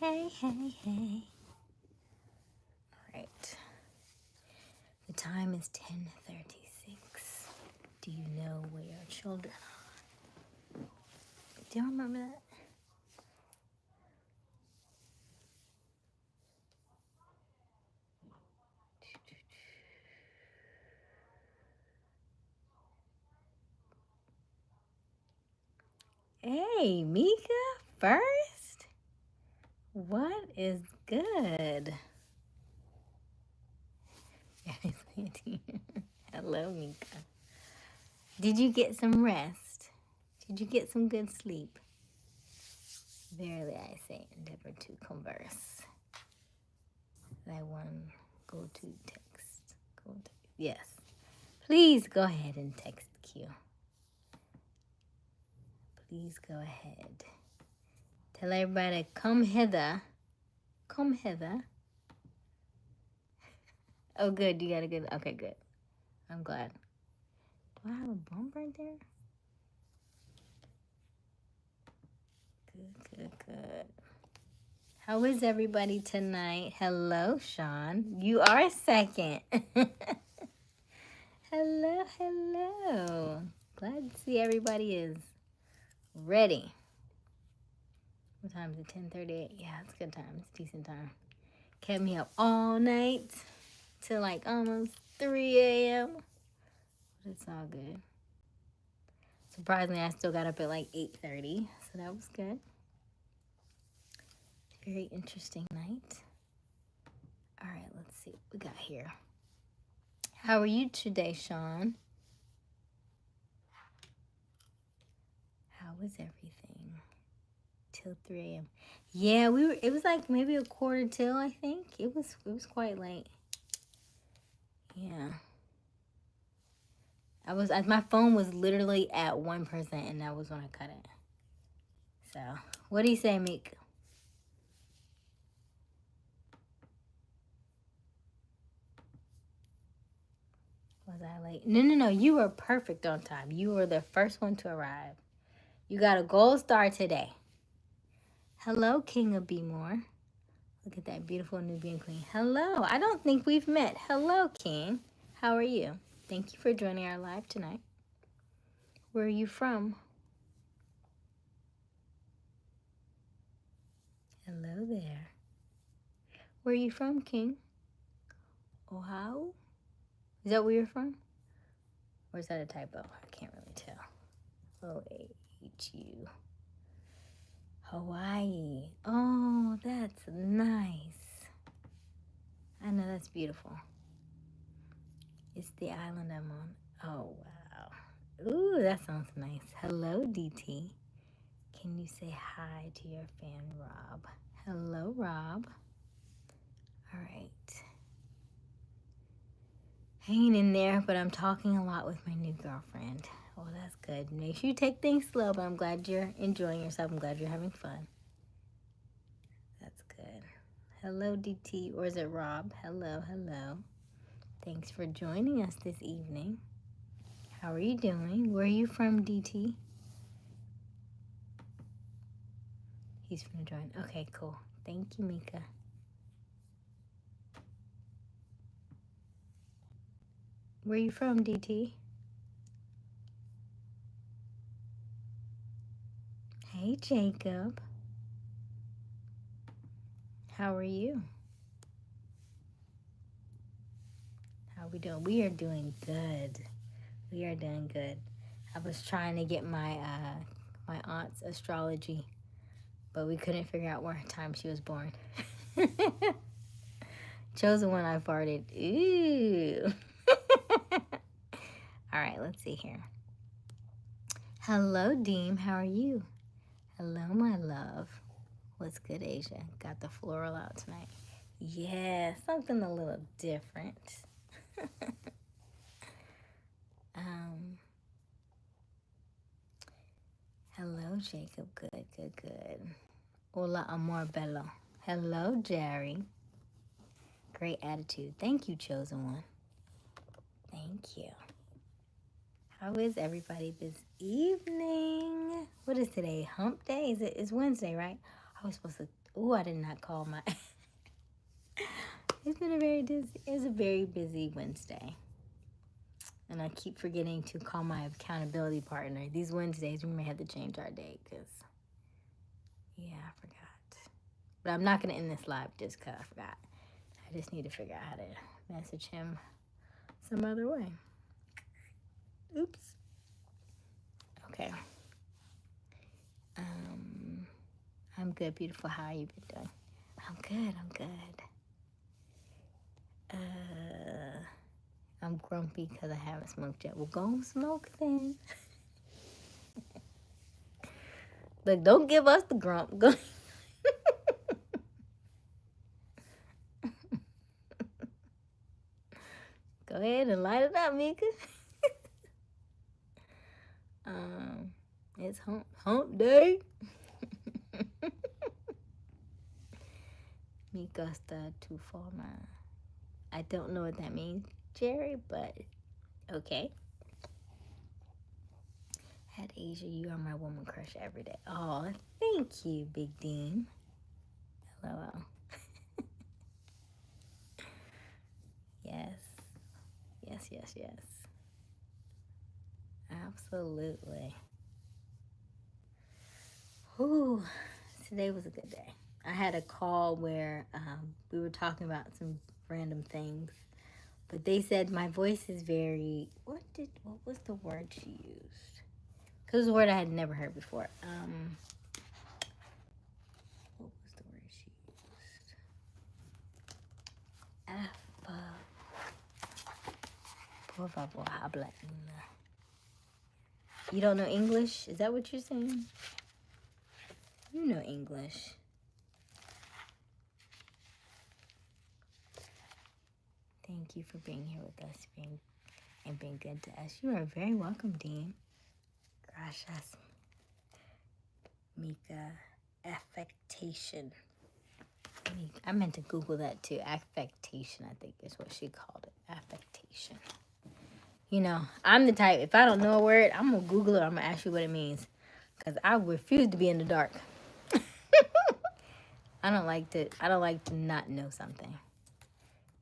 Hey, hey, hey. All right. The time is 10:36. Do you know where your children are? Do you remember that? Hey, Mika, first? What is good? Hello, Mika. Did you get some rest? Did you get some good sleep? Verily I say, endeavor to converse. Thy one go-to text. Yes. Please go ahead and text Q. Please go ahead. Tell everybody to come hither. Come hither. Oh, good. You got a good. Okay, good. I'm glad. Do I have a bump right there? Good. How is everybody tonight? Hello, Sean. You are second. Hello. Glad to see everybody is ready. What time is it? 10:38. Yeah, it's a good time. It's a decent time. Kept me up all night till like almost 3 a.m. But it's all good. Surprisingly, I still got up at like 8:30, so that was good. Very interesting night. All right, let's see what we got here. How are you today, Sean? How was everything? Till 3 a.m. Yeah, it was like maybe a quarter till, I think. It was quite late. Yeah. My phone was literally at 1%, and that was when I cut it. So, what do you say, Meek? Was I late? No. You were perfect on time. You were the first one to arrive. You got a gold star today. Hello, King of Be More. Look at that beautiful Nubian queen. Hello. I don't think we've met. Hello, King. How are you? Thank you for joining our live tonight. Where are you from? Hello there. Where are you from, King? Ohio? Is that where you're from? Or is that a typo? I can't really tell. O-H-U. Hawaii. Oh, that's nice. I know, that's beautiful. It's the island I'm on. Oh, wow. Ooh, that sounds nice. Hello, DT. Can you say hi to your fan, Rob? Hello, Rob. All right. Hanging in there, but I'm talking a lot with my new girlfriend. Oh, that's good. Make sure you take things slow, but I'm glad you're enjoying yourself. I'm glad you're having fun. That's good. Hello, DT, or is it Rob? Hello. Thanks for joining us this evening. How are you doing? Where are you from, DT? He's from the join. Okay, cool. Thank you, Mika. Where are you from, DT? Hey, Jacob. How are you? How are we doing? We are doing good. I was trying to get my aunt's astrology, but we couldn't figure out what time she was born. Chosen one, I farted. Ooh. All right, let's see here. Hello, Deem. How are you? Hello, my love. What's good, Asia? Got the floral out tonight. Yeah, something a little different. Hello, Jacob. Good. Hola, amor bello. Hello, Jerry. Great attitude. Thank you, chosen one. Thank you. How is everybody this evening? What is today? Hump day? It's Wednesday, right? I was supposed to Ooh, I did not call my... It's a very busy Wednesday. And I keep forgetting to call my accountability partner. These Wednesdays, we may have to change our date because, yeah, I forgot. But I'm not going to end this live just because I forgot. I just need to figure out how to message him some other way. Oops. Okay. I'm good, beautiful. How you been doing? I'm good. I'm grumpy because I haven't smoked yet. Well, go smoke then. Look, don't give us the grump. Go. Go ahead and light it up, Mika. It's hump day. Me gusta tu forma. I don't know what that means, Jerry, but okay. At Asia, you are my woman crush every day. Oh, thank you, Big Dean. LOL. Yes. Absolutely. Whew. Today was a good day. I had a call where we were talking about some random things, but they said my voice is very... What was the word she used? Because it was a word I had never heard before. What was the word she used? Por favor, habla inglés. You don't know English? Is that what you're saying? You know English. Thank you for being here with us and being good to us. You are very welcome, Dean. Gracias. Mika, affectation. I meant to Google that too. Affectation, I think is what she called it. Affectation. You know, I'm the type, if I don't know a word, I'm going to Google it. I'm going to ask you what it means. Because I refuse to be in the dark. I don't like to not know something.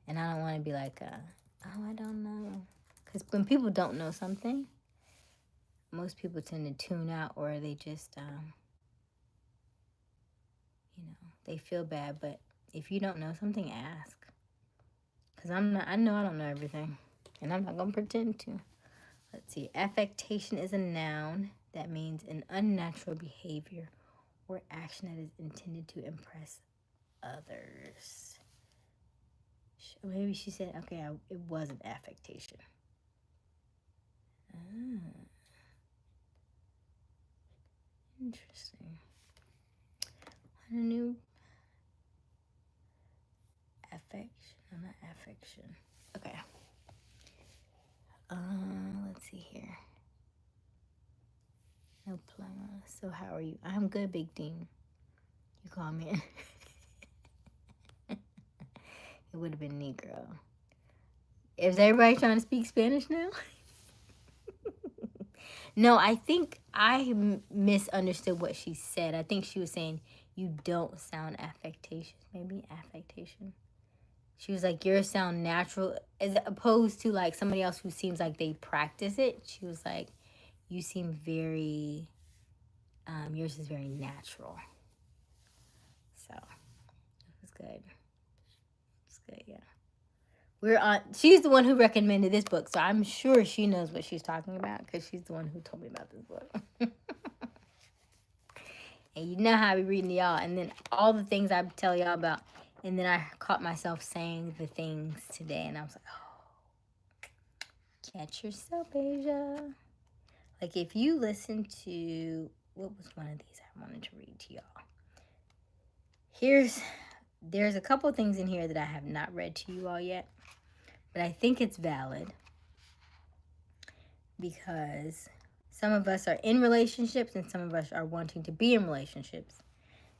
And I don't want to be like, oh, I don't know. Because when people don't know something, most people tend to tune out, or they just, they feel bad. But if you don't know something, ask. Because I know I don't know everything. And I'm not going to pretend to. Let's see. Affectation is a noun that means an unnatural behavior or action that is intended to impress others. Maybe she said, okay, it wasn't affectation. Interesting. A new affection, not affection. Okay. Let's see here. No plumber. So how are you? I'm good, Big Dean. You call me. It would have been Negro. Is everybody trying to speak Spanish now? No, I think I misunderstood what she said. I think she was saying you don't sound affectation. Maybe affectation. She was like, yours sound natural, as opposed to like somebody else who seems like they practice it. She was like, you seem very, yours is very natural. So, it was good. It's good, yeah. She's the one who recommended this book, so I'm sure she knows what she's talking about because she's the one who told me about this book. And you know how I be reading y'all, and then all the things I tell y'all about, and then I caught myself saying the things today, and I was like, oh, catch yourself, Aysia. Like, if you listen to, what was one of these I wanted to read to y'all? There's a couple things in here that I have not read to you all yet, but I think it's valid because some of us are in relationships and some of us are wanting to be in relationships.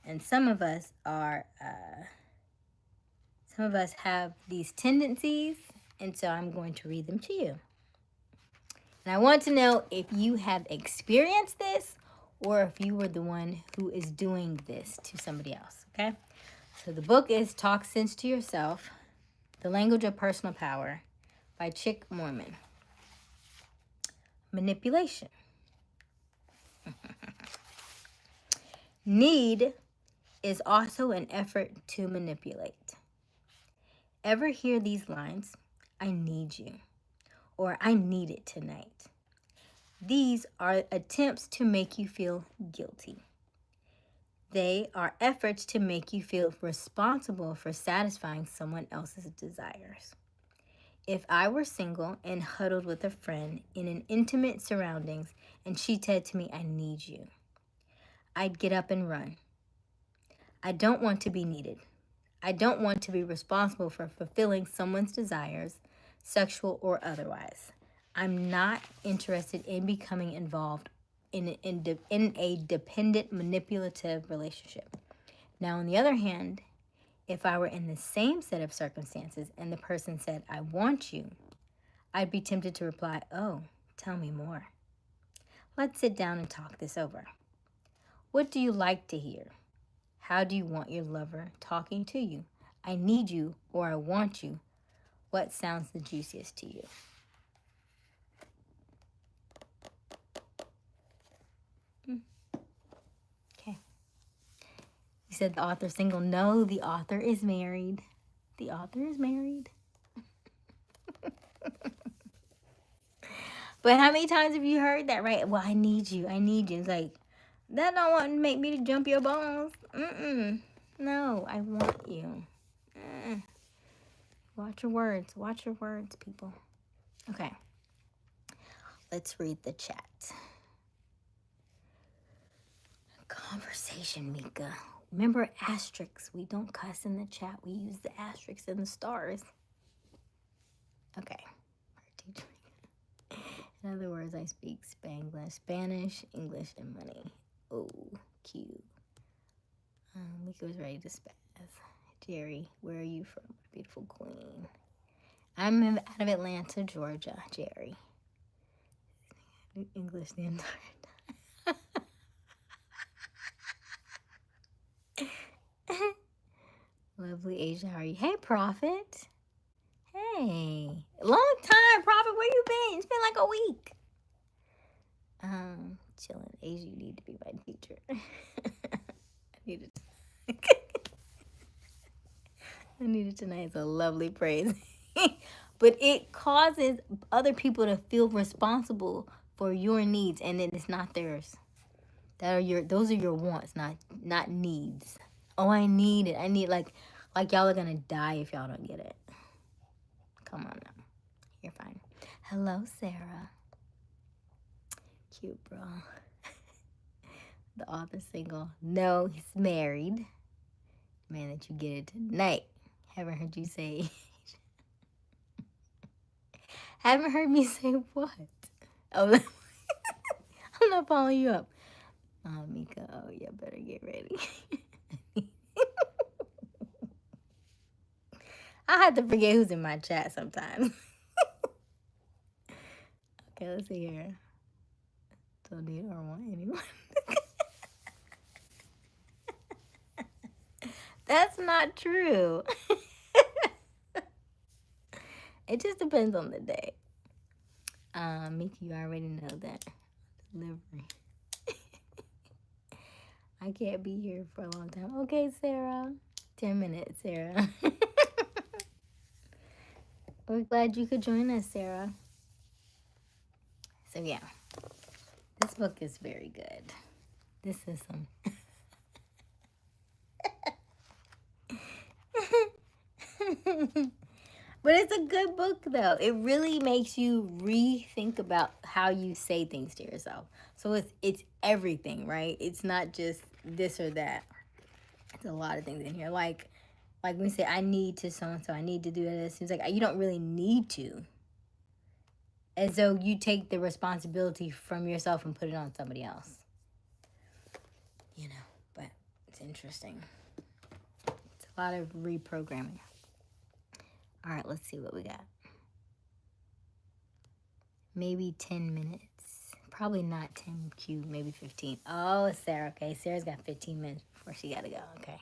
And some of us have these tendencies, and so I'm going to read them to you. And I want to know if you have experienced this or if you were the one who is doing this to somebody else, okay? So the book is Talk Sense to Yourself, The Language of Personal Power by Chick Mormon. Manipulation. Need is also an effort to manipulate. Ever hear these lines? I need you, or I need it tonight. These are attempts to make you feel guilty. They are efforts to make you feel responsible for satisfying someone else's desires. If I were single and huddled with a friend in an intimate surroundings and she said to me, I need you, I'd get up and run. I don't want to be needed. I don't want to be responsible for fulfilling someone's desires, sexual or otherwise. I'm not interested in becoming involved in a dependent, manipulative relationship. Now, on the other hand, if I were in the same set of circumstances and the person said, I want you, I'd be tempted to reply, oh, tell me more. Let's sit down and talk this over. What do you like to hear? How do you want your lover talking to you? I need you or I want you. What sounds the juiciest to you? Okay. You said the author's single. No, the author is married. The author is married. But how many times have you heard that, right? Well, I need you. I need you. It's like, that don't want to make me to jump your bones. No, I want you. Watch your words. Watch your words, people. Okay. Let's read the chat. Conversation, Mika. Remember asterisks. We don't cuss in the chat. We use the asterisks and the stars. Okay. In other words, I speak Spanglish, Spanish, English, and money. Oh, cute. Mika was ready to spaz. Jerry, where are you from, beautiful queen? I'm out of Atlanta, Georgia, Jerry. English the entire time. Lovely Asia, how are you? Hey, Prophet. Hey. Long time, Prophet. Where you been? It's been like a week. Chilling. Asia, you need to be my teacher. I needed tonight. It's a lovely praise. But it causes other people to feel responsible for your needs, and then it's not theirs. Those are your wants, not needs. Oh, I need it. I need like y'all are gonna die if y'all don't get it. Come on now. You're fine. Hello, Sarah. Cute, bro. The author's single. No, he's married. Man, that you get it tonight. Haven't heard you say. Haven't heard me say what? Oh, I'm not following you up. Oh, Mika. Oh, yeah, better get ready. I have to forget who's in my chat sometimes. Okay, let's see here. Don't need or want anyone. That's not true. It just depends on the day. Mika, you already know that. Delivery. I can't be here for a long time. Okay, Sarah. 10 minutes, Sarah. We're glad you could join us, Sarah. So, yeah. This book is very good. This is some... But it's a good book, though. It really makes you rethink about how you say things to yourself. So it's everything, right? It's not just this or that. There's a lot of things in here. Like when we say, I need to so-and-so, I need to do this. It's like, you don't really need to. As though you take the responsibility from yourself and put it on somebody else. You know, but it's interesting. It's a lot of reprogramming. All right, let's see what we got. Maybe 10 minutes. Probably not 10 Q, maybe 15. Oh, Sarah. Okay, Sarah's got 15 minutes before she got to go. Okay.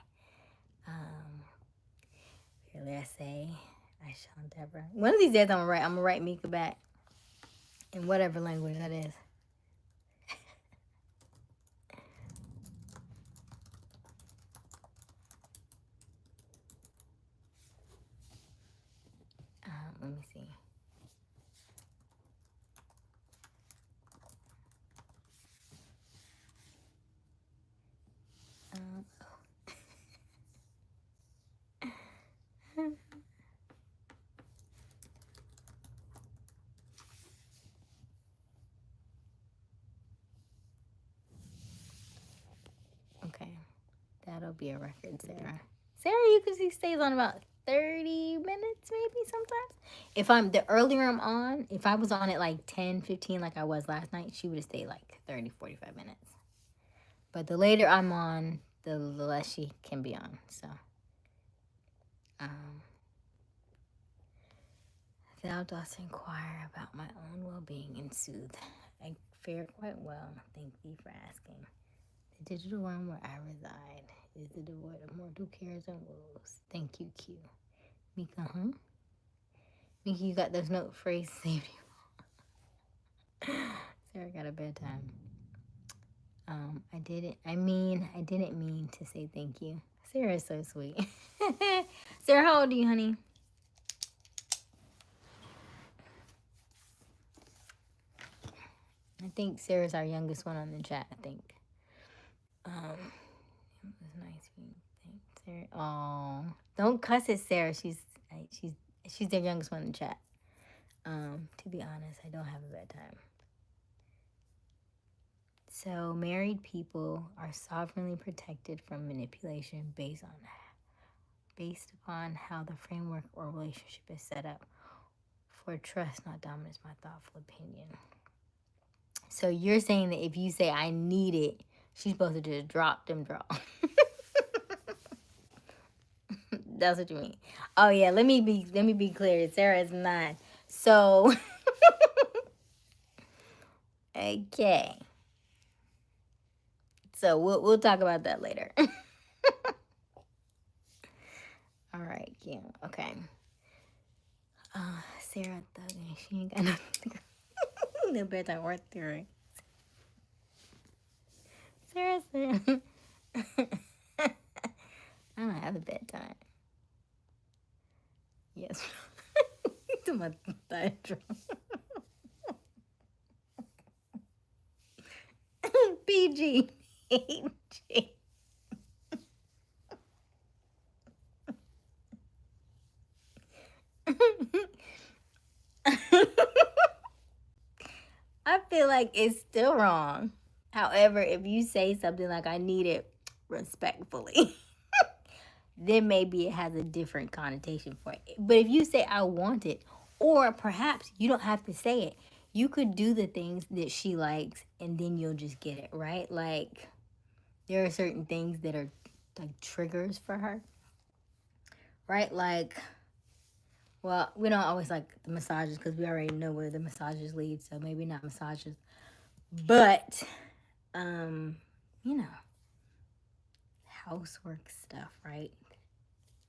Here, let's say Aysia and Deborah. One of these days I'm gonna write Mika back in whatever language that is. Let me see. Okay, that'll be a record, Sarah. Sarah, you can see stays on about 30 minutes maybe sometimes. If the earlier I'm on, if I was on at like 10, 15 like I was last night, she would have stayed like 30, 45 minutes. But the later I'm on, the less she can be on. So, thou dost inquire about my own well-being and soothe. I fare quite well, thank thee for asking. The digital realm where I reside is the devoid of mortal cares and woes. Thank you, Q. Mika, huh? Mika, you got those note phrases saved you. Sarah got a bedtime. I didn't mean to say thank you. Sarah is so sweet. Sarah, how old are you, honey? I think Sarah's our youngest one on the chat, I think. It was nice being Sarah. Oh, don't cuss at Sarah. She's the youngest one in the chat. To be honest, I don't have a bedtime. So married people are sovereignly protected from manipulation based upon how the framework or relationship is set up. For trust, not dominance, my thoughtful opinion. So you're saying that if you say I need it, she's supposed to just drop them draw. That's what you mean. Oh yeah, let me be clear. Sarah is 9. So okay. So we'll talk about that later. All right, yeah, okay. Sarah thugging. She ain't got nothing. No bedtime worth theory. Sarah. I don't have a bedtime. Yes. To my diagram. PG. I feel like it's still wrong. However, if you say something like I need it respectfully, then maybe it has a different connotation for it. But if you say I want it, or perhaps you don't have to say it, you could do the things that she likes and then you'll just get it, right? Like there are certain things that are like triggers for her, right? Like, well, we don't always like the massages because we already know where the massages lead, so maybe not massages. But, you know, housework stuff, right?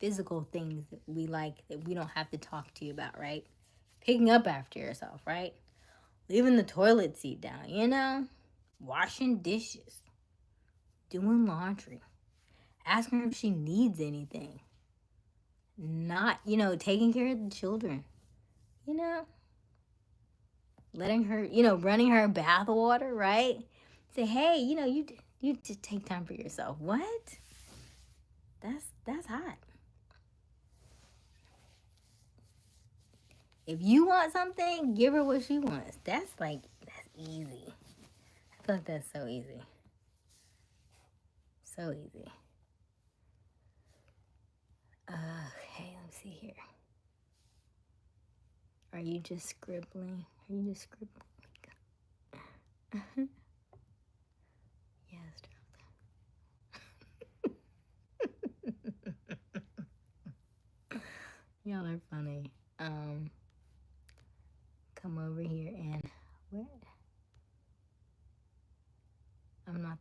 Physical things that we like that we don't have to talk to you about, right? Picking up after yourself, right? Leaving the toilet seat down, you know? Washing dishes. Doing laundry. Asking her if she needs anything. Not, taking care of the children. Letting her, running her bath water, right? Say, hey, you just take time for yourself. What? That's hot. If you want something, give her what she wants. That's easy. I feel like that's so easy. So easy. Okay, let's see here. Are you just scribbling? Yes, drop them. Y'all are funny. Come over here and what?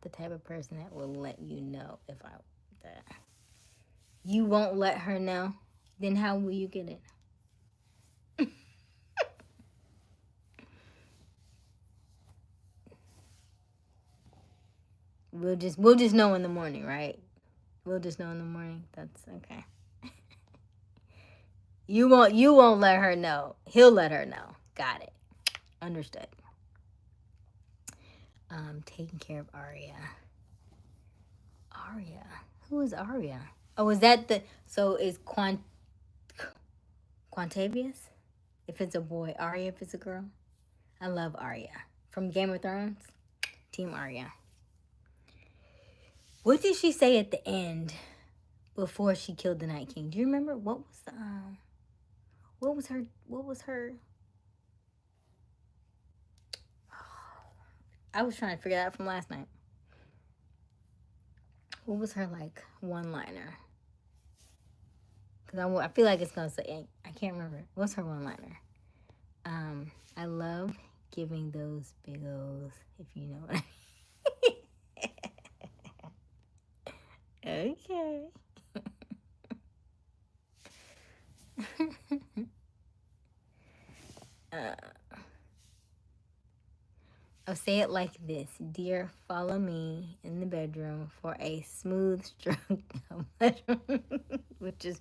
the type of person that will let you know if I that. You won't let her know? Then how will you get it? We'll just know in the morning, right? We'll just know in the morning. That's okay. You won't let her know. He'll let her know. Got it. Understood. Taking care of Aria. Aria. Who is Aria? Oh, is that the so is Quantavious? If it's a boy, Arya if it's a girl. I love Arya. From Game of Thrones. Team Arya. What did she say at the end before she killed the Night King? Do you remember? What was her I was trying to figure that out from last night. What was her like one-liner? Because I feel like it's gonna say I can't remember. What's her one-liner? I love giving those big O's, if you know what I mean. Okay. I'll say it like this. Dear, follow me in the bedroom for a smooth stroke of pleasure. which is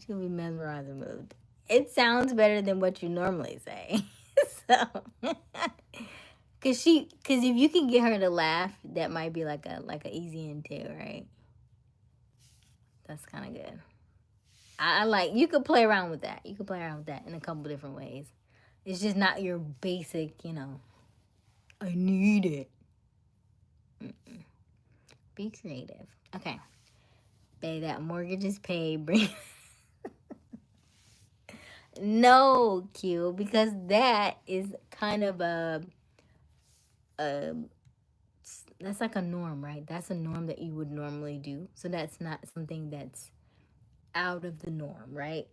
She'll be mesmerized and moved. It sounds better than what you normally say. So, cause if you can get her to laugh, that might be like a easy end too, right? That's kind of good. I like, you could play around with that. You could play around with that in a couple different ways. It's just not your basic, I need it. Mm-mm. Be creative. Okay. Say that mortgage is paid. Bring. No, Q, because that is kind of that's like a norm, right? That's a norm that you would normally do. So that's not something that's out of the norm, right?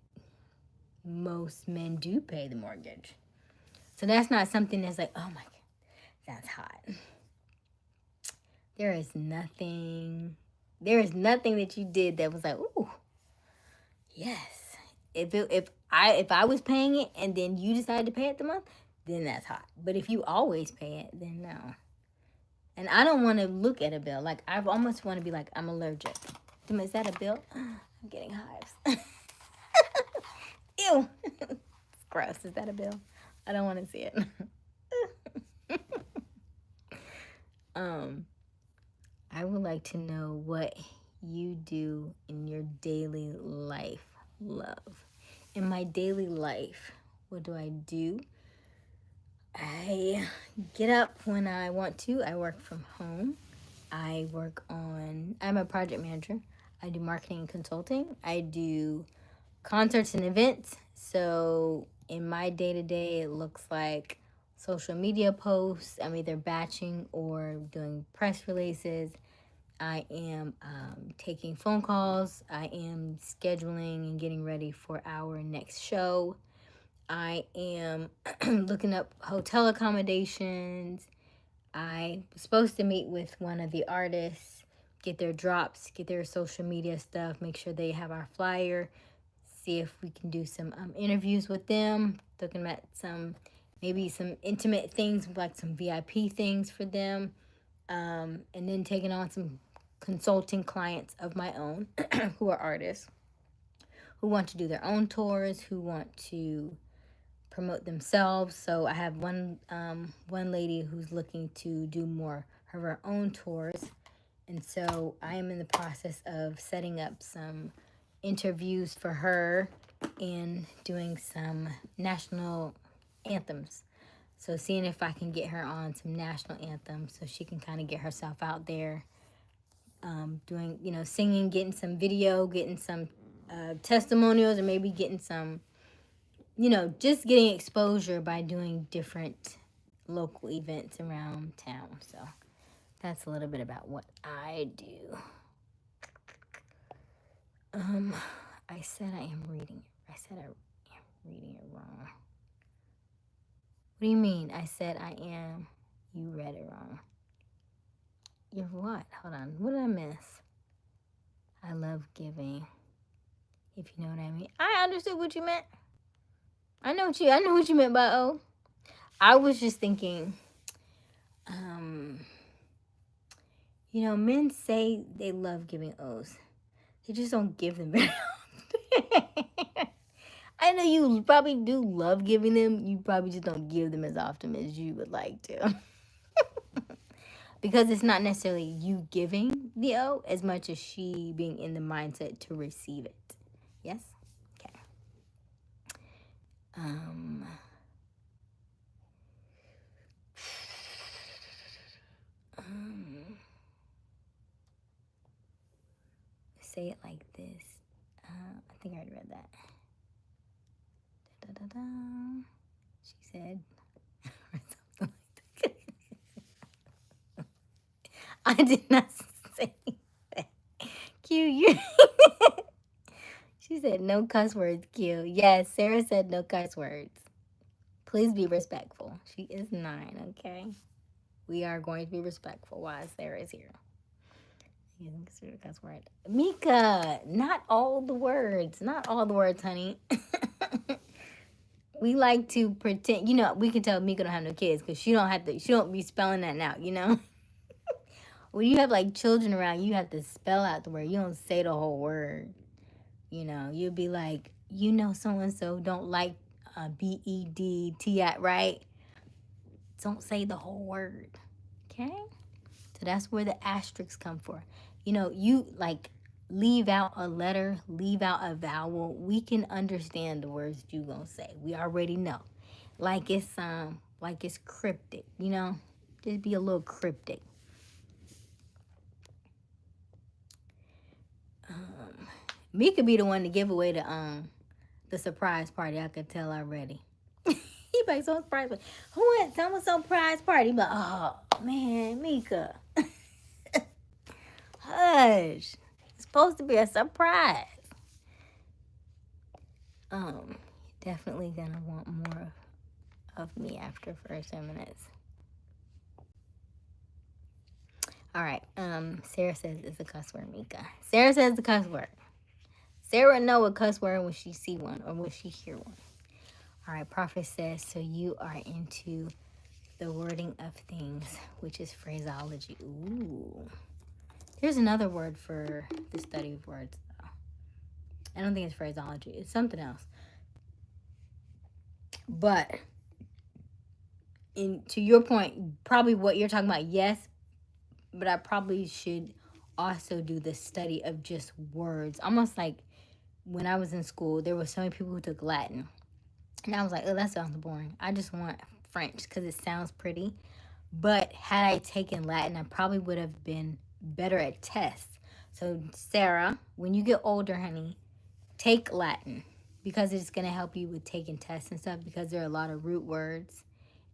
Most men do pay the mortgage. So that's not something that's like, oh my God, that's hot. There is nothing that you did that was like, ooh, yes. If I was paying it and then you decided to pay it the month, then that's hot. But if you always pay it, then no. And I don't want to look at a bill. Like, I almost want to be like, I'm allergic. Is that a bill? I'm getting hives. Ew. It's gross. Is that a bill? I don't want to see it. I would like to know what you do in your daily life, love. In my daily life, what do I do? I get up when I want to. I work from home. I'm a project manager. I do marketing and consulting. I do concerts and events. So in my day-to-day, it looks like social media posts. I'm either batching or doing press releases. I am taking phone calls. I am scheduling and getting ready for our next show. I am looking up hotel accommodations. I was supposed to meet with one of the artists, get their drops, get their social media stuff, make sure they have our flyer, see if we can do some interviews with them, looking at maybe some intimate things, like some VIP things for them, and then taking on some consulting clients of my own who are artists, who want to do their own tours, who want to promote themselves. So I have one lady who's looking to do more of her own tours, and so I am in the process of setting up some interviews for her and doing some national anthems. So seeing if I can get her on some national anthems so she can kind of get herself out there, doing, singing, getting some video, getting some testimonials, or maybe getting some, just getting exposure by doing different local events around town. So that's a little bit about what I do. I said I am reading it. I said I am reading it wrong. What do you mean? I said I am. You read it wrong. You're what? Hold on. What did I miss? I love giving. If you know what I mean. I understood what you meant. I know what you meant by oh. I was just thinking, men say they love giving O's. They just don't give them very often. I know you probably do love giving them. You probably just don't give them as often as you would like to. Because it's not necessarily you giving the O as much as she being in the mindset to receive it. Yes? Okay. Say it like this. I think I already read that. Da, da, da, da. She said, or something like that. I did not say that. Q, you. She said no cuss words, Q. Yes, Sarah said no cuss words. Please be respectful. She is 9, okay? We are going to be respectful while Sarah is here. You can consider a cuss word. Mika, not all the words. Not all the words, honey. We like to pretend, we can tell Mika don't have no kids because she don't be spelling that out, When you have like children around, you have to spell out the word. You don't say the whole word. You'll be like, so-and-so don't like BEDTI, right? Don't say the whole word. Okay? So that's where the asterisks come for. You like leave out a letter, leave out a vowel. We can understand the words you gonna say. We already know. Like it's cryptic, Just be a little cryptic. Me could be the one to give away the surprise party. I could tell already. He like so surprised. Who went someone's surprise party? But oh man, Mika. Hush. It's supposed to be a surprise. Definitely gonna want more of me after first 10 minutes. All right. Sarah says it's a cuss word, Mika. Sarah says the cuss word. Sarah know a cuss word when she see one or when she hear one. All right. Prophet says, so you are into the wording of things, which is phraseology. Ooh. Here's another word for the study of words, though. I don't think it's phraseology. It's something else. But to your point, probably what you're talking about, yes, but I probably should also do the study of just words. Almost like when I was in school, there were so many people who took Latin. And I was like, oh, that sounds boring. I just want French because it sounds pretty. But had I taken Latin, I probably would have been better at tests. So, Sarah, when you get older, honey, take Latin because it's going to help you with taking tests and stuff because there are a lot of root words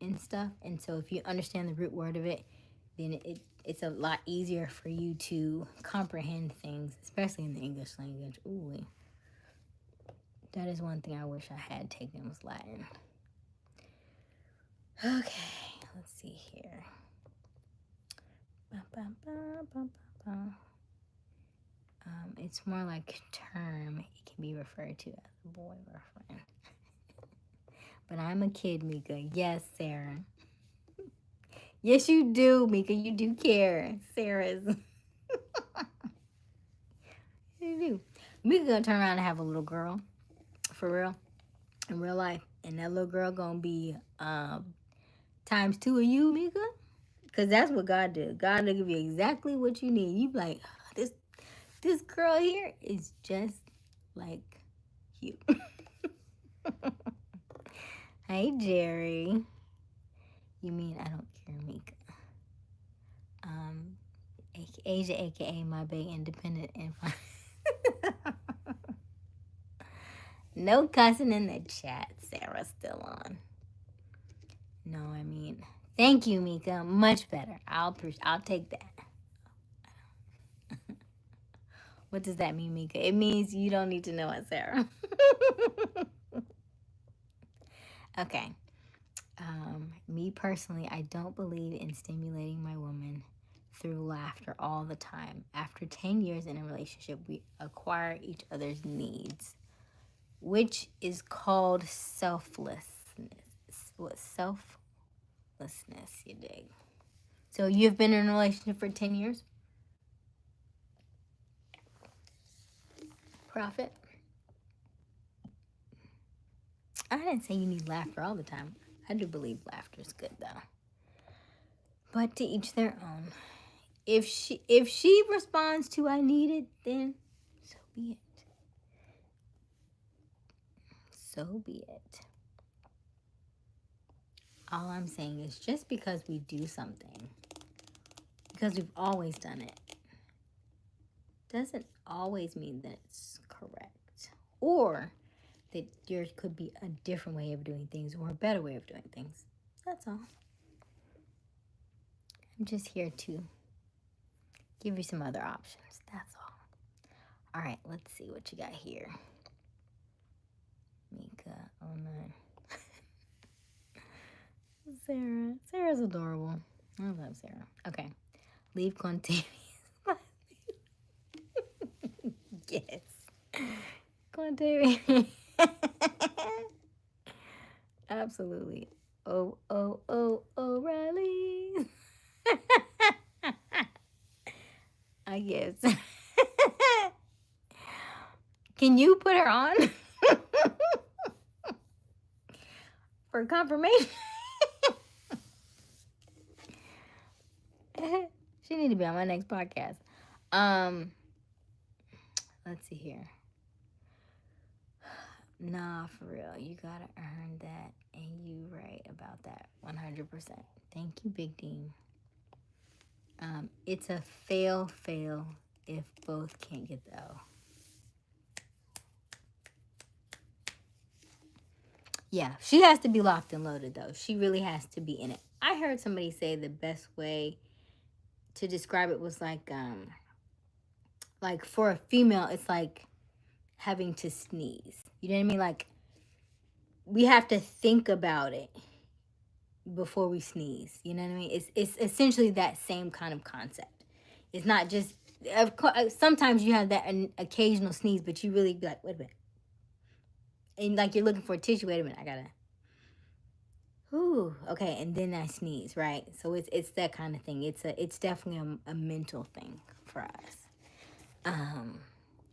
and stuff. And so if you understand the root word of it, then it's a lot easier for you to comprehend things, especially in the English language. Ooh, that is one thing I wish I had taken was Latin. Okay, let's see here. It's more like term. It can be referred to as a boy or a friend. But I'm a kid, Mika. Yes, Sarah. Yes, you do, Mika. You do care. Sarah's. You do. Mika gonna turn around and have a little girl. For real. In real life. And that little girl gonna be times 2 of you, Mika. Because that's what God did. God will give you exactly what you need. You be like, this girl here is just like you. Hey, Jerry. You mean I don't care, Mika? Asia, aka my big independent infant. No cussing in the chat. Sarah's still on. No, I mean, thank you, Mika. Much better. I'll take that. What does that mean, Mika? It means you don't need to know it, Sarah. Okay. Me personally, I don't believe in stimulating my woman through laughter all the time. After 10 years in a relationship, we acquire each other's needs, which is called selflessness. What, selflessness, you dig? So you've been in a relationship for 10 years? Prophet? I didn't say you need laughter all the time. I do believe laughter is good, though. But to each their own. If she responds to I need it, then so be it. So be it. All I'm saying is just because we do something, because we've always done it, doesn't always mean that it's correct. Or that there could be a different way of doing things or a better way of doing things. That's all. I'm just here to give you some other options. That's all. All right, let's see what you got here. Mika, oh no. Sarah's adorable. I love Sarah. Okay. Leave Quantavious. Yes. Quantavious. Absolutely. Oh, O'Reilly. I guess. Can you put her on? For confirmation? She need to be on my next podcast. Let's see here. Nah, for real. You gotta earn that, and you right about that 100%. Thank you, Big Dean. It's a fail if both can't get the O. Yeah, she has to be locked and loaded, though. She really has to be in it. I heard somebody say the best way to describe it was like for a female, it's like having to sneeze. You know what I mean? Like, we have to think about it before we sneeze. You know what I mean? It's essentially that same kind of concept. It's not just, of course, sometimes you have that an occasional sneeze, but you really be like, wait a minute. And like you're looking for a tissue. Wait a minute, I gotta. Ooh, okay, and then I sneeze, right? So it's that kind of thing. It's definitely a mental thing for us.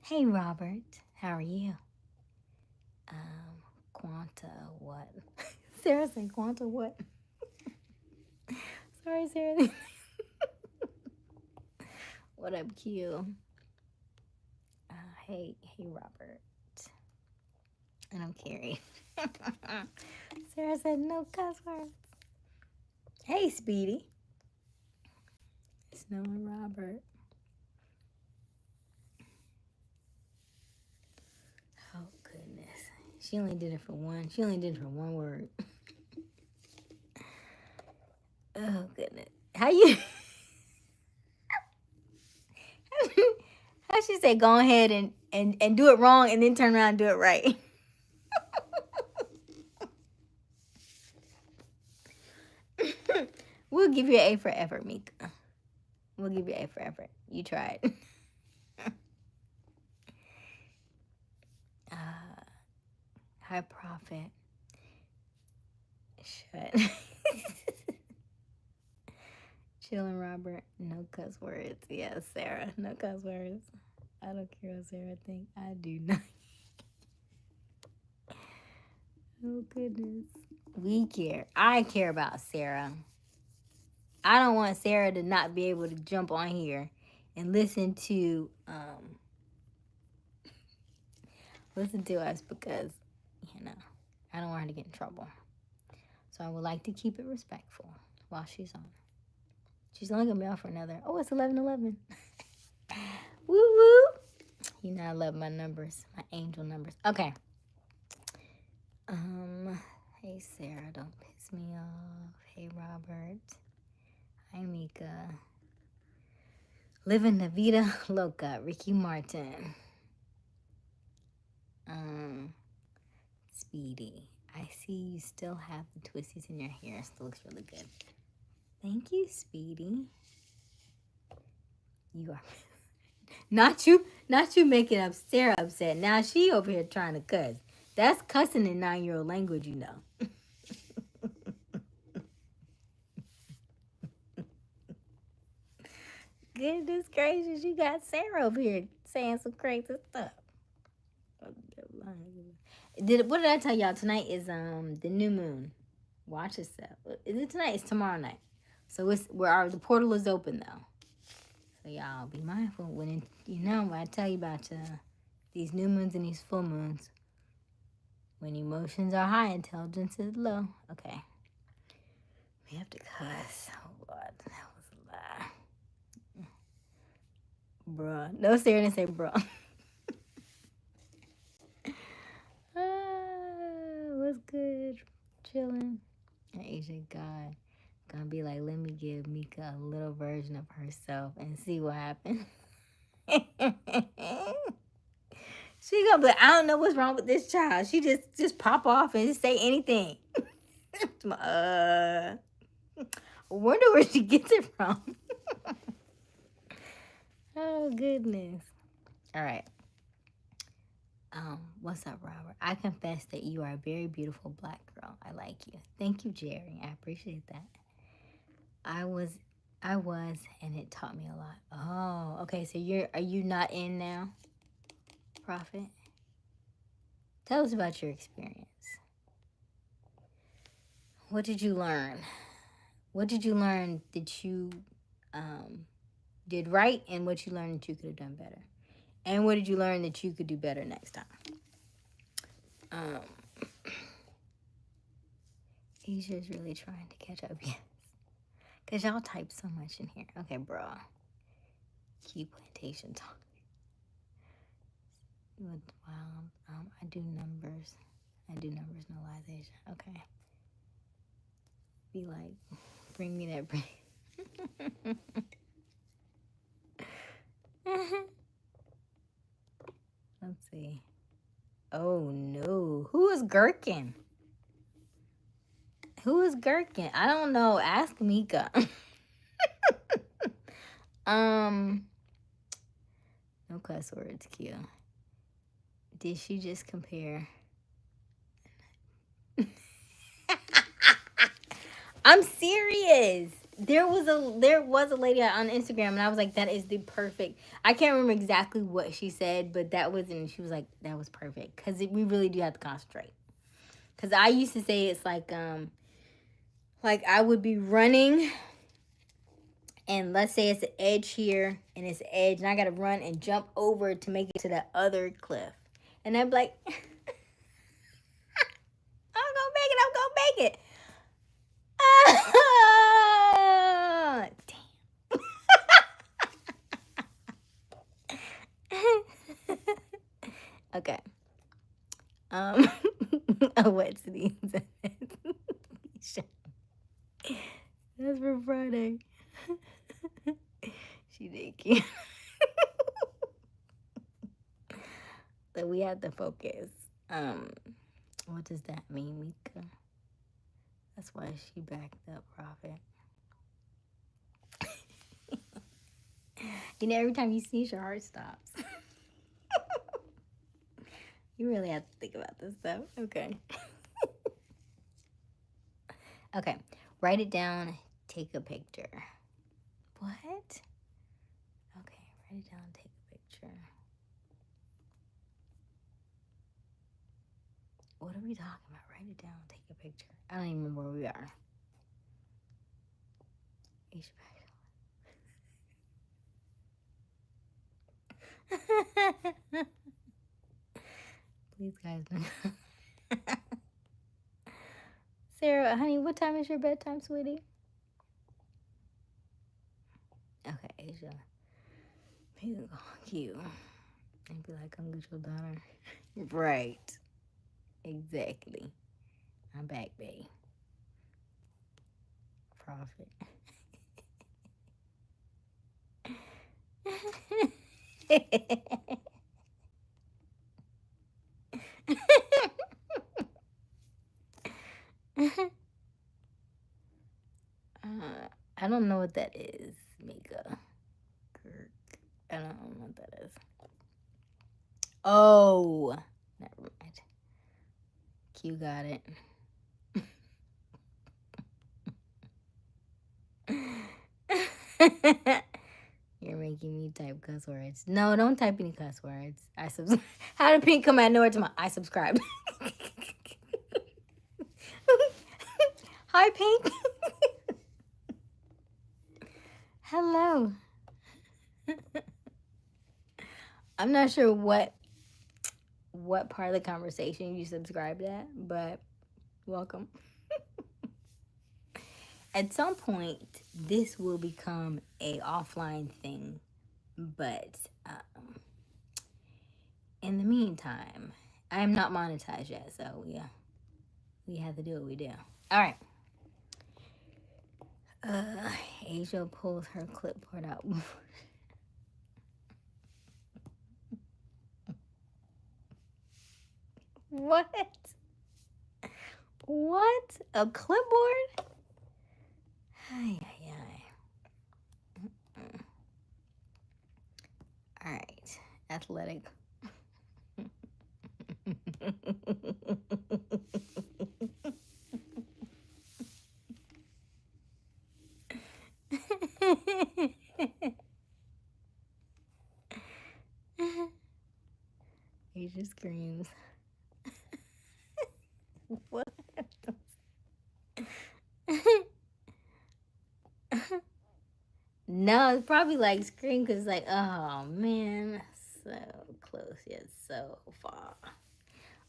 Hey Robert, how are you? Quanta what? Sarah said Quanta what? Sorry, Sarah. What up, Q? Hey Robert. And I'm Carrie. Sarah said no cuss words. Hey, Speedy. Snow and Robert. Oh, goodness. She only did it for one. She only did it for one word. Oh, goodness. How you... How she say go ahead and do it wrong and then turn around and do it right? We'll give you an A for effort, Mika. We'll give you an A for effort. You tried. Hi, Prophet. Shut. Chillin', Robert. No cuss words. Yes, Sarah. No cuss words. I don't care what Sarah thinks. I do not. Oh, goodness. We care. I care about Sarah. I don't want Sarah to not be able to jump on here and listen to us because, I don't want her to get in trouble. So I would like to keep it respectful while she's on. She's only going to be on for another, it's 11:11. Woo woo. You know I love my numbers, my angel numbers. Okay. Hey Sarah, don't piss me off. Hey Robert. Hi Mika. Living la vida loca, Ricky Martin. Speedy. I see you still have the twisties in your hair. Still looks really good. Thank you, Speedy. You are not you making up Sarah upset. Now she over here trying to cuss. That's cussing in 9-year-old language, you know. Goodness gracious, you got Sarah over here saying some crazy stuff. What did I tell y'all? Tonight is the new moon. Watch yourself. Is it tonight? It's tomorrow night. So the portal is open though. So y'all be mindful when when I tell you about these new moons and these full moons. When emotions are high, intelligence is low. Okay. We have to cuss. Oh Lord, that was a lie. Bruh. No, Sarah didn't say bruh. What's good? Chilling. And Aysia, God, gonna be like, let me give Mika a little version of herself and see what happens. She gonna be like, I don't know what's wrong with this child. She just pop off and just say anything. Wonder where she gets it from. Oh goodness. All right. What's up, Robert? I confess that you are a very beautiful black girl. I like you. Thank you, Jerry. I appreciate that. I was, and it taught me a lot. Oh, okay. So are you not in now, Prophet? Tell us about your experience. What did you learn? What did you learn that you did right, and what you learned that you could have done better? And what did you learn that you could do better next time? Asia's really trying to catch up, yes. Because y'all type so much in here. Okay, bro. Key plantation talk. Wow. I do numbers. Normalization. Okay. Be like, bring me that brain. Let's see. Oh no. Who is Gherkin? Who is Gherkin? I don't know. Ask Mika. No cuss words, Q. Did she just compare? I'm serious. There was a lady on Instagram, and I was like, that is the perfect. I can't remember exactly what she said, but she was like, that was perfect. Because we really do have to concentrate. Because I used to say it's like I would be running, and let's say it's an edge here, and it's an edge, and I got to run and jump over to make it to that other cliff. And I'm like, I'm gonna make it. Damn. Okay. A wet sneeze. That's for Friday. She did cute. But we have to focus. What does that mean, Mika? That's why she backed up, Prophet. Every time you sneeze, your heart stops. You really have to think about this stuff. Okay. Okay. Write it down. Take a picture. What? Okay. Write it down. Take a picture. What are we talking about? Write it down. Take a picture. I don't even remember where we are. Please, guys. Sarah, honey, what time is your bedtime, sweetie? Okay, Asia. Maybe call you and be like, come get your daughter. Right. Exactly. I'm back, babe. Prophet. that is, Mika. I don't know what that is. Oh, never mind. Q got it. You're making me type cuss words. No, don't type any cuss words. How did Pink come out of nowhere to I subscribed? Hi, Pink. Hello. I'm not sure what part of the conversation you subscribed at, but welcome. At some point, this will become a offline thing, but in the meantime, I am not monetized yet, so yeah, we have to do what we do. All right. Aysia pulls her clipboard out. What? What? A clipboard? Ay, ay, ay. All right. Athletic. Asia screams. What? No, it's probably like scream because like, oh man, so close yet so far.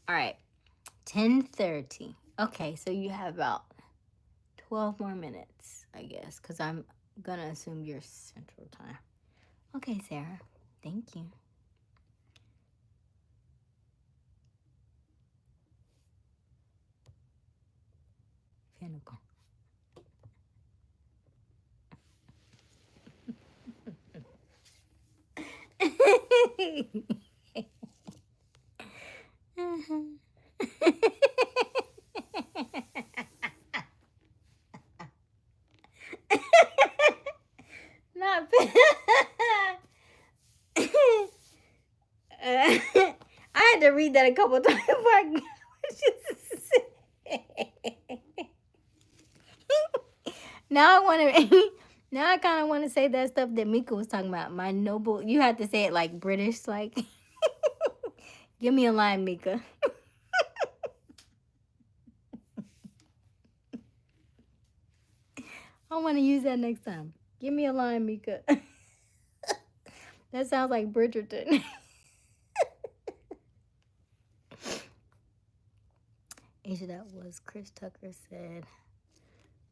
All right, 10:30. Okay, so you have about 12 more minutes, I guess, because I'm gonna assume you're Central Time. Okay, Sarah, thank you. Pinnacle. Not I had to read that a couple times before I got what you said. Now I want to. Now I kind of want to say that stuff that Mika was talking about. My noble. You had to say it like British, like. Give me a line, Mika. I want to use that next time. Give me a line, Mika. That sounds like Bridgerton. Asia, that was Chris Tucker said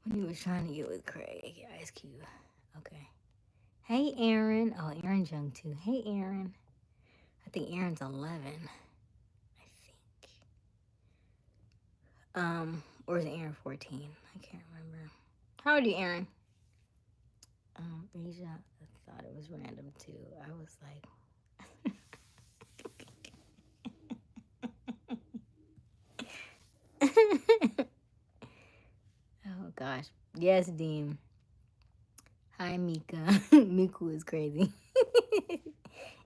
when he was trying to get with Craig. Ice Cube. Okay. Hey, Aaron. Oh, Aaron's young too. Hey, Aaron. I think Aaron's 11. I think. Or is it Aaron 14? I can't remember. How old are you, Aaron? Asia, I thought it was random too. I was like, oh gosh. Yes, Dean. Hi, Mika. Miku is crazy.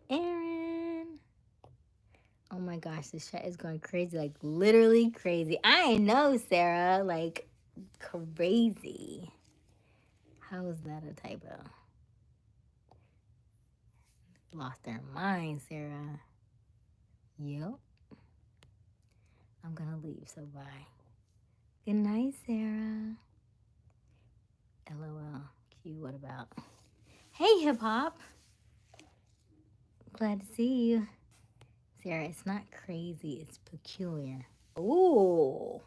Aaron. Oh my gosh, this chat is going crazy. Like, literally crazy. I know, Sarah. Like, crazy. How is that a typo? Lost their mind, Sarah. Yep. I'm gonna leave, so bye. Good night, Sarah. LOL. Q, what about? Hey, hip hop. Glad to see you. Sarah, it's not crazy, it's peculiar. Ooh.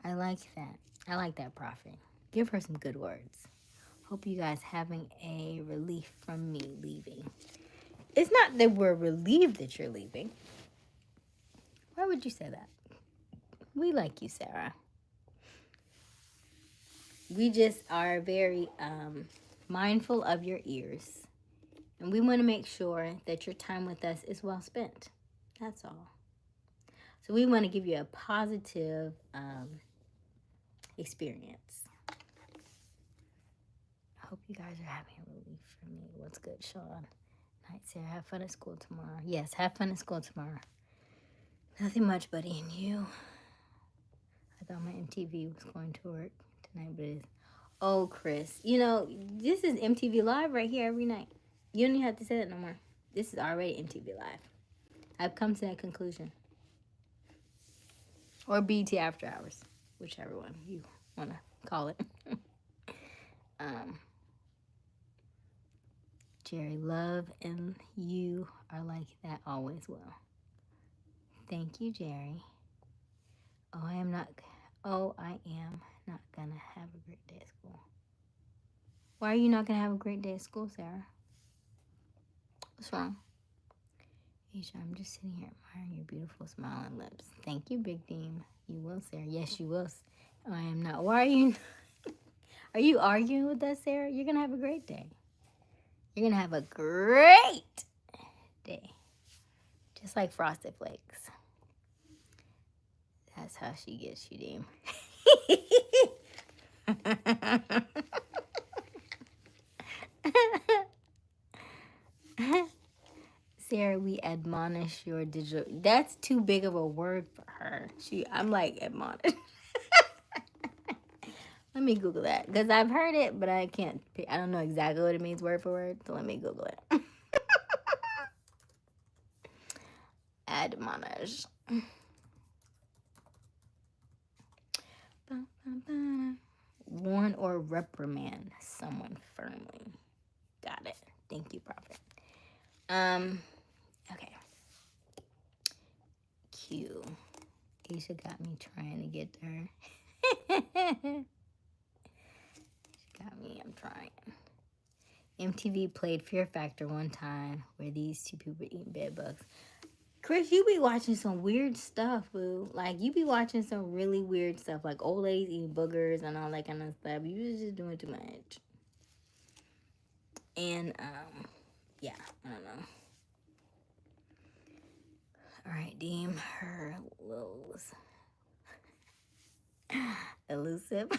I like that. I like that, Prophet. Give her some good words. Hope you guys having a relief from me leaving. It's not that we're relieved that you're leaving. Why would you say that? We like you, Sarah. We just are very mindful of your ears. And we want to make sure that your time with us is well spent. That's all. So we want to give you a positive, experience. Hope you guys are having relief for me. What's good, Sean? Night, Sarah. Have fun at school tomorrow. Yes, have fun at school tomorrow. Nothing much, buddy. And you? I thought my MTV was going to work tonight, but it is. Oh, Chris. You know, this is MTV Live right here every night. You don't even have to say that no more. This is already MTV Live. I've come to that conclusion. Or BT After Hours. Whichever one you want to call it. Jerry, love and you are like that always will. Thank you, Jerry. I am not gonna have a great day at school. Why are you not gonna have a great day at school, Sarah? What's wrong? Aysia, I'm just sitting here admiring your beautiful smiling lips. Thank you, Big Deem. You will, Sarah. Yes, you will. I am not. Why are you? Are you arguing with us, Sarah? You're gonna have a great day. You're gonna have a great day. Just like Frosted Flakes. That's how she gets you, Deem. Sarah, we admonish your digital. That's too big of a word for her. I'm like admonish. Let me Google that because I've heard it, but I can't. I don't know exactly what it means word for word. So let me Google it. Admonish. Warn or reprimand someone firmly. Got it. Thank you, Prophet. Okay. Q. Aysia got me trying to get her. She got me. I'm trying. MTV played Fear Factor one time where these two people eating bed bugs. Chris, you be watching some weird stuff, boo. Like, you be watching some really weird stuff, like old ladies eating boogers and all that kind of stuff. You was just doing too much. And, yeah, I don't know. All right, Deem, her Lils. Elusive.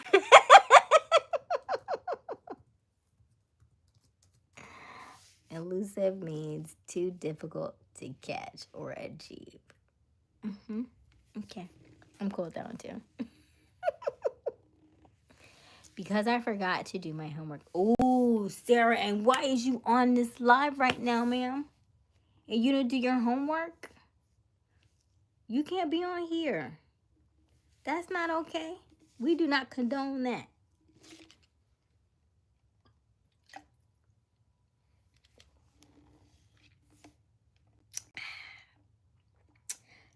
Elusive means too difficult to catch or achieve. Okay. I'm cool with that one too. Because I forgot to do my homework. Oh, Sarah, and why is you on this live right now, ma'am? And you didn't do your homework? You can't be on here. That's not okay. We do not condone that.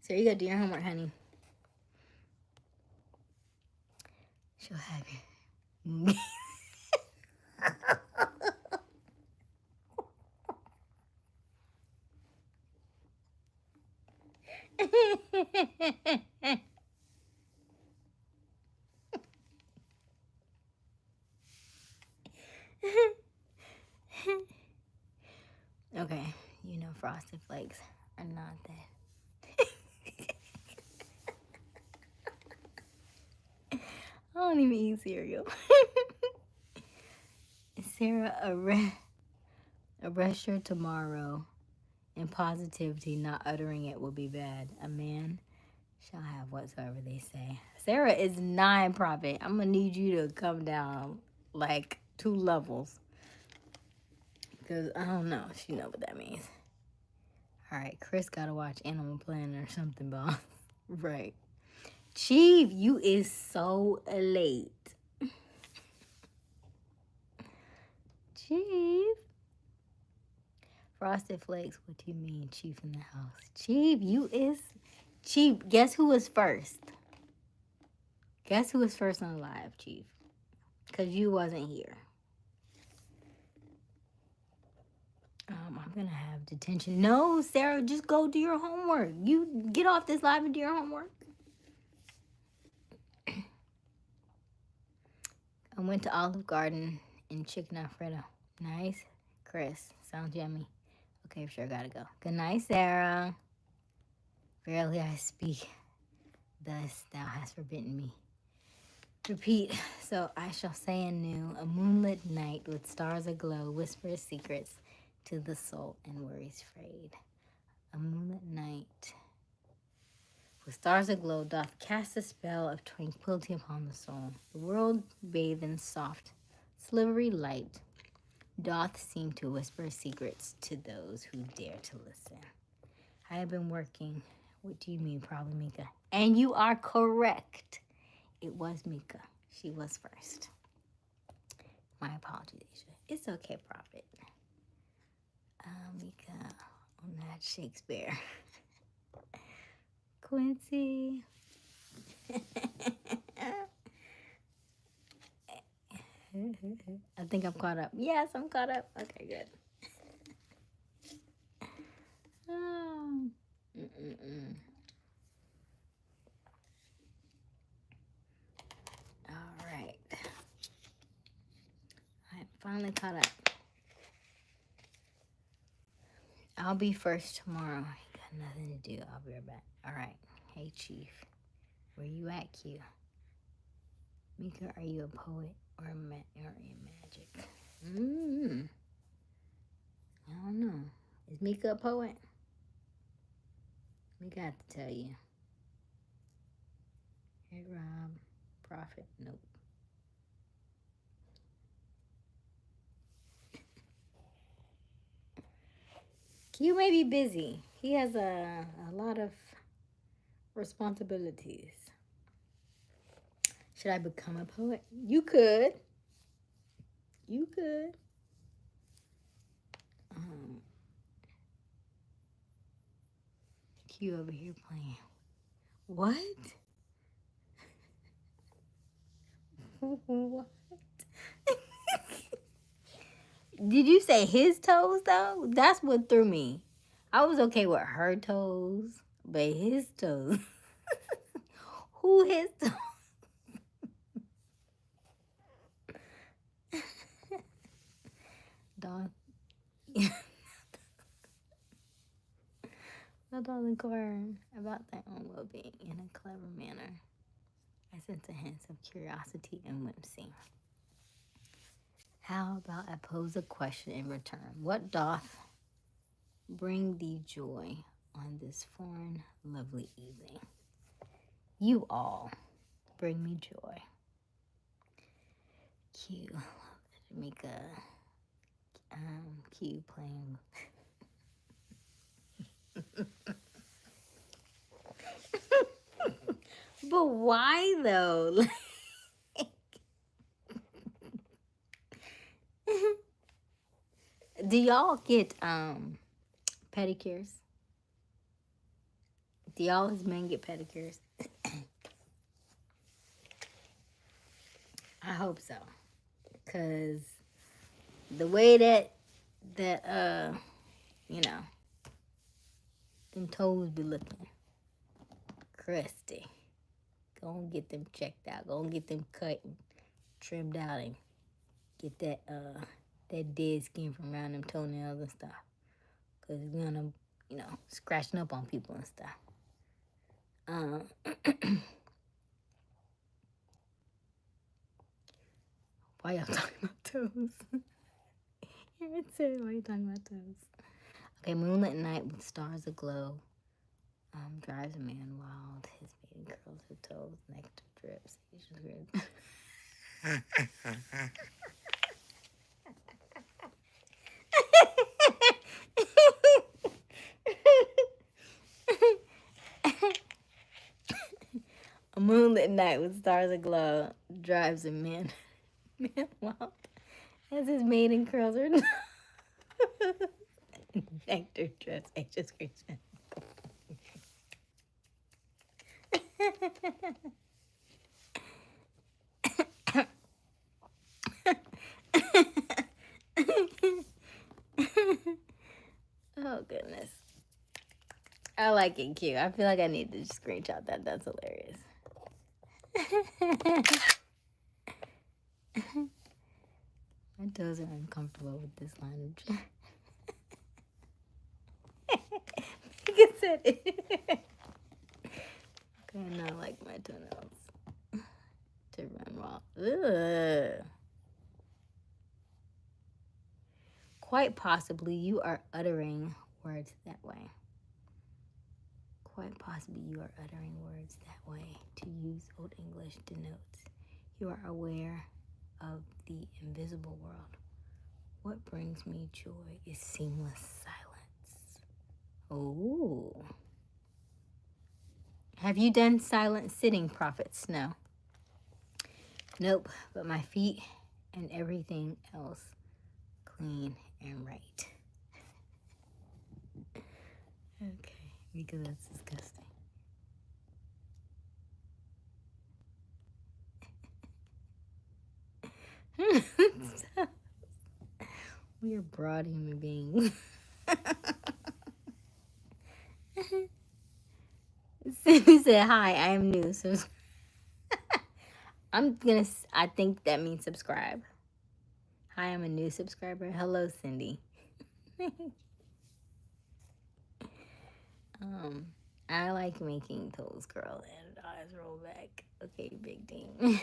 So you gotta do your homework, honey. She'll have you. Okay, you know Frosted Flakes are not that. I don't even eat cereal. Sarah, arrest her tomorrow. In positivity, not uttering it will be bad. A man shall have whatsoever they say. Sarah is 9, Prophet. I'm gonna need you to come down like 2 levels. Because I don't know if you know what that means. Alright, Chris gotta watch Animal Planet or something, boss. Right. Chief, you is so late. Chief. Frosted Flakes, what do you mean, Chief in the house? Chief, you is... Chief, guess who was first? Guess who was first on live, Chief? Because you wasn't here. I'm going to have detention. No, Sarah, just go do your homework. You get off this live and do your homework. I went to Olive Garden and chicken Alfredo. Nice. Chris, sounds yummy. Okay, sure, gotta go. Good night, Sarah. Verily I speak, thus thou hast forbidden me. Repeat. So I shall say anew, a moonlit night with stars aglow whispers secrets to the soul and worries frayed. A moonlit night with stars aglow doth cast a spell of tranquility upon the soul. The world bathed in soft, silvery light doth seem to whisper secrets to those who dare to listen. I have been working. What do you mean, probably Mika? And you are correct. It was Mika. She was first. My apologies, Aysia. It's okay, Prophet. Mika on that Shakespeare. Quincy. I think I'm caught up. Yes, I'm caught up. Okay, good. Oh. All right. I'm finally caught up. I'll be first tomorrow. I got nothing to do. I'll be right back. All right. Hey, Chief. Where you at, Q? Mika, are you a poet or a magic? I don't know. Is Mika a poet? Mika have to tell you. Hey, Rob. Prophet. Nope. Q may be busy. He has a lot of responsibilities. Should I become a poet? You could. You could. Q over here playing. What? What? Did you say his toes though? That's what threw me. I was okay with her toes, but his toes. Who his toes? Dog. My dog inquired about their own well-being in a clever manner. I sense a hint of curiosity and whimsy. How about I pose a question in return? What doth bring thee joy on this foreign lovely evening? You all bring me joy. Q. Make a Q playing. But why though? Do y'all get pedicures? Do y'all as men get pedicures? I hope so. Cause the way that you know, them toes be looking crusty. Go and get them checked out. Go and get them cut and trimmed out and get that dead skin from around them toenails and stuff. Cause we're gonna, scratching up on people and stuff. Why y'all talking about toes? Aaron said, why you talking about toes? Okay, moonlit night with stars aglow. Drives a man wild. His maiden curls her toes, nectar drips. A moonlit night with stars aglow drives a man wild as his maiden curls her nectar drips. Anxious Christian. Oh goodness. I like it, cute. I feel like I need to screenshot that. That's hilarious. My toes are uncomfortable with this line of You said it. Okay, I not like my toenails to run Ugh. Quite possibly you are uttering words that way. Quite possibly you are uttering words that way. To use Old English denotes you are aware of the invisible world. What brings me joy is seamless silence. Oh. Have you done silent sitting, Prophet Snow? Nope, but my feet and everything else clean and right. Okay, because that's disgusting. We are broad human beings. Cindy said, hi, I am new. So I think that means subscribe. Hi, I'm a new subscriber. Hello, Cindy. I like making toes curl and eyes roll back. Okay, big team.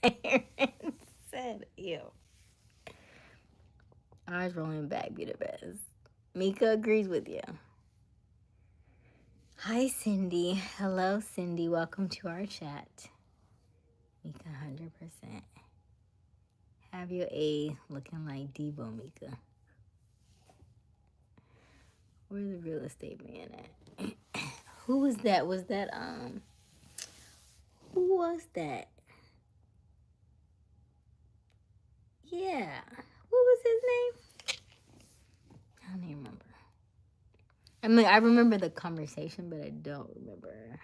Aaron said, ew. Eyes rolling back be the best. Mika agrees with you. Hi, Cindy. Hello, Cindy. Welcome to our chat. Mika, 100%. Have your A looking like Debo, Mika. Where's the real estate man at? Who was that? Who was that? Yeah. What was his name? I don't even remember. I mean, I remember the conversation, but I don't remember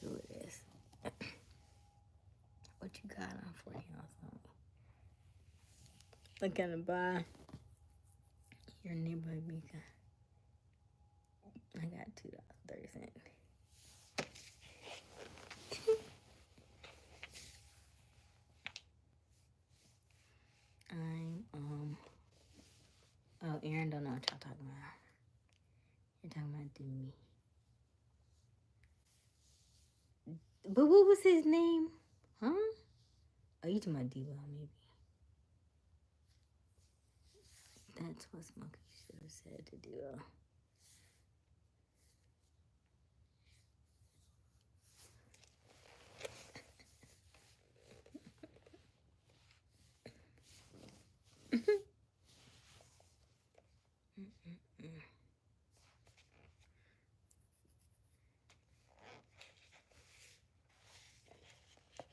who it is. What you got on for you? Looking to buy your neighborhood Mika. I got $2.30. Oh, Aaron don't know what y'all talking about. You're talking about Demi. But what was his name? Huh? Oh, you talking about Debo, maybe. That's what Smokey should have said to do.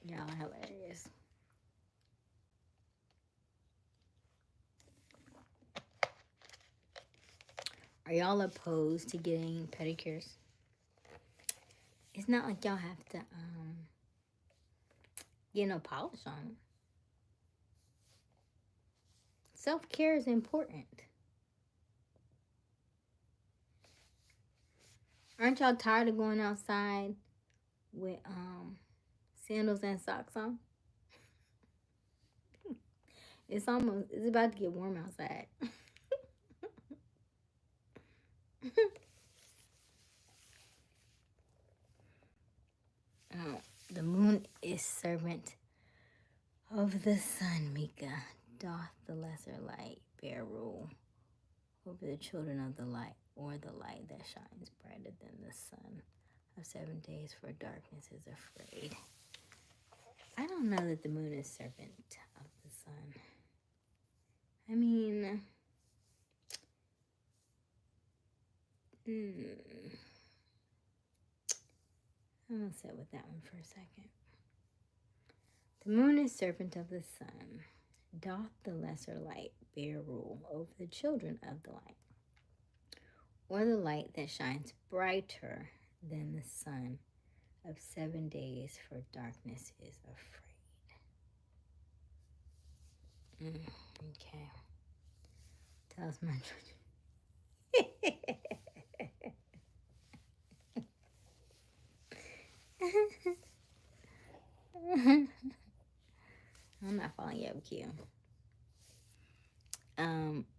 Y'all are hilarious. Are y'all opposed to getting pedicures? It's not like y'all have to get no polish on them. Self-care is important. Aren't y'all tired of going outside with sandals and socks on? It's about to get warm outside. The moon is servant of the sun, Mika. Doth the lesser light bear rule over the children of the light, or the light that shines brighter than the sun of 7 days, for darkness is afraid. I don't know that the moon is servant of the sun. I mean, I'm going to sit with that one for a second. The moon is servant of the sun. Doth the lesser light bear rule over the children of the light, or the light that shines brighter than the sun of 7 days, for darkness is afraid. Okay. Tell us my I'm not following you up, Q.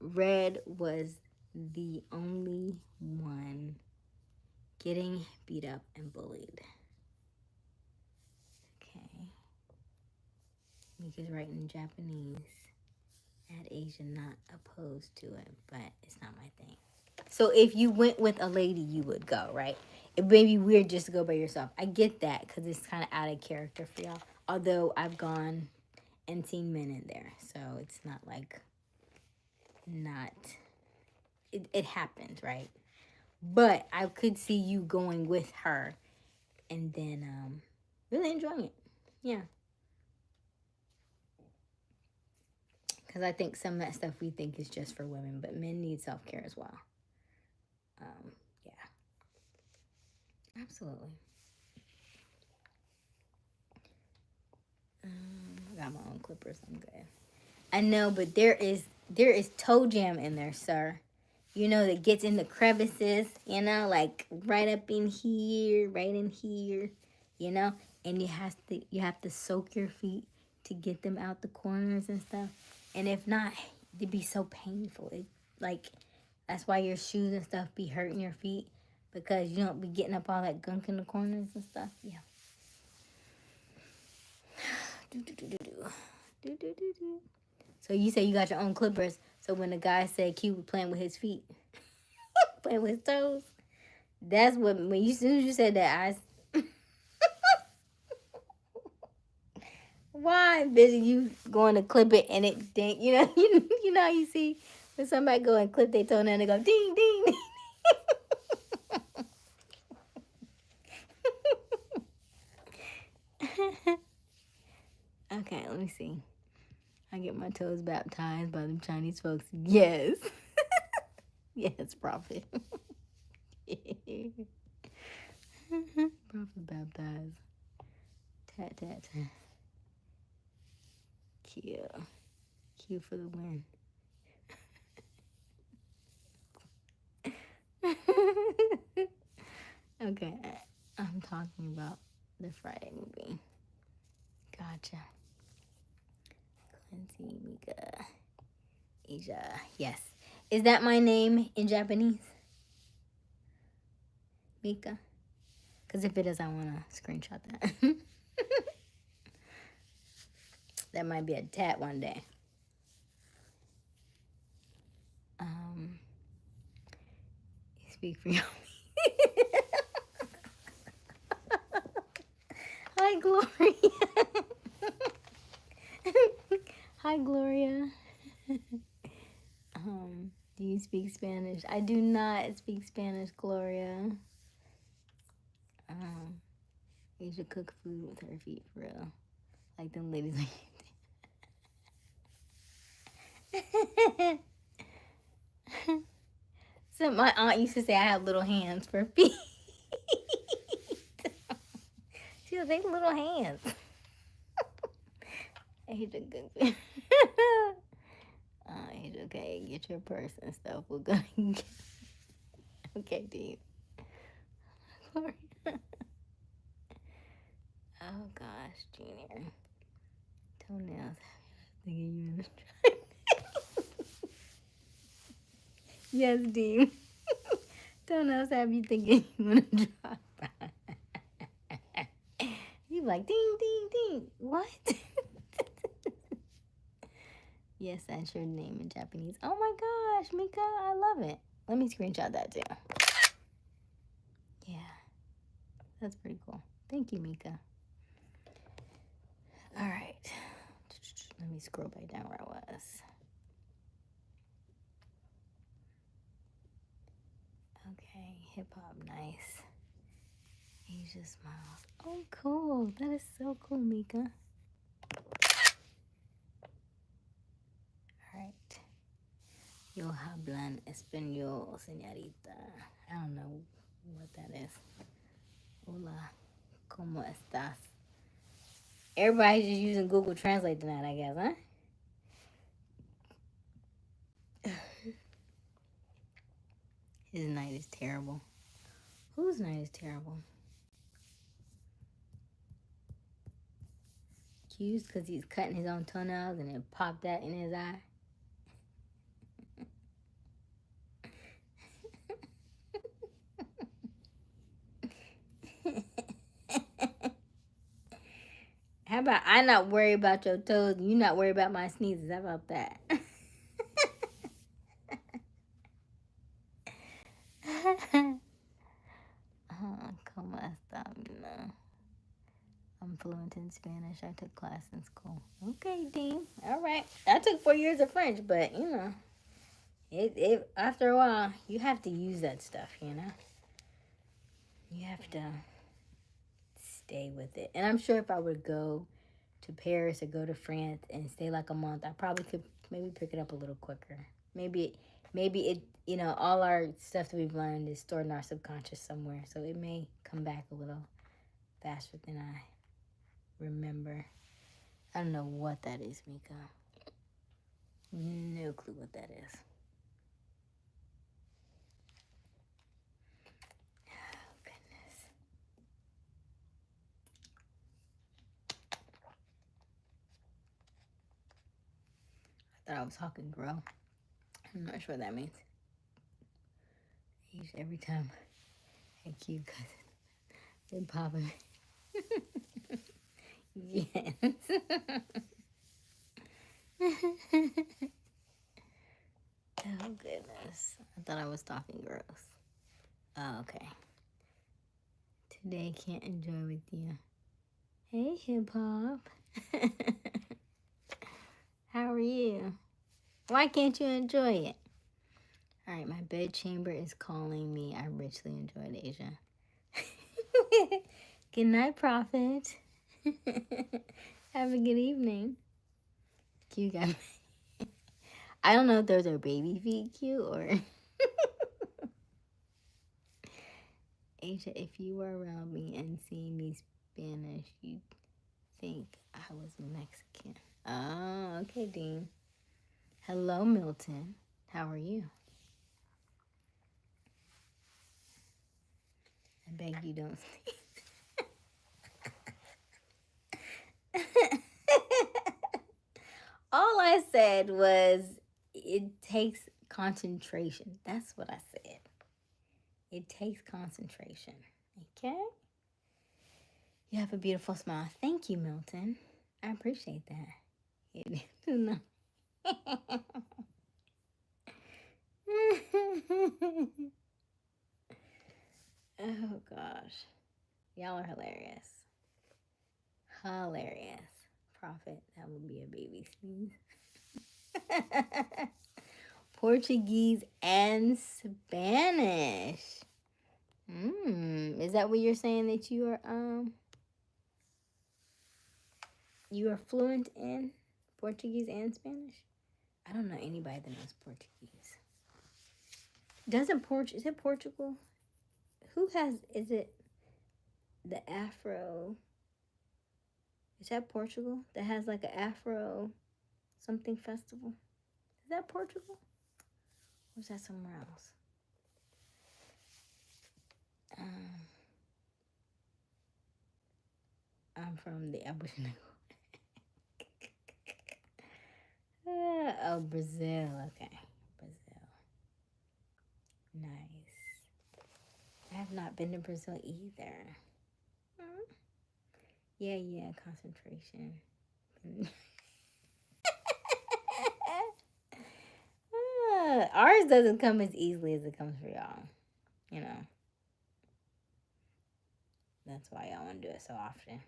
Red was the only one getting beat up and bullied. Okay. Mika's writing Japanese. At Asia, not opposed to it, but it's not my thing. So if you went with a lady, you would go, right? It may be weird just to go by yourself. I get that because it's kind of out of character for y'all. Although I've gone and seen men in there, so it's not like not. It happens, right? But I could see you going with her, and then really enjoying it. Yeah. Because I think some of that stuff we think is just for women, but men need self-care as well. Yeah. Absolutely. I got my own clippers. I'm good. I know, but there is toe jam in there, sir. You know, that gets in the crevices, you know, like right up in here, right in here, you know, and you have to soak your feet to get them out the corners and stuff. And if not, it'd be so painful. It like that's why your shoes and stuff be hurting your feet because you don't be getting up all that gunk in the corners and stuff. Yeah. So you say you got your own clippers. So when the guy said Q was playing with his feet, playing with his toes, that's what when you as soon as you said that I. Why envision you going to clip it and it ding? You know you know how you see when somebody go and clip their toenail and they go ding ding. Ding. Okay, let me see. I get my toes baptized by them Chinese folks. Yes. Yes, prophet. Prophet baptized. Tat tat tat. Q. Q for the win. Okay, I'm talking about the Friday movie. Gotcha. Clancy, Mika, Aysia. Yes. Is that my name in Japanese? Mika? Because if it is, I want to screenshot that. That might be a tat one day. You speak for your Hi, Gloria. Hi, Gloria. Do you speak Spanish? I do not speak Spanish, Gloria. You should cook food with her feet, for real. Like them ladies like So my aunt used to say I have little hands for feet. She was like, little hands. He's a good one. He's okay. Get your purse and stuff. We're gonna get... Okay, Dean. Oh gosh, Junior. Toenails. Thinking you in the Yes, Dean. Toenails have you thinking you want to drive by. You like ding ding ding. What? Yes, that's your name in Japanese. Oh my gosh, Mika, I love it. Let me screenshot that too. Yeah, that's pretty cool. Thank you, Mika. All right. Let me scroll back down where I was. Okay, hip hop, nice. Aysia Smiles. Oh, cool. That is so cool, Mika. All right. Yo hablan español, señorita. I don't know what that is. Hola, ¿cómo estás? Everybody's just using Google Translate tonight, I guess, huh? His night is terrible. Whose night is terrible? Q's because he's cutting his own toenails and it popped that in his eye. How about I not worry about your toes and you not worry about my sneezes? How about that? Como esta, no. I'm fluent in Spanish. I took class in school. Okay, Dean. All right. I took 4 years of French, but you know, it after a while you have to use that stuff. You know, you have to stay with it. And I'm sure if I would go to Paris or go to France and stay like a month, I probably could maybe pick it up a little quicker. Maybe it, you know, all our stuff that we've learned is stored in our subconscious somewhere, so it may come back a little faster than I remember. I don't know what that is, Mika. No clue what that is. Oh, goodness. I thought I was talking grow. I'm not sure what that means. Every time I cute cousin, they popping. Yes. Oh, goodness. I thought I was talking gross. Oh, okay. Today can't enjoy with you. Hey, hip hop. How are you? Why can't you enjoy it? All right, my bed chamber is calling me. I richly enjoyed Asia. Good night, Prophet. Have a good evening. Cute guy. I don't know if those are baby feet cute or... Asia, if you were around me and seeing me Spanish, you'd think I was Mexican. Oh, okay, Dean. Hello, Milton. How are you? I beg you don't sneeze. All I said was it takes concentration. That's what I said. It takes concentration. Okay? You have a beautiful smile. Thank you, Milton. I appreciate that. No. Oh, gosh. Y'all are hilarious. Hilarious. Prophet, that would be a baby sneeze. Portuguese and Spanish. Is that what you're saying that you are fluent in Portuguese and Spanish? I don't know anybody that knows Portuguese. Is it Portugal? Is it the Afro? Is that Portugal? That has like an Afro something festival? Is that Portugal? Or is that somewhere else? I'm from the Aboriginal. Oh, Brazil. Okay. Brazil. Nice. I have not been to Brazil either. Yeah, concentration. Ours doesn't come as easily as it comes for y'all. You know. That's why y'all want to do it so often.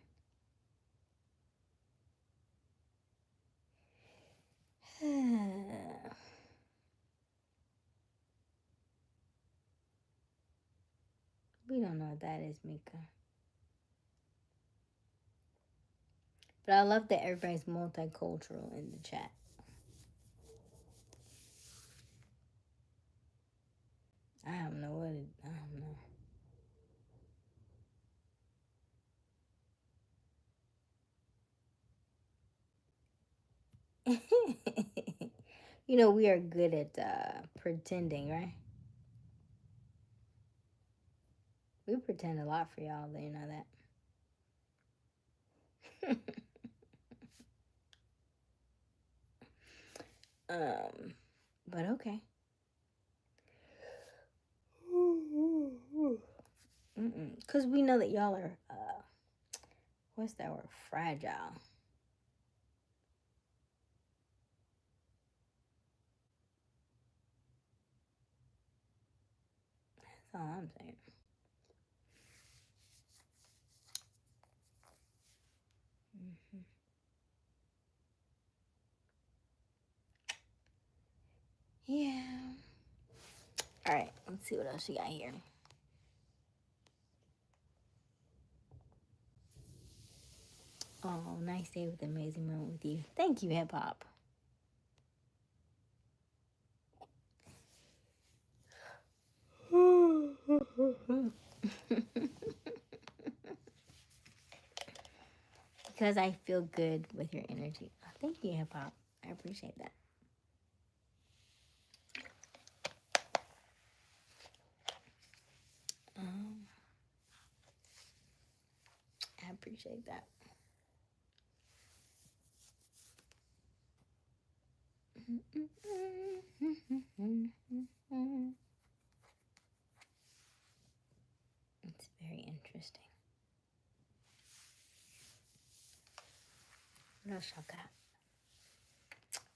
We don't know what that is, Mika. But I love that everybody's multicultural in the chat. I don't know what it... I don't know. You know, we are good at pretending, right? We pretend a lot for y'all, do you know that? But okay. Because we know that y'all are What's that word? Fragile. That's all I'm saying. Yeah. All right, let's see what else you got here. Oh, nice day with an amazing moment with you. Thank you, hip hop. Because I feel good with your energy. Oh, thank you, hip hop. I appreciate that. I appreciate that. It's very interesting. What else y'all got?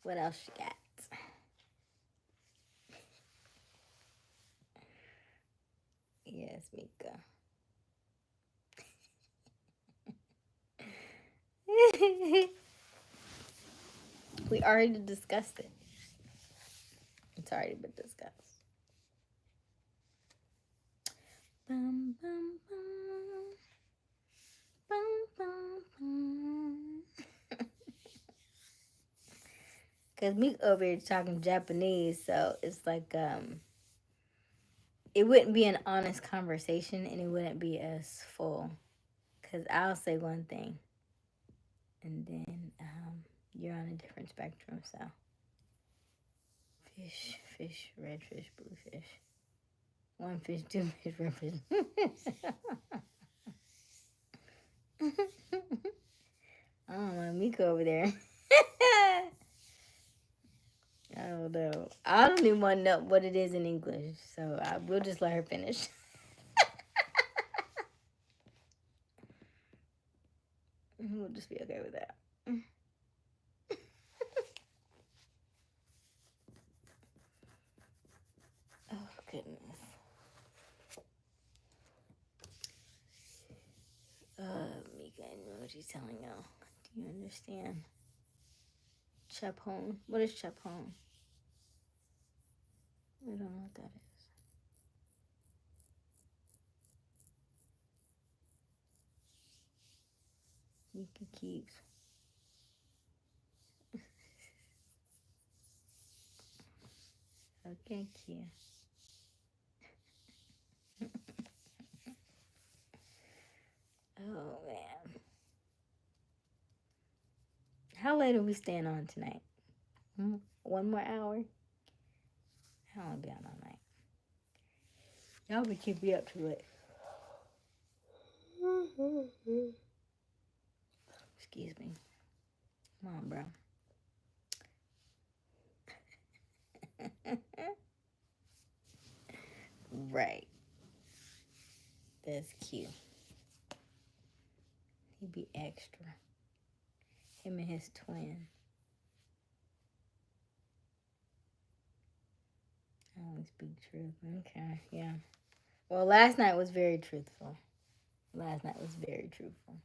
What else you got? Yes, Mika. We already discussed it. It's already been discussed. Bum, bum, bum. Bum, bum, bum. Cause me over here talking Japanese, so it's like it wouldn't be an honest conversation, and it wouldn't be as full. Cause I'll say one thing, and then you're on a different spectrum. So fish, red fish, blue fish, one fish, two fish, red fish. I don't know, Mika over there. I don't know. I don't even want to know what it is in English, so we'll just let her finish. We'll just be okay with that. Oh, goodness. Mika, I know what she's telling y'all. Do you understand? Chapon. What is chapon? I don't know what that is. Mika keeps. Okay, Kia. Oh, man. How late are we staying on tonight? 1 more hour? I don't want to be on all night. Y'all would keep me up too late. Excuse me. Come on, bro. Right. That's cute. He'd be extra. Him and his twin. I only speak truth. Okay, yeah. Well, last night was very truthful. Last night was very truthful.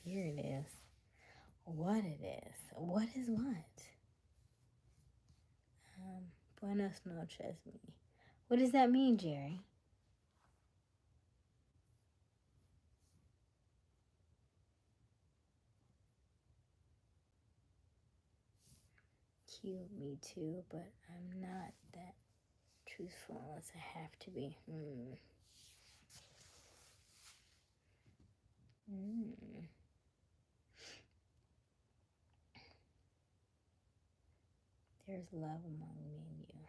There it is. What it is. What is what? Buenos noches, me. What does that mean, Jerry? Cute, me too, but I'm not that truthful unless I have to be. There's love among me and you.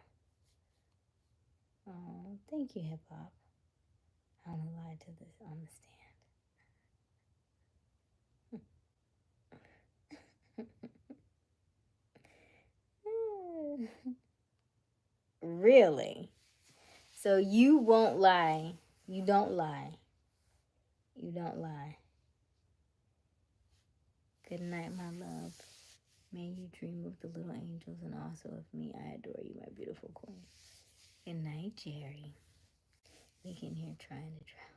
Oh, thank you, hip hop. I don't lie to this on the stand. Really? So you won't lie. You don't lie. You don't lie. Good night, my love. May you dream of the little angels and also of me. I adore you, my beautiful queen. Good night, Jerry. Making here trying to drown.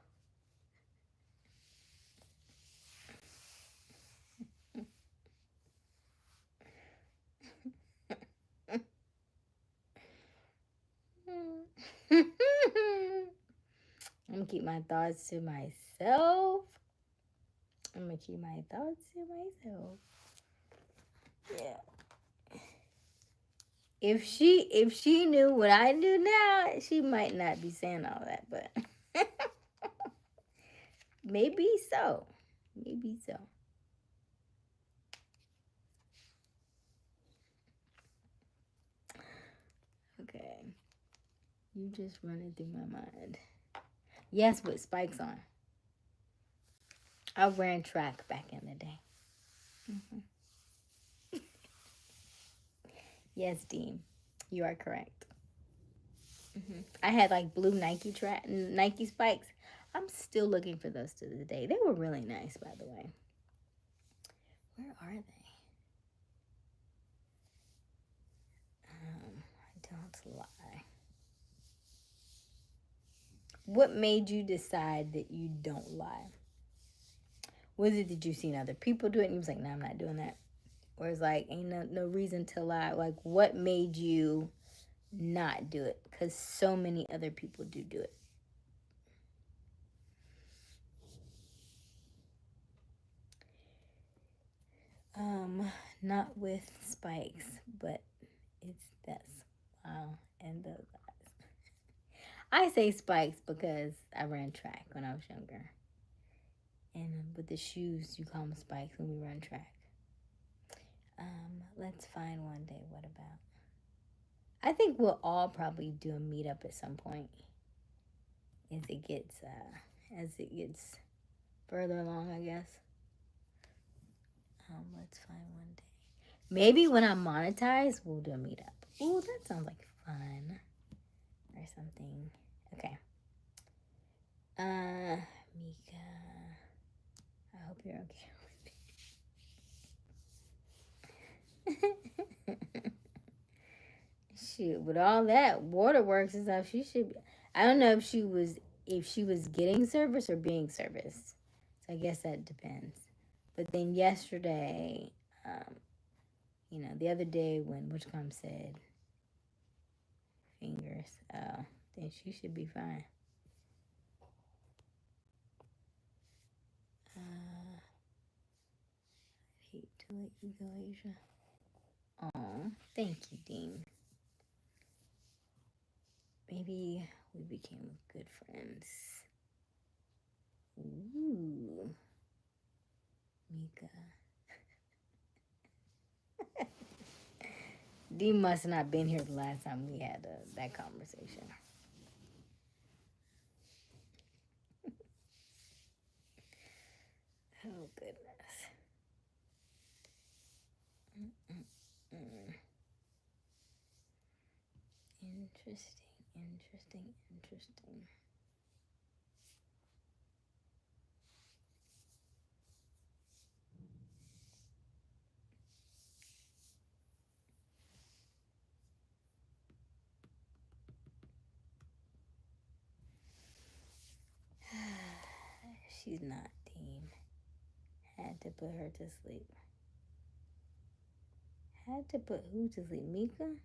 I'm gonna keep my thoughts to myself. I'm gonna keep my thoughts to myself. Yeah. If she knew what I do now, she might not be saying all that, but maybe so. Maybe so. Okay. You just running through my mind. Yes, with spikes on. I ran track back in the day. Mm-hmm. Yes, Dean. You are correct. Mm-hmm. I had like blue Nike spikes. I'm still looking for those to this day. They were really nice, by the way. Where are they? I don't lie. What made you decide that you don't lie? Was it that you seen other people do it and you was like, no, I'm not doing that? Or it's like, ain't no reason to lie. Like, what made you not do it? Because so many other people do it. Not with spikes, but it's that's wow and those eyes. I say spikes because I ran track when I was younger, and with the shoes, you call them spikes when we run track. Let's find one day. What about? I think we'll all probably do a meetup at some point as it gets further along, I guess. Let's find one day. Maybe when I monetize, we'll do a meetup. Ooh, that sounds like fun. Or something. Okay. Mika. I hope you're okay. Shoot, with all that waterworks and stuff, she should be. I don't know if she was getting service or being serviced. So I guess that depends. But then yesterday, the other day when Witchcom said fingers, then she should be fine. I hate to let you go, Aysia. Aw, thank you, Dean. Maybe we became good friends. Ooh. Mika. Dean must not have been here the last time we had that conversation. Oh, goodness. Interesting. She's not, Dean. Had to put her to sleep. Had to put who to sleep? Mika?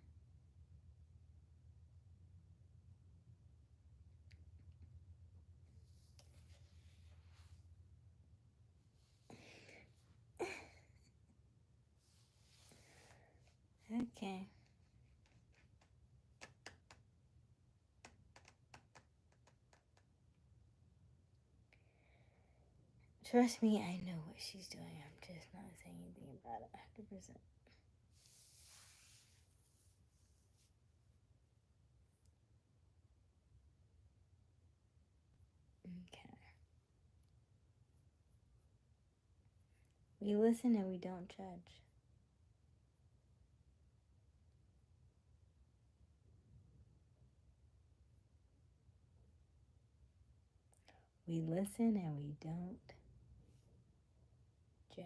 Okay. Trust me, I know what she's doing. I'm just not saying anything about it 100%. Okay. We listen and we don't judge. We listen and we don't judge.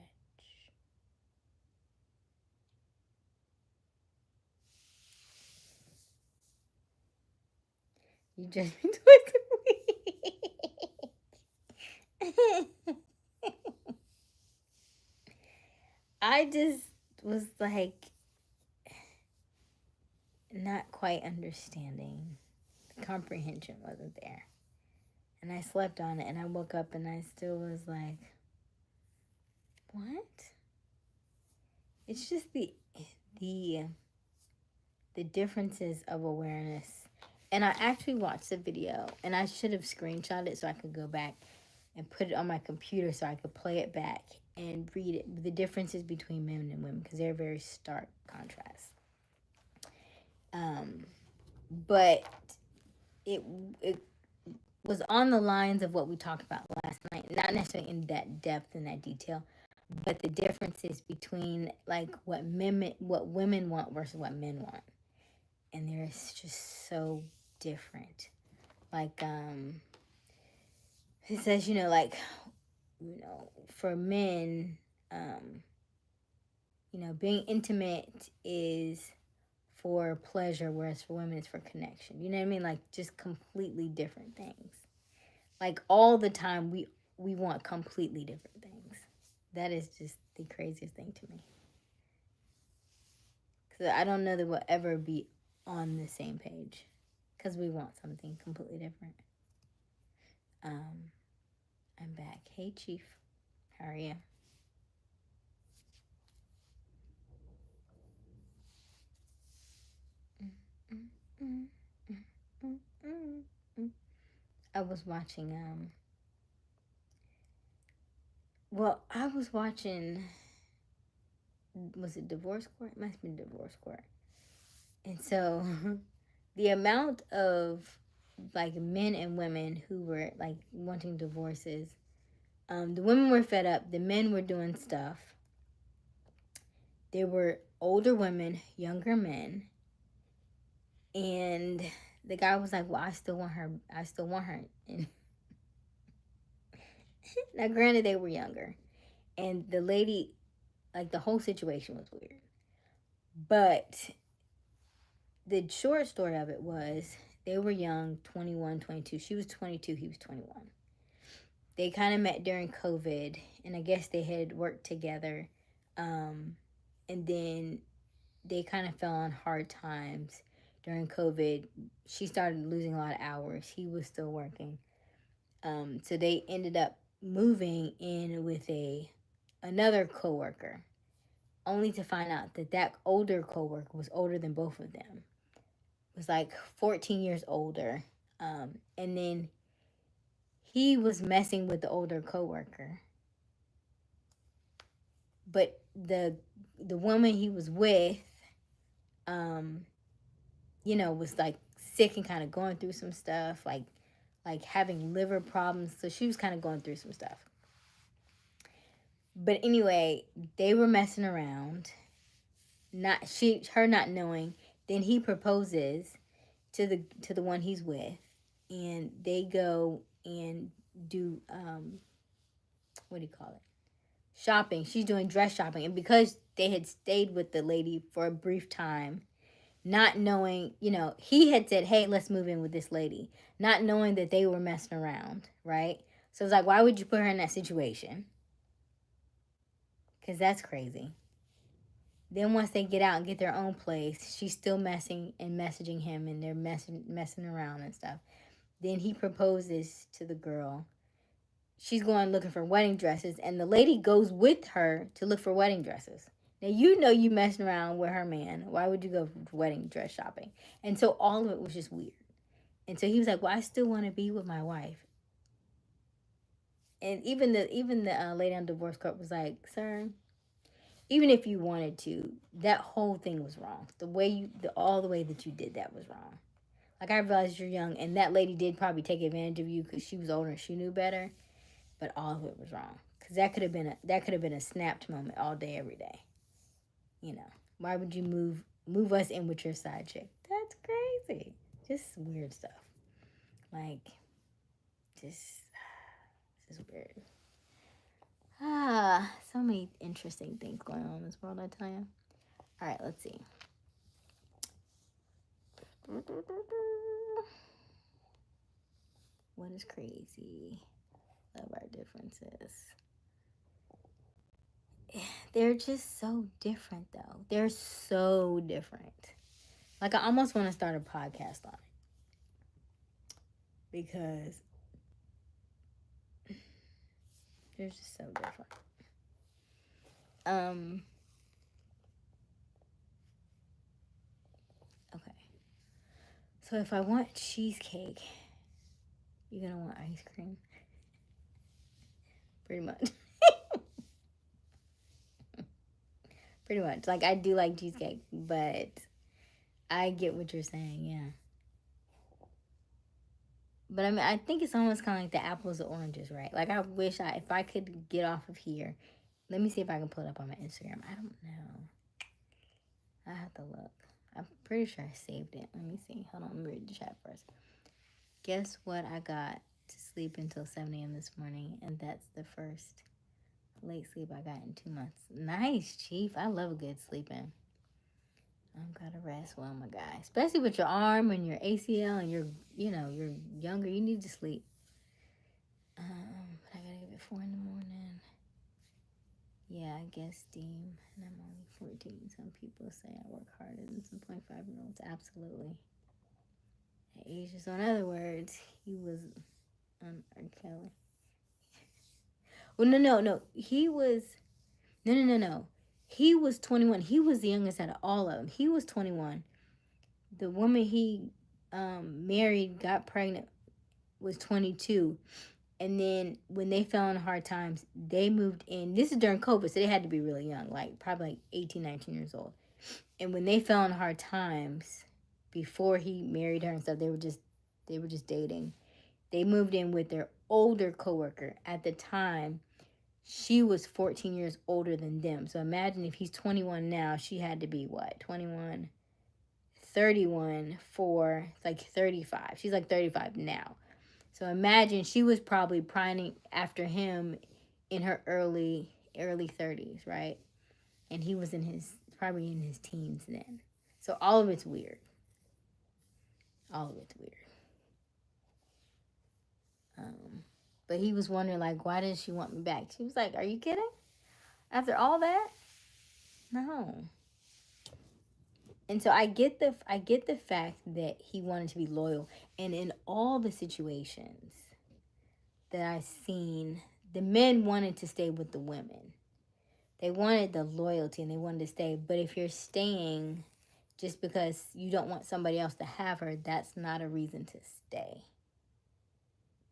You judge me twice a week. I just was like not quite understanding. The comprehension wasn't there. And I slept on it and I woke up and I still was like, what? It's just the the differences of awareness. And I actually watched the video and I should have screenshot it so I could go back and put it on my computer so I could play it back and read it, the differences between men and women, because they're very stark contrasts. But it was on the lines of what we talked about last night, not necessarily in that depth and that detail, but the differences between like what women want versus what men want, and they're just so different. Like it says, like, for men, being intimate is for pleasure, whereas for women it's for connection. You know what I mean? Like just completely different things. Like all the time we want completely different things. That is just the craziest thing to me. Because I don't know that we'll ever be on the same page. Because we want something completely different. I'm back. Hey, Chief. How are you? I was watching I was watching, was it Divorce Court? It must have been Divorce Court. And so the amount of like men and women who were like wanting divorces, the women were fed up, the men were doing stuff. There were older women, younger men, and the guy was like, well, I still want her. And now granted they were younger, and the lady, like the whole situation was weird, but the short story of it was they were young, 21, 22. She was 22, he was 21. They kind of met during COVID, and I guess they had worked together, and then they kind of fell on hard times during COVID. She started losing a lot of hours. He was still working. So they ended up moving in with another coworker, only to find out that older coworker was older than both of them. Was like 14 years older. And then he was messing with the older coworker. But the woman he was with, was like sick and kind of going through some stuff, like having liver problems. So she was kind of going through some stuff. But anyway, they were messing around. Her not knowing. Then he proposes to the one he's with, and they go and do what do you call it? Shopping. She's doing dress shopping, and because they had stayed with the lady for a brief time, not knowing, he had said, "Hey, let's move in with this lady," not knowing that they were messing around, right? So it's like, why would you put her in that situation? Because that's crazy. Then once they get out and get their own place, she's still messing and messaging him, and they're messing around and stuff. Then he proposes to the girl. She's going looking for wedding dresses, and the lady goes with her to look for wedding dresses. Now you messing around with her man. Why would you go for wedding dress shopping? And so all of it was just weird. And so he was like, "Well, I still want to be with my wife." And even the lady on divorce court was like, "Sir, even if you wanted to, that whole thing was wrong. All the way that you did that was wrong. Like, I realized you're young, and that lady did probably take advantage of you because she was older and she knew better, but all of it was wrong. Because that could have been a snapped moment all day, every day. Why would you move us in with your side chick? That's crazy. Just weird stuff. Like, just This is weird. So many interesting things going on in this world, I tell you. All right, let's see. What is crazy? Love our differences. They're just so different, though. They're so different. Like, I almost want to start a podcast on it. Because they're just so different. Okay. So if I want cheesecake, you're gonna want ice cream. Pretty much. Pretty much. Like, I do like cheesecake, but I get what you're saying, yeah. But I mean, I think it's almost kind of like the apples and oranges, right? Like, I wish if I could get off of here. Let me see if I can pull it up on my Instagram. I don't know. I have to look. I'm pretty sure I saved it. Let me see. Hold on. Let me read the chat first. Guess what I got to sleep until 7 a.m. this morning, and that's the first late sleep I got in 2 months. Nice, Chief. I love a good sleeping. I've got to rest well, my guy. Especially with your arm and your ACL and you're younger. You need to sleep. But I got to give it 4 in the morning. Yeah, I guess Deem. And I'm only 14. Some people say I work harder than some 25-year-olds. Absolutely. Aysia. So in other words, he was on R. Kelly. Well, no. He was... No. He was 21. He was the youngest out of all of them. He was 21. The woman he married, got pregnant, was 22. And then when they fell on hard times, they moved in. This is during COVID, so they had to be really young, like probably like 18, 19 years old. And when they fell on hard times, before he married her and stuff, they were just dating. They moved in with their older coworker. At the time, she was 14 years older than them. So imagine if he's 21 now, she had to be what? 21, 31 for like 35. She's like 35 now. So imagine she was probably pining after him in her early 30s, right? And he was probably in his teens then. So all of it's weird. All of it's weird. But he was wondering, like, why didn't she want me back? She was like, are you kidding? After all that? No. And so I get the fact that he wanted to be loyal. And in all the situations that I've seen, the men wanted to stay with the women. They wanted the loyalty and they wanted to stay. But if you're staying just because you don't want somebody else to have her, that's not a reason to stay.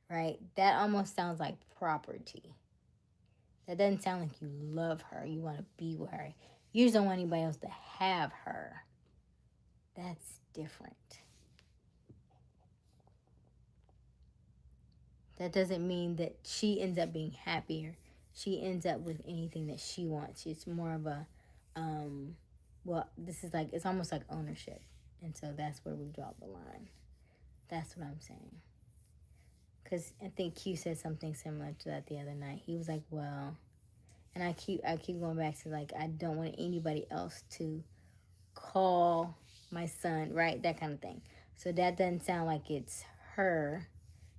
Right? That almost sounds like property. That doesn't sound like you love her. You want to be with her. You just don't want anybody else to have her. That's different. That doesn't mean that she ends up being happier. She ends up with anything that she wants. It's more of a, this is like, it's almost like ownership. And so that's where we draw the line. That's what I'm saying. Because I think Q said something similar to that the other night. He was like, well, and I keep going back to, like, I don't want anybody else to call my son, right? That kind of thing. So that doesn't sound like it's her.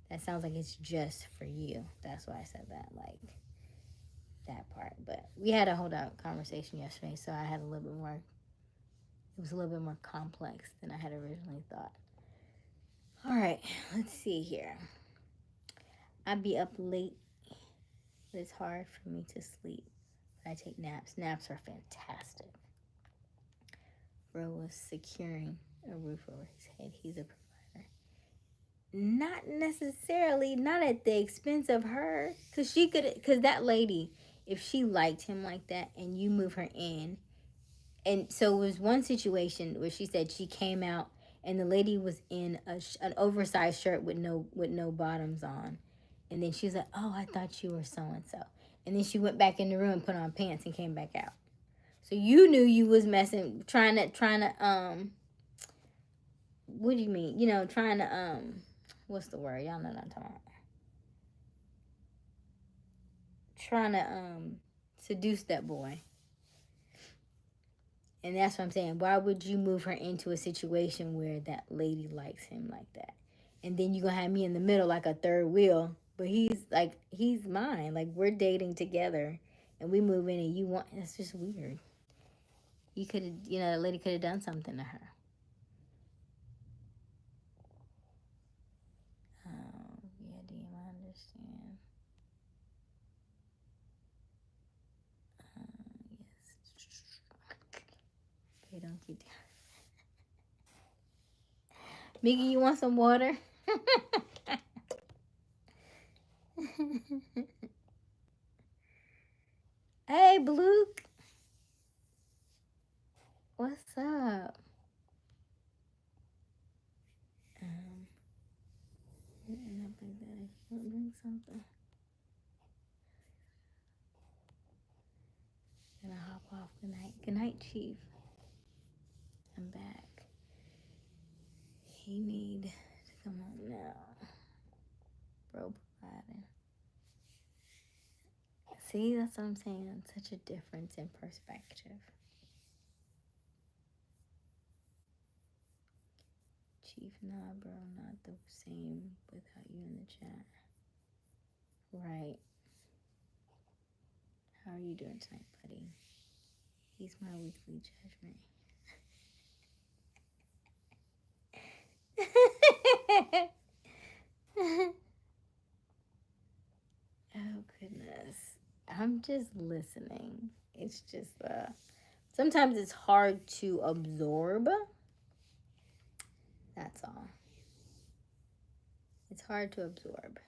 That sounds like it's just for you. That's why I said that, like, that part. But we had a whole conversation yesterday, so I had a little bit more, it was a little bit more complex than I had originally thought. All right, let's see here. I'd be up late, but it's hard for me to sleep. But I take naps. Naps are fantastic. Bro was securing a roof over his head. He's a provider. Not necessarily, not at the expense of her. Because that lady, if she liked him like that and you move her in, and so it was one situation where she said she came out and the lady was in an oversized shirt with no bottoms on. And then she was like, oh, I thought you were so-and-so. And then she went back in the room and put on pants and came back out. So you knew you was messing, trying to, what do you mean? Trying to, what's the word? Y'all know what I'm talking about. trying to seduce that boy. And that's what I'm saying. Why would you move her into a situation where that lady likes him like that? And then you're going to have me in the middle like a third wheel. But he's mine. Like, we're dating together. And we move in and you want... That's just weird. You could have... the lady could have done something to her. Yeah, DM, I understand. Yes. They don't keep... Mickey, you want some water? Hey, Bluke. What's up? End up like that. I can't drink something. Gonna hop off. Good night. Good night, Chief. I'm back. He need to come home now. Bro providing. See, that's what I'm saying. Such a difference in perspective. Chief, nah, bro, not the same without you in the chat. Right. How are you doing tonight, buddy? He's my weekly judgment. Oh, goodness. I'm just listening. It's just, sometimes it's hard to absorb. That's all. It's hard to absorb.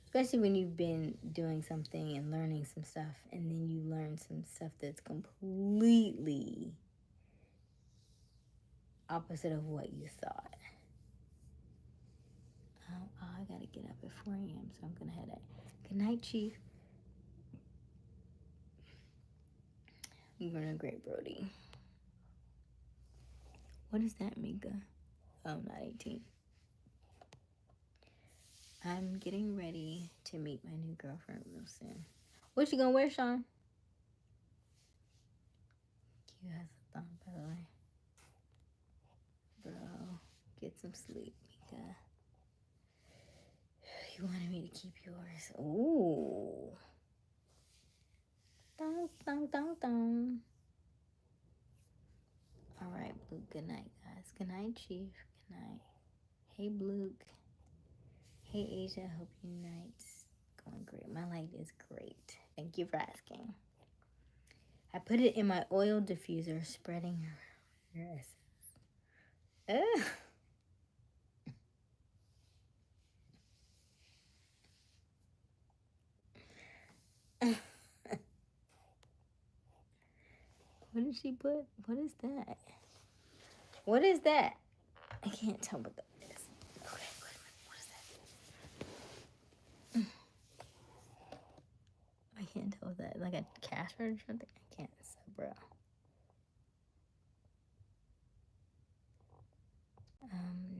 Especially when you've been doing something and learning some stuff, and then you learn some stuff that's completely opposite of what you thought. I gotta get up at 4 a.m., so I'm gonna head out. Good night, Chief. You're doing great, Brody. What is that, Mika? Oh, not 18. I'm getting ready to meet my new girlfriend real soon. What you gonna wear, Sean? Q has a thumb, by the way. Bro, get some sleep, Mika. You wanted me to keep yours. Ooh. Dun, dun, dun, dun. All right, Blue. Good night, guys. Good night, Chief. Good night. Hey, Blue. Hey, Asia. Hope your night's going great. My light is great. Thank you for asking. I put it in my oil diffuser, spreading your essence. Ugh. What did she put? What is that? What is that? I can't tell what that is. Okay, wait a minute. What is that? I can't tell what that. Like a cash or something? I can't. So, bro.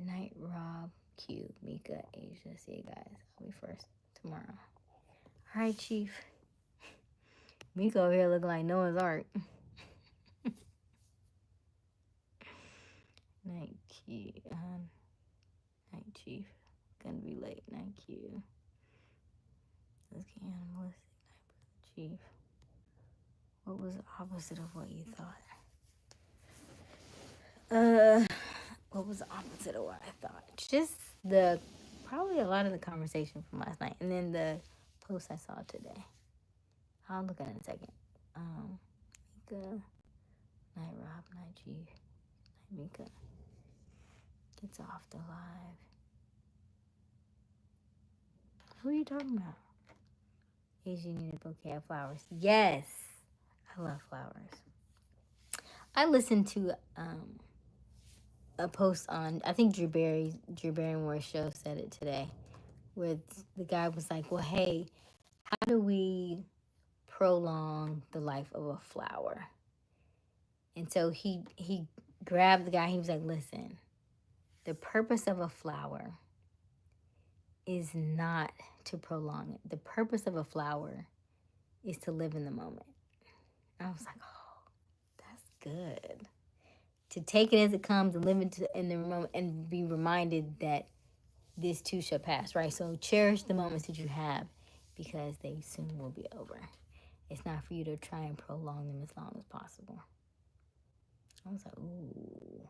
Night, Rob, Q, Mika, Asia. See you guys. I'll be first tomorrow. All right, Chief. Mika over here looking like Noah's Ark. Night, Q. Night, Chief. Gonna be late. Night, Q. Let's get animalistic. Night, Chief. What was the opposite of what you thought? What was the opposite of what I thought? Just probably a lot of the conversation from last night, and then the post I saw today. I'll look at it in a second. Mika, night, Rob, night, Chief, night, Mika. Gets off the live. Who are you talking about? Asia need a bouquet of flowers. Yes, I love flowers. I listened to a post on, I think Drew Barrymore's show said it today, where the guy was like, well, hey, how do we prolong the life of a flower? And so he grabbed the guy. He was like, listen, the purpose of a flower is not to prolong it. The purpose of a flower is to live in the moment. I was like, oh, that's good. To take it as it comes and live in the moment and be reminded that this too shall pass, right? So cherish the moments that you have because they soon will be over. It's not for you to try and prolong them as long as possible. I was like, ooh.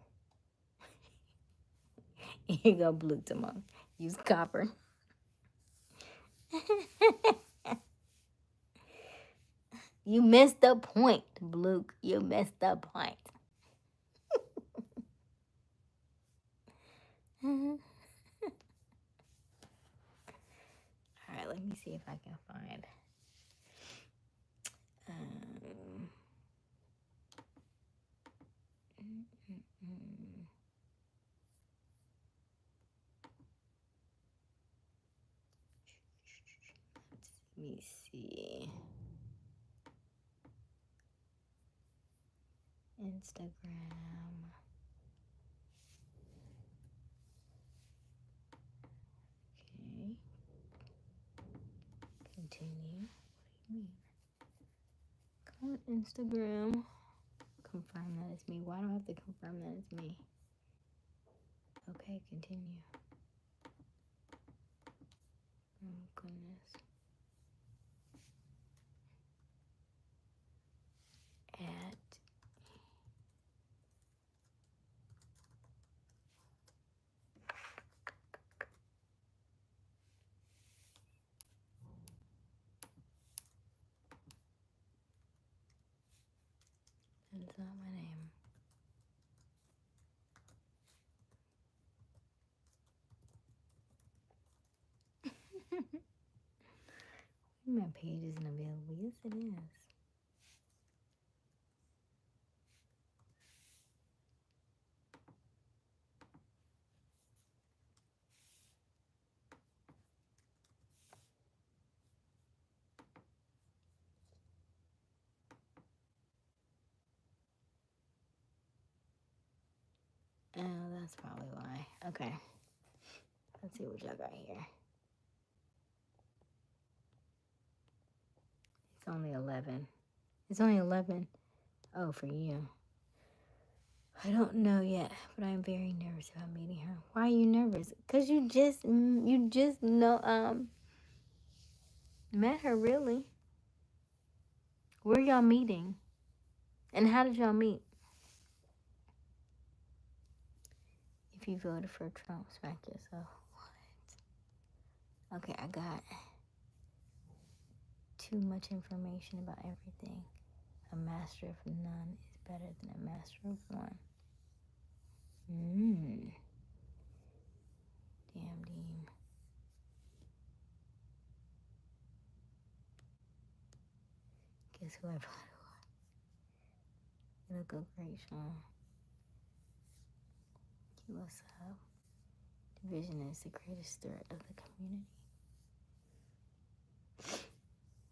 Here you go, blue tomorrow. Use copper. You missed the point, Blue. You missed the point. All right, let me see if I can find. Let me see. Instagram. Okay. Continue. What do you mean? Come on, Instagram. Confirm that it's me. Why do I have to confirm that it's me? Okay, continue. Oh, goodness. At That's not my name. My page isn't available. Yes, it is. Oh, that's probably why. Okay. Let's see what y'all got here. It's only 11. It's only 11. Oh, for you. I don't know yet, but I'm very nervous about meeting her. Why are you nervous? Cause you just know met her, really. Where y'all meeting? And how did y'all meet? If you voted for Trump, smack yourself. What? Okay, I got too much information about everything. A master of none is better than a master of one. Damn, Deem. Guess who I voted for? It'll go great, Sean. What's up? Division is the greatest threat of the community.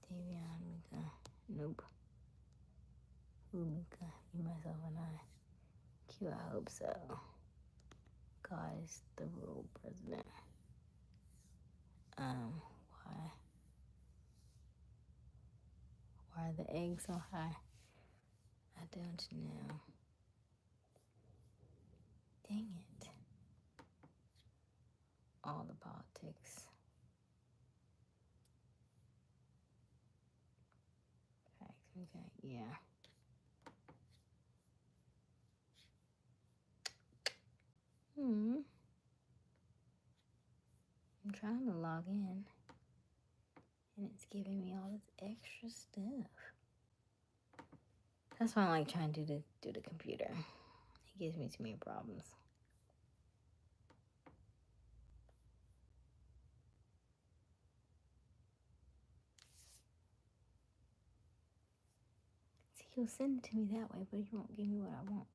Davion, Mika. Nope. Who, Mika? Me, myself, and I. Q, I hope so. God is the real president. Why? Why are the eggs so high? I don't know. Dang it. All the politics. Facts, okay, yeah. I'm trying to log in. And it's giving me all this extra stuff. That's why I like trying to do the computer. It gives me too many problems. See, he'll send it to me that way, but he won't give me what I want.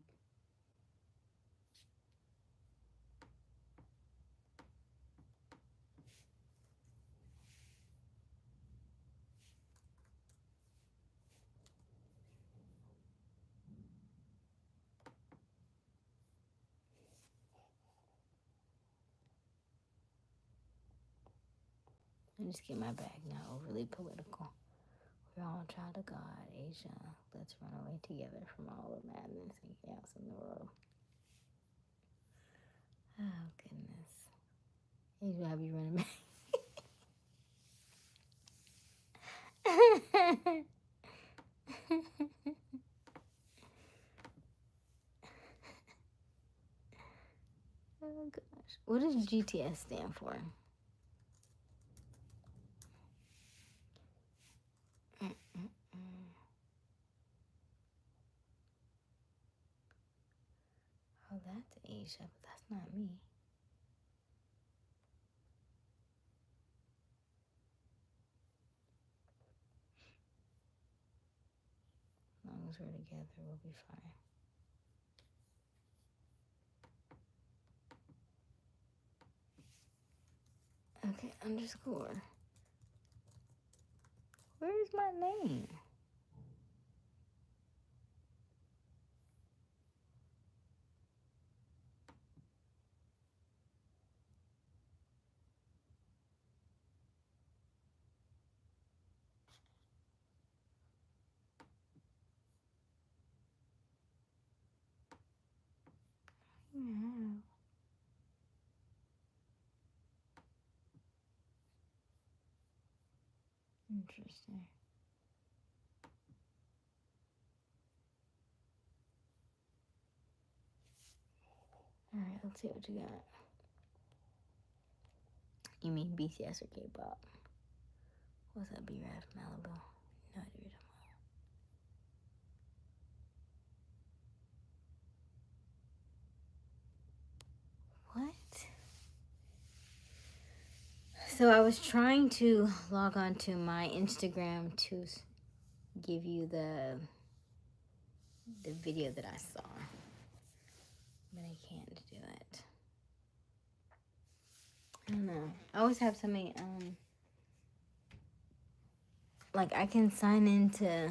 I just get my bag, not overly political. We're all a child of God, Asia. Let's run away together from all the madness and chaos in the world. Oh, goodness. Asia, have you running back? Oh, gosh. What does GTS stand for? Oh, that's Asia, but that's not me. As long as we're together, we'll be fine. Okay, underscore. Where's my name? Yeah. Interesting. Alright, let's see what you got. You mean BTS or K-pop? What's that, B-Rad Malibu? No idea what you're talking about. What? So I was trying to log on to my Instagram to give you the video that I saw, but I can't do it. I don't know. I always have so many like I can sign into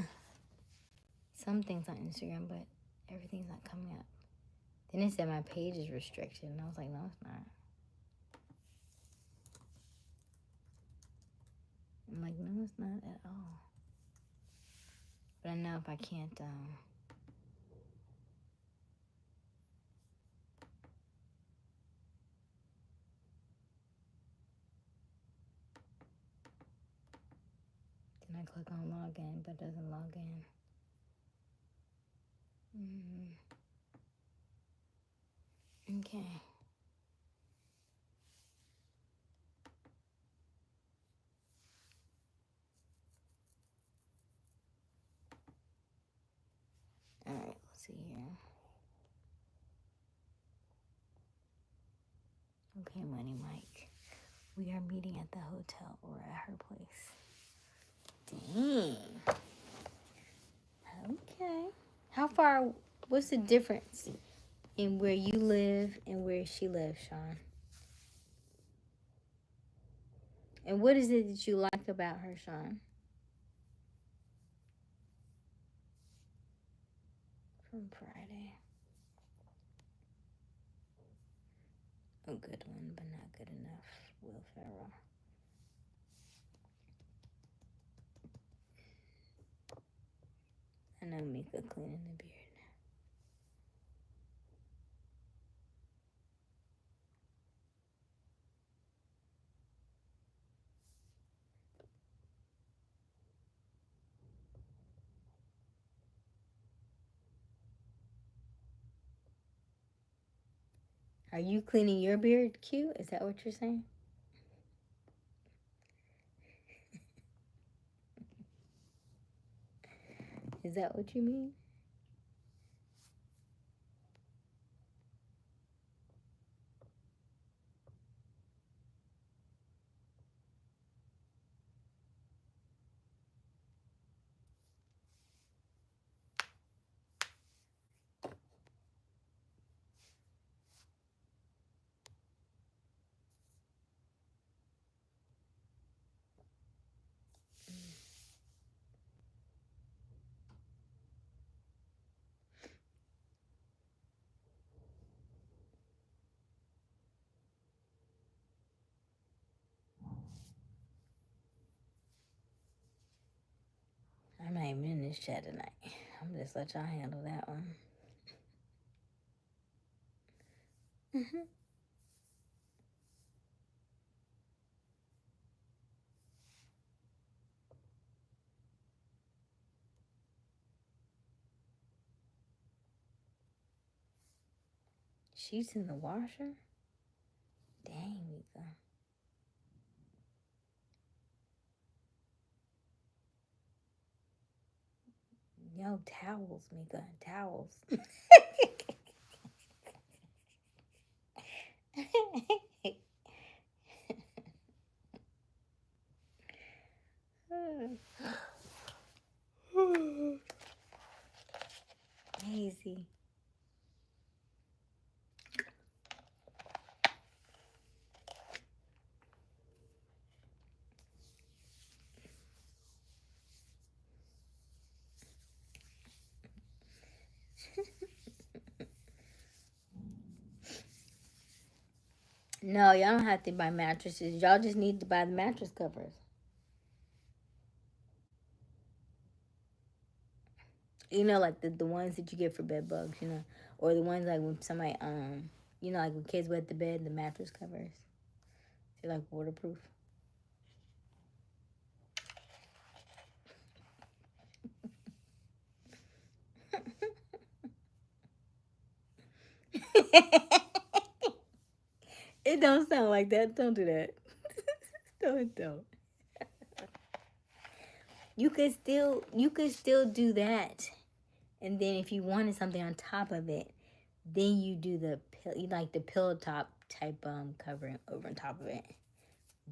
some things on Instagram, but everything's not coming up. Then it said my page is restricted, and I was like, no, it's not. I'm like, no, it's not at all. But I know if I can't, then I click on login, but it doesn't log in. Okay. All right, let's see here. Okay, Money Mike. We are meeting at the hotel or at her place. Dang. Okay. How far, what's the difference in where you live and where she lives, Sean? And what is it that you like about her, Sean? From Friday. A good one, but not good enough. Will Ferrell. I know Mika cleaning the beard. Are you cleaning your beard, Q? Is that what you're saying? Is that what you mean? even in this chat tonight. I'm gonna just let y'all handle that one. Sheets in the washer? Dang, Mika. Yo, towels, Mika. Towels. Easy. No, y'all don't have to buy mattresses. Y'all just need to buy the mattress covers. You know, like the ones that you get for bed bugs, you know, or the ones like when somebody you know, like when kids wet the bed, the mattress covers. They're like waterproof. It don't sound like that. Don't do that. Don't. You could still do that, and then if you wanted something on top of it, then you do the pillow top type covering over on top of it.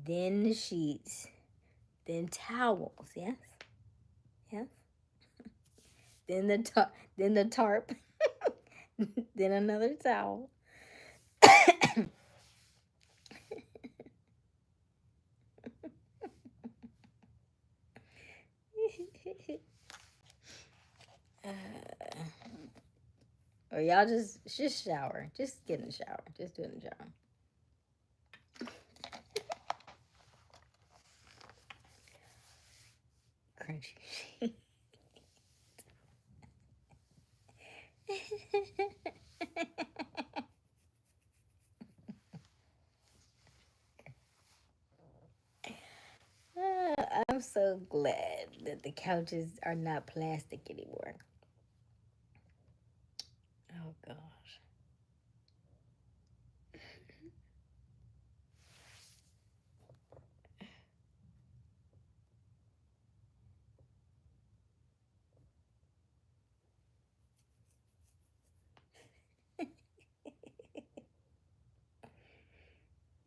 Then the sheets, then towels. Yes. Then the tarp, then another towel. Or y'all just shower. Just get in the shower. Just do it in the shower. Crunchy. I'm so glad that the couches are not plastic anymore. Oh gosh.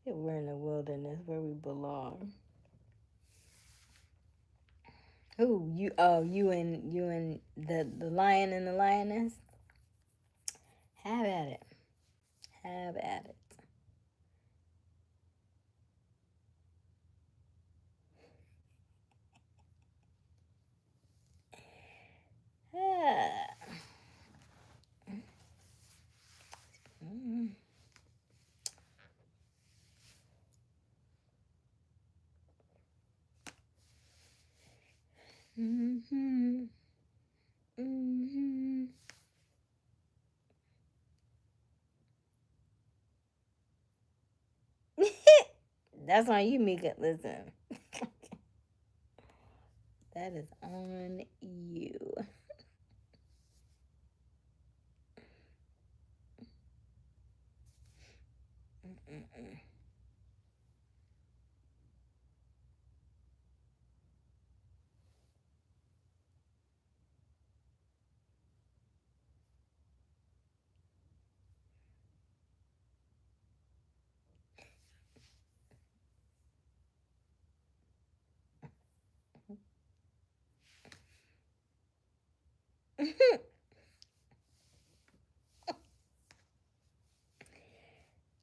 We're in the wilderness where we belong. Who you? Oh, you and the lion and the lioness. Have at it. Have at it. Mm-hmm. Mm-hmm. That's on you, Mika. Listen. That is on you. Mm-mm-mm.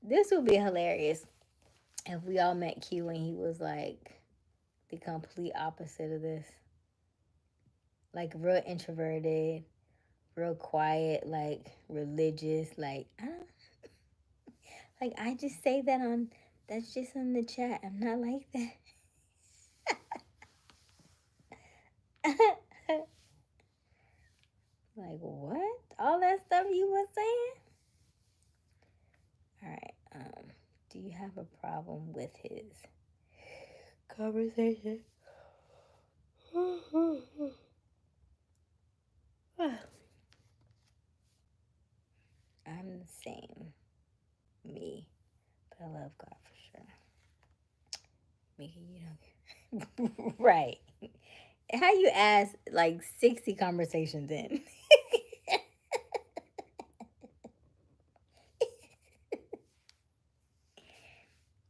This would be hilarious if we all met Q and he was like the complete opposite of this. Like real introverted, real quiet, like religious, like I just say that that's just on the chat. I'm not like that. Do you have a problem with his conversation? I'm the same, me, but I love God for sure. Mika, you don't. Right. How you ask like 60 conversations in?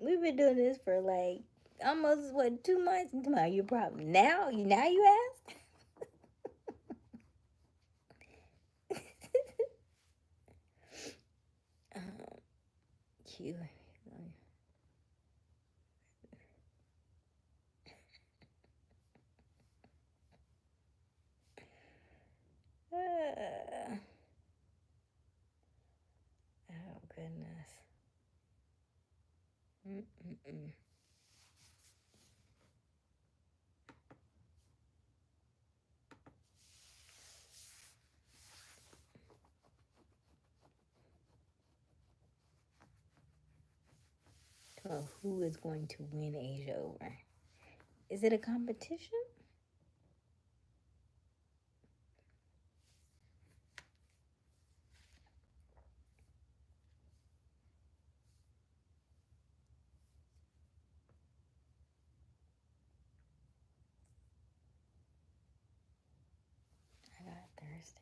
We've been doing this for like almost 2 months. Come on, you probably now you ask. Cute. Oh goodness. Mm-mm-mm. Well, who is going to win Asia over? Is it a competition? I got Thursdays.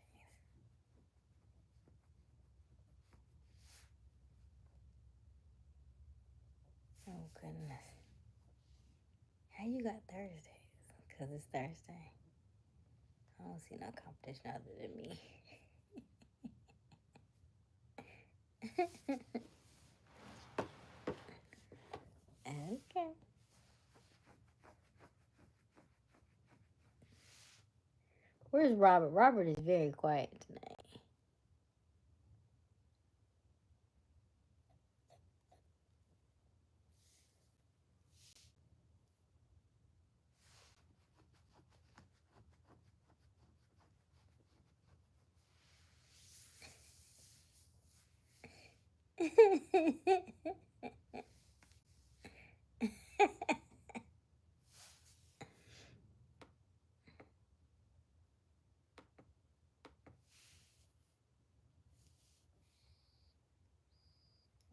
Oh goodness. How you got Thursdays? Because it's Thursday. I don't see no competition other than me. Okay. Where's Robert? Robert is very quiet tonight.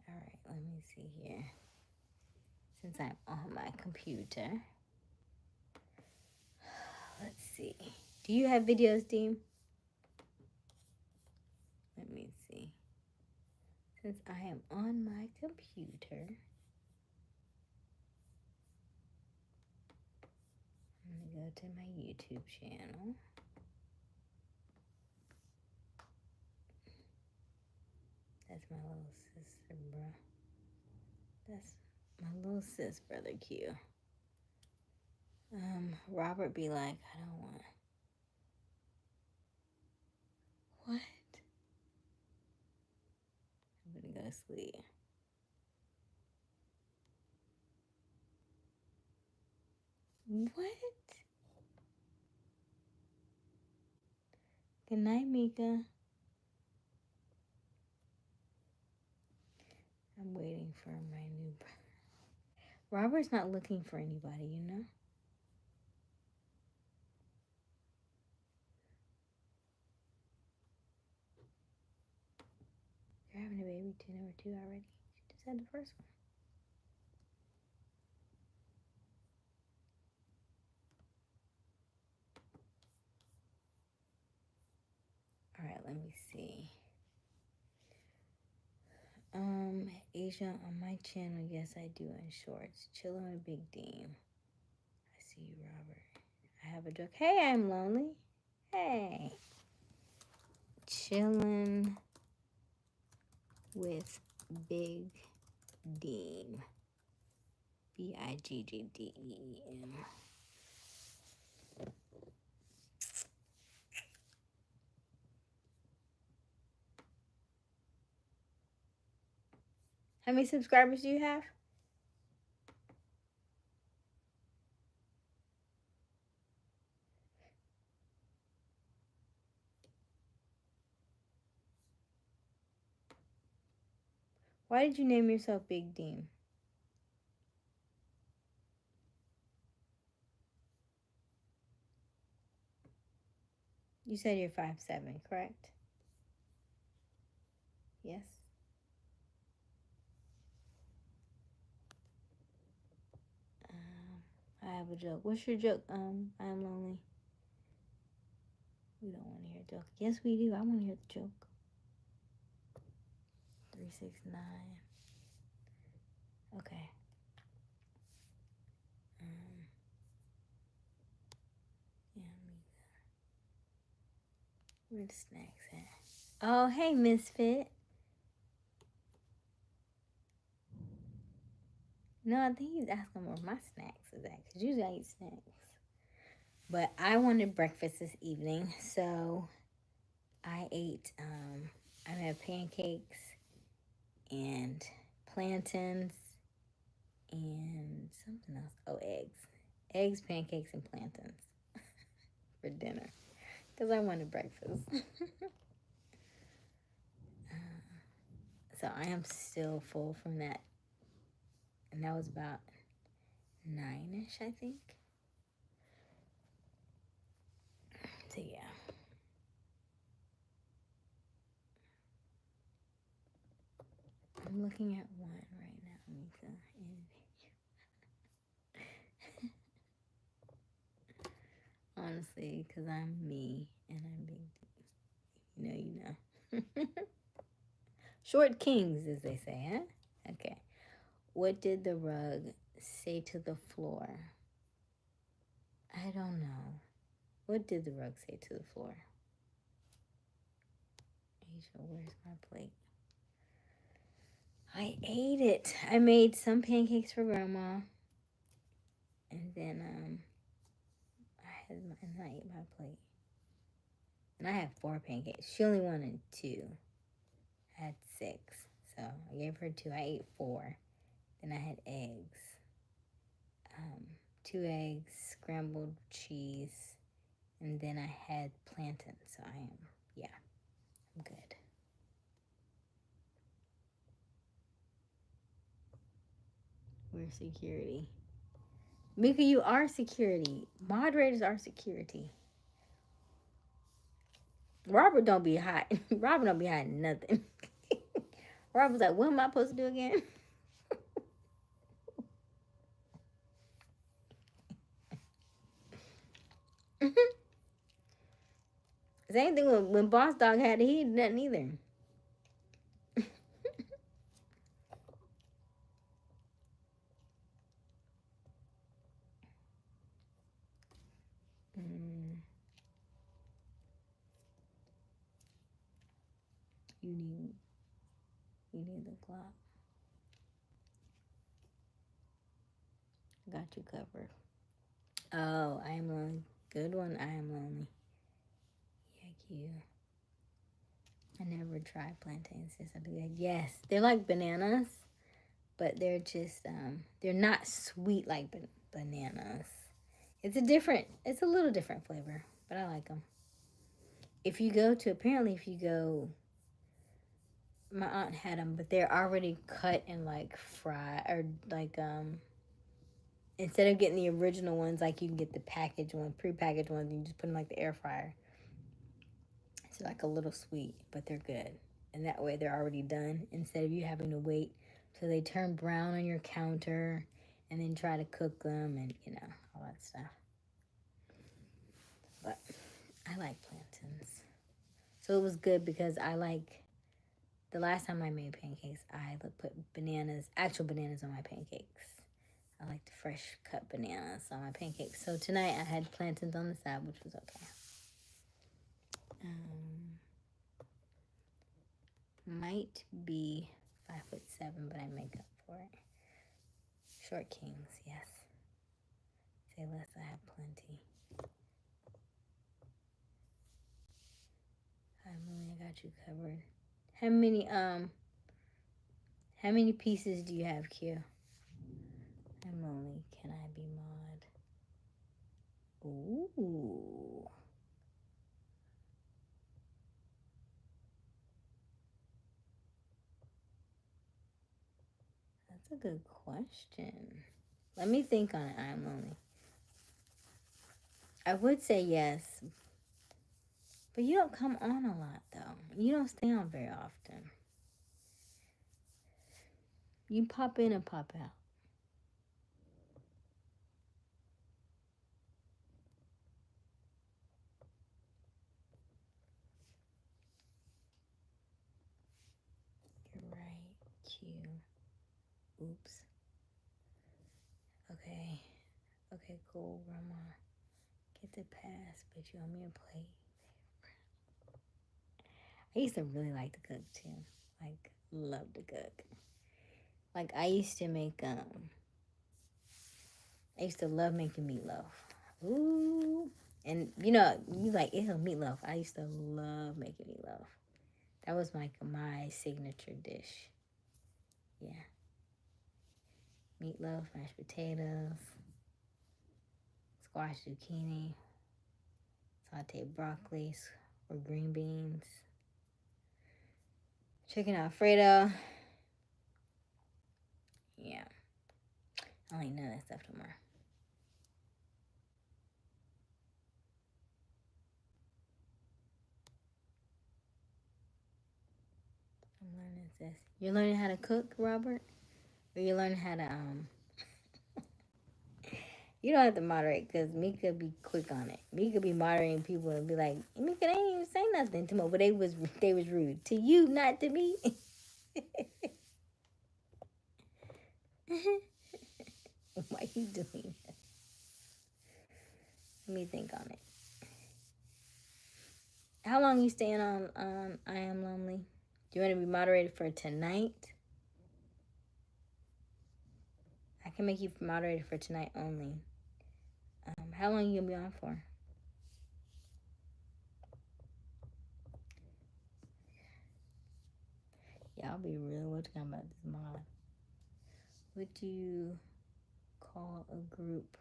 All right, let me see here. Since I'm on my computer, let's see. Do you have videos, Dean? Let me see. Since I am on my computer, I'm gonna go to my YouTube channel. That's my little sister, bro. That's my little sis brother Q. Robert be like, I don't want. What? I'm gonna go to sleep. What? Good night, Mika. I'm waiting for my new brother. Robert's not looking for anybody, you know? You're having a baby to number 2 already? You just had the first one. All right, let me see. Asia, on my channel, yes, I do in shorts. Chillin' with Big Dean. I see you, Robert. I have a joke. Hey, I'm lonely. Hey. Chillin' with Big Dean. Biggdeem. How many subscribers do you have? Why did you name yourself Big Dean? You said you're 5'7", correct? Yes. I have a joke. What's your joke? I'm lonely. We don't want to hear a joke. Yes, we do. I want to hear the joke. 369. Okay. Yeah, me. Where the snacks at? Oh, hey, Misfit. No, I think he's asking where my snacks is at, because usually I eat snacks. But I wanted breakfast this evening, so I ate, I had pancakes and plantains and something else. Oh, eggs. Eggs, pancakes, and plantains for dinner, because I wanted breakfast. So I am still full from that. And that was about 9-ish, I think. So yeah. I'm looking at one right now, Mika. Honestly, because I'm me and I'm big. You know. Short kings, as they say, huh? Okay. What did the rug say to the floor? I don't know. What did the rug say to the floor? Aysia, where's my plate? I ate it. I made some pancakes for Grandma. And then I ate my plate. And I had 4 pancakes. She only wanted 2. I had 6. So I gave her 2. I ate 4. Then I had eggs. 2 eggs, scrambled cheese, and then I had plantains. So I'm good. We're security. Mika, you are security. Moderators are security. Robert don't be hot. Robert don't be hiding nothing. Robert's like, what am I supposed to do again? Same thing when Boss Dog had it, he did nothing either. You need the clock. Got you covered. Oh, I am lonely. Good one. I am lonely. Yeah, cute. I never tried plantains. Yes, they're like bananas, but they're just they're not sweet like bananas. It's a little different flavor, but I like them. If you go, my aunt had them, but they're already cut and like fried, or like instead of getting the original ones, like you can get the packaged one, prepackaged ones, and you just put them like the air fryer. It's like a little sweet, but they're good. And that way they're already done, instead of you having to wait till they turn brown on your counter and then try to cook them and, all that stuff. But I like plantains. So it was good because the last time I made pancakes, I put actual bananas on my pancakes. I like the fresh cut bananas on my pancakes. So tonight I had plantains on the side, which was okay. Might be 5'7", but I make up for it. Short kings, yes. Say less, I have plenty. Hi, Emily, I got you covered. How many pieces do you have, Q? Emily, can I be mod? Ooh. That's a good question. Let me think on it. I'm lonely. I would say yes, But you don't come on a lot, though. You don't stay on very often. You pop in and pop out. You're right. Q. Oops. Okay. Okay, cool, Grandma. Get the pass, but you want me to play? I used to really like to cook, too. Like, love to cook. Like, I used to make, I used to love making meatloaf. Ooh. And, you know, you like, ew, meatloaf. I used to love making meatloaf. That was like my signature dish. Yeah. Meatloaf, mashed potatoes, squash zucchini, sauteed broccoli or green beans, chicken Alfredo. Yeah. I don't eat none of that stuff no more. I'm learning this. You're learning how to cook, Robert? Or you're learning how to, You don't have to moderate because Mika be quick on it. Mika be moderating people and be like, Mika, they ain't even say nothing to me, but they was rude to you, not to me. Why you doing that? Let me think on it. How long you staying on I Am Lonely? Do you want to be moderated for tonight? I can make you moderated for tonight only. How long you gonna be on for? Yeah, I'll be real. What you about this mod? What do you call a group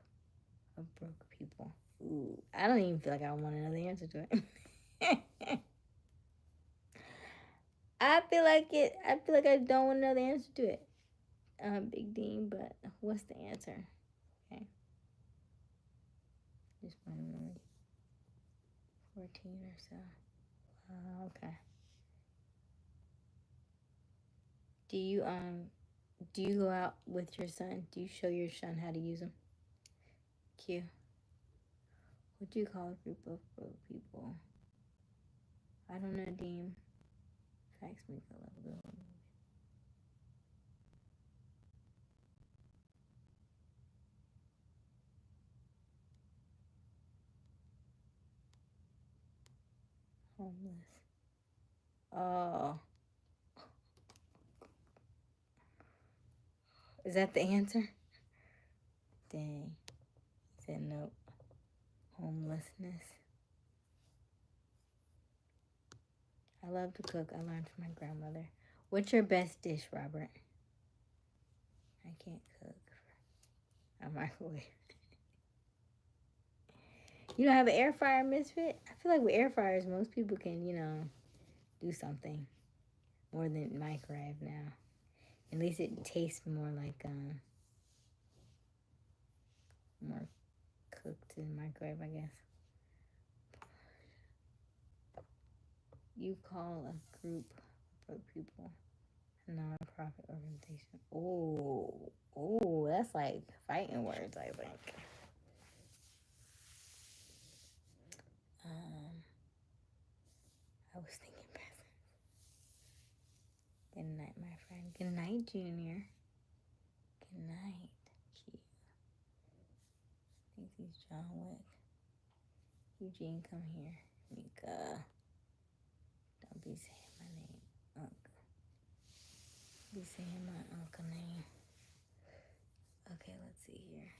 of broke people? Ooh, I don't even feel like I want to know the answer to it. I feel like I don't want to know the answer to it. Big Dean, but what's the answer? Okay. Just 14 or so. Okay. Do you go out with your son? Do you show your son how to use them? Q. What do you call a group of broke people? I don't know, Dean. Facts make a love good. Homeless. Oh. Is that the answer? Dang. He said nope. Homelessness. I love to cook. I learned from my grandmother. What's your best dish, Robert? I can't cook. I microwave. You don't have an air fryer, Misfit? I feel like with air fryers, most people can, do something more than microwave now. At least it tastes more like more cooked in microwave, I guess. You call a group of broke people a non-profit organization. Oh, that's like fighting words, I think. I was thinking presents. Good night, my friend. Good night, Junior. Good night. Cute. I think he's John Wick. Eugene, come here. Mika. Don't be saying my name, Uncle. Be saying my uncle name. Okay, let's see here.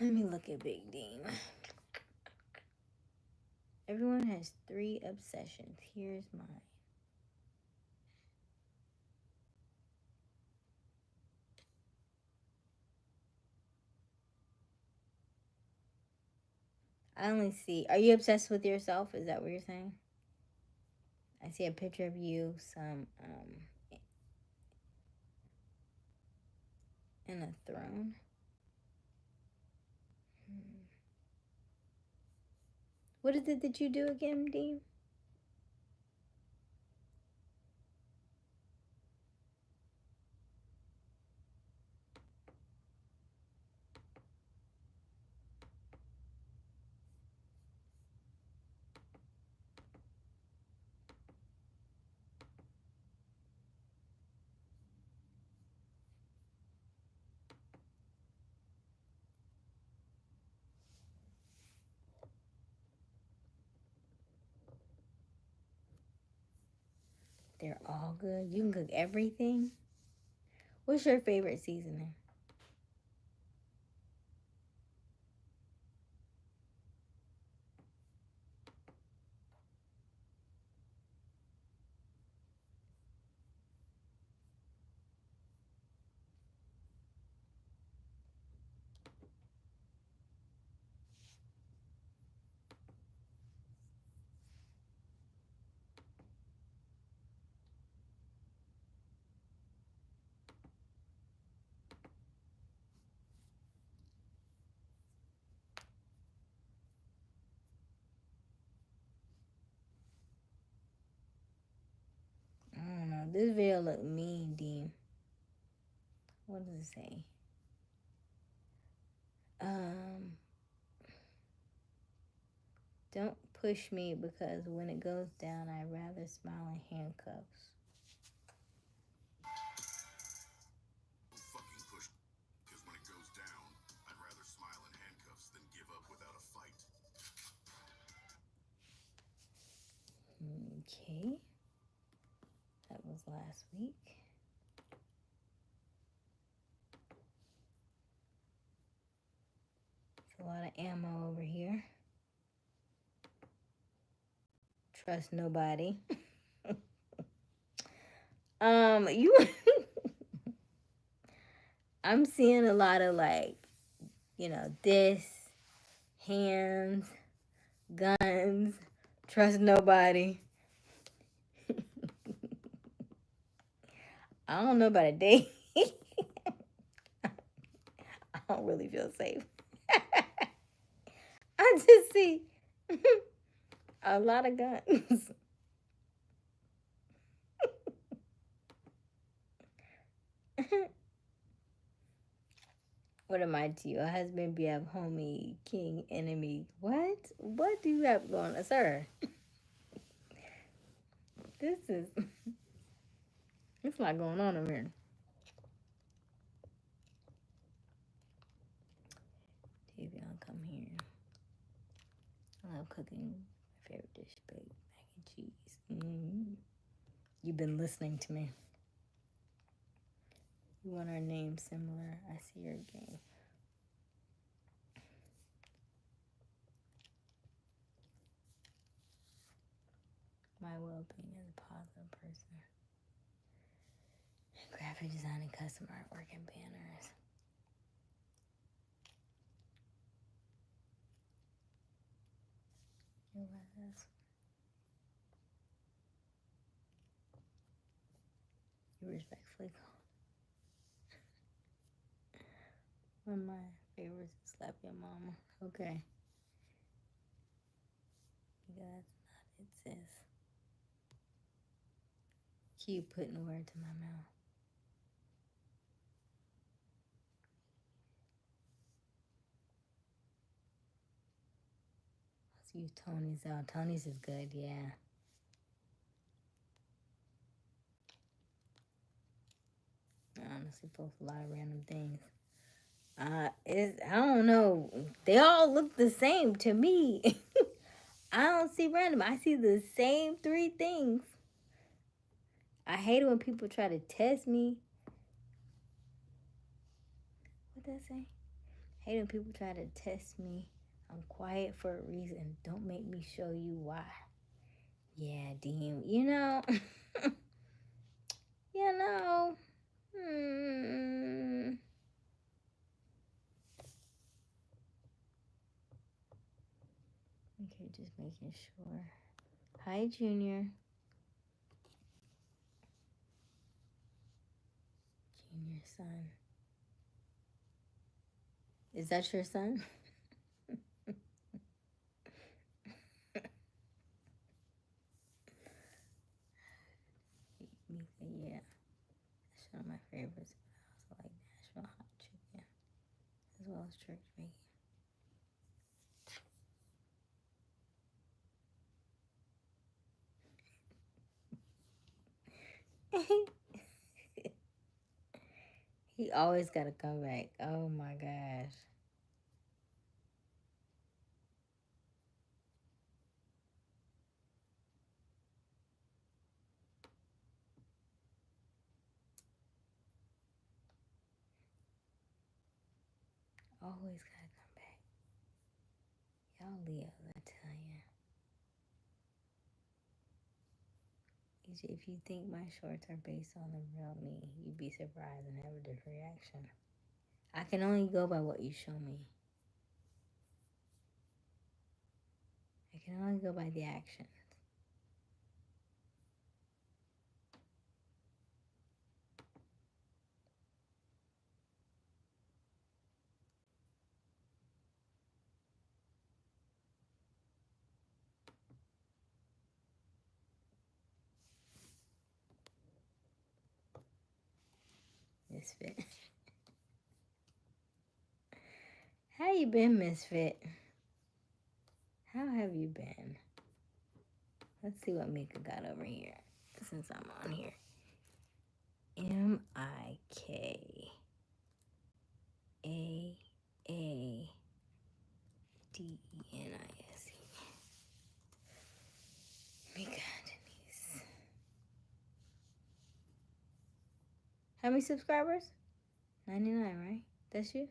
Let me look at Big Dean. Everyone has 3 obsessions. Here's mine. I only see. Are you obsessed with yourself? Is that what you're saying? I see a picture of you, some in a throne. What is it that you do again, Dean? They're all good. You can cook everything. What's your favorite seasoning? I don't know. This video look mean, Dean. What does it say? Don't push me because when it goes down, I'd rather smile in handcuffs. Fucking push, because when it goes down, I'd rather smile in handcuffs than give up without a fight. Okay. That was last week. There's a lot of ammo over here. Trust nobody. You I'm seeing a lot of like, this, hands, guns, trust nobody. I don't know about a date. I don't really feel safe. I just see a lot of guns. What am I to you? A husband, be a homie, king, enemy. What? What do you have going on, sir? This is... There's a lot going on over here. If y'all come here. I love cooking. My favorite dish, baked mac and cheese. You've been listening to me. You want our names similar? I see your game. My well-being as a positive person. Graphic design and custom artwork and banners. You respectfully call. One of my favorites is slap your mama. Okay. You guys not it, sis. Keep putting a word to my mouth. Let's use Tony's out. Tony's is good, yeah. I honestly post a lot of random things. I don't know. They all look the same to me. I don't see random. I see the same 3 things. I hate it when people try to test me. What did I say? I hate when people try to test me. I'm quiet for a reason. Don't make me show you why. Yeah, Dean. You know. you know. Okay, just making sure. Hi, Junior. Junior son. Is that your son? favorites, but I also like Nashville hot chicken as well as church bacon. He always got to come back. Oh my gosh. Always got to come back. Y'all Leos, I tell you. If you think my shorts are based on the real me, you'd be surprised and have a different reaction. I can only go by what you show me. I can only go by the actions. Misfit. How you been, Misfit? How have you been? Let's see what Mika got over here since I'm on here. Mikaadenice. Mika Denise. How many subscribers? 99, right? That's you?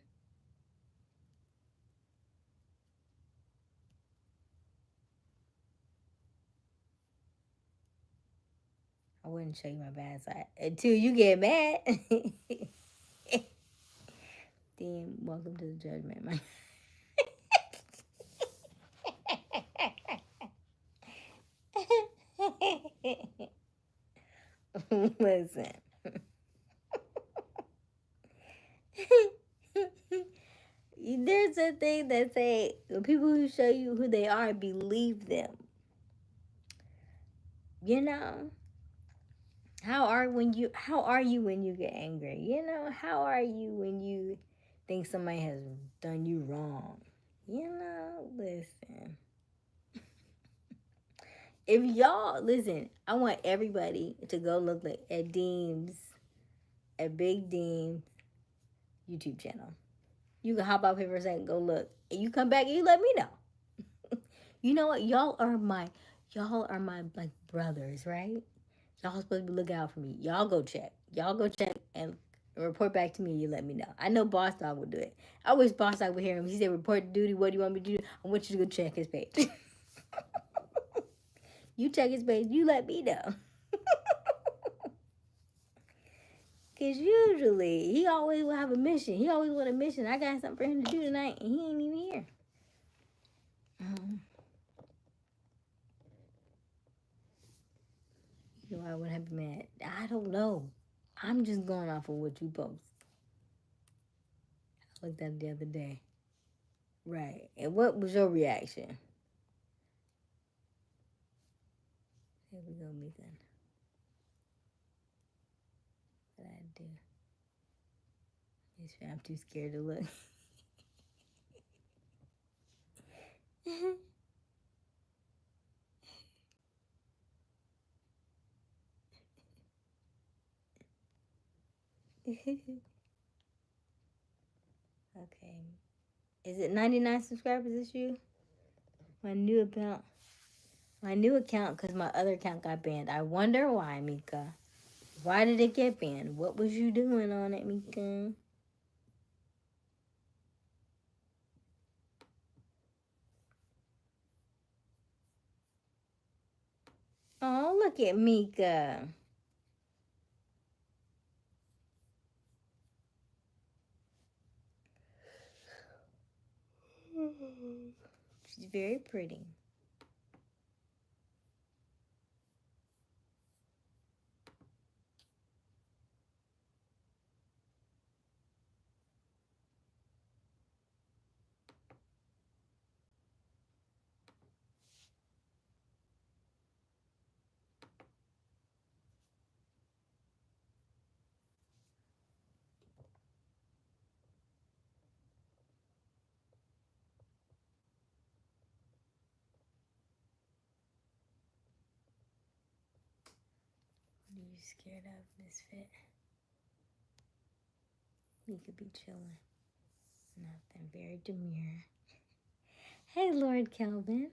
I wouldn't show you my bad side until you get mad. Then welcome to the judgment, man. Listen. There's a thing that say people who show you who they are, believe them. You know? How are you when you get angry? You know, how are you when you think somebody has done you wrong? You know, listen. If y'all listen, I want everybody to go look at Big Dean's YouTube channel. You can hop out here for a second, go look, and you come back and you let me know. You know what? Y'all are my like brothers, right? Y'all supposed to look out for me. Y'all go check and report back to me. You let me know. I know Boss Dog would do it. I wish Boss Dog would hear him. He said, "Report duty. What do you want me to do? I want you to go check his page." You check his page. You let me know. Cause usually he always will have a mission. He always want a mission. I got something for him to do tonight, and he ain't even here. You know, I wouldn't have been mad. I don't know. I'm just going off of what you post. I looked at it the other day. Right. And what was your reaction? Here we go, Mika. What I do? I'm too scared to look. Okay. Is it 99 subscribers? Is this you? My new account. My new account, because my other account got banned. I wonder why, Mika. Why did it get banned? What was you doing on it, Mika? Oh, look at Mika. She's very pretty. you scared of, Misfit? You could be chilling. Nothing. Very demure. Hey, Lord Kelvin.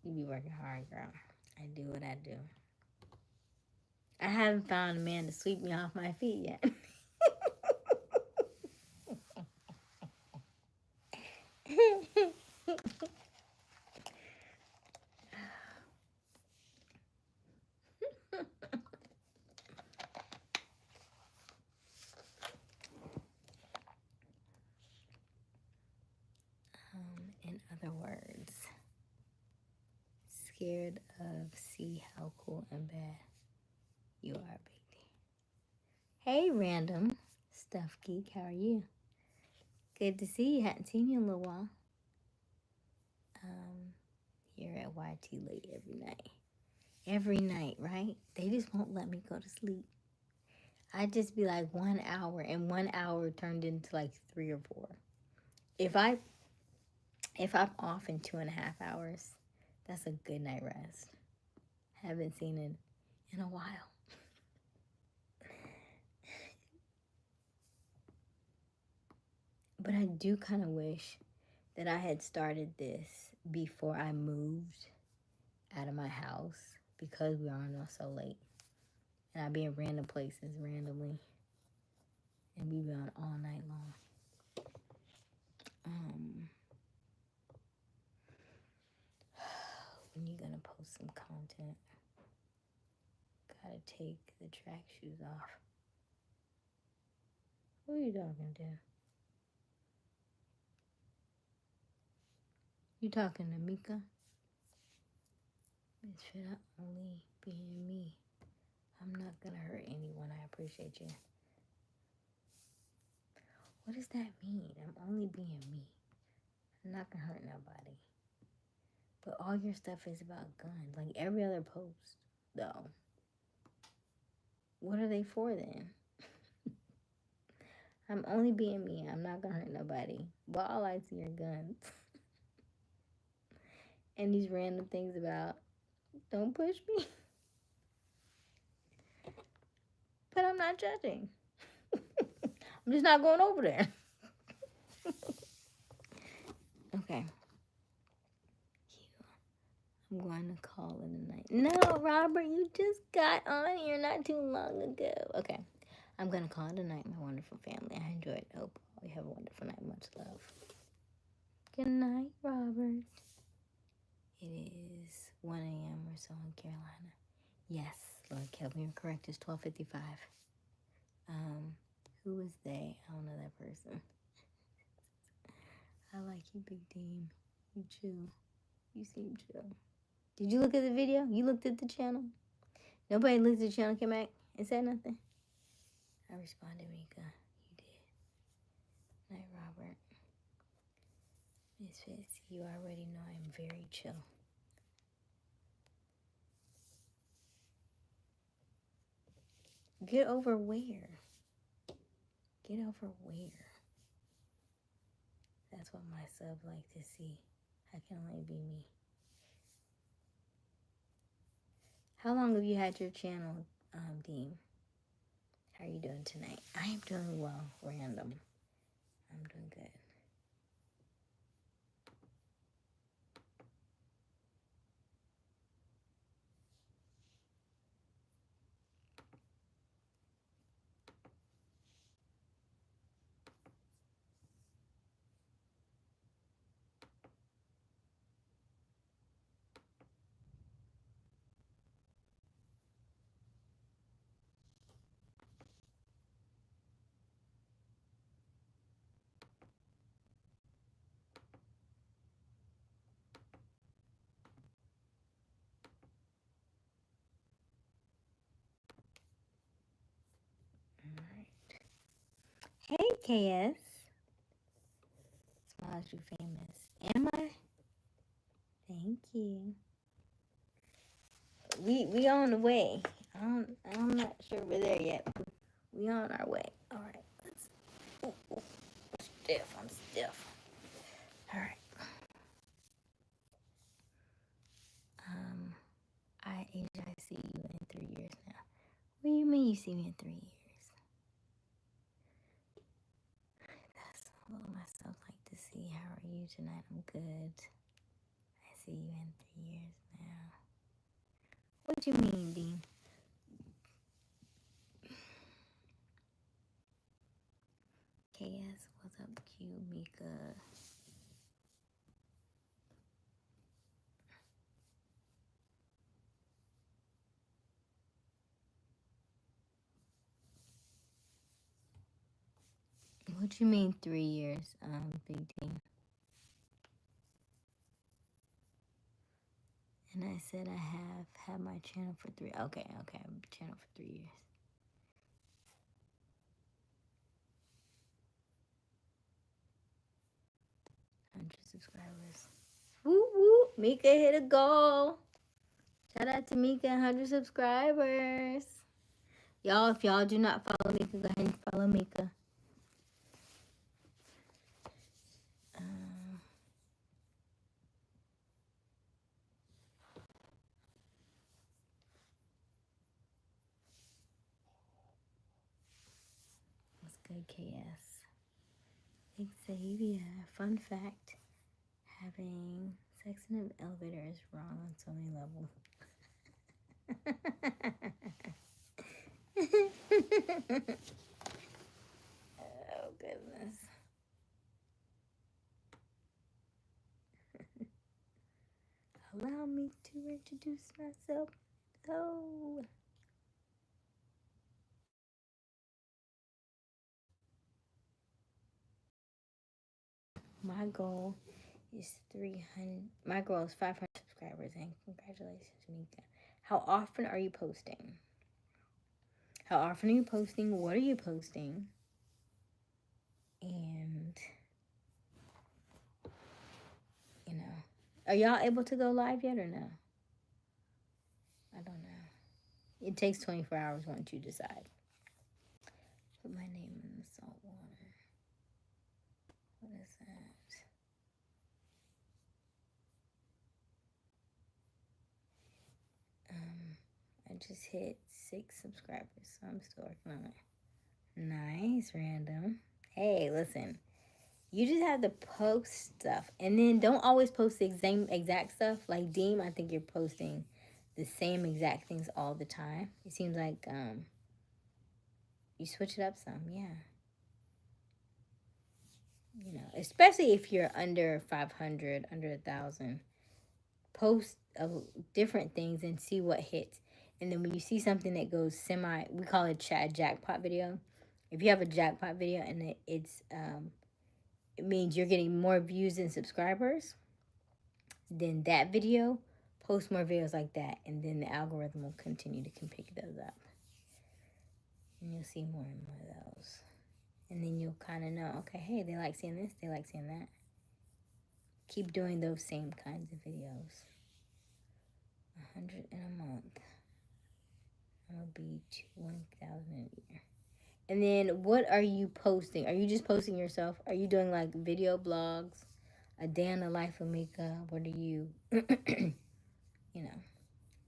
You be working hard, girl. I do what I do. I haven't found a man to sweep me off my feet yet. In other words, scared of see how cool and bad you are, baby. Hey, random stuff geek, how are you? Good to see you. Hadn't seen you in a little while. Here at YT late every night. Every night, right? They just won't let me go to sleep. I just be like 1 hour, and 1 hour turned into like 3 or 4. If I'm off in 2.5 hours, that's a good night rest. Haven't seen it in a while. But I do kind of wish that I had started this before I moved out of my house, because we are on so late. And I'd be in random places randomly. And we be on all night long. When you gonna post some content? Gotta take the track shoes off. Who are you talking to? You talking to Mika? Misfit, I only being me. I'm not gonna hurt anyone. I appreciate you. What does that mean? I'm only being me. I'm not gonna hurt nobody. But all your stuff is about guns. Like every other post, though. What are they for then? I'm only being me. I'm not gonna hurt nobody. But all I see are guns. And these random things about, don't push me. But I'm not judging. I'm just not going over there. Okay. I'm going to call it a night. No, Robert, you just got on here not too long ago. Okay. I'm going to call it a night, my wonderful family. I enjoyed it. Hope you have a wonderful night. Much love. Good night, Robert. It is 1 a.m. or so in Carolina. Yes, Lord Kelvin, you're correct. It's 12:55. Who is they? I don't know that person. I like you, Big Dean. You chill. You seem chill. Did you look at the video? You looked at the channel? Nobody looked at the channel, came back and said nothing? I responded, Mika. You did. Night, Robert. Misfits, you already know I'm very chill. Get over where? Get over where? That's what my sub like to see. I can only be me. How long have you had your channel, Dean? How are you doing tonight? I am doing well, random. I'm doing good. Hey, KS. Smiles, you famous. Am I? Thank you. We on the way. I'm not sure we're there yet. We on our way. All right. Let's. Ooh, stiff. I'm stiff. All right. Aysia, I see you, and mean you see me in 3 years? That's what myself like to see. How are you tonight? I'm good. I see you in 3 years now. What you mean, Dean? KS, what's up, Q, Mika? What you mean 3 years, Big D? And I said I have had my channel for 3. Okay, channel for 3 years. $100 subscribers. Woo woo! Mika hit a goal. Shout out to Mika, 100 subscribers. Y'all, if y'all do not follow Mika, go ahead and follow Mika. What's good, KS? Xavier, fun fact. Having sex in an elevator is wrong on so many levels. Oh, goodness. Allow me to introduce myself. Oh. My goal is 300. My goal is 500 subscribers, and congratulations, Mika. How often are you posting? How often are you posting? What are you posting? And, you know, are y'all able to go live yet or no? I don't know. It takes 24 hours once you decide. Put my name in the salt water. What is that? I just hit 6 subscribers, so I'm still working on it. Nice, random. Hey, listen. You just have to post stuff. And then don't always post the exact stuff. Like Deem, I think you're posting the same exact things all the time. It seems like you switch it up some, yeah. You know, especially if you're under 500, under 1,000. Post different things and see what hits. And then when you see something that goes we call it a jackpot video. If you have a jackpot video and it means you're getting more views and subscribers, then that video, post more videos like that, and then the algorithm will continue to pick those up. And you'll see more and more of those. And then you'll kind of know, okay, hey, they like seeing this, they like seeing that. Keep doing those same kinds of videos. 100 in a month. I'm gonna be 1,000 a year. And then what are you posting? Are you just posting yourself? Are you doing like video blogs? A day in the life of Mika? What are you, you know,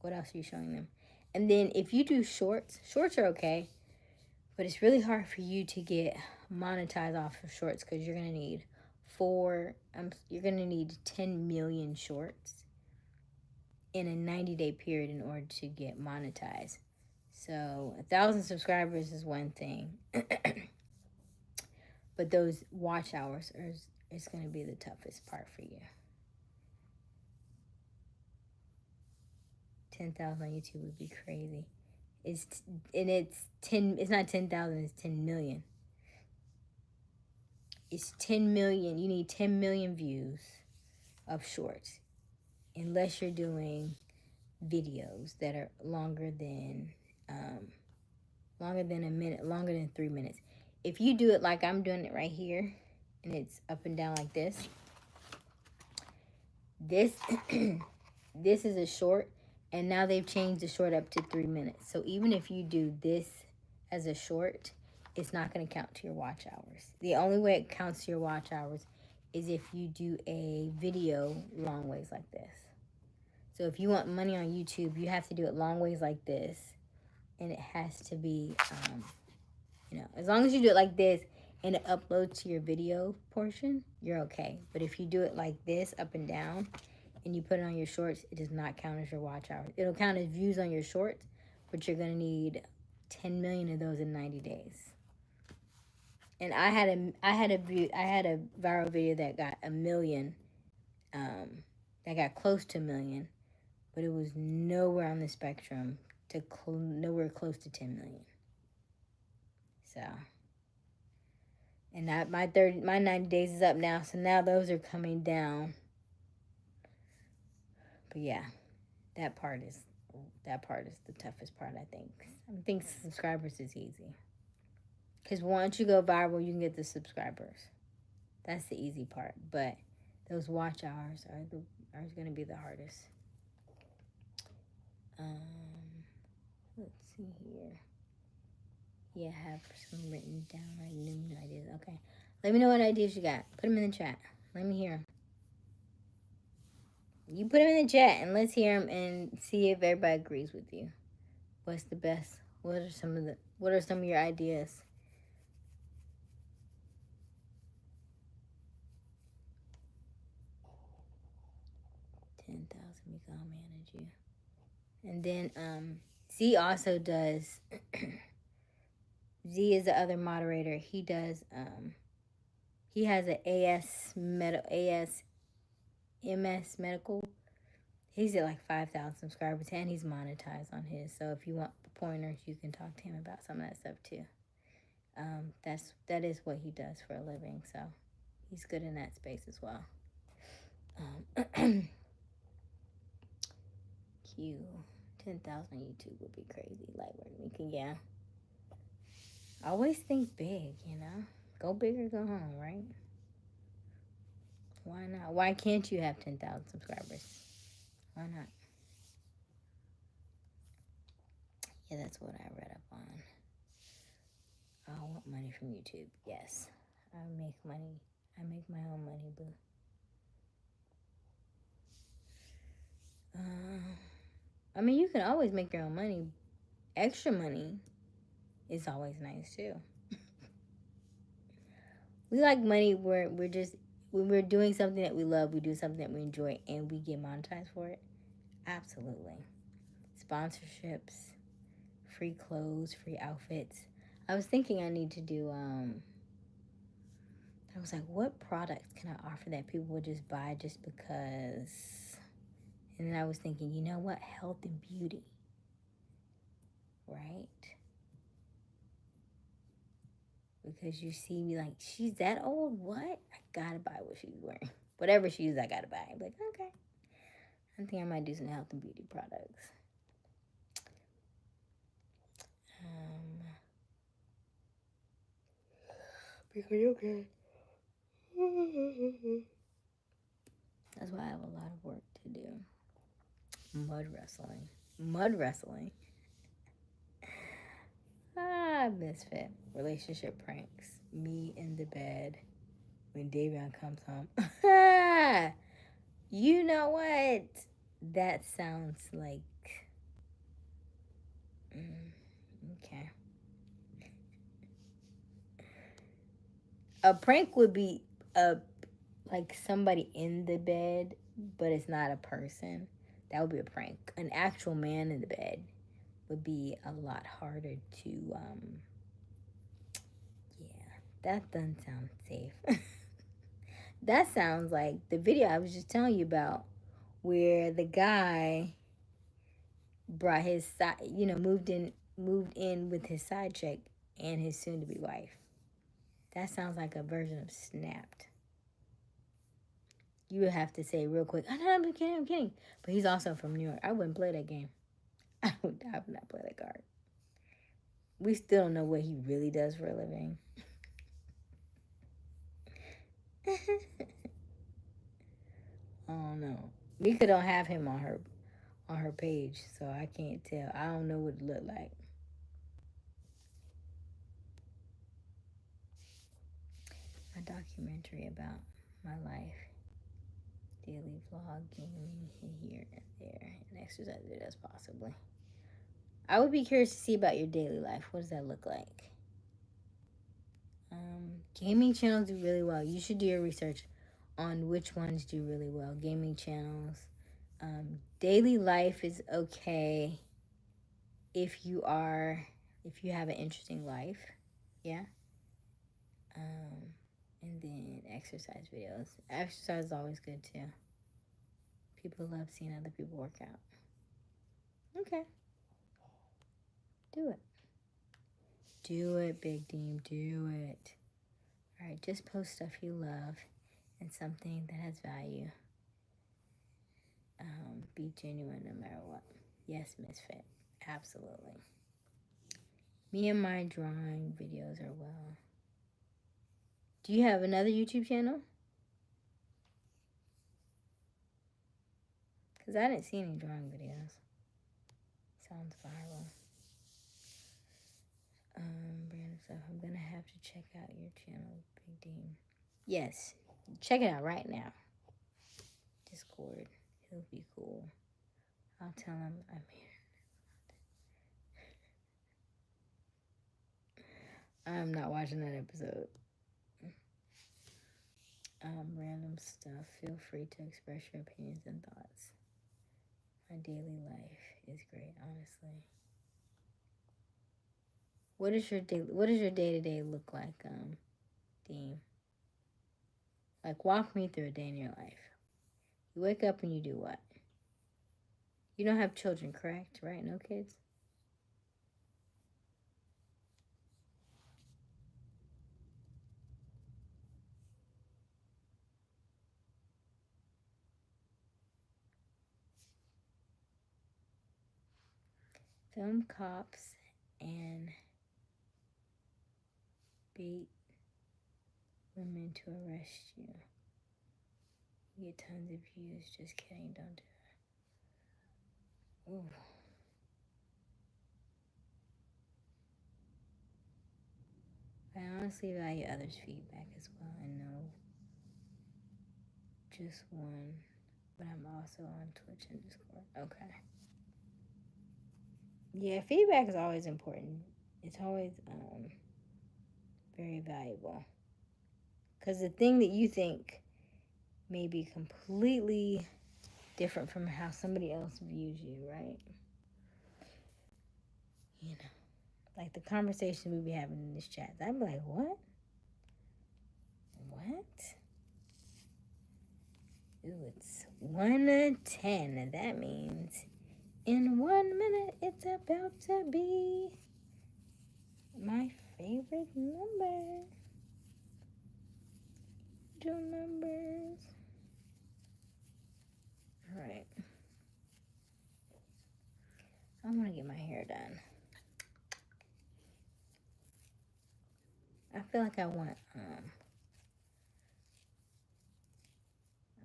what else are you showing them? And then if you do shorts are okay, but it's really hard for you to get monetized off of shorts because you're gonna need you're gonna need 10 million shorts in a 90-day period in order to get monetized. So 1,000 subscribers is one thing, but those watch hours is going to be the toughest part for you. 10,000 on YouTube would be crazy. It's 10. It's not 10,000. It's 10 million. It's 10 million. You need 10 million views of shorts, unless you're doing videos that are longer than a minute, longer than 3 minutes. If you do it like I'm doing it right here, and it's up and down like this, this is a short, and now they've changed the short up to 3 minutes. So even if you do this as a short, it's not going to count to your watch hours. The only way it counts to your watch hours is if you do a video long ways like this. So if you want money on YouTube, you have to do it long ways like this, and it has to be, you know, as long as you do it like this and it uploads to your video portion, you're okay. But if you do it like this, up and down, and you put it on your shorts, it does not count as your watch hours. It'll count as views on your shorts, but you're gonna need 10 million of those in 90 days. And I had a viral video that got a million, that got close to a million, but it was nowhere on the spectrum to nowhere close to 10 million. So, and my 90 days is up now, so now those are coming down. But yeah, that part is the toughest part, I think. I think subscribers is easy. Because once you go viral, you can get the subscribers. That's the easy part. But those watch hours are going to be the hardest. Let's see here. Yeah, I have some written down, like new ideas. Okay. Let me know what ideas you got. Put them in the chat. Let me hear them. You put them in the chat and let's hear them and see if everybody agrees with you. What's the best? What are some of your ideas? $10,000 because I'll manage you. And then Z also does. Z is the other moderator. He does. He has an MS medical. He's at like 5,000 subscribers and he's monetized on his. So if you want pointers, you can talk to him about some of that stuff too. That is what he does for a living. So he's good in that space as well. Q 10,000 on YouTube would be crazy. Like we can, yeah. Always think big, you know. Go big or go home, right? Why not? Why can't you have 10,000 subscribers? Why not? Yeah, that's what I read up on. I want money from YouTube. Yes, I make money. I make my own money, boo. I mean, you can always make your own money. Extra money is always nice too. We like money where we're just, when we're doing something that we love, we do something that we enjoy, and we get monetized for it. Absolutely. Sponsorships, free clothes, free outfits. I was thinking I need to do, I was like, what products can I offer that people would just buy just because? And then I was thinking, you know what? Health and beauty. Right? Because you see me like, she's that old? What? I gotta buy what she's wearing. Whatever she is, I gotta buy. I'm like, okay. I think I might do some health and beauty products. Because okay. That's why I have a lot of work to do. Mud wrestling. Misfit. Relationship pranks. Me in the bed when Davion comes home. You know what? That sounds like... okay. A prank would be like somebody in the bed, but it's not a person. That would be a prank. An actual man in the bed would be a lot harder to, yeah, that doesn't sound safe. That sounds like the video I was just telling you about, where the guy brought his side, moved in with his side chick and his soon-to-be wife. That sounds like a version of Snapped. You would have to say real quick, oh, no, I'm kidding. But he's also from New York. I wouldn't play that game. I would not play that card. We still don't know what he really does for a living. Oh no. Mika don't have him on her page, so I can't tell. I don't know what it looked like. A documentary about my life. Daily vlogging here and there. And exercise videos possibly. I would be curious to see about your daily life. What does that look like? Gaming channels do really well. You should do your research on which ones do really well. Gaming channels. Daily life is okay if you have an interesting life. Yeah. And then exercise videos. Exercise is always good too. People love seeing other people work out. Okay. Do it. Do it, Big Dean. Do it. All right, just post stuff you love and something that has value. Be genuine no matter what. Yes, Misfit. Absolutely. Me and my drawing videos are well. Do you have another YouTube channel? Because I didn't see any drawing videos. Sounds viral. Brand stuff. I'm going to have to check out your channel, Big Dean. Yes. Check it out right now. Discord. It'll be cool. I'll tell him I'm here. I'm not watching that episode. Random stuff. Feel free to express your opinions and thoughts. My daily life is great, honestly. What does your day-to-day look like, Dean? Like, walk me through a day in your life. You wake up and you do what? You don't have children, correct? Right? No kids? Film cops and bait women to arrest you. You get tons of views. Just kidding. Don't do that. Ooh. I honestly value others' feedback as well. I know just one, but I'm also on Twitch and Discord. Okay. Yeah, feedback is always important. It's always very valuable. Because the thing that you think may be completely different from how somebody else views you, right? You know, like the conversation we be having in this chat. I'd be like, what? What? Ooh, it's 1 to 10. That means in 1 minute, it's about to be my favorite number. Angel numbers. All right. I want to get my hair done. I feel like I want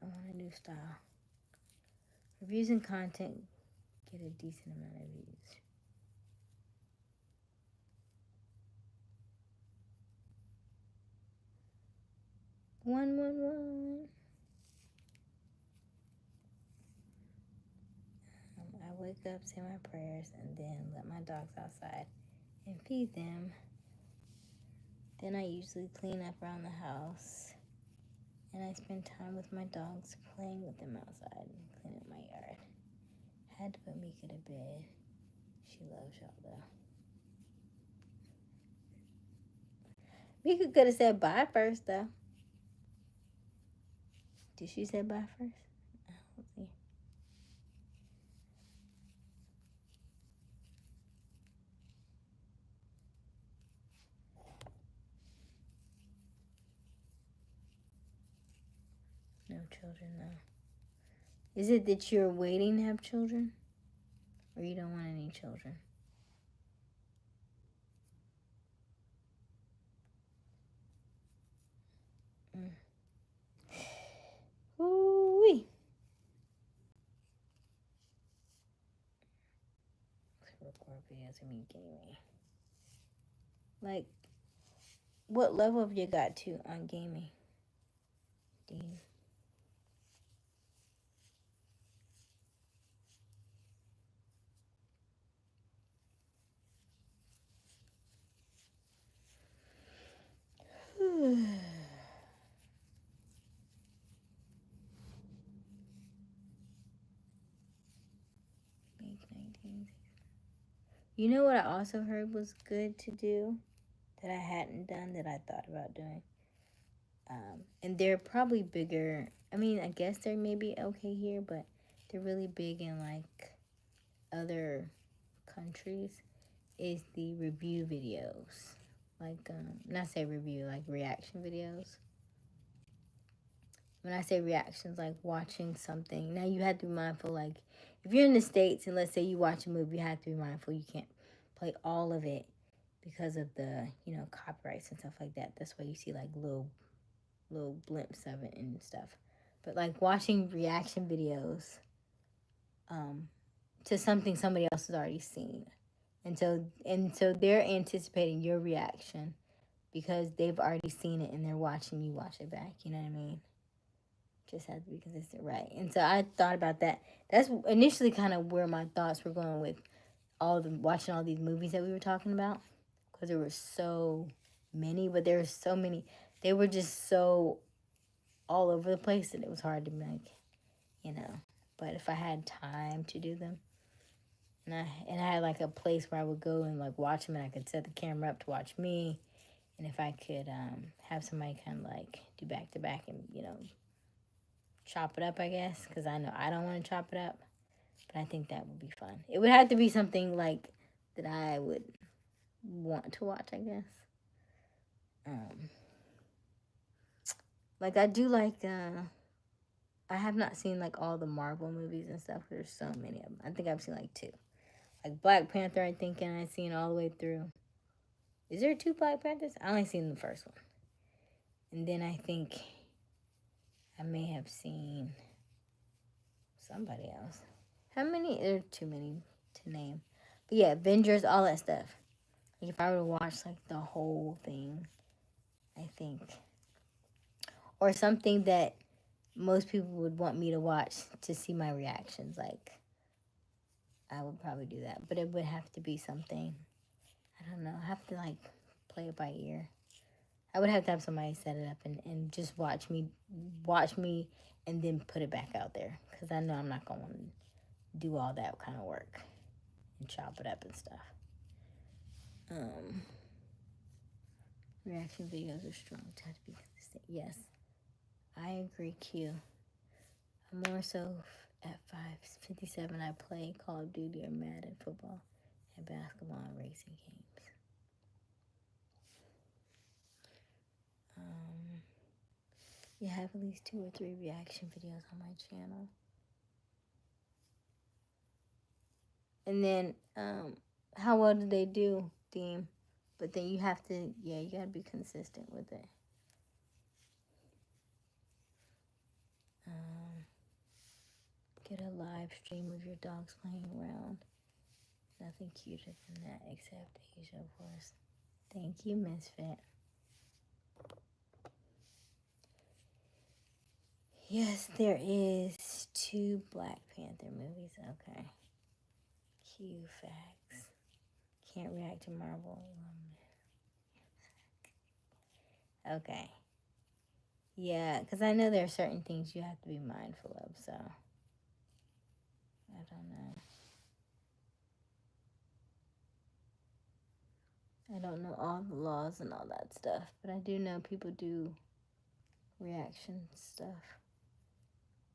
a new style. Reviews and content get a decent amount of views. One. I wake up, say my prayers, and then let my dogs outside and feed them. Then I usually clean up around the house, and I spend time with my dogs, playing with them outside and cleaning up my yard. Had to put Mika to bed. She loves y'all though. Mika could have said bye first though. Did she say bye first? Let's see. No children though. Is it that you're waiting to have children? Or you don't want any children? Ooh-wee. Record videos of me gaming. Like, what level have you got to on gaming? Dean. 19. You know what I also heard was good to do that I hadn't done that I thought about doing? And they're probably bigger. I mean, I guess they're maybe okay here, but they're really big in like other countries. Is the review videos. Like, not say review, like reaction videos. When I say reactions, like watching something. Now you have to be mindful, like, if you're in the States and let's say you watch a movie, you have to be mindful you can't play all of it because of the, copyrights and stuff like that. That's why you see like little blimps of it and stuff. But like watching reaction videos to something somebody else has already seen. And so they're anticipating your reaction because they've already seen it and they're watching you watch it back. You know what I mean? Just have to be consistent, right? And so I thought about that. That's initially kind of where my thoughts were going with watching all these movies that we were talking about, because there were so many, but there were so many. They were just so all over the place that it was hard to make, you know. But if I had time to do them, and I had like a place where I would go and like watch them, and I could set the camera up to watch me, and if I could have somebody kind of like do back to back and chop it up, I guess, because I know I don't want to chop it up, but I think that would be fun. It would have to be something like that I would want to watch, I guess. Like I do like I have not seen like all the Marvel movies and stuff. There's so many of them. I think I've seen like two. Like Black Panther, I think, and I've seen all the way through. Is there two Black Panthers? I only seen the first one. And then I think I may have seen somebody else. How many? There are too many to name. But yeah, Avengers, all that stuff. Like if I were to watch like the whole thing, I think. Or something that most people would want me to watch to see my reactions. Like, I would probably do that. But it would have to be something, I don't know, I have to like play it by ear. I would have to have somebody set it up and just watch me and then put it back out there. Because I know I'm not going to do all that kind of work and chop it up and stuff. Reaction videos are strong. Try to be consistent. Yes, I agree, Q. I'm more so at 5:57. I play Call of Duty or Madden, football, and basketball and racing games. You have at least 2 or 3 reaction videos on my channel. And then, how well do they do, Deem? But then you have to, you gotta be consistent with it. Get a live stream of your dogs playing around. Nothing cuter than that, except Aysia, of course. Thank you, Misfit. Yes, there is 2 Black Panther movies. Okay. Q facts. Can't react to Marvel. Okay. Yeah, because I know there are certain things you have to be mindful of, so I don't know. I don't know all the laws and all that stuff, but I do know people do reaction stuff.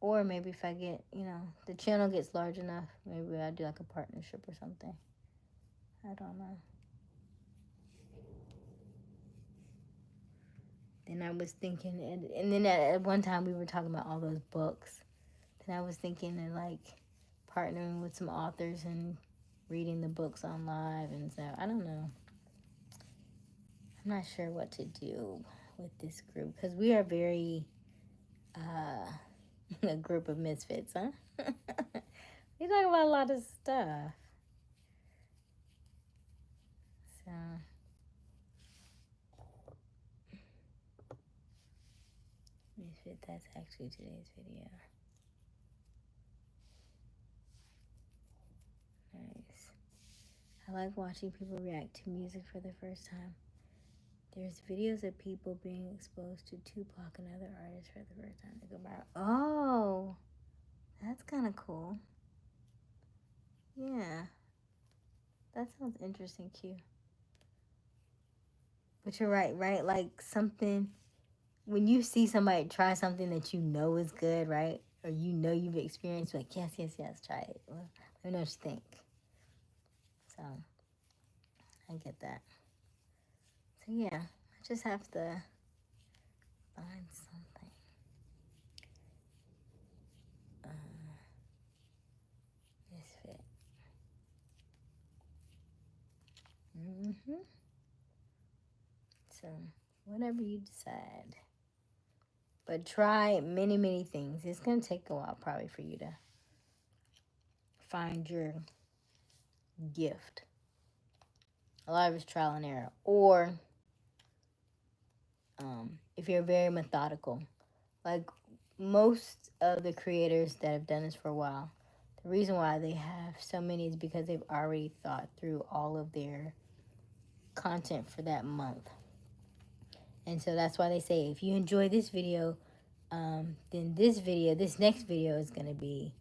Or maybe if I get, the channel gets large enough, maybe I'll do like a partnership or something. I don't know. Then I was thinking, and then at one time we were talking about all those books. Then I was thinking of like partnering with some authors and reading the books on live, and so I don't know. I'm not sure what to do with this group because we are very a group of misfits, huh? We talk about a lot of stuff. So misfit, that's actually today's video. Nice. I like watching people react to music for the first time. There's videos of people being exposed to Tupac and other artists for the first time to go viral. Oh, that's kind of cool. Yeah. That sounds interesting, Q. But you're right? Like something, when you see somebody try something that you know is good, right? Or you know you've experienced, like, yes, try it. Well, let me know what you think. So, I get that. So, yeah, I just have to find something. Misfit. So, whatever you decide. But try many things. It's going to take a while probably for you to find your gift. A lot of it's trial and error. Or if you're very methodical, like most of the creators that have done this for a while, the reason why they have so many is because they've already thought through all of their content for that month. And so that's why they say, if you enjoy this video, then this next video is going to be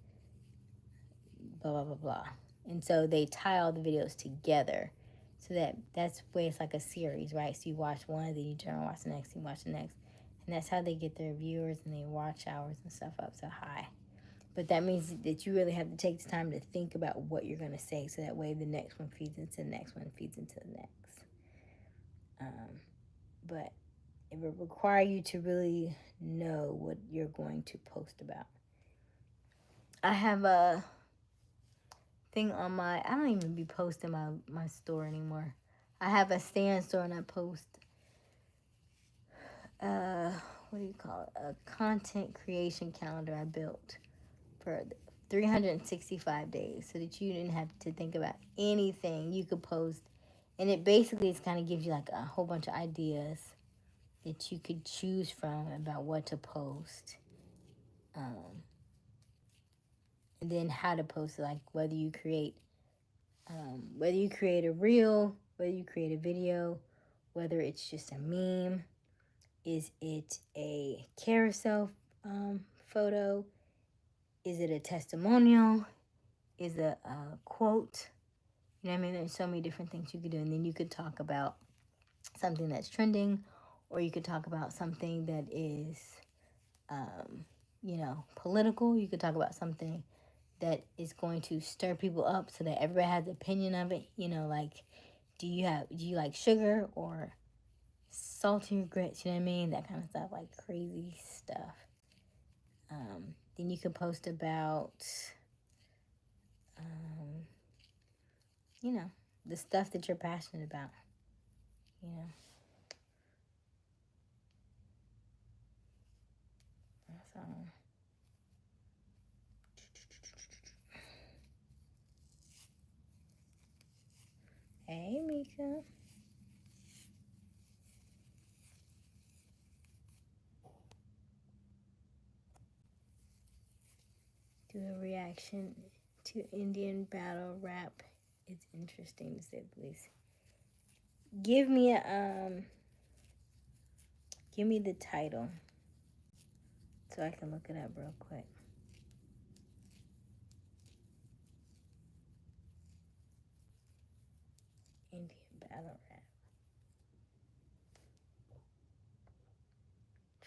blah, blah, blah, blah. And so they tie all the videos together. So that's where it's like a series, right? So you watch one, then you turn and watch the next, you watch the next. And that's how they get their viewers and their watch hours and stuff up so high. But that means that you really have to take the time to think about what you're going to say, so that way the next one feeds into the next one, feeds into the next. But it will require you to really know what you're going to post about. I have a thing on I don't even be posting my store anymore. I have a stand store and I post, what do you call it? A content creation calendar I built for 365 days, so that you didn't have to think about anything. You could post, and it basically is kind of gives you like a whole bunch of ideas that you could choose from about what to post, and then how to post it, like whether you create a reel, whether you create a video, whether it's just a meme, is it a carousel photo, is it a testimonial, is it a quote? You know what I mean? There's so many different things you could do. And then you could talk about something that's trending, or you could talk about something that is, political. You could talk about something that is going to stir people up so that everybody has an opinion of it. Like, do you like sugar or salty grits? You know what I mean? That kind of stuff, like crazy stuff. Then you could post about, the stuff that you're passionate about. So, hey, Mika. Do a reaction to Indian battle rap. It's interesting to say the least. Give me the title so I can look it up real quick. Indian battle rap.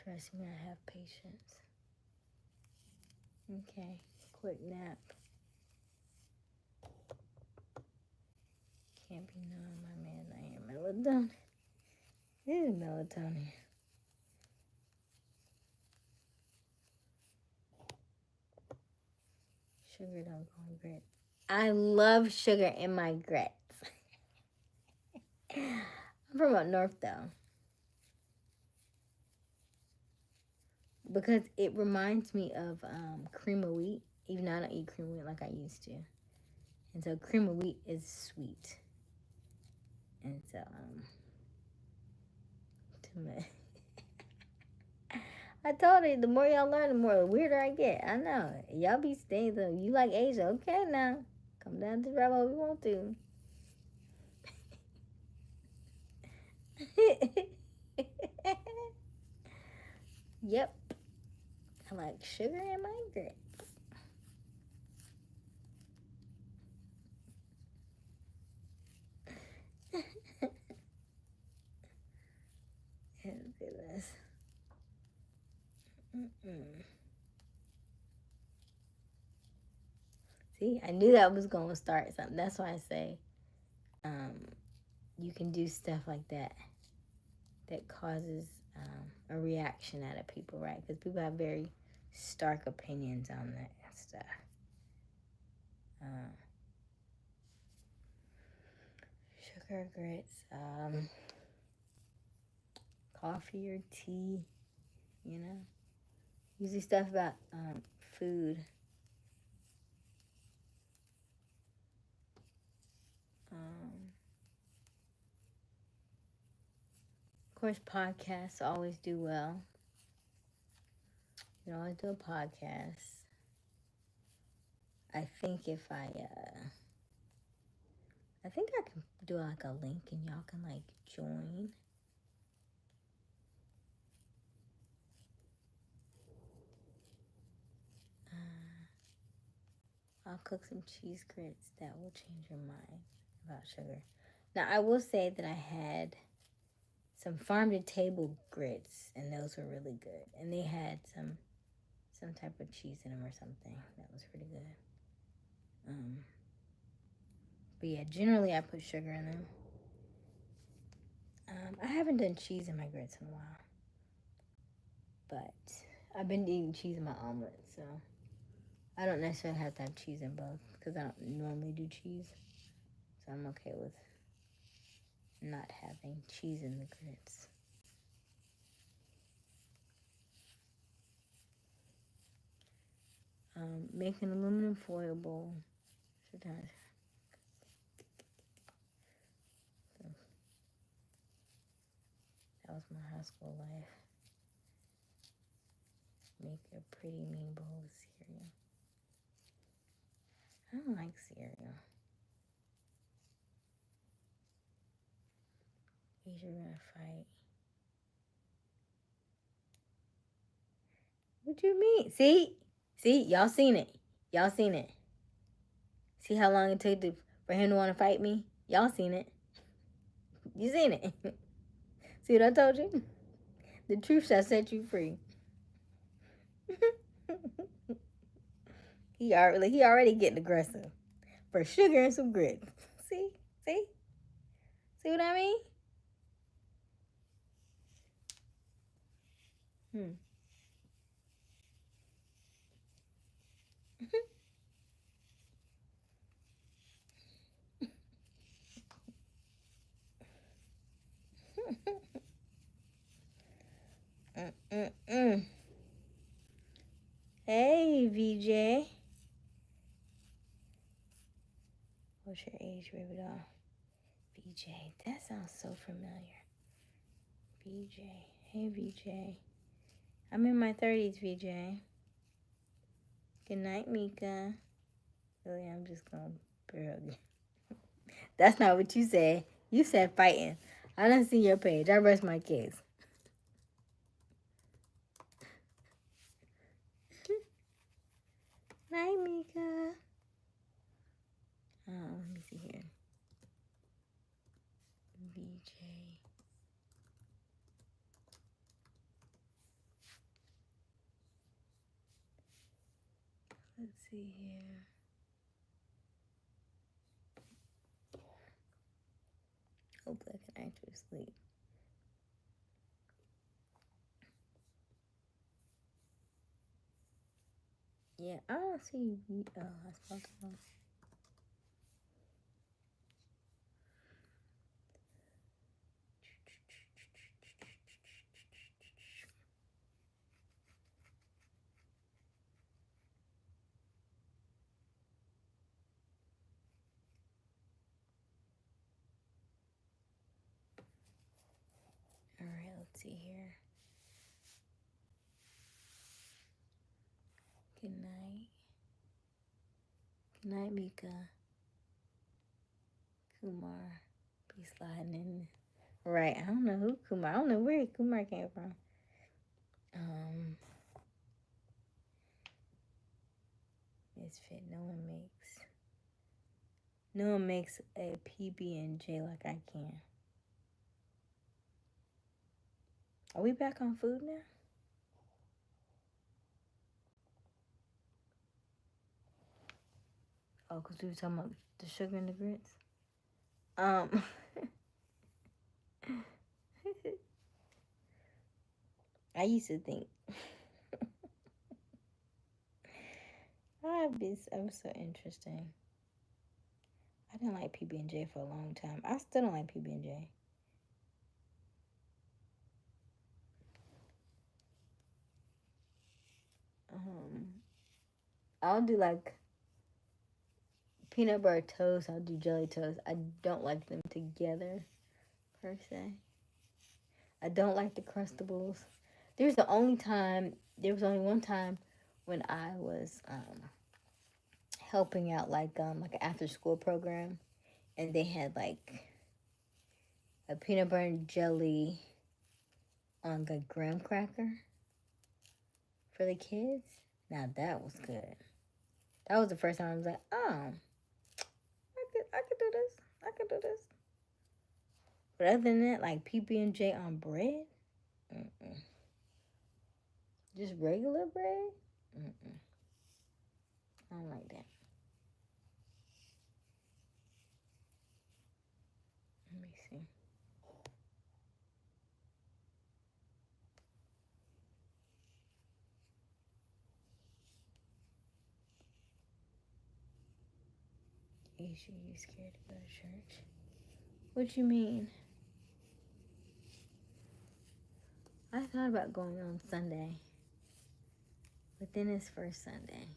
Trust me, I have patience. Okay, quick nap. Can't be knowing my man I am melatonin. This is melatonin. Sugar don't go in grits. I love sugar in my grits. I'm from up north though. Because it reminds me of cream of wheat, even though I don't eat cream of wheat like I used to. And so cream of wheat is sweet. And so, to me. I told you, the more y'all learn, the more weirder I get. I know. Y'all be staying, though. You like Asia. Okay, now. Come down to the rabbit if you want to. Yep. I like sugar in my grits. See, I knew that was going to start something. That's why I say you can do stuff like that that causes a reaction out of people, right? Because people have very stark opinions on that stuff. Sugar grits, coffee or tea, you know. Usually stuff about food. Of course, podcasts always do well. You can always do a podcast. I think if I think I can do like a link and y'all can like join. I'll cook some cheese grits that will change your mind about sugar. Now, I will say that I had some farm to table grits, and those were really good. And they had some type of cheese in them or something. That was pretty good. But yeah, generally I put sugar in them. I haven't done cheese in my grits in a while. But I've been eating cheese in my omelet, so I don't necessarily have to have cheese in both because I don't normally do cheese. So I'm okay with not having cheese in the grits. Make an aluminum foil bowl. Sometimes. That was my high school life. Make a pretty mean bowl of cereal. I don't like cereal. You're gonna fight. What you mean? See, y'all seen it. Y'all seen it. See how long it took for him to want to fight me? Y'all seen it. You seen it. See what I told you? The truth shall set you free. he already getting aggressive for sugar and some grits. See what I mean? Hey, VJ. What's your age, baby doll? VJ. That sounds so familiar. VJ. Hey, VJ. I'm in my 30s, VJ. Good night, Mika. Really, I'm just gonna hug you. That's not what you said. You said fighting. I didn't see your page. I rest my case. Night, Mika. Let me see here. VJ. Let's see here. Hopefully I can actually sleep. Yeah, I don't see. Oh, I spelled it wrong. All right, let's see here. Good night. Good night, Mika. Kumar. Be sliding in. Right, I don't know who Kumar. I don't know where Kumar came from. Misfit. No one makes a PB&J like I can. Are we back on food now? Oh, because we were talking about the sugar and the grits. Um, I used to think I'm so interesting. I didn't like PB&J for a long time. I still don't like PB&J. I'll do like peanut butter toast. I'll do jelly toast. I don't like them together per se. I don't like the Crustables. There was only one time when I was helping out like an after school program, and they had like a peanut butter and jelly on a graham cracker for the kids. Now that was good. That was the first time I was like, oh, I could do this. I could do this. But other than that, like PB&J on bread, mm-mm. Just regular bread, mm-mm. I don't like that. Let me see. Aysia, you scared to go to church? What you mean? I thought about going on Sunday, but then it's first Sunday.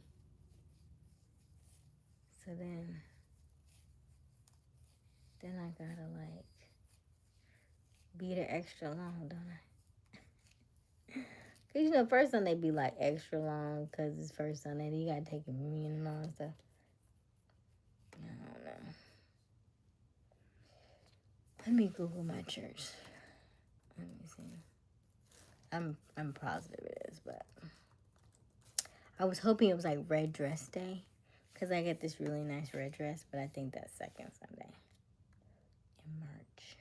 So then I gotta like be there extra long, don't I? Cause you know, first Sunday be like extra long, cause it's first Sunday. You gotta take communion and all that stuff. I don't know. Let me Google my church. Let me see. I'm positive it is, but I was hoping it was like red dress day, cause I get this really nice red dress, but I think that's second Sunday in March.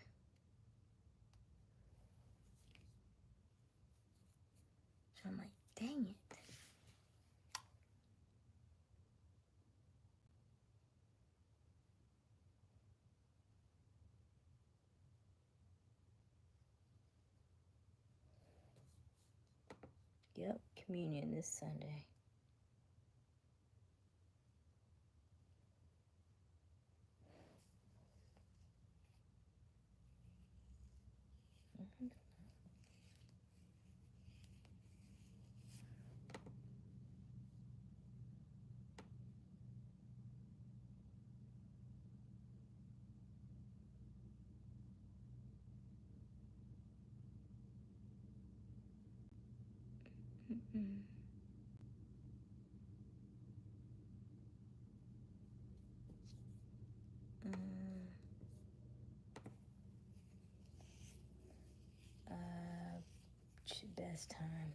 So I'm like, dang it. Yep, communion this Sunday. Mm-mm. Best time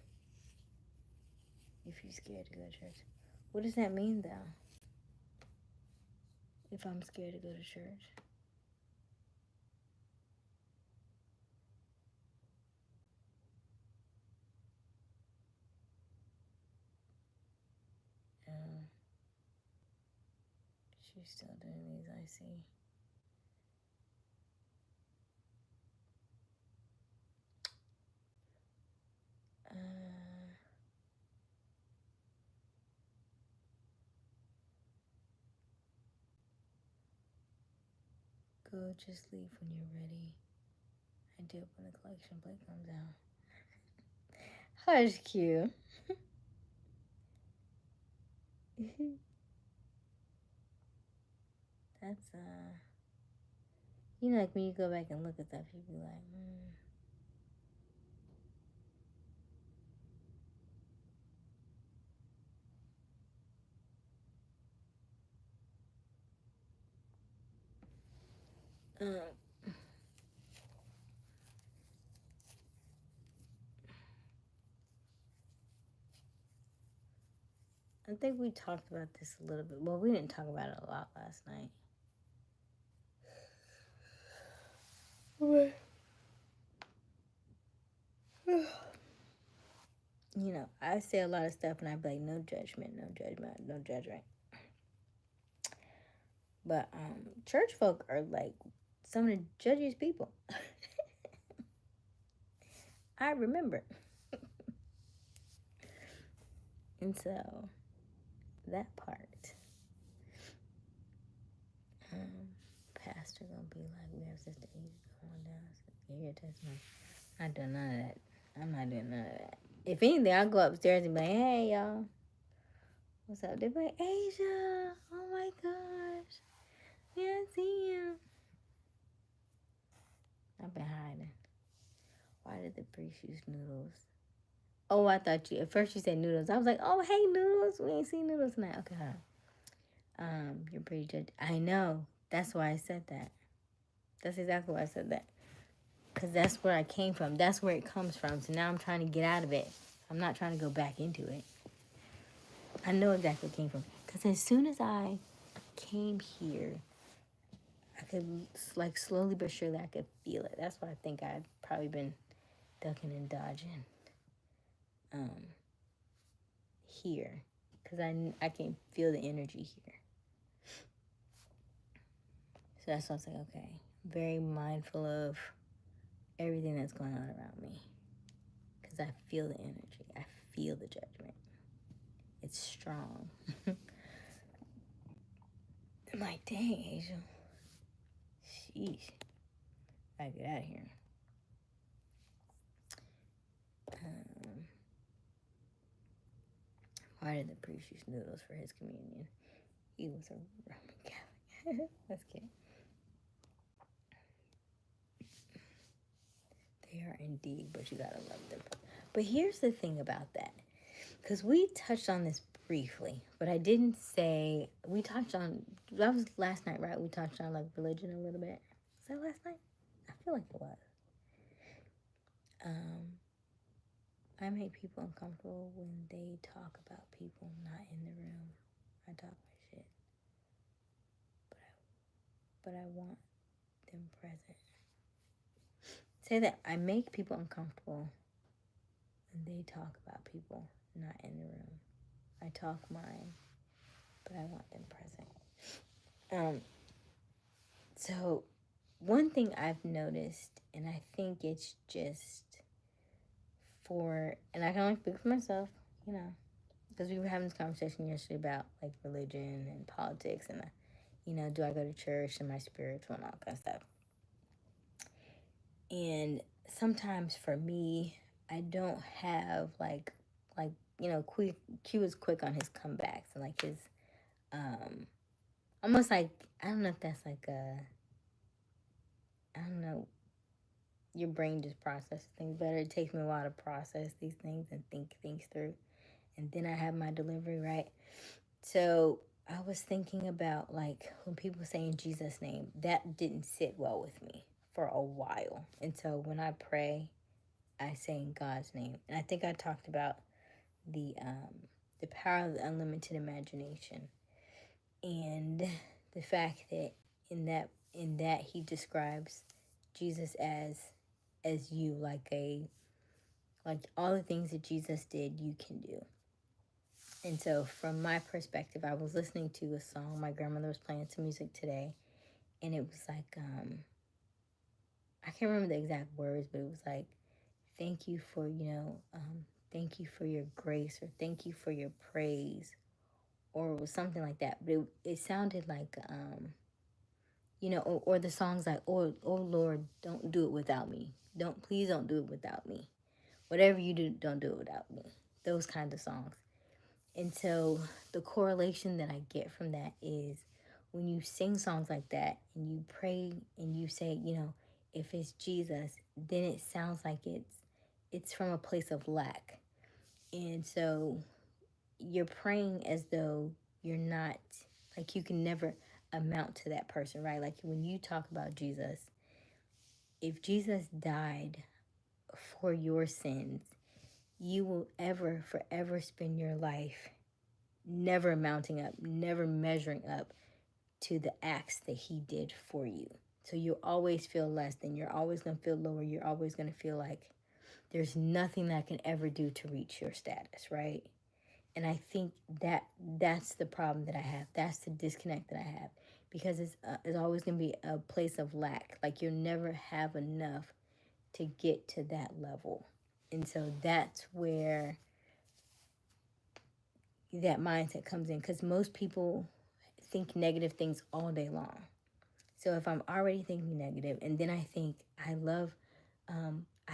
if you're scared to go to church. What does that mean though? If I'm scared to go to church. Um, she's still doing these, I see. Go, just leave when you're ready. I dip when the collection plate comes out. Hush, Q. That's you know, like when you go back and look at stuff, you be like, I think we talked about this a little bit. Well, we didn't talk about it a lot last night. You know, I say a lot of stuff and I be like, no judgment, no judgment, no judgment. But church folk are like some of the judgiest people. I remember. And so that part, pastor gonna be like, we have Sister Asia going down. So, yeah, your testimony. I do none of that. I'm not doing none of that. If anything, I'll go upstairs and be like, hey, y'all. What's up? They're like, Asia. Oh my gosh. Yeah, I see you. I've been hiding. Why did the priest use noodles? Oh, I thought you, at first you said noodles. I was like, oh, hey, noodles. We ain't seen noodles tonight. Okay, you're pretty judgy. I know. That's why I said that. That's exactly why I said that. Because that's where I came from. That's where it comes from. So now I'm trying to get out of it. I'm not trying to go back into it. I know exactly where it came from. Because as soon as I came here, I could, like, slowly but surely, I could feel it. That's why I think I've probably been ducking and dodging here. Because I can feel the energy here. So that's why I was like, okay, very mindful of everything that's going on around me. Because I feel the energy. I feel the judgment. It's strong. I'm like, dang, Asia. Sheesh. I get out of here. Why did the priest use noodles for his communion? He was a Roman Catholic. That's cute. They are indeed, but you gotta love them. But here's the thing about that. Because we touched on this briefly, but I didn't say, we touched on, that was last night, right? We touched on like religion a little bit. Was that last night? I feel like it was. I make people uncomfortable when they talk about people not in the room. I talk my shit. But I want them present. Say that I make people uncomfortable when they talk about people not in the room. I talk mine, but I want them present. So one thing I've noticed, and I think it's just and I can only speak for myself, you know, because we were having this conversation yesterday about like religion and politics and, you know, do I go to church and my spiritual and all that kind of stuff. And sometimes for me, I don't have like you know, Q is quick on his comebacks and like his almost like, I don't know if that's like I don't know, your brain just processes things better. It takes me a while to process these things and think things through. And then I have my delivery, right? So I was thinking about like when people say in Jesus' name, that didn't sit well with me for a while. And so when I pray, I say in God's name. And I think I talked about the power of the unlimited imagination and the fact that in that he describes Jesus as you, like all the things that Jesus did, you can do. And so from my perspective, I was listening to a song. My grandmother was playing some music today, and it was like I can't remember the exact words, but it was like, thank you for, thank you for your grace, or thank you for your praise, or it was something like that. But it sounded like or the songs like, oh Lord, don't do it without me. Please don't do it without me. Whatever you do, don't do it without me. Those kinds of songs. And so the correlation that I get from that is when you sing songs like that and you pray and you say, if it's Jesus, then it sounds like it's from a place of lack. And so you're praying as though you're not, like you can never amount to that person, right? Like when you talk about Jesus, if Jesus died for your sins, you will forever spend your life never mounting up, never measuring up to the acts that he did for you. So you'll always feel less than, you're always going to feel lower, you're always going to feel like there's nothing that I can ever do to reach your status, right? And I think that's the problem that I have. That's the disconnect that I have. because it's always going to be a place of lack. Like you'll never have enough to get to that level. And so that's where that mindset comes in, because most people think negative things all day long. So if I'm already thinking negative, and then I think I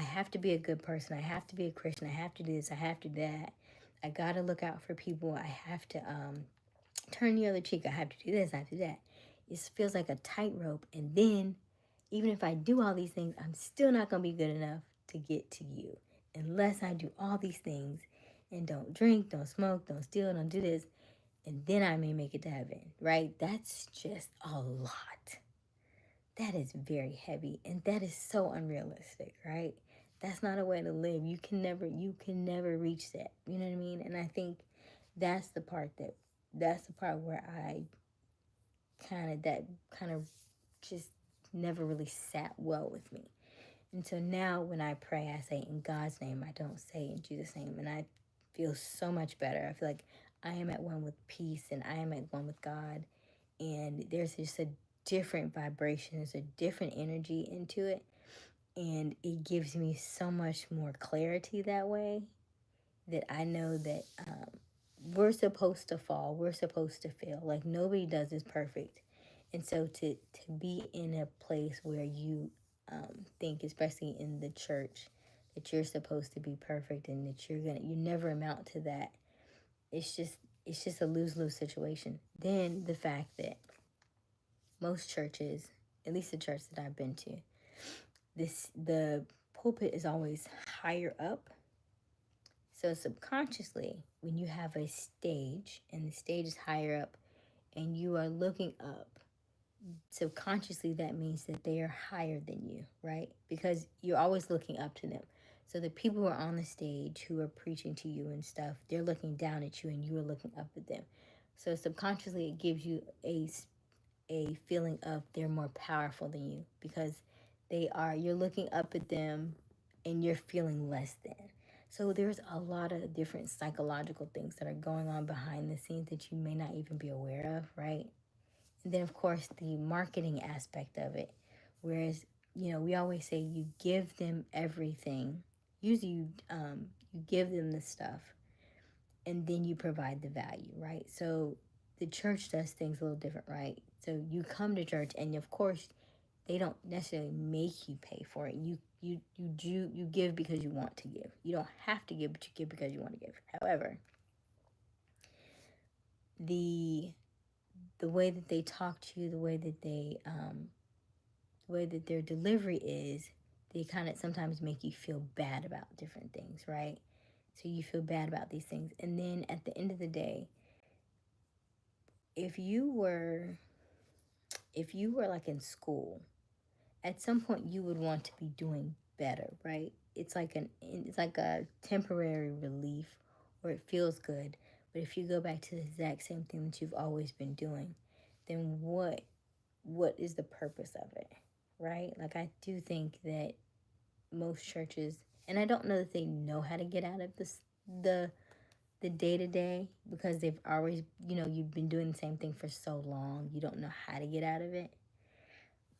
have to be a good person, I have to be a Christian, I have to do this, I have to do that, I gotta look out for people, I have to turn the other cheek, I have to do this, I have to do that. It feels like a tightrope. And then even if I do all these things, I'm still not gonna be good enough to get to you unless I do all these things and don't drink, don't smoke, don't steal, don't do this, and then I may make it to heaven, right? That's just a lot. That is very heavy, and that is so unrealistic, right? That's not a way to live. You can never reach that. You know what I mean? And I think that's the part where I kind of just never really sat well with me. And so now when I pray, I say in God's name. I don't say in Jesus' name. And I feel so much better. I feel like I am at one with peace, and I am at one with God. And there's just a different vibration, there's a different energy into it. And it gives me so much more clarity that way, that I know that we're supposed to fall, we're supposed to fail. Like nobody does this perfect. And so to be in a place where you think, especially in the church, that you're supposed to be perfect and that you never amount to that, it's just a lose-lose situation. Then the fact that most churches, at least the church that I've been to, the pulpit is always higher up. So subconsciously, when you have a stage and the stage is higher up and you are looking up, subconsciously that means that they are higher than you, right? Because you're always looking up to them. So the people who are on the stage who are preaching to you and stuff, they're looking down at you and you are looking up at them. So subconsciously it gives you a feeling of they're more powerful than you, because you're looking up at them and you're feeling less than. So there's a lot of different psychological things that are going on behind the scenes that you may not even be aware of, right? And then of course the marketing aspect of it, whereas we always say you give them everything. Usually you give them the stuff and then you provide the value, right? So the church does things a little different, right? So you come to church, and of course they don't necessarily make you pay for it. You give because you want to give. You don't have to give, but you give because you want to give. However, the way that they talk to you, the way that their delivery is, they kind of sometimes make you feel bad about different things, right? So you feel bad about these things, and then at the end of the day, if you were like in school, at some point you would want to be doing better, right? It's like a temporary relief, or it feels good. But if you go back to the exact same thing that you've always been doing, then what is the purpose of it, right? Like I do think that most churches, and I don't know that they know how to get out of the day-to-day, because they've always, you've been doing the same thing for so long, you don't know how to get out of it.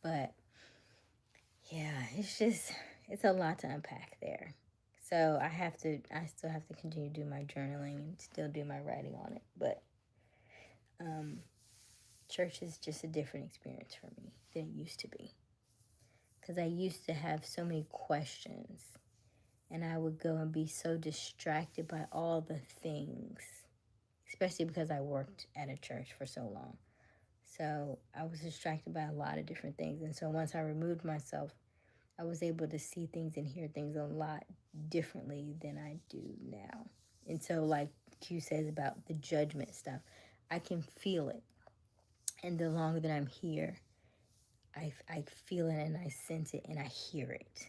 But yeah, it's a lot to unpack there. So I still have to continue to do my journaling and still do my writing on it. But church is just a different experience for me than it used to be. Because I used to have so many questions, and I would go and be so distracted by all the things, especially because I worked at a church for so long. So I was distracted by a lot of different things. And so once I removed myself, I was able to see things and hear things a lot differently than I do now. And so, like Q says about the judgment stuff, I can feel it. And the longer that I'm here, I feel it and I sense it and I hear it.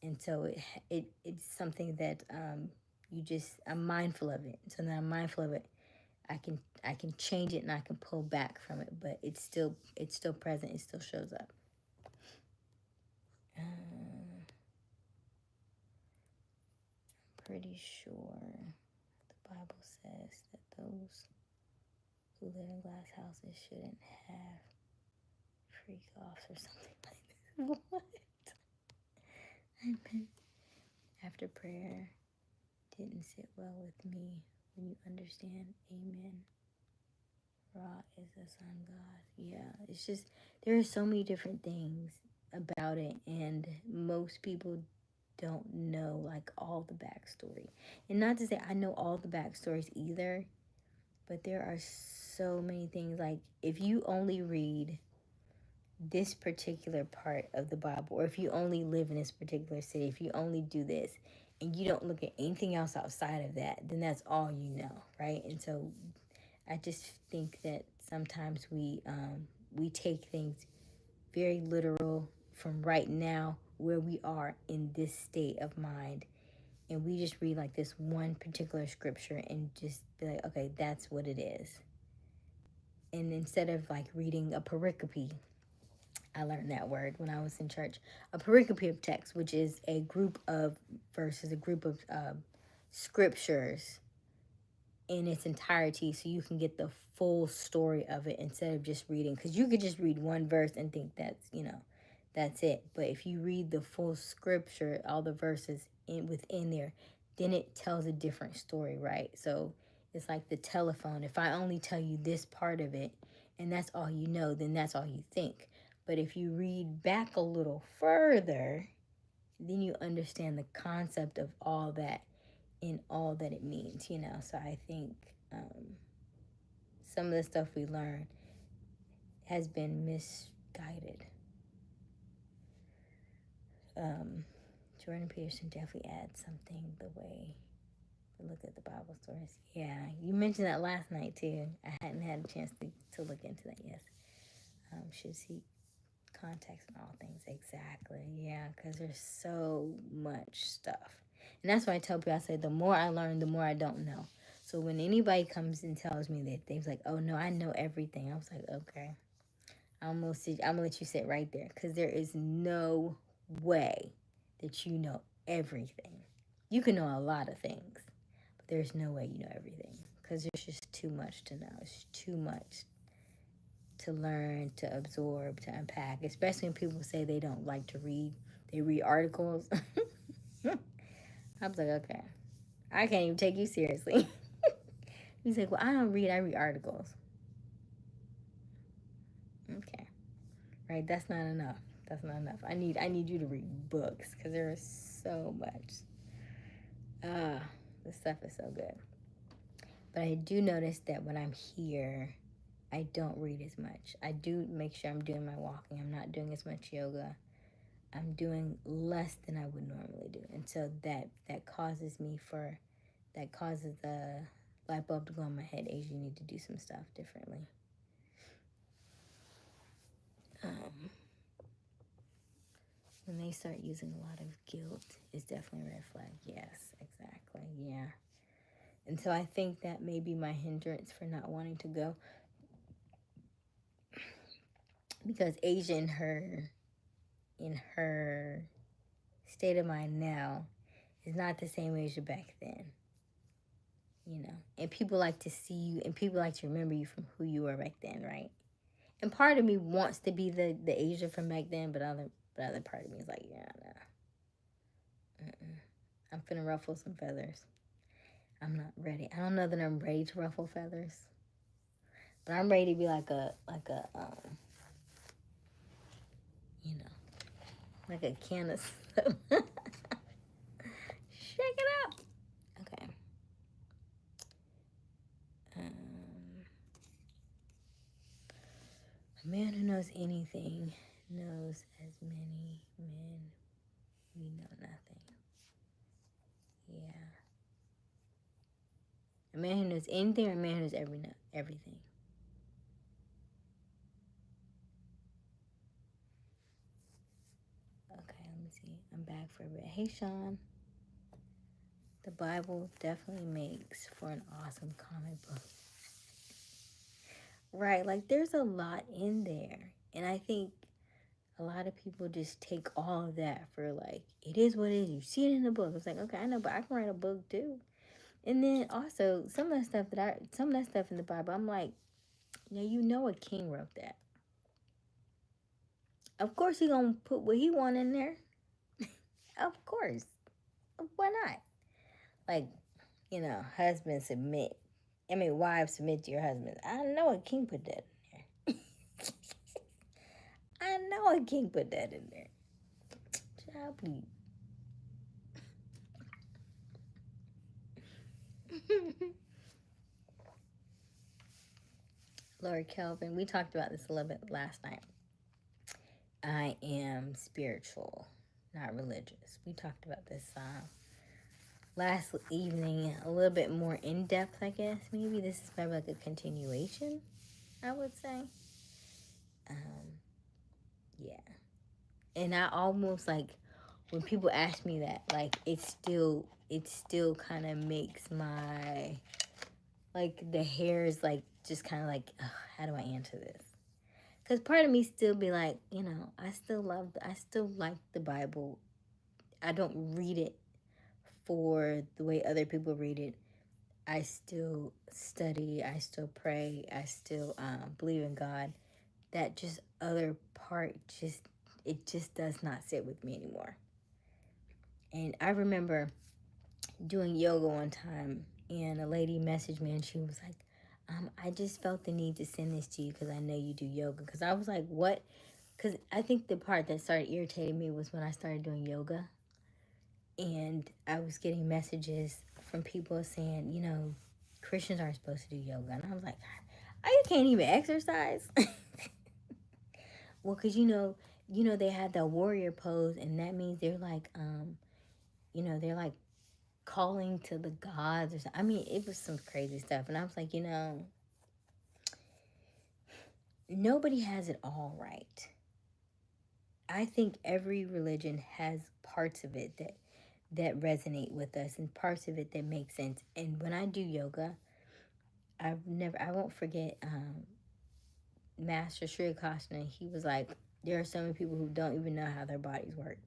And so it's something that I'm mindful of it. So now I'm mindful of it, I can change it and I can pull back from it, but it's still present. It still shows up. Pretty sure the Bible says that those who live in glass houses shouldn't have freak offs or something like this. What? After prayer didn't sit well with me. When you understand, amen. Ra is the sun god. Yeah, it's just, there are so many different things about it, and most people don't know like all the backstory. And not to say I know all the backstories either, but there are so many things. Like, if you only read this particular part of the Bible, or if you only live in this particular city, if you only do this, and you don't look at anything else outside of that, then that's all you know, right? And so I just think that sometimes we take things very literal from right now, where we are in this state of mind, and we just read like this one particular scripture and just be like, okay, that's what it is. And instead of like reading a pericope, I learned that word when I was in church, a pericope of text, which is a group of verses, a group of scriptures in its entirety, so you can get the full story of it instead of just reading, because you could just read one verse and think that's, that's it. But if you read the full scripture, all the verses within there, then it tells a different story, right? So it's like the telephone. If I only tell you this part of it and that's all you know, then that's all you think. But if you read back a little further, then you understand the concept of all that in all that it means, So I think some of the stuff we learn has been misguided. Jordan Peterson definitely adds something, the way we look at the Bible stories. Yeah, you mentioned that last night too. I hadn't had a chance to look into that. Yes. Should seek context in all things. Exactly. Yeah, because there's so much stuff. And that's why I tell people, I say, the more I learn, the more I don't know. So when anybody comes and tells me that they're like, oh no, I know everything, I was like, okay, I'm gonna let you sit right there, because there is no way that you know everything. You can know a lot of things, but there's no way you know everything, because there's just too much to know. It's too much to learn, to absorb, to unpack, especially when people say they don't like to read. They read articles. I was like, okay, I can't even take you seriously. He's like, well, I don't read, I read articles. Okay. Right, that's not enough. That's not enough. I need you to read books, because there is so much. This stuff is so good. But I do notice that when I'm here, I don't read as much. I do make sure I'm doing my walking. I'm not doing as much yoga. I'm doing less than I would normally do. And so that causes the light bulb to go in my head. Asia, you need to do some stuff differently. When they start using a lot of guilt, it's definitely a red flag. Yes, exactly. Yeah. And so I think that may be my hindrance for not wanting to go. Because Asia, in her state of mind now, is not the same Asia back then. And people like to see you, and people like to remember you from who you were back then, right? And part of me wants to be the Asia from back then, but other part of me is like, yeah, no. I'm finna ruffle some feathers. I'm not ready. I don't know that I'm ready to ruffle feathers, but I'm ready to be like a like a can of soap. Shake it up. Okay. A man who knows anything knows as many men we know nothing. Yeah. A man who knows anything, or a man who knows everything. Okay, let me see. I'm back for a bit. Hey, Sean. The Bible definitely makes for an awesome comic book. Right, like there's a lot in there. And I think a lot of people just take all of that for like, it is what it is. You see it in the book. It's like, okay, I know, but I can write a book too. And then also some of that stuff in the Bible, I'm like, Now you know a king wrote that. Of course he gonna put what he want in there. Of course. Why not? Like, husband submit. I mean, wives submit to your husband. I know a king put that in there. I know a king put that in there. Child, please. Lord Kelvin, we talked about this a little bit last night. I am spiritual, not religious. We talked about this last evening a little bit more in depth, I guess. Maybe this is probably like a continuation, I would say. Yeah. And I almost like when people ask me that, like it still kind of makes my like the hairs like just kind of like, ugh, how do I answer this? Because part of me still be like, I still like the Bible. I don't read it for the way other people read it. I still study. I still pray. I still believe in God. That just other part it just does not sit with me anymore. And I remember doing yoga one time, and a lady messaged me, and she was like, I just felt the need to send this to you because I know you do yoga. Because I was like, what? Because I think the part that started irritating me was when I started doing yoga, and I was getting messages from people saying, Christians aren't supposed to do yoga. And I was like, oh, you can't even exercise? Well, because, they had the warrior pose, and that means they're like, they're like calling to the gods or something. I mean, it was some crazy stuff. And I was like, nobody has it all right. I think every religion has parts of it that resonate with us and parts of it that make sense. And when I do yoga, I won't forget Master Sri Krishna. He was like, there are so many people who don't even know how their bodies work.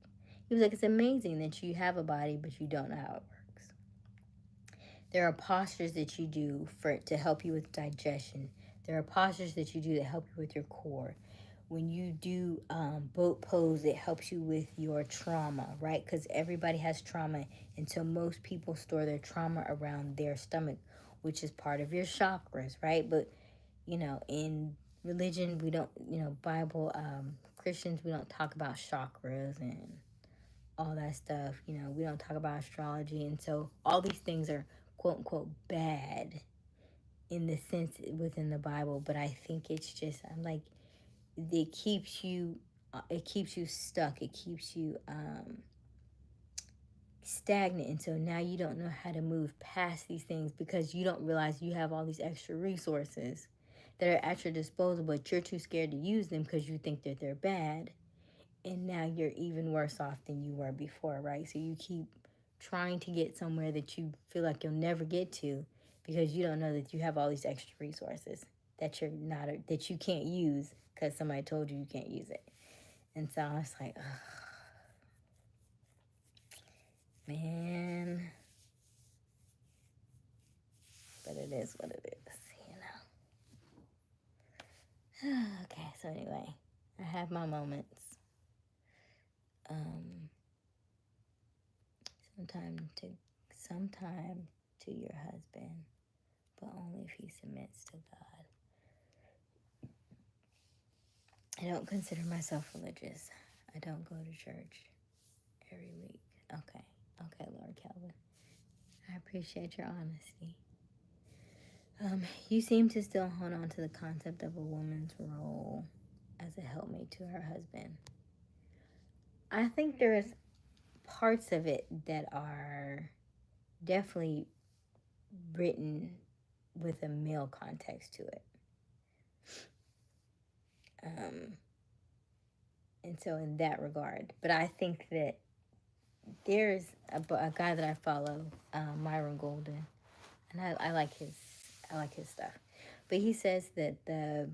He was like, it's amazing that you have a body, but you don't know how it works. There are postures that you do to help you with digestion. There are postures that you do that help you with your core. When you do boat pose, it helps you with your trauma, right? Because everybody has trauma, and so most people store their trauma around their stomach, which is part of your chakras, right? But in religion, we don't, Bible, Christians, we don't talk about chakras and all that stuff. We don't talk about astrology, and so all these things are quote unquote bad in the sense within the Bible. But I think it's just, I'm like, it keeps you stuck. It keeps you stagnant, and so now you don't know how to move past these things because you don't realize you have all these extra resources that are at your disposal, but you're too scared to use them because you think that they're bad, and now you're even worse off than you were before, right? So you keep trying to get somewhere that you feel like you'll never get to because you don't know that you have all these extra resources that you can't use because somebody told you can't use it. And so I was like, oh, man. But it is what it is, Okay, so anyway, I have my moments. Sometime to your husband, but only if he submits to God. I don't consider myself religious. I don't go to church every week. Okay, Lord Calvin. I appreciate your honesty. You seem to still hold on to the concept of a woman's role as a helpmate to her husband. I think there's parts of it that are definitely written with a male context to it. And so in that regard, but I think that there's a guy that I follow, Myron Golden, and I like his stuff. But he says that the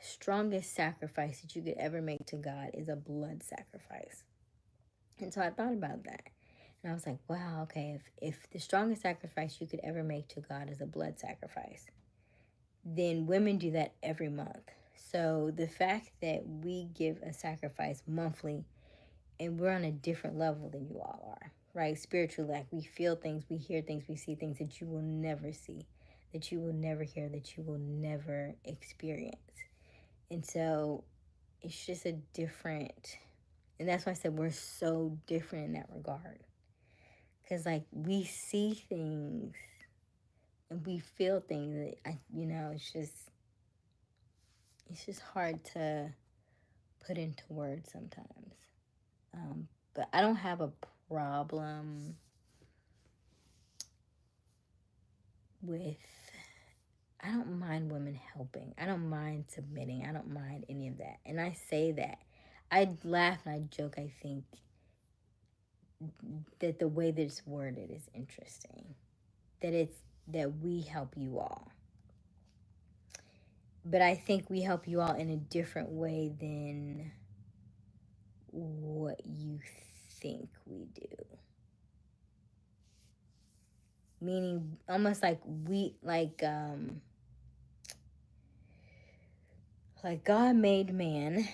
strongest sacrifice that you could ever make to God is a blood sacrifice. And so I thought about that. And I was like, wow, okay, if the strongest sacrifice you could ever make to God is a blood sacrifice, then women do that every month. So the fact that we give a sacrifice monthly and we're on a different level than you all are, right? Spiritually, like we feel things, we hear things, we see things that you will never see, that you will never hear, that you will never experience. And so it's just a different, and that's why I said we're so different in that regard. Because, like, we see things and we feel things that, it's just hard to put into words sometimes. But I don't have a problem with, I don't mind women helping. I don't mind submitting. I don't mind any of that. And I say that. I laugh and I joke, I think, that the way that it's worded is interesting. That we help you all. But I think we help you all in a different way than what you think we do. Meaning almost like God made man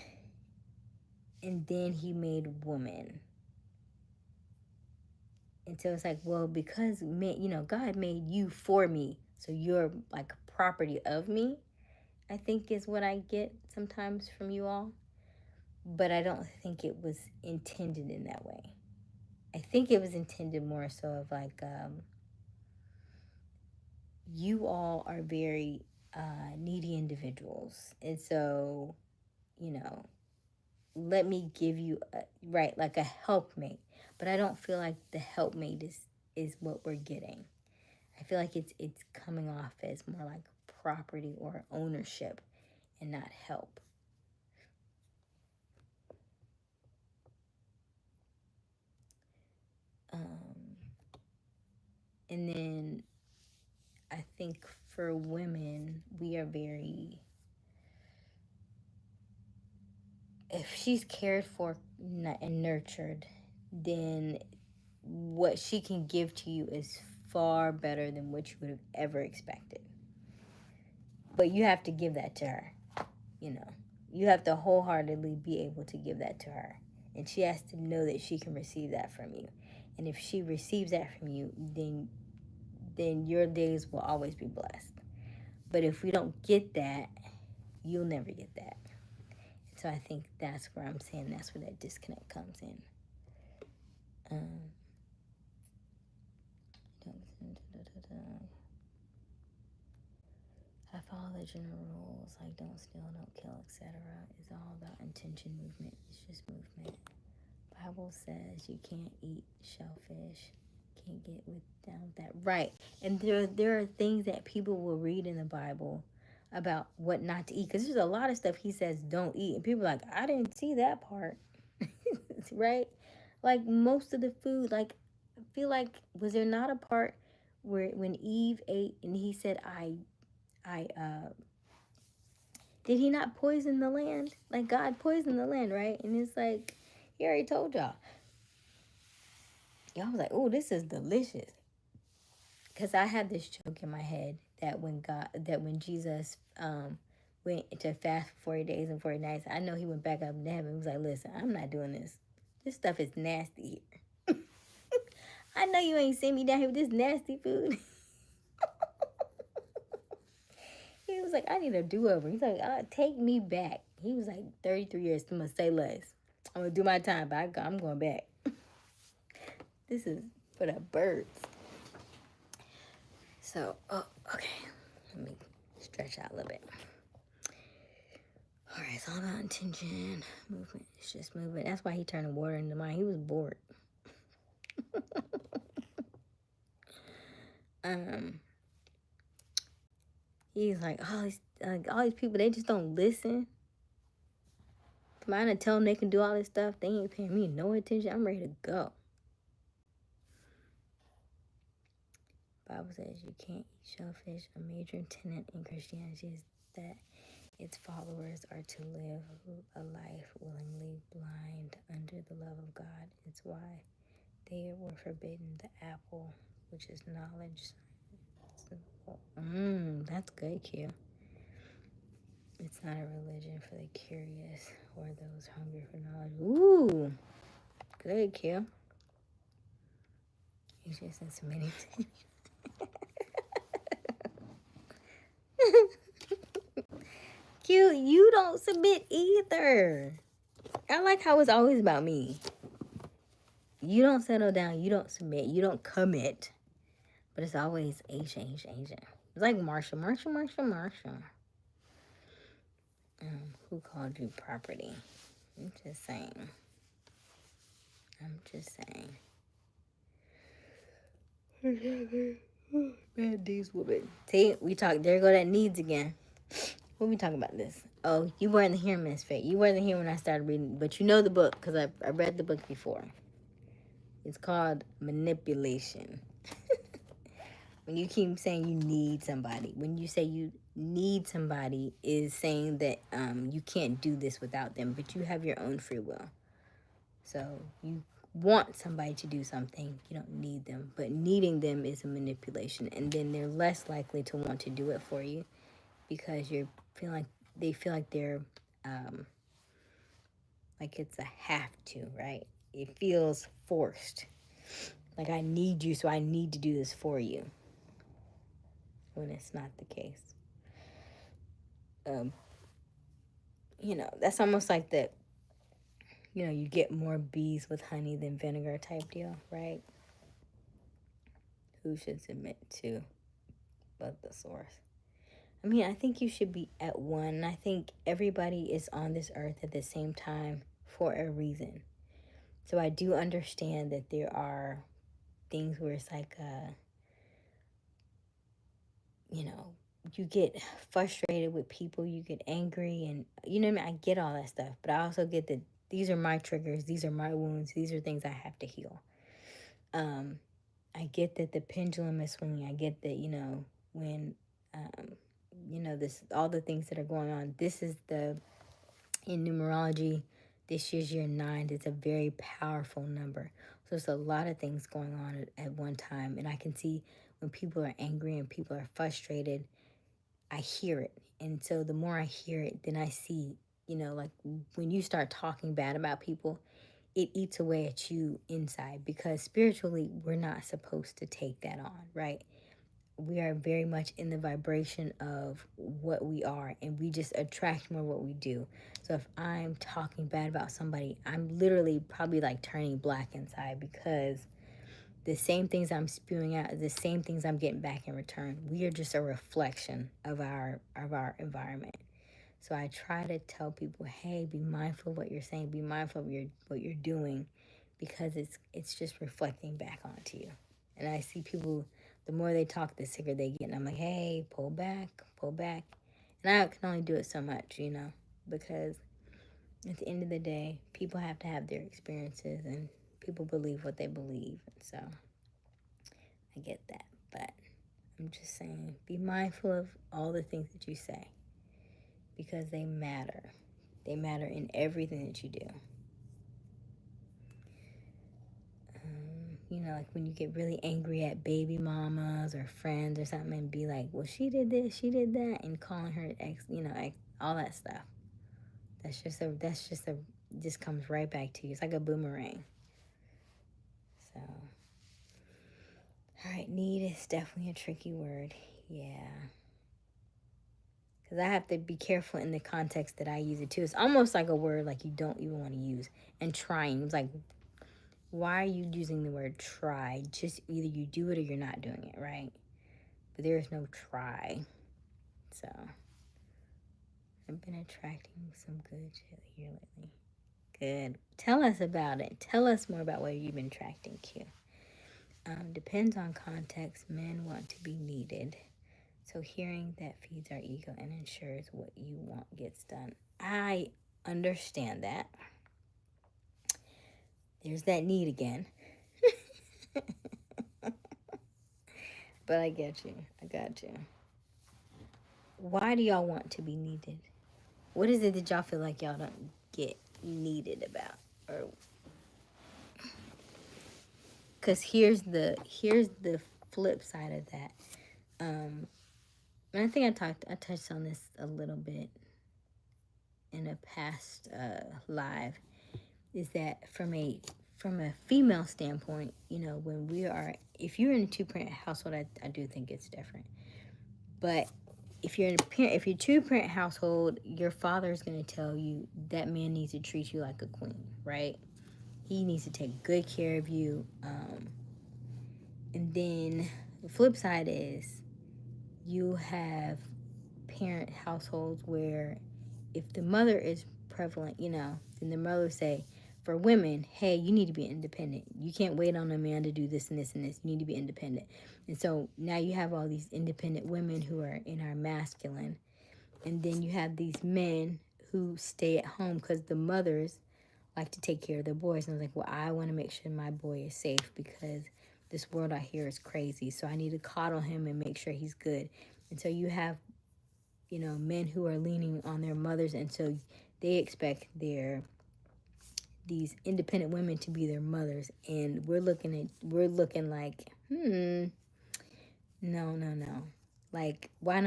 and then he made woman. And so it's like, well, because God made you for me, so you're like a property of me, I think is what I get sometimes from you all. But I don't think it was intended in that way. I think it was intended more so of like, you all are very needy individuals. And so, let me give you, like a helpmate. But I don't feel like the helpmate is what we're getting. I feel like it's coming off as more like property or ownership and not help. And then I think for women, we are very, if she's cared for and nurtured, then what she can give to you is far better than what you would have ever expected. But you have to give that to her, You have to wholeheartedly be able to give that to her. And she has to know that she can receive that from you. And if she receives that from you, then your days will always be blessed. But if we don't get that, you'll never get that. So I think that's where I'm saying that's where that disconnect comes in. I follow the general rules like don't steal, don't kill, etc. It's all about intention, movement. It's just movement. Bible says you can't eat shellfish. Can't get down with that. Right. And there are things that people will read in the Bible about what not to eat. Because there's a lot of stuff he says don't eat. And people are like, I didn't see that part. Right? Like most of the food, like I feel like, was there not a part where when Eve ate and he said, did he not poison the land? Like God poisoned the land, right? And it's like, he already told y'all. Y'all was like, oh, this is delicious. Because I had this joke in my head that when Jesus went to fast for 40 days and 40 nights, I know he went back up to heaven and was like, listen, I'm not doing this. This stuff is nasty here. I know you ain't seen me down here with this nasty food. He was like, I need a do-over. He's like, take me back. He was like, 33 years, I'm going to say less. I'm going to do my time, but I'm going back. This is for the birds. So, okay. Let me stretch out a little bit. All right, it's all about intention, movement. It's just movement. That's why he turned the water into wine. He was bored. He's like, all these people, they just don't listen. Mine to tell them they can do all this stuff. They ain't paying me no attention. I'm ready to go. Bible says you can't eat shellfish. A major tenet in Christianity is that its followers are to live a life willingly blind under the love of God. It's why They were forbidden the apple, which is knowledge. That's good, Q. It's not a religion for the curious or those hungry for knowledge. Ooh, good, Q. He's just in so many things. Q, you don't submit either. I like how it's always about me. You don't settle down. You don't submit. You don't commit. But it's always Asian. It's like Marsha. Who called you property? I'm just saying. Bad days woman. See, we talk. There go that needs again. What we talking about this? Oh, you weren't here, Miss Faye. You wasn't here when I started reading, but you know the book because I read the book before. It's called Manipulation. When you keep saying you need somebody, when you say you need somebody, is saying that you can't do this without them, but you have your own free will. So you want somebody to do something, you don't need them, but needing them is a manipulation, and then they're less likely to want to do it for you because they feel like they're like it's a have to, right? It feels forced. Like I need you, so I need to do this for you. When it's not the case. That's almost like that, you get more bees with honey than vinegar type deal, right? Who should submit to but the source? I mean, I think you should be at one. I think everybody is on this earth at the same time for a reason. So I do understand that there are things where it's like, you get frustrated with people, you get angry, and I get all that stuff, but I also get that these are my triggers, these are my wounds, these are things I have to heal. I get that the pendulum is swinging. I get that, when, this, all the things that are going on, this is in numerology, this year's year 9, it's a very powerful number. So there's a lot of things going on at one time, and I can see when people are angry and people are frustrated, I hear it. And so the more I hear it, then I see, like when you start talking bad about people, it eats away at you inside because spiritually, we're not supposed to take that on, right? We are very much in the vibration of what we are, and we just attract more what we do. So if I'm talking bad about somebody, I'm literally probably like turning black inside because the same things I'm spewing out, the same things I'm getting back in return. We are just a reflection of our environment. So I try to tell people, hey, be mindful of what you're saying, be mindful of what you're doing, because it's just reflecting back onto you. And I see people, the more they talk, the sicker they get. And I'm like, hey, pull back. And I can only do it so much, because at the end of the day, people have to have their experiences, and people believe what they believe. And so I get that. But I'm just saying, be mindful of all the things that you say, because they matter. They matter in everything that you do. Like when you get really angry at baby mamas or friends or something and be like, well, she did this, she did that, and calling her all that stuff. Just comes right back to you. It's like a boomerang. So, all right, need is definitely a tricky word. Yeah. Because I have to be careful in the context that I use it too. It's almost like a word like you don't even want to use. And trying, it's like, why are you using the word try? Just either you do it or you're not doing it, right? But there is no try. So, I've been attracting some good shit here lately. Good. Tell us about it. Tell us more about what you've been attracting, Q. Depends on context. Men want to be needed. So hearing that feeds our ego and ensures what you want gets done. I understand that. There's that need again. But I get you. I got you. Why do y'all want to be needed? What is it that y'all feel like y'all don't get needed about? Or because here's the flip side of that. And I think I touched on this a little bit in a past live, is that from a female standpoint, when we are, if you're in a two-parent household, I do think it's different. But if you're a two-parent household, your father is going to tell you that man needs to treat you like a queen, right? He needs to take good care of you. And then the flip side is you have parent households where if the mother is prevalent, then the mother say, for women, hey, you need to be independent. You can't wait on a man to do this and this and this. You need to be independent. And so now you have all these independent women who are in our masculine. And then you have these men who stay at home because the mothers like to take care of their boys. And I was like, well, I want to make sure my boy is safe because this world out here is crazy. So I need to coddle him and make sure he's good. And so you have, men who are leaning on their mothers. And so they expect these independent women to be their mothers. And we're looking like, no. Like, why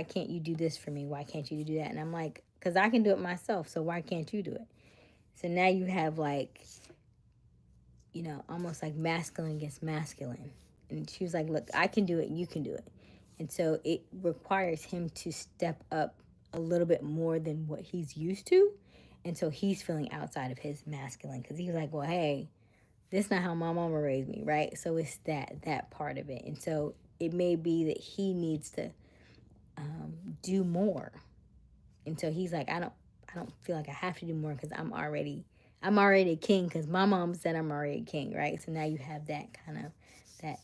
can't you do this for me? Why can't you do that? And I'm like, because I can do it myself. So why can't you do it? So now you have almost like masculine against masculine. And she was like, look, I can do it, you can do it. And so it requires him to step up a little bit more than what he's used to. And so he's feeling outside of his masculine because he's like, well, hey, this is not how my mama raised me, right? So it's that part of it. And so it may be that he needs to do more. And so he's like, I don't feel like I have to do more because I'm already a king because my mom said I'm already a king, right? So now you have that kind of that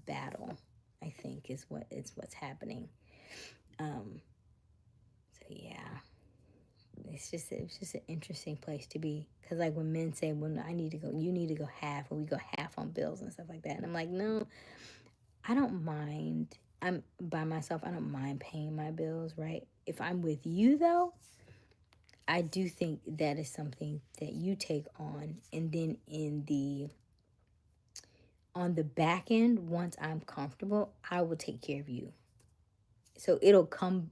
battle, I think is what's happening. So yeah, it's just an interesting place to be because like when men say, well, I need to go, you need to go half, and we go half on bills and stuff like that, and I'm like, no, I don't mind. I'm by myself. I don't mind paying my bills, right? If I'm with you though, I do think that is something that you take on, and then on the back end, once I'm comfortable, I will take care of you. So it'll come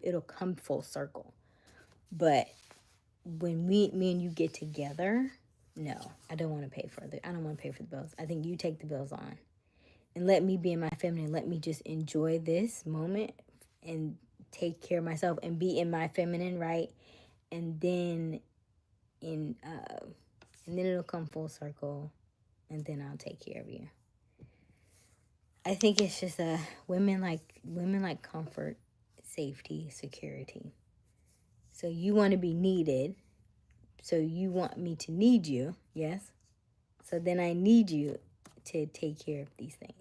full circle. But when me and you get together, no, I don't want to pay for I don't want to pay for the bills. I think you take the bills on, and let me be in my feminine. Let me just enjoy this moment and take care of myself and be in my feminine, right? And then in and then it'll come full circle, and then I'll take care of you. I think it's just women like comfort, safety, security. So you want to be needed. So you want me to need you, yes? So then I need you to take care of these things.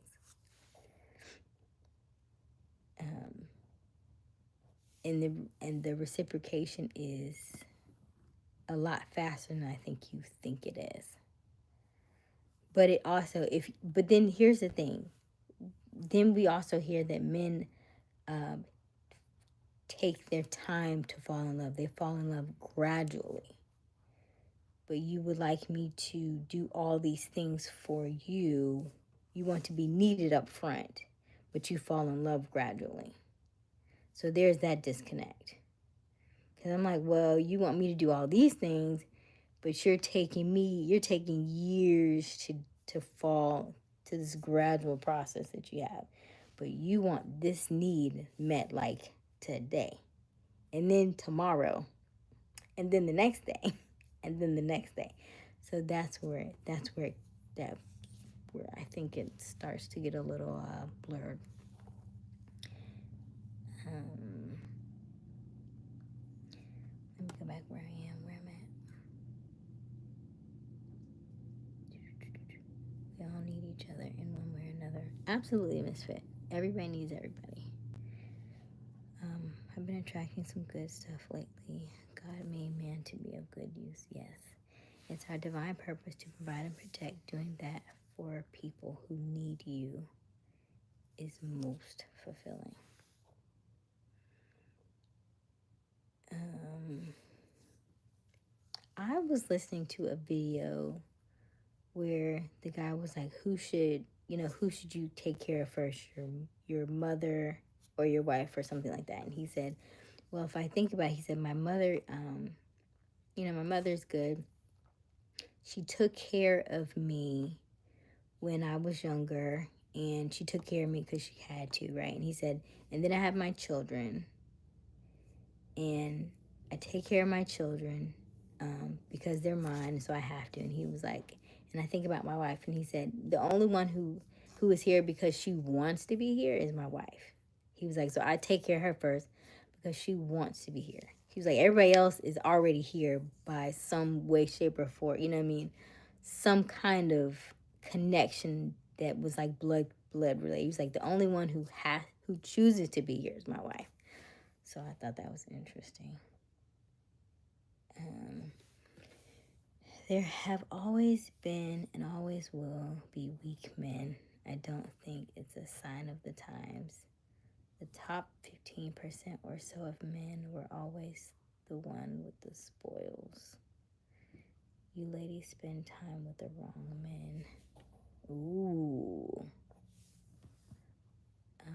And the reciprocation is a lot faster than I think you think it is. But it also but then here's the thing. Then we also hear that men take their time to fall in love. They fall in love gradually. But you would like me to do all these things for you. You want to be needed up front, but you fall in love gradually. So there's that disconnect. Because I'm like, well, you want me to do all these things, but you're taking years to fall to this gradual process that you have. But you want this need met like today, and then tomorrow, and then the next day, and then the next day. So that's where I think it starts to get a little blurred. Let me go back where I'm at. We all need each other in one way or another. Absolutely, misfit. Everybody needs everybody. I've been attracting some good stuff lately. God made man to be of good use. Yes. It's our divine purpose to provide and protect. Doing that for people who need you is most fulfilling. I was listening to a video where the guy was like, who should you take care of first, your mother or your wife or something like that? And he said, well, if I think about it, he said, my mother, my mother's good. She took care of me when I was younger, and she took care of me because she had to, right? And he said, and then I have my children, and I take care of my children because they're mine, so I have to. And he was like, and I think about my wife, and he said, the only one who is here because she wants to be here is my wife. He was like, so I take care of her first because she wants to be here. He was like, everybody else is already here by some way, shape, or form. You know what I mean? Some kind of connection that was like blood related. He was like, the only one who chooses to be here is my wife. So I thought that was interesting. There have always been and always will be weak men. I don't think it's a sign of the times. The top 15% or so of men were always the one with the spoils. You ladies spend time with the wrong men. Ooh.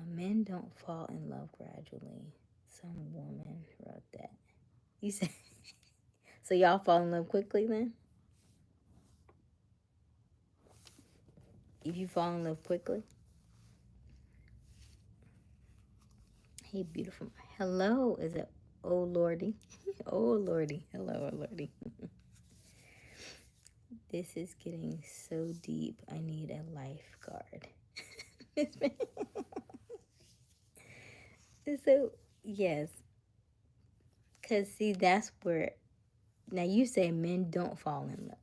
Men don't fall in love gradually. Some woman wrote that. You said, so y'all fall in love quickly then? If you fall in love quickly? Hey, beautiful. Hello, is it oh lordy? Oh lordy. Hello, oh lordy. This is getting so deep. I need a lifeguard. So, yes. Because, see, that's where. Now, you say men don't fall in love.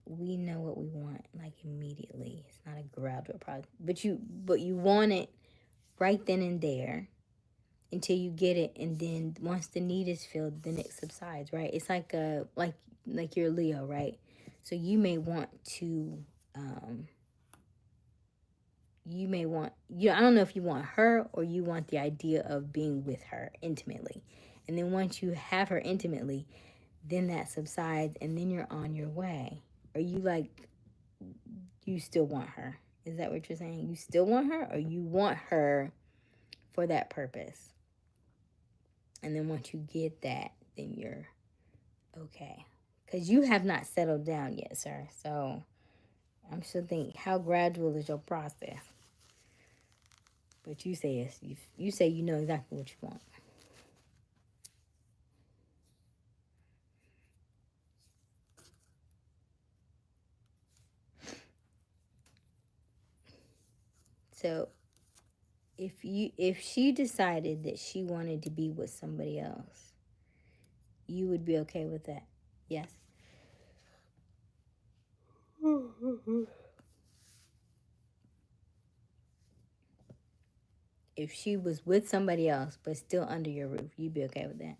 We know what we want, like, immediately. It's not a gradual process. But you want it right then and there until you get it, and then once the need is filled, then it subsides, right? It's like like you're Leo, right? So you may want to I don't know if you want her or you want the idea of being with her intimately. And then once you have her intimately, then that subsides and then you're on your way. Or you still want her? Is that what you're saying? You still want her, or you want her for that purpose? And then once you get that, then you're okay. Because you have not settled down yet, sir. So I'm still thinking, how gradual is your process? But you say you know exactly what you want. So if she decided that she wanted to be with somebody else, you would be okay with that? Yes. If she was with somebody else but still under your roof, you'd be okay with that?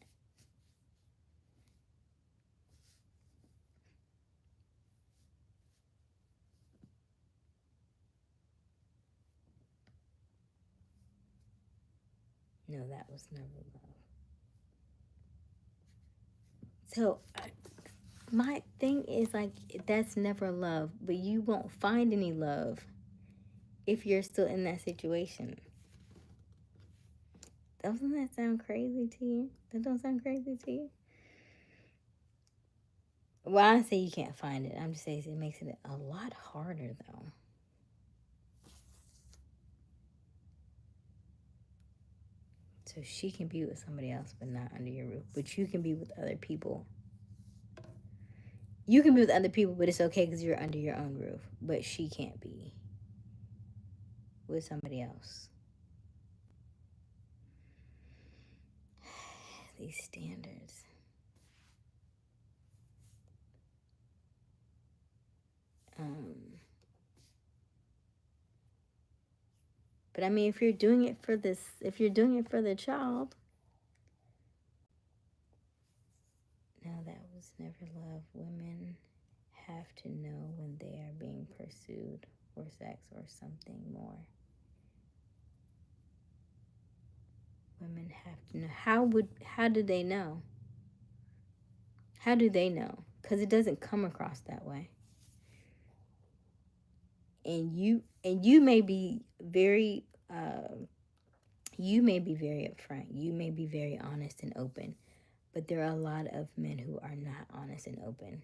No, that was never love. So my thing is, like, that's never love, but you won't find any love if you're still in that situation. Doesn't that sound crazy to you? That don't sound crazy to you? Well, I say you can't find it. I'm just saying it makes it a lot harder, though. So she can be with somebody else, but not under your roof. But you can be with other people. You can be with other people, but it's okay because you're under your own roof. But she can't be with somebody else. These standards. But I mean, if you're doing it for the child, no, that was never love. Women have to know when they are being pursued for sex or something more. Women have to know. How do they know? How do they know? Because it doesn't come across that way. and you may be very you may be very upfront, you may be very honest and open, but there are a lot of men who are not honest and open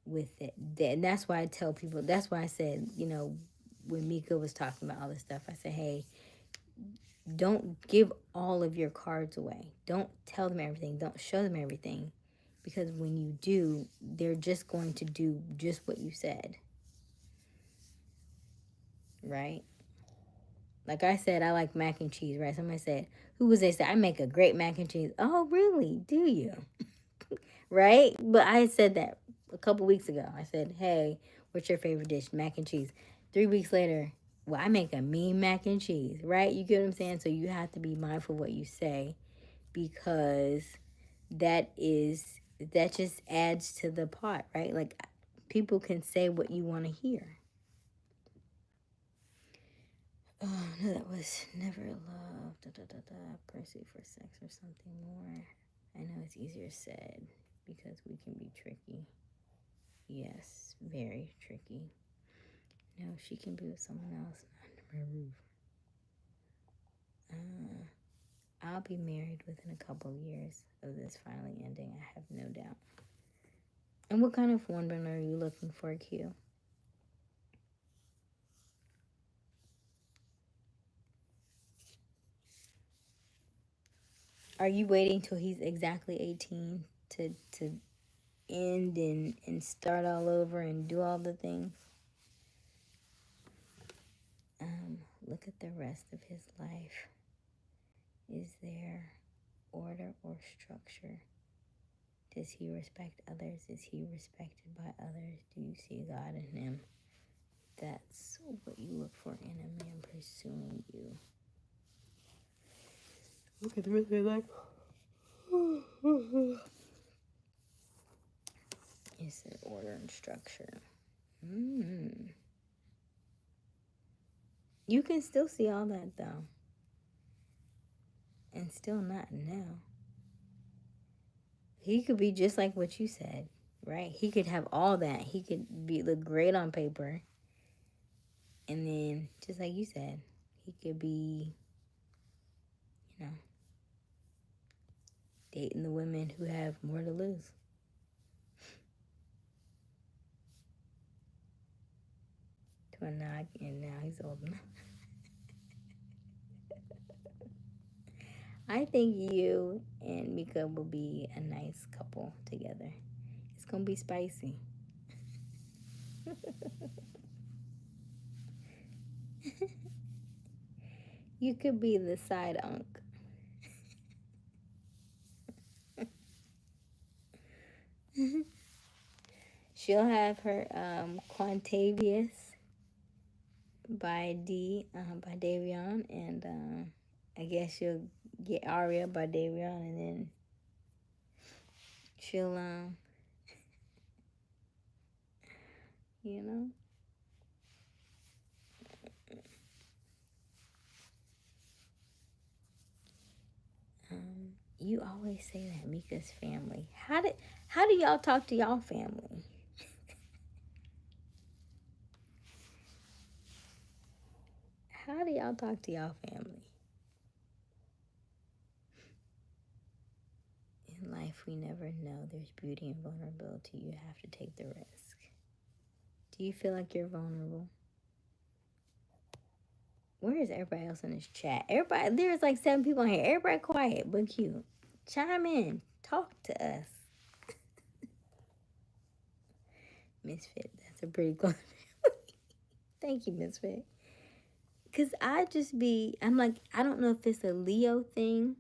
with it. And that's why I tell people, that's why I said, when Mika was talking about all this stuff, I said, hey, don't give all of your cards away. Don't tell them everything. Don't show them everything. Because when you do, they're just going to do just what you said. Right? Like I said, I like mac and cheese, right? Somebody said, who was they? Said, I make a great mac and cheese. Oh, really? Do you? Right? But I said that a couple weeks ago. I said, hey, what's your favorite dish? Mac and cheese. 3 weeks later, well, I make a mean mac and cheese, right? You get what I'm saying? So you have to be mindful of what you say, because that just adds to the pot, right? Like, people can say what you want to hear. Oh, no, that was never love. Pursuit for sex or something more. I know it's easier said because we can be tricky. Yes, very tricky. No, she can be with someone else, not under my roof. I'll be married within a couple years of this finally ending. I have no doubt. And what kind of woman are you looking for, Q? Are you waiting till he's exactly 18 to end and start all over and do all the things? Look at the rest of his life. Is there order or structure? Does he respect others? Is he respected by others? Do you see God in him? That's what you look for in a man pursuing you. Look at the rest of his life. Is there order and structure? You can still see all that, though. And still not now. He could be just like what you said, right? He could have all that. He could look great on paper. And then, just like you said, he could be, dating the women who have more to lose. To a nod, and now he's old enough. I think you and Mika will be a nice couple together. It's gonna be spicy. You could be the side unk. She'll have her Quantavious by Davion, and I guess she'll get Aria by Davion, and then she'll you know. You always say that Mika's family. How do y'all talk to y'all family? How do y'all talk to y'all family? In life, we never know. There's beauty and vulnerability. You have to take the risk. Do you feel like you're vulnerable? Where is everybody else in this chat? Everybody, there's like 7 people in here. Everybody quiet but cute. Chime in. Talk to us. Misfit. That's a pretty close. Thank you, Misfit. Because I'm like, I don't know if it's a Leo thing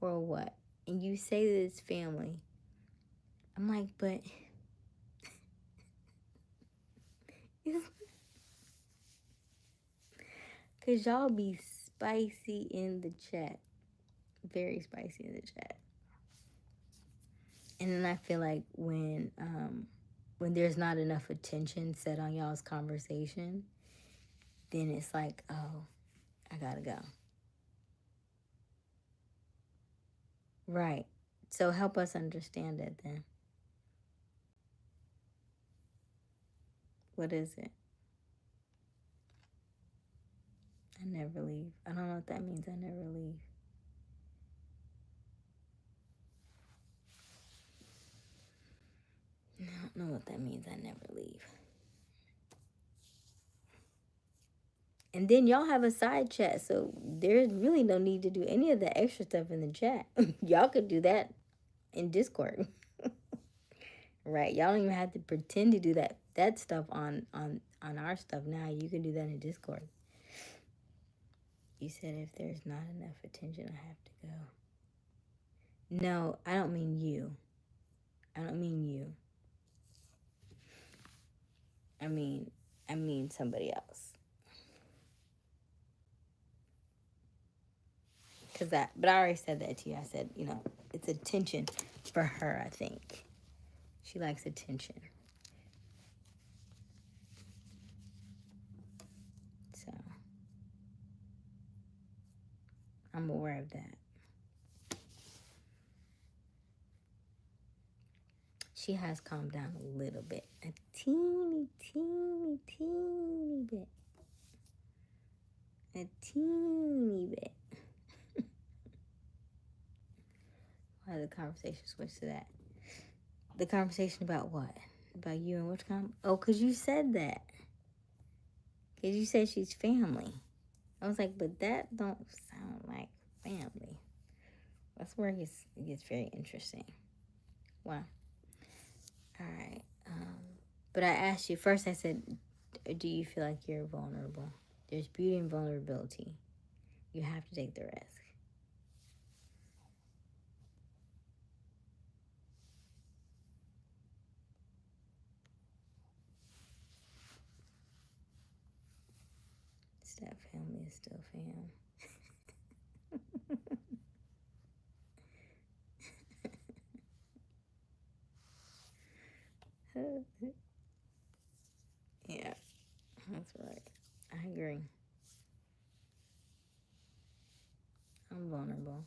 or what. And you say that it's family. I'm like, but because y'all be spicy in the chat. Very spicy in the chat. And then I feel like when there's not enough attention set on y'all's conversation, then it's like, oh, I gotta go. Right. So help us understand it then. What is it? I never leave. I don't know what that means. I never leave. I don't know what that means. I never leave. And then y'all have a side chat, so there's really no need to do any of the extra stuff in the chat. Y'all could do that in Discord. Right? Y'all don't even have to pretend to do that stuff on our stuff now. You can do that in Discord. You said if there's not enough attention, I have to go. No, I don't mean you. I don't mean you. I mean somebody else. But I already said that to you. I said, it's attention for her, I think. She likes attention. So, I'm aware of that. She has calmed down a little bit. A teeny, teeny, teeny bit. A teeny bit. Why did the conversation switch to that? The conversation about what? About you and which Oh, because you said that. Because you said she's family. I was like, but that don't sound like family. That's where it gets very interesting. Wow. All right. But I asked you first. I said, do you feel like you're vulnerable? There's beauty in vulnerability. You have to take the risk. Step family is still fam. Yeah, that's right. I agree. I'm vulnerable.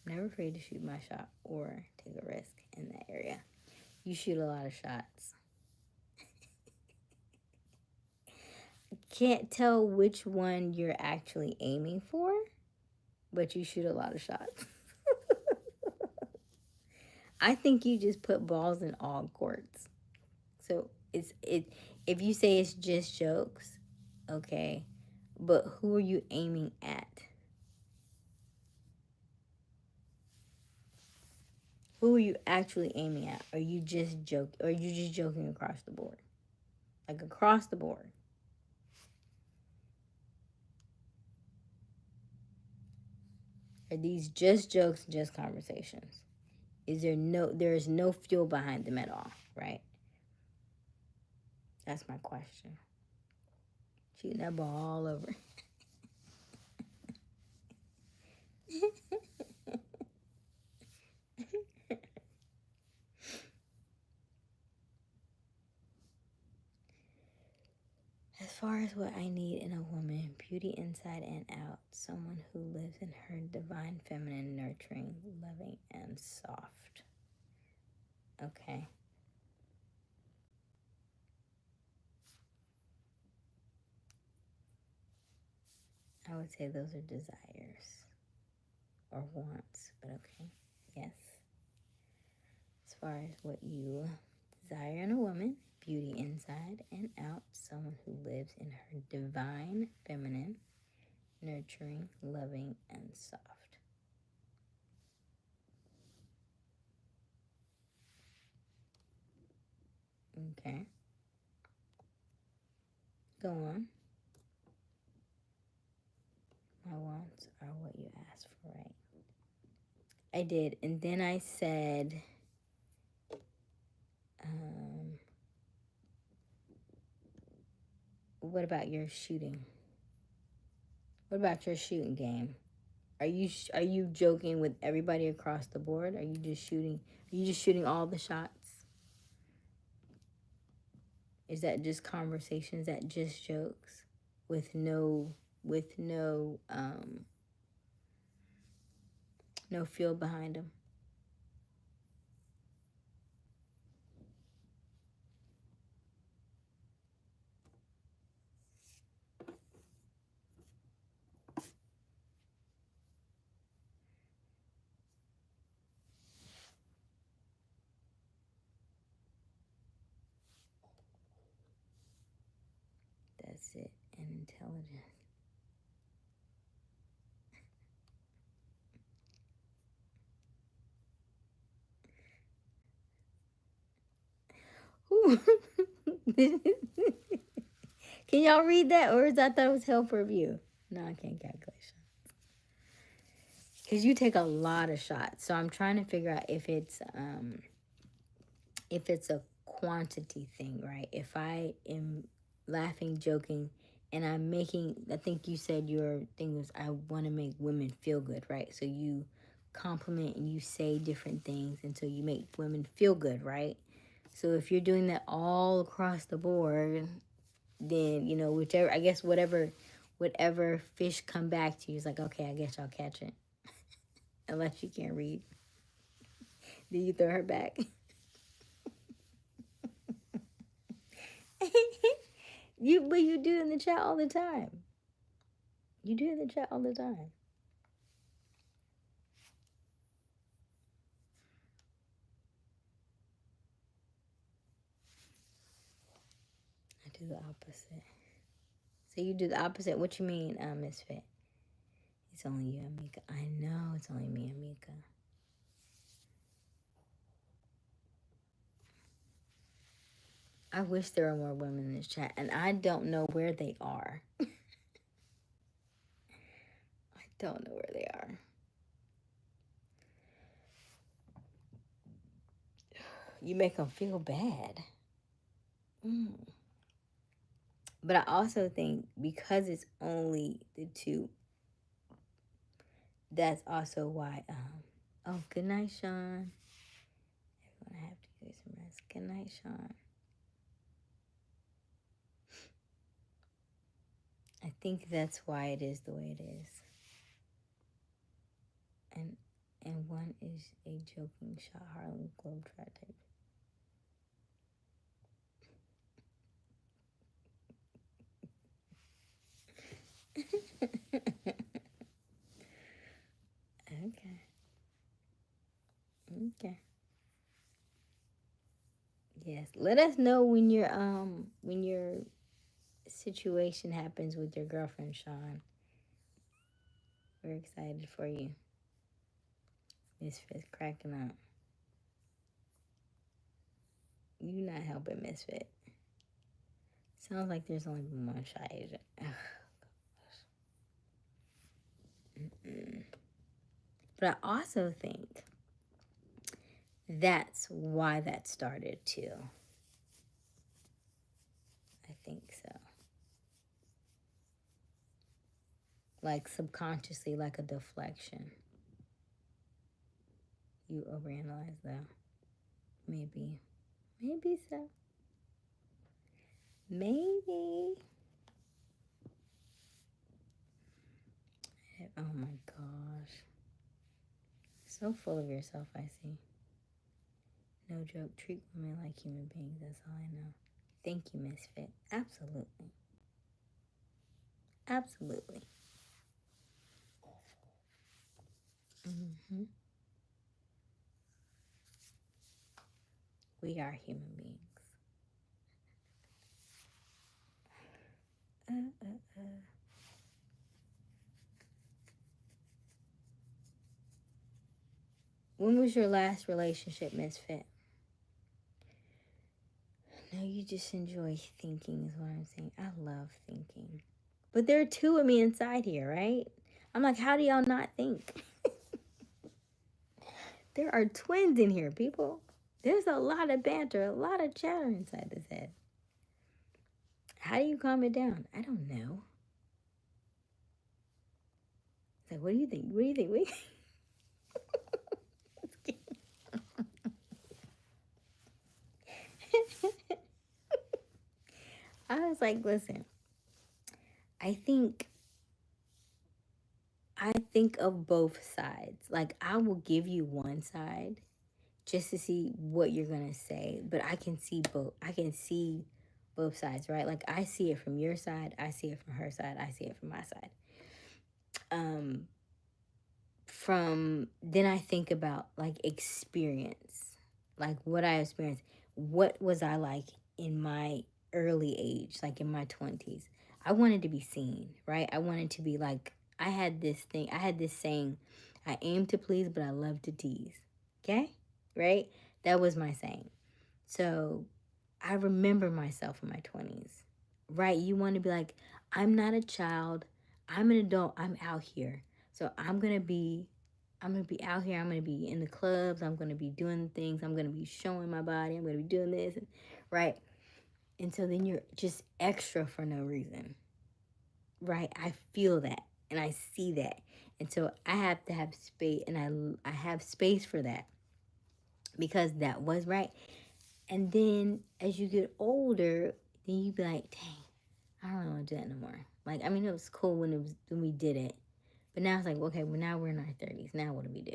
Never afraid to shoot my shot or take a risk in that area. You shoot a lot of shots. Can't tell which one you're actually aiming for, but you shoot a lot of shots. I think you just put balls in all courts. So if you say it's just jokes, okay, but who are you aiming at? Who are you actually aiming at? Are you just joking across the board? Like across the board. Are these just jokes, just conversations? There is no fuel behind them at all, right? That's my question. Shooting that ball all over. As far as what I need in a woman, beauty inside and out, someone who lives in her divine feminine, nurturing, loving, and soft. Okay. I would say those are desires or wants, but okay. Yes. As far as what you desire in a woman, beauty inside and out, someone who lives in her divine feminine, nurturing, loving, and soft. Okay. Go on. My wants are what you asked for, right? I did. And then I said, what about your shooting? What about your shooting game? Are you joking with everybody across the board? Are you just shooting all the shots? Is that just conversations? Is that just jokes with no no feel behind them? opposite in intelligence. Can y'all read that, or is I thought it was help review? No, I can't calculation. Because you take a lot of shots, so I'm trying to figure out if it's a quantity thing, right? If I am laughing, joking, and I'm making, I think you said your thing was, I want to make women feel good, right? So you compliment and you say different things until you make women feel good, right? So if you're doing that all across the board, then, you know, whichever, I guess whatever fish come back to you is like, okay, I guess I'll catch it. Unless you can't read. Then you throw her back. But you do it in the chat all the time. You do it in the chat all the time. I do the opposite. So you do the opposite. What you mean, Misfit? It's only you, Amika. I know it's only me, Amika. I wish there were more women in this chat, and I don't know where they are. I don't know where they are. You make them feel bad. But I also think because it's only the two, that's also why. Oh, good night, Sean. Everyone have to get some rest. Good night, Sean. I think that's why it is the way it is. And one is a joking shot Harlem Globetrot type. Okay. Okay. Yes. Let us know when your situation happens with your girlfriend, Sean. We're excited for you. Misfit's cracking up. You not helping, Misfit. Sounds like there's only been one shy agent. But I also think that's why that started too. I think so. Like subconsciously, like a deflection. You overanalyze though. Maybe. Maybe so. Maybe. Oh my gosh. So full of yourself, I see. No joke. Treat women like human beings. That's all I know. Thank you, Misfit. Absolutely. Absolutely. Mm-hmm. We are human beings. When was your last relationship, Misfit? No, you just enjoy thinking, is what I'm saying. I love thinking. But there are two of me inside here, right? I'm like, how do y'all not think? There are twins in here, people. There's a lot of banter, a lot of chatter inside this head. How do you calm it down? I don't know. It's like, what do you think? What do you think? I was like, listen, I think of both sides. Like, I will give you one side just to see what you're gonna say, but I can see both. I can see both sides, right? Like, I see it from your side, I see it from her side, I see it from my side. From then I think about like experience, like what I experienced. What was I like in my early age, like in my 20s? I wanted to be seen, right? I wanted to be like, I had this saying, I aim to please, but I love to tease. Okay? Right? That was my saying. So I remember myself in my 20s, right? You want to be like, I'm not a child. I'm an adult. I'm out here. So I'm going to be out here. I'm going to be in the clubs. I'm going to be doing things. I'm going to be showing my body. I'm going to be doing this, right? And so then you're just extra for no reason, right? I feel that and I see that. And so I have to have space, and I have space for that because that was right. And then as you get older, then you be like, dang, I don't really want to do that no more. Like, I mean, it was cool when we did it. But now it's like, okay, well, now we're in our 30s. Now what do we do?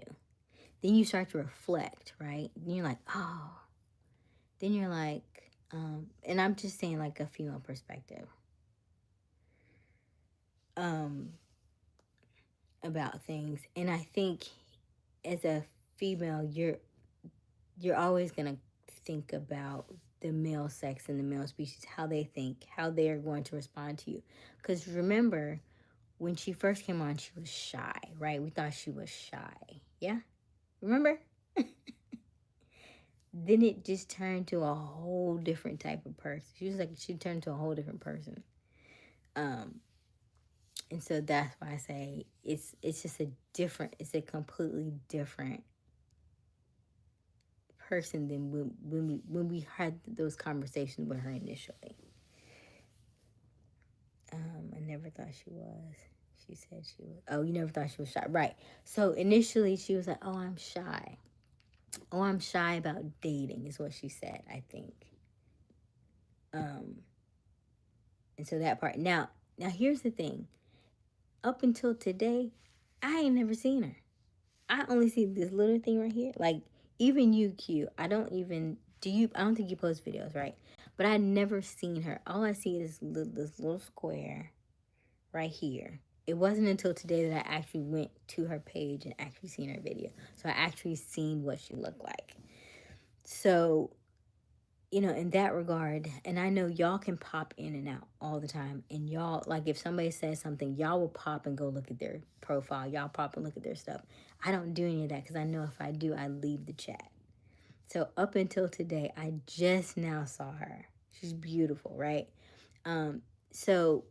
Then you start to reflect, right? And you're like, oh. Then you're like, and I'm just saying like a female perspective about things. And I think as a female, you're always gonna think about the male sex and the male species, how they think, how they are going to respond to you. Because remember, when she first came on, she was shy, right? We thought she was shy. Yeah? Remember? Then it just turned to a whole different type of person. She turned to a whole different person. And so that's why I say it's just it's a completely different person than when we had those conversations with her initially. I never thought she was. She said she was. Oh, you never thought she was shy, right? So initially she was like, "Oh, I'm shy. Oh, I'm shy about dating," is what she said. I think. And so that part. Now here's the thing. Up until today, I ain't never seen her. I only see this little thing right here. Like, even you, Q, I don't even, I don't think you post videos, right? But I never seen her. All I see is this little square right here. It wasn't until today that I actually went to her page and actually seen her video. So I actually seen what she looked like. So, in that regard, and I know y'all can pop in and out all the time. And y'all, like, if somebody says something, y'all will pop and go look at their profile. Y'all pop and look at their stuff. I don't do any of that because I know if I do, I leave the chat. So up until today, I just now saw her. She's beautiful, right? So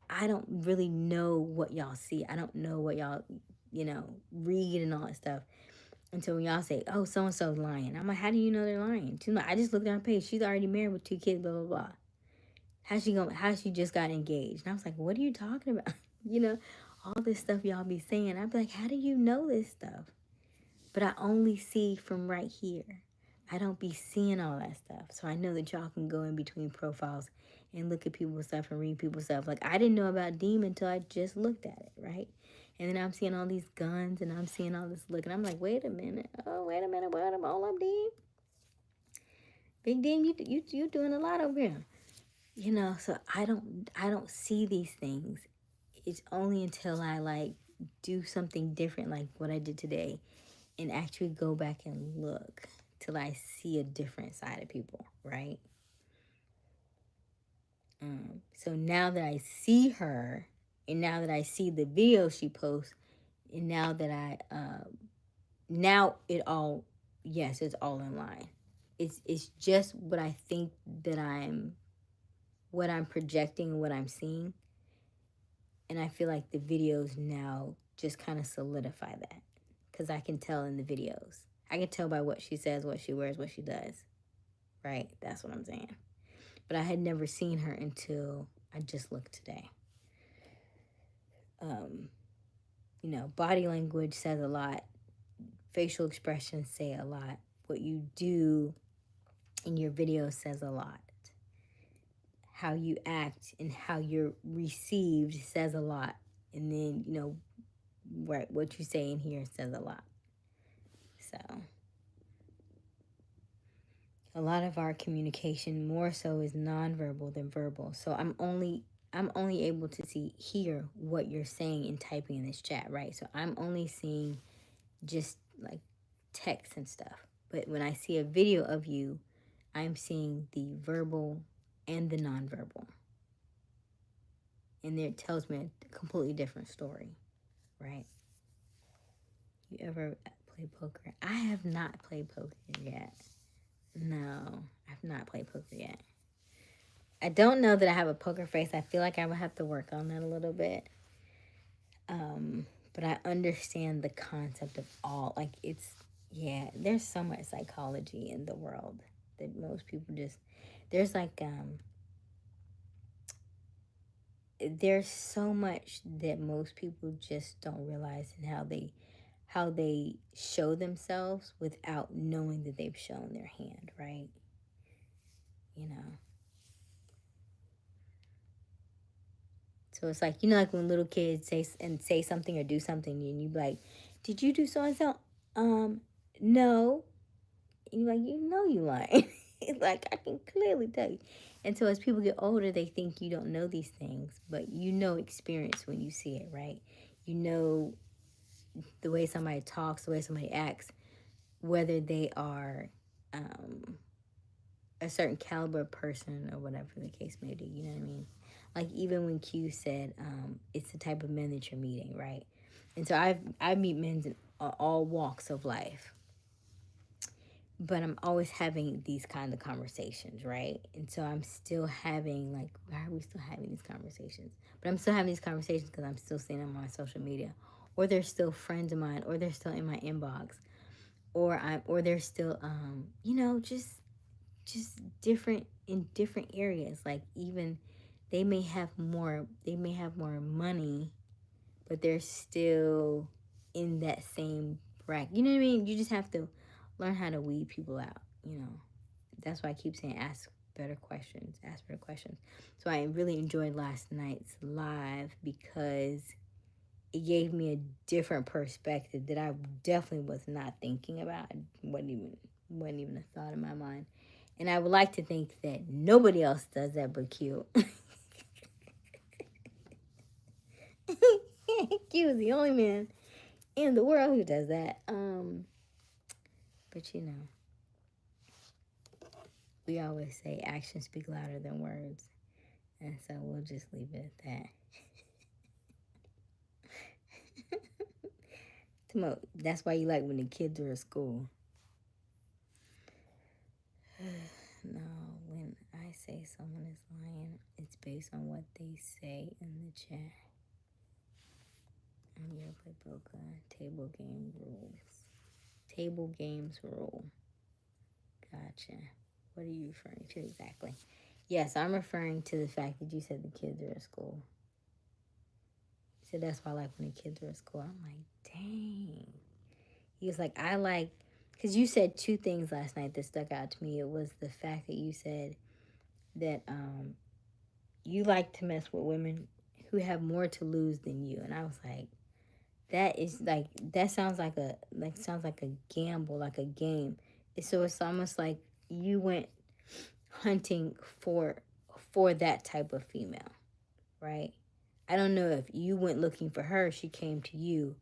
I don't really know what y'all see. I don't know what y'all, read and all that stuff. Until when y'all say, "Oh, so and so's lying," I'm like, "How do you know they're lying?" She's like, "I just looked at her page. She's already married with 2 kids. Blah blah blah. How she just got engaged?" And I was like, "What are you talking about?" All this stuff y'all be saying. I'd be like, "How do you know this stuff?" But I only see from right here. I don't be seeing all that stuff. So I know that y'all can go in between profiles and look at people's stuff and read people's stuff. Like, I didn't know about Deem until I just looked at it, right? And then I'm seeing all these guns and I'm seeing all this look. And I'm like, wait a minute. Oh, wait a minute. What am all up, Deem? Big Deem, you doing a lot over here. So I don't see these things. It's only until I like do something different like what I did today and actually go back and look till I see a different side of people, right? So now that I see her, and now that I see the video she posts, and now that now it all, yes, it's all in line. It's just what I think that what I'm projecting and what I'm seeing, and I feel like the videos now just kind of solidify that because I can tell in the videos. I can tell by what she says, what she wears, what she does. Right? That's what I'm saying. But I had never seen her until I just looked today. Body language says a lot. Facial expressions say a lot. What you do in your video says a lot. How you act and how you're received says a lot. And then, what you say in here says a lot. So a lot of our communication more so is nonverbal than verbal. So I'm only able to hear what you're saying and typing in this chat, right? So I'm only seeing just like text and stuff. But when I see a video of you, I'm seeing the verbal and the nonverbal. and there tells me a completely different story, right? You ever play poker? I have not played poker yet. No, I've not played poker yet. I don't know that I have a poker face. I feel like I would have to work on that a little bit. But I understand the concept of all. Like, it's, yeah, there's so much psychology in the world that most people just, there's like, there's so much that most people just don't realize in how they show themselves without knowing that they've shown their hand, right? You know. So it's like, like when little kids say something or do something, and you be like, "Did you do so and so?" No. And you're like, you lying. Like, I can clearly tell you. And so as people get older, they think you don't know these things, but experience when you see it, right? You know the way somebody talks, the way somebody acts, whether they are a certain caliber person or whatever the case may be. You know what I mean? Like, even when Q said it's the type of men that you're meeting, right? And so I meet men in all walks of life, but I'm always having these kind of conversations, right? And so I'm still having, like, why are we still having these conversations? But I'm still having these conversations because I'm still seeing them on social media, or they're still friends of mine, or they're still in my inbox, or they're still just different in different areas. Like, even they may have more money, but they're still in that same bracket. You know what I mean? You just have to learn how to weed people out. That's why I keep saying ask better questions. So I really enjoyed last night's live because it gave me a different perspective that I definitely was not thinking about. It wasn't even a thought in my mind. And I would like to think that nobody else does that but Q. Q is the only man in the world who does that. But we always say actions speak louder than words. And so we'll just leave it at that. That's why you like when the kids are at school. No, when I say someone is lying, it's based on what they say in the chat. I'm gonna play poker. Table game rules. Table games rule. Gotcha. What are you referring to exactly? Yes, I'm referring to the fact that you said the kids are at school. So that's why I like when the kids are at school. I'm like, dang. He was like, because you said two things last night that stuck out to me. It was the fact that you said that you like to mess with women who have more to lose than you. And I was like, that sounds like a gamble, like a game. So it's almost like you went hunting for that type of female, right? I don't know if you went looking for her, she came to you,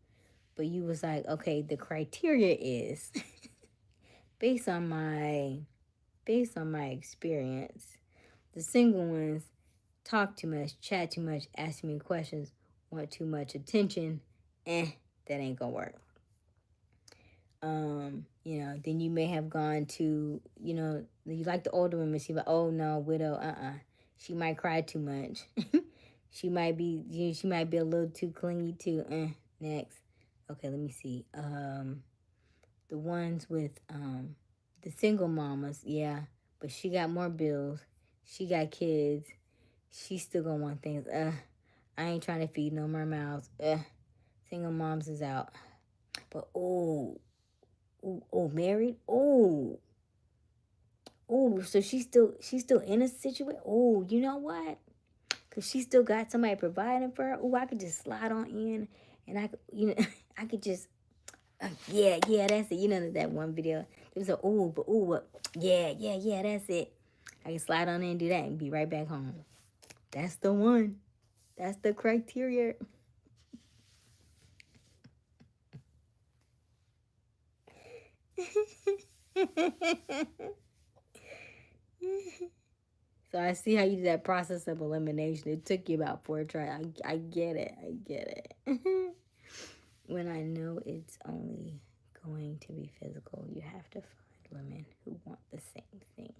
but you was like, okay, the criteria is based on my experience, the single ones talk too much, chat too much, ask me questions, want too much attention, that ain't gonna work. Then you may have gone to, you like the older women, she like, oh no, widow, she might cry too much. she might be a little too clingy too. Next. Okay, let me see. The ones with the single mamas, yeah, but she got more bills, she got kids, she still gonna want things. I ain't trying to feed no more mouths. Single moms is out. But married. So she's still in a situation. You know what? Cause she still got somebody providing for her. I could just slide on in, and I could, I could just, yeah, that's it. That one video. There was what? Yeah, that's it. I can slide on in and do that and be right back home. That's the one. That's the criteria. So So I see how you did that process of elimination. It took you about 4 tries. I get it. I get it. When I know it's only going to be physical, you have to find women who want the same thing.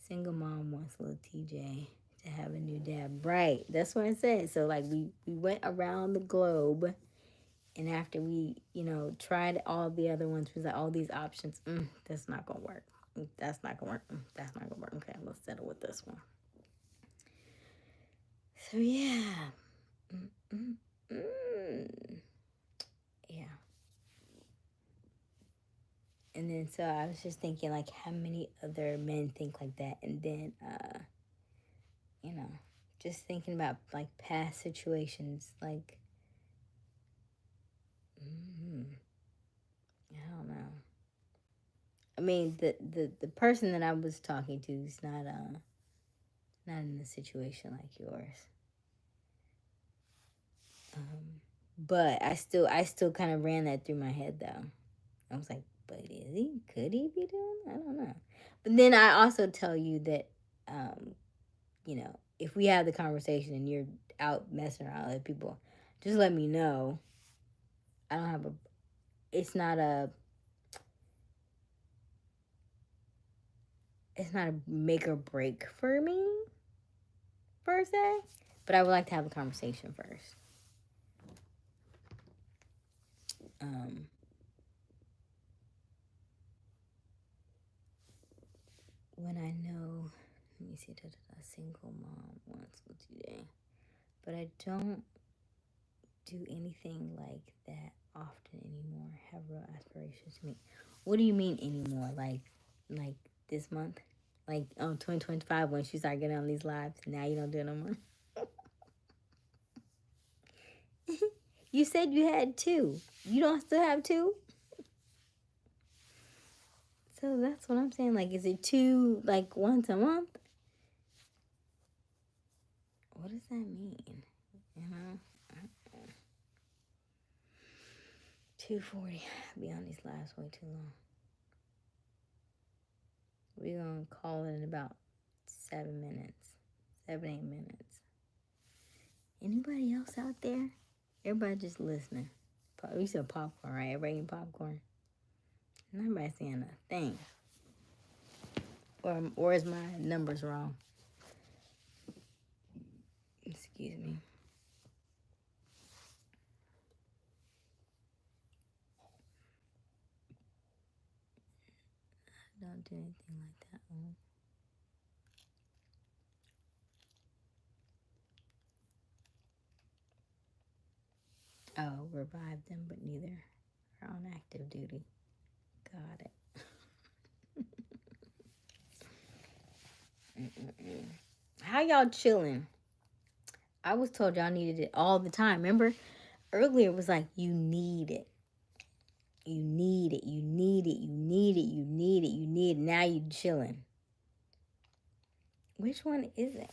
Single mom wants little TJ to have a new dad. Right. That's what I said. So like we went around the globe, and after we, tried all the other ones, we was like, all these options, that's not gonna work. That's not gonna work. That's not gonna work. Okay, let's settle with this one. So yeah. Yeah. And then so I was just thinking like how many other men think like that, and then you know, just thinking about like past situations, like I don't know. I mean, the person that I was talking to is not in a situation like yours. But I still kind of ran that through my head though. I was like, but is he? Could he be doing? I don't know. But then I also tell you that, if we have the conversation and you're out messing around with people, just let me know. I don't have a. It's not a. It's not a make or break for me, per se. But I would like to have a conversation first. Um, when I know, let me see, a single mom wants what today, but I don't do anything like that often anymore. Have real aspirations to me. What do you mean anymore? Like this month? Like 2025 when she started getting on these lives. Now you don't do it no more. You said you had 2. You don't still have 2? So that's what I'm saying. Like, is it 2 like once a month? What does that mean? 2:40. I'll be on these lives way too long. We're gonna call it in about 7 minutes. 7, 8 minutes. Anybody else out there? Everybody just listening. We said popcorn, right? Everybody eating popcorn. Nobody saying a thing. Or is my numbers wrong? Excuse me. Don't do anything like that. Oh, revive them, but neither are on active duty. Got it. How y'all chilling? I was told y'all needed it all the time. Remember, earlier it was like you need it. You need it. You need it. You need it. You need it. You need it. Now you chilling. Which one is it?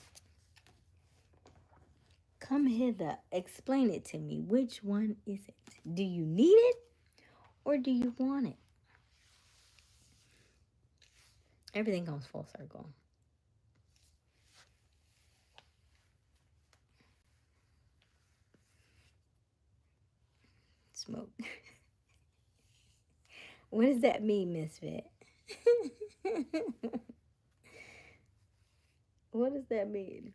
Come hither. Explain it to me. Which one is it? Do you need it or do you want it? Everything comes full circle. Smoke. What does that mean, Misfit? What does that mean?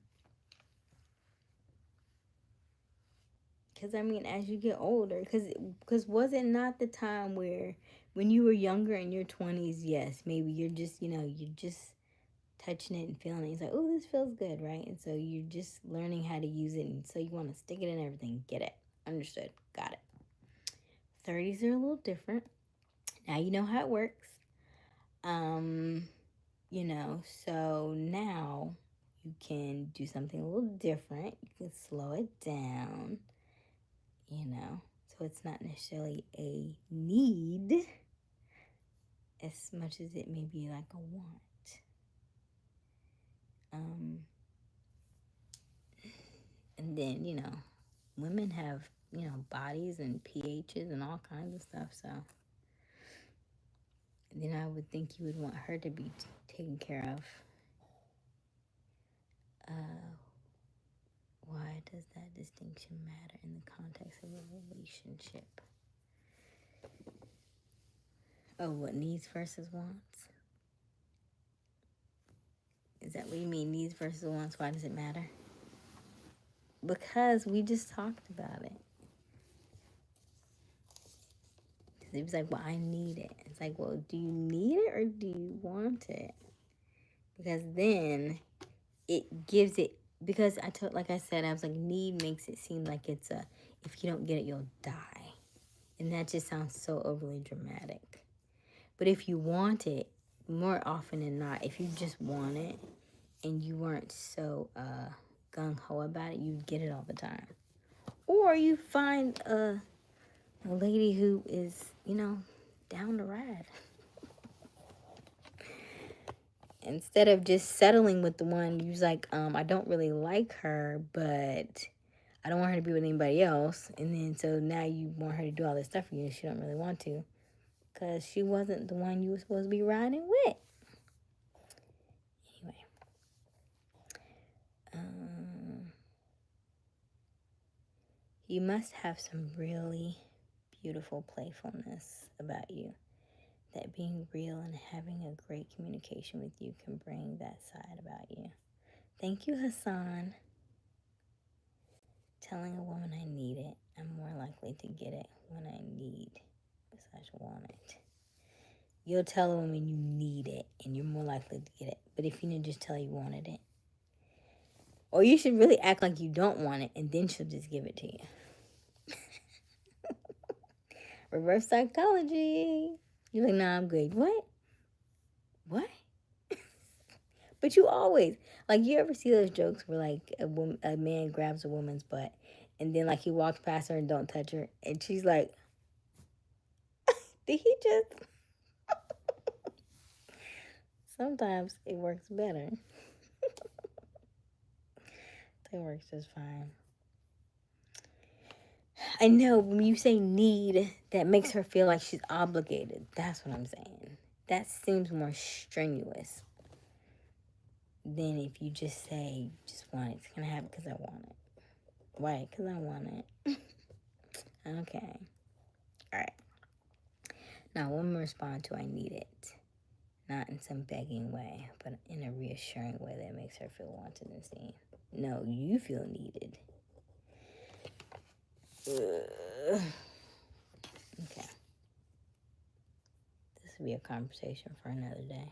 Because, I mean, as you get older, because was it not the time where when you were younger in your 20s, yes, maybe you're just, you're just touching it and feeling it. It's like, oh, this feels good, right? And so you're just learning how to use it. And so you want to stick it in everything. Get it. Understood. Got it. 30s are a little different. Now you know how it works. So now you can do something a little different. You can slow it down, so it's not necessarily a need as much as it may be like a want. And then, women have, bodies and pHs and all kinds of stuff, so then I would think you would want her to be taken care of. Why does that distinction matter in the context of a relationship? Oh, what, needs versus wants? Is that what you mean, needs versus wants? Why does it matter? Because we just talked about it. It was like, well, I need it. It's like, well, do you need it or do you want it? Because then it gives it, because like I said, I was like, need makes it seem like it's if you don't get it, you'll die. And that just sounds so overly dramatic. But if you want it, more often than not, if you just want it and you weren't so gung-ho about it, you'd get it all the time. Or you find a lady who is, down to ride. Instead of just settling with the one who's like, I don't really like her, but I don't want her to be with anybody else. And then so now you want her to do all this stuff for you and she don't really want to. Because she wasn't the one you were supposed to be riding with. Anyway. You must have some really beautiful playfulness about you. That being real and having a great communication with you can bring that side about you. Thank you, Hassan. Telling a woman I need it, I'm more likely to get it when I need / want it. You'll tell a woman you need it and you're more likely to get it. But if you didn't just tell her you wanted it, or you should really act like you don't want it and then she'll just give it to you. Reverse psychology. You're like, nah, I'm good. What? But you always, like, you ever see those jokes where, like, a man grabs a woman's butt and then, like, he walks past her and don't touch her and she's like, did he just? Sometimes it works better. It works just fine. I know when you say need, that makes her feel like she's obligated. That's what I'm saying. That seems more strenuous than if you just say, just want it. It's going to happen because I want it. Why? Because I want it. Okay. All right. Now, women respond to I need it. Not in some begging way, but in a reassuring way that makes her feel wanted and seen. No, you feel needed. Ugh. Okay. This will be a conversation for another day.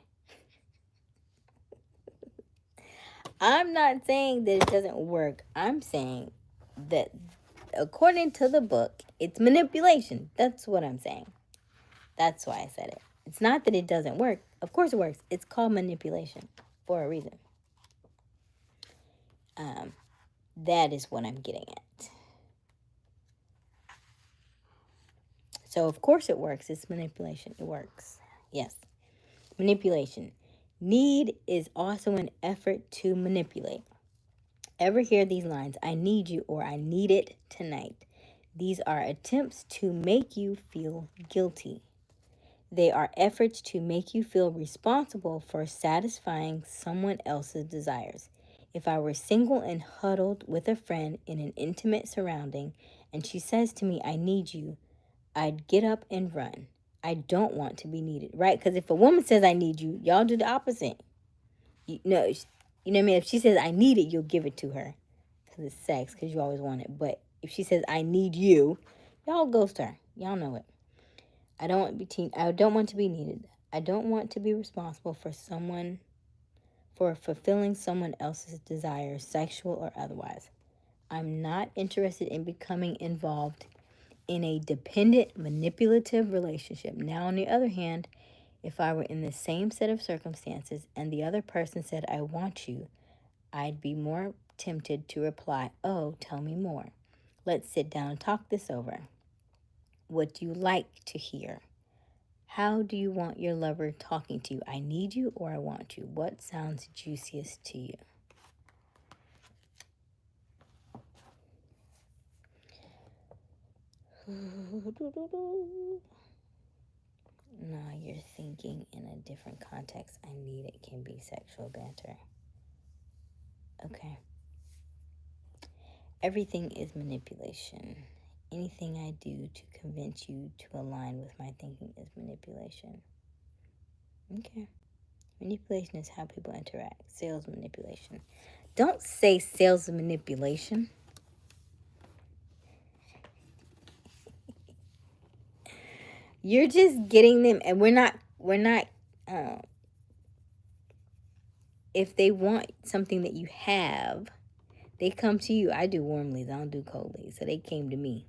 I'm not saying that it doesn't work. I'm saying that according to the book, it's manipulation. That's what I'm saying. That's why I said it. It's not that it doesn't work. Of course it works. It's called manipulation for a reason. That is what I'm getting at. So, of course it works. It's manipulation. It works. Yes. Manipulation. Need is also an effort to manipulate. Ever hear these lines? I need you or I need it tonight. These are attempts to make you feel guilty. They are efforts to make you feel responsible for satisfying someone else's desires. If I were single and huddled with a friend in an intimate surrounding and she says to me, I need you, I'd get up and run. I don't want to be needed, right? Because if a woman says, I need you, y'all do the opposite. You know what I mean? If she says, I need it, you'll give it to her because it's sex, because you always want it. But if she says, I need you, y'all ghost her. Y'all know it. I don't want to be needed. I don't want to be responsible for fulfilling someone else's desires, sexual or otherwise. I'm not interested in becoming involved in a dependent, manipulative relationship. Now, on the other hand, if I were in the same set of circumstances and the other person said, I want you, I'd be more tempted to reply, oh, tell me more. Let's sit down and talk this over. What do you like to hear? How do you want your lover talking to you? I need you or I want you? What sounds juiciest to you? No, you're thinking in a different context. I need it can be sexual banter. Okay. Everything is manipulation. Anything I do to convince you to align with my thinking is manipulation. Okay. Manipulation is how people interact. Sales manipulation. Don't say sales manipulation. You're just getting them, and we're not, if they want something that you have, they come to you. I do warm leads, I don't do cold leads. So they came to me.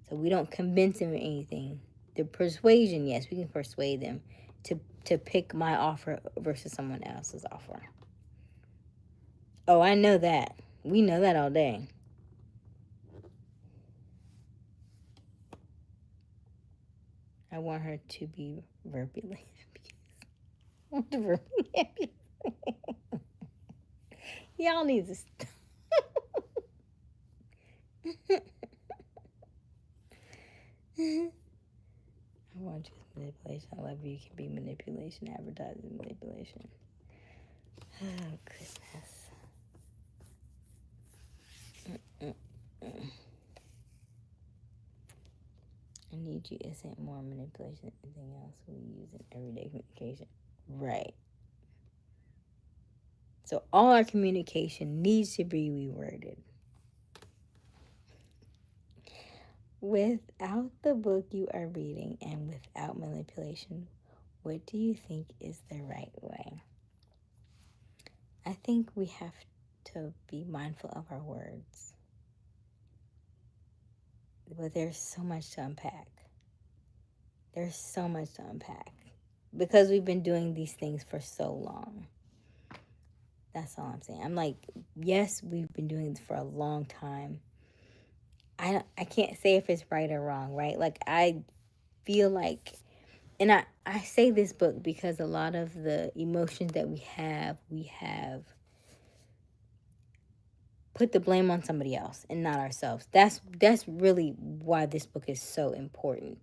So we don't convince them of anything. The persuasion, yes, we can persuade them to pick my offer versus someone else's offer. Oh, I know that. We know that all day. I want her to be verbally abused. I want to verbally abuse. Y'all need to stop. I want you to manipulation. I love you. Can be manipulation. Advertising manipulation. Oh, goodness. I need you isn't more manipulation than anything else we use in everyday communication. Right. So all our communication needs to be reworded. Without the book you are reading and without manipulation, what do you think is the right way? I think we have to be mindful of our words. But there's so much to unpack. There's so much to unpack. Because we've been doing these things for so long. That's all I'm saying. I'm like, yes, we've been doing this for a long time. I can't say if it's right or wrong, right? Like, I feel like, and I say this book because a lot of the emotions that we have put the blame on somebody else and not ourselves. That's really why this book is so important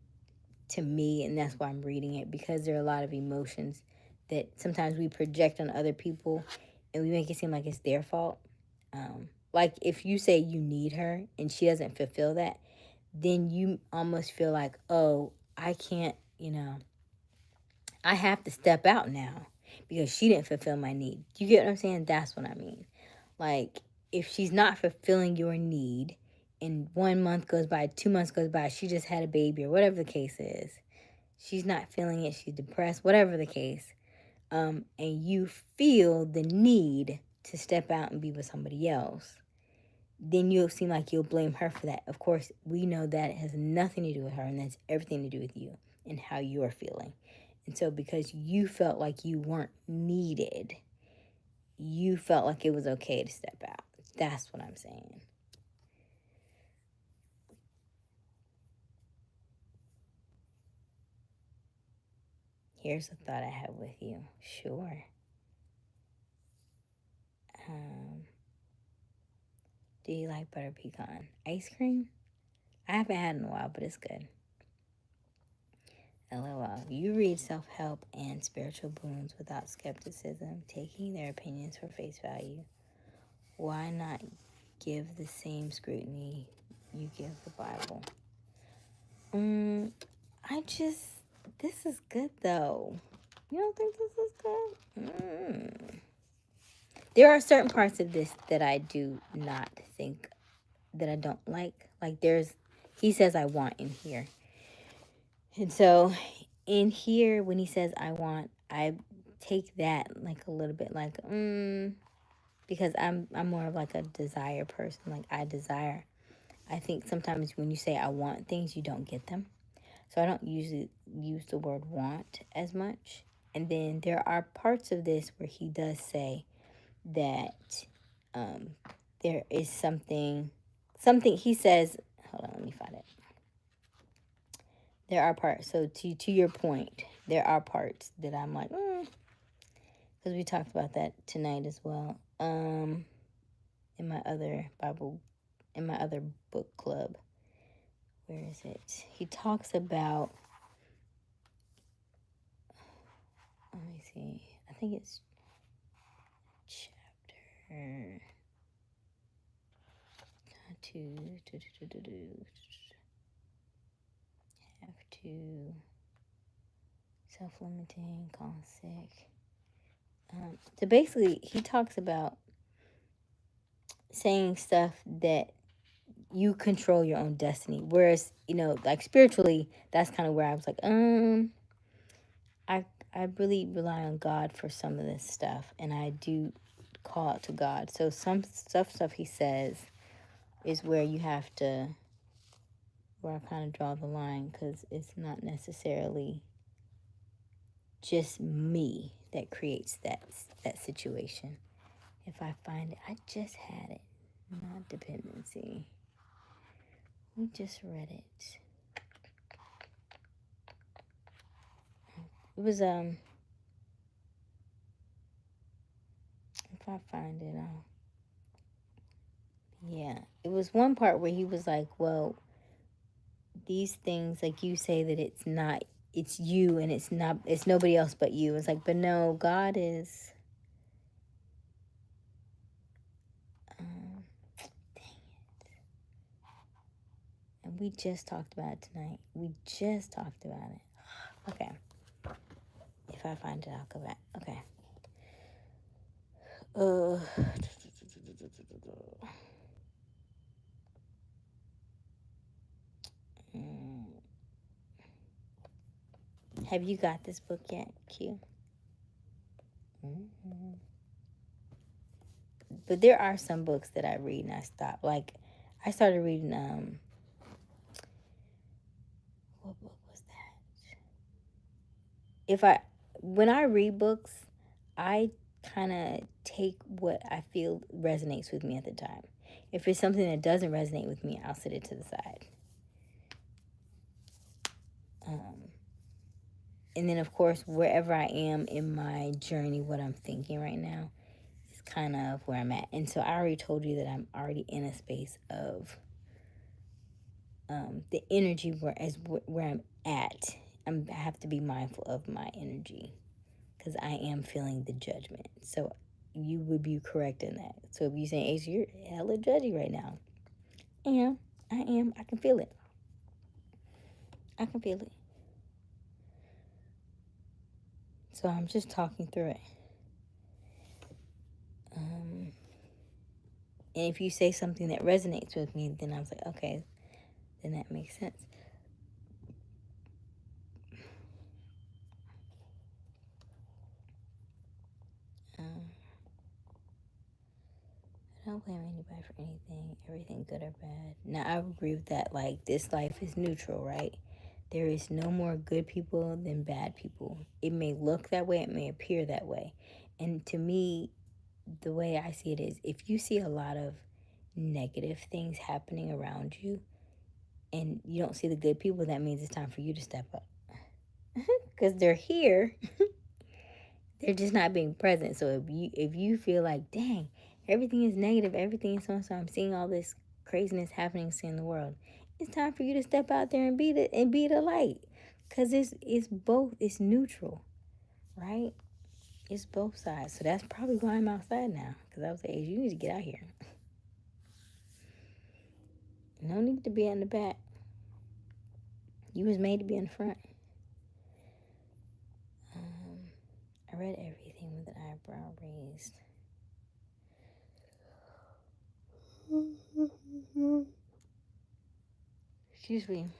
to me, and that's why I'm reading it, because there are a lot of emotions that sometimes we project on other people and we make it seem like it's their fault. Like if you say you need her and she doesn't fulfill that, then you almost feel like, oh, I can't, I have to step out now because she didn't fulfill my need. You get what I'm saying? That's what I mean. Like, if she's not fulfilling your need and 1 month goes by, 2 months goes by, she just had a baby or whatever the case is, she's not feeling it, she's depressed, whatever the case, and you feel the need to step out and be with somebody else, then you'll seem like you'll blame her for that. Of course, we know that it has nothing to do with her, and that's everything to do with you and how you're feeling. And so because you felt like you weren't needed, you felt like it was okay to step out. That's what I'm saying. Here's a thought I have with you. Sure. Do you like butter pecan ice cream? I haven't had it in a while, but it's good. LOL. You read self-help and spiritual boons without skepticism, taking their opinions for face value. Why not give the same scrutiny you give the Bible? This is good though. You don't think this is good? There are certain parts of this that I do not think, that I don't like. Like he says I want in here. And so in here, when he says I want, I take that like a little bit like, because I'm more of like a desire person. Like I desire. I think sometimes when you say I want things, you don't get them. So I don't usually use the word want as much. And then there are parts of this where he does say that there is something he says, hold on, let me find it. There are parts, so to your point, there are parts that I'm like, because we talked about that tonight as well, in my other book club. Where is it? He talks about, let me see, I think it's have to, self-limiting, call sick. So basically, he talks about saying stuff that you control your own destiny. Whereas, like spiritually, that's kind of where I was like, I I really rely on God for some of this stuff, and I do call out to God. So some stuff he says is where you have to, where I kind of draw the line, because it's not necessarily just me that creates that situation. If I find it, I just had it, not dependency. We just read it. It was if I find it, yeah, it was one part where he was like, well, these things, like you say that it's not, it's you, and it's nobody else but you. It's like, but no, God is, dang it. And we just talked about it tonight. We just talked about it. Okay. If I find it, I'll go back. Okay. Have you got this book yet, Q? Mm-hmm. But there are some books that I read and I stop. Like, I started reading, what book was that? When I read books, I kind of take what I feel resonates with me at the time. If it's something that doesn't resonate with me, I'll set it to the side. And then, of course, wherever I am in my journey, what I'm thinking right now is kind of where I'm at. And so I already told you that I'm already in a space of the energy where I'm at. I have to be mindful of my energy because I am feeling the judgment. So you would be correct in that. So if you say, Ace, you're hella judgy right now. Yeah, I am. I can feel it. I can feel it. So I'm just talking through it. And if you say something that resonates with me, then I was like, okay, then that makes sense. I don't blame anybody for anything, everything good or bad. Now, I agree with that. Like, this life is neutral, right? There is no more good people than bad people. It may look that way, it may appear that way. And to me, the way I see it is, if you see a lot of negative things happening around you and you don't see the good people, that means it's time for you to step up. Because they're here. They're just not being present. So if you feel like, dang, everything is negative, everything is so I'm seeing all this craziness happening in the world, it's time for you to step out there and be the light. Cause it's both, it's neutral, right? It's both sides. So that's probably why I'm outside now. Cause I was like, hey, you need to get out here. No need to be in the back. You was made to be in the front. I read everything with an eyebrow raised. Excuse me.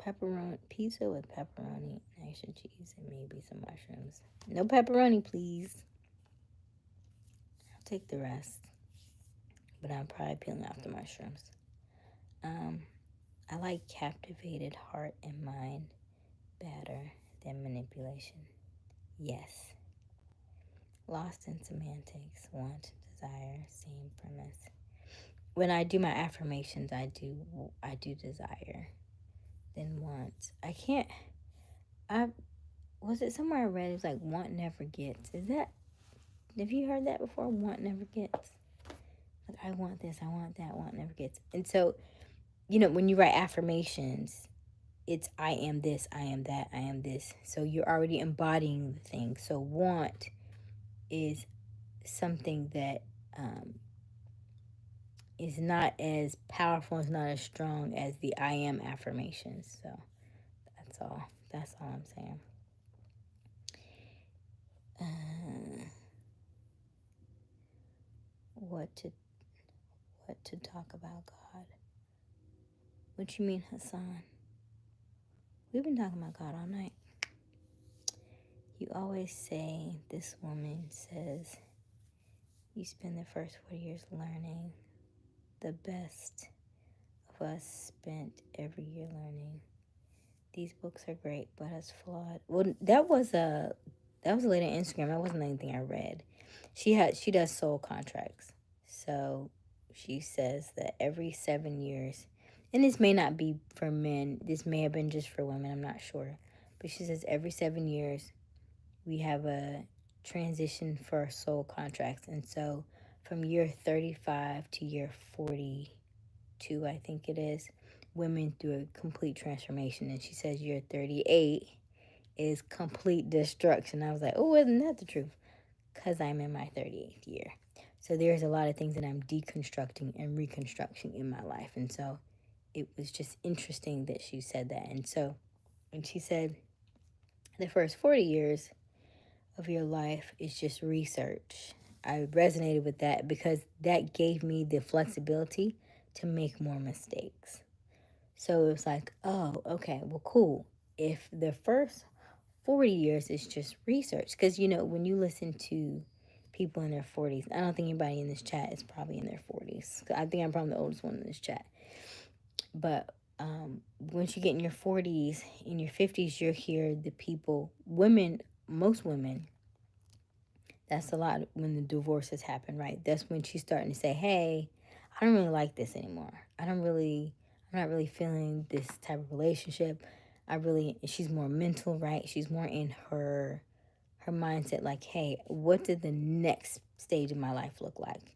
Pepperoni pizza with pepperoni, extra cheese, and maybe some mushrooms. No pepperoni, please. I'll take the rest, but I'm probably peeling off the mushrooms. I like captivated heart and mind better than manipulation. Yes. Lost in semantics, want, desire, same premise. When I do my affirmations, I do desire, then want. Was it somewhere I read? It's like want never gets. Have you heard that before? Want never gets. Like, I want this, I want that, want never gets. And so, when you write affirmations, it's I am this, I am that, I am this. So you're already embodying the thing. So want is something that um, is not as powerful, it's not as strong as the I am affirmations. So that's all. That's all I'm saying. Uh, what to talk about, God? What you mean, Hassan? We've been talking about God all night. You always say, this woman says, you spend the first 40 years learning. The best of us spent every year learning. These books are great, but it's flawed. Well, that was a lady on Instagram. That wasn't anything I read. She does soul contracts. So she says that every 7 years, and this may not be for men. This may have been just for women. I'm not sure. But she says every 7 years we have a transition for soul contracts. And so from year 35 to year 42, I think it is, women through a complete transformation. And she says year 38 is complete destruction. I was like, oh, isn't that the truth? Because I'm in my 38th year. So there's a lot of things that I'm deconstructing and reconstructing in my life. And so it was just interesting that she said that. And so when she said the first 40 years of your life is just research, I resonated with that because that gave me the flexibility to make more mistakes. So it was like, oh, okay, well, cool. If the first 40 years is just research, because, when you listen to people in their 40s, I don't think anybody in this chat is probably in their 40s. I think I'm probably the oldest one in this chat. But once you get in your 40s, in your 50s, you'll hear the people, women, most women, that's a lot when the divorces happen, right? That's when she's starting to say, hey, I don't really like this anymore. I'm not really feeling this type of relationship. She's more mental, right? She's more in her mindset, like, hey, what did the next stage of my life look like?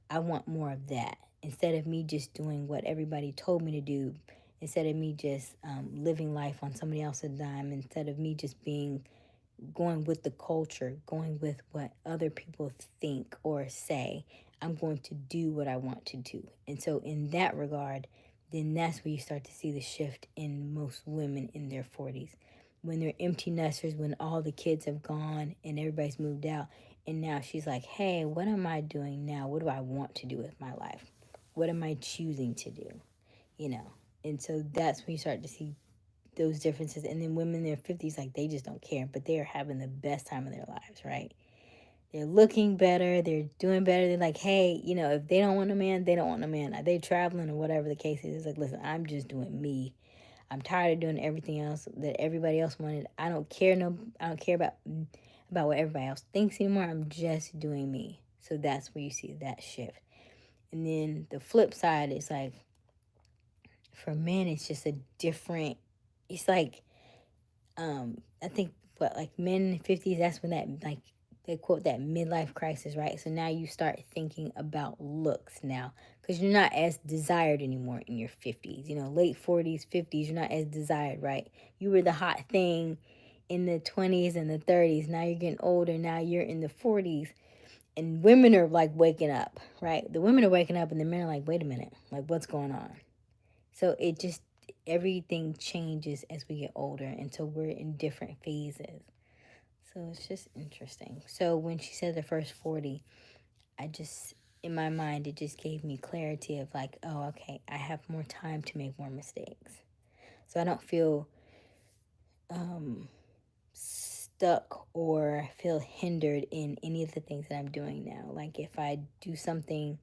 I want more of that. Instead of me just doing what everybody told me to do, instead of me just living life on somebody else's dime, instead of me just going with the culture, going with what other people think or say, I'm going to do what I want to do. And so in that regard, then that's where you start to see the shift in most women in their 40s. When they're empty nesters, when all the kids have gone and everybody's moved out. And now she's like, hey, what am I doing now? What do I want to do with my life? What am I choosing to do? And so that's when you start to see those differences. And then women in their 50s, like, they just don't care, but they are having the best time of their lives, right? They're looking better, they're doing better. They're like, hey, if they don't want a man, they don't want a man. Are they traveling or whatever the case is? It's like, listen, I'm just doing me. I'm tired of doing everything else that everybody else wanted. I don't care about what everybody else thinks anymore. I'm just doing me. So that's where you see that shift. And then the flip side is like, for men, it's just a different, it's like, I think, like men in the 50s, that's when that, like, they quote that midlife crisis, right? So now you start thinking about looks now, because you're not as desired anymore in your 50s. Late 40s, 50s, you're not as desired, right? You were the hot thing in the 20s and the 30s. Now you're getting older. Now you're in the 40s. And women are like waking up, right? The women are waking up and the men are like, wait a minute, like, what's going on? So it just, everything changes as we get older. And so we're in different phases. So it's just interesting. So when she said the first 40, in my mind, it just gave me clarity of like, oh, okay, I have more time to make more mistakes. So I don't feel stuck or feel hindered in any of the things that I'm doing now. Like if I do something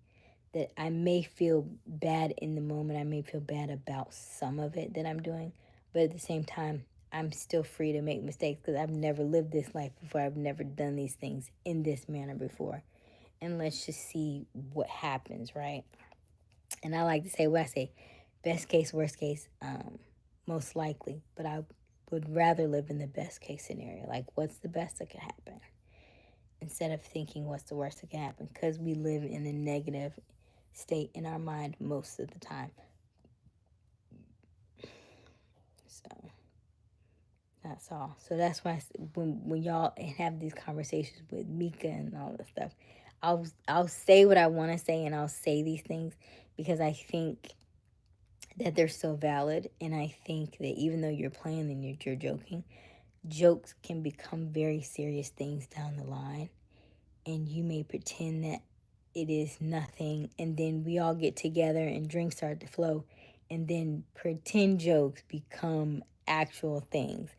that I may feel bad in the moment, I may feel bad about some of it that I'm doing, but at the same time, I'm still free to make mistakes because I've never lived this life before. I've never done these things in this manner before. And let's just see what happens, right? And I like to say what I say, best case, worst case, most likely. But I would rather live in the best case scenario. Like, what's the best that could happen? Instead of thinking what's the worst that can happen, because we live in a negative state in our mind most of the time. So that's all. So that's why when y'all have these conversations with Mika and all this stuff, I'll say what I want to say, and I'll say these things because I think that they're so valid, and I think that even though you're playing and you're joking, jokes can become very serious things down the line, and you may pretend that it is nothing, and then we all get together and drinks start to flow, and then pretend jokes become actual things.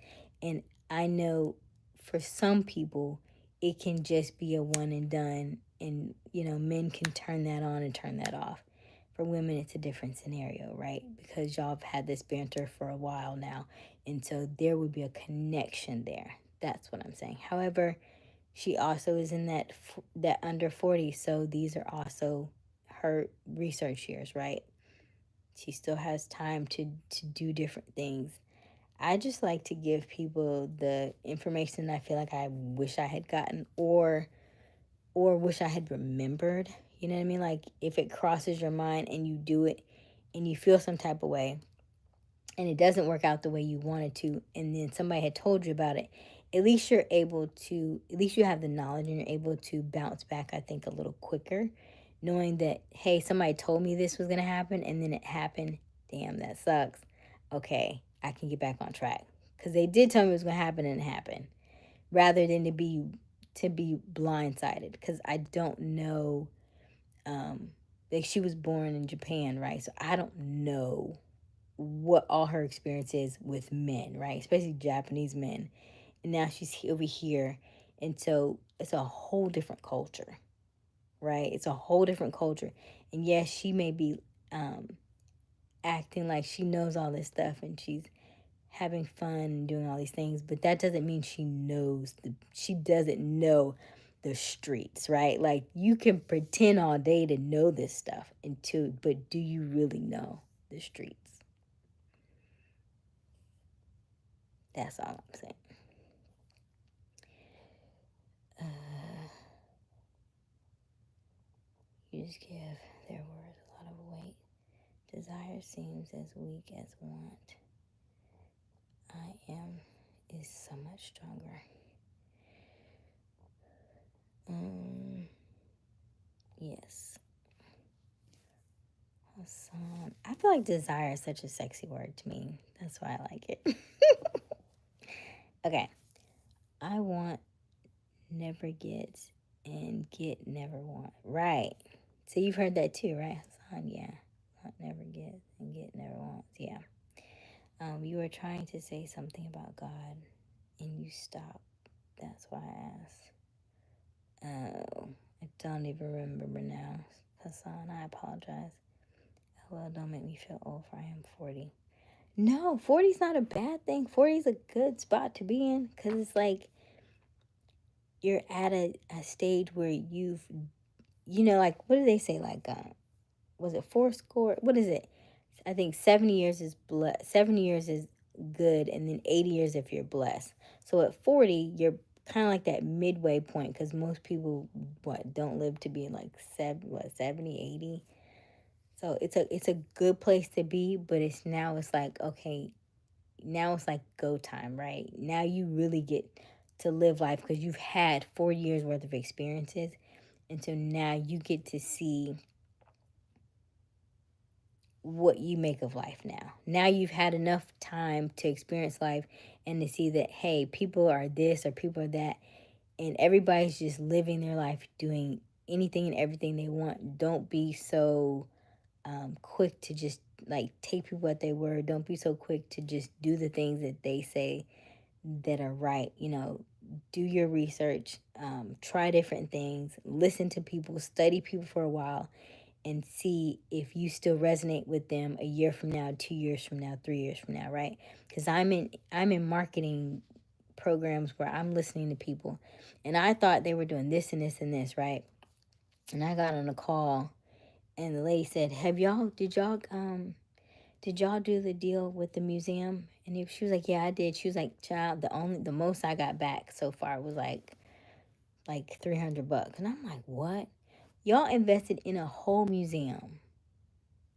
And I know for some people it can just be a one and done, and men can turn that on and turn that off. For women it's a different scenario, right? Because y'all have had this banter for a while now, and so there would be a connection there. That's what I'm saying. However, she also is in that under 40, so these are also her research years, right? She still has time to do different things. I just like to give people the information I feel like I wish I had gotten, or wish I had remembered. You know what I mean? Like if it crosses your mind and you do it and you feel some type of way, and it doesn't work out the way you wanted to, and then somebody had told you about it, at least you're able to, at least you have the knowledge and you're able to bounce back, I think, a little quicker, knowing that, hey, somebody told me this was going to happen and then it happened. Damn, that sucks. Okay, I can get back on track. Because they did tell me it was going to happen and it happened. Rather than to be blindsided. Because I don't know, like she was born in Japan, right? So I don't know what all her experience is with men, right? Especially Japanese men. And now she's over here. And so it's a whole different culture, right? It's a whole different culture. And yes, she may be um, acting like she knows all this stuff and she's having fun and doing all these things, but that doesn't mean she doesn't know the streets, right? Like you can pretend all day to know this stuff but do you really know the streets? That's all I'm saying. Uh, you just give their words a lot of weight. Desire seems as weak as want. I am is so much stronger. Yes. Hassan. I feel like desire is such a sexy word to me. That's why I like it. Okay. I want never gets and get never want. Right. So you've heard that too, right, Hassan? Yeah. Want never gets and get never wants. Yeah. You were trying to say something about God and you stopped. That's why I asked. Oh, I don't even remember now. Hassan, I apologize. Well, don't make me feel old, for I am 40. No, 40 is not a bad thing. 40 is a good spot to be in because it's like you're at a stage where like, what do they say? Like, was it four score? What is it? I think 70 years is 70 years is good, and then 80 years if you're blessed. So at 40, you're kind of like that midway point because most people don't live to be like 70, 80. So it's a good place to be, but it's like, okay, now it's like go time, right? Now you really get to live life because you've had 4 years worth of experiences, and so now you get to see what you make of life. Now you've had enough time to experience life and to see that, hey, people are this or people are that, and everybody's just living their life doing anything and everything they want. Don't be so quick to just like take people at their word. Don't be so quick to just do the things that they say that are right. Do your research, try different things, listen to people, study people for a while, and see if you still resonate with them a year from now, 2 years from now, 3 years from now, right? Because I'm in marketing programs where I'm listening to people, and I thought they were doing this and this and this, right? And I got on a call, and the lady said, did y'all do the deal with the museum? And she was like, yeah, I did. She was like, child, the most I got back so far was like $300. And I'm like, what? Y'all invested in a whole museum.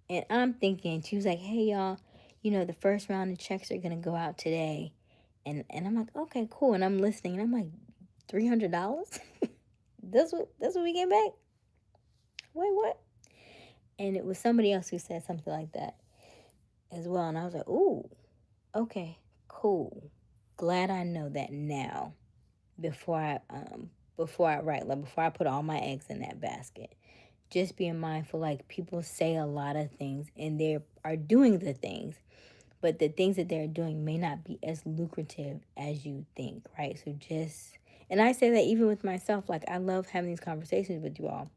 And I'm thinking, she was like, hey, y'all, the first round of checks are going to go out today. And I'm like, okay, cool. And I'm listening. And I'm like, $300? That's what we get back? Wait, what? And it was somebody else who said something like that as well. And I was like, ooh, okay, cool. Glad I know that now before I write, like before I put all my eggs in that basket. Just being mindful, like people say a lot of things and they are doing the things, but the things that they're doing may not be as lucrative as you think, right? So just, and I say that even with myself, like I love having these conversations with you all,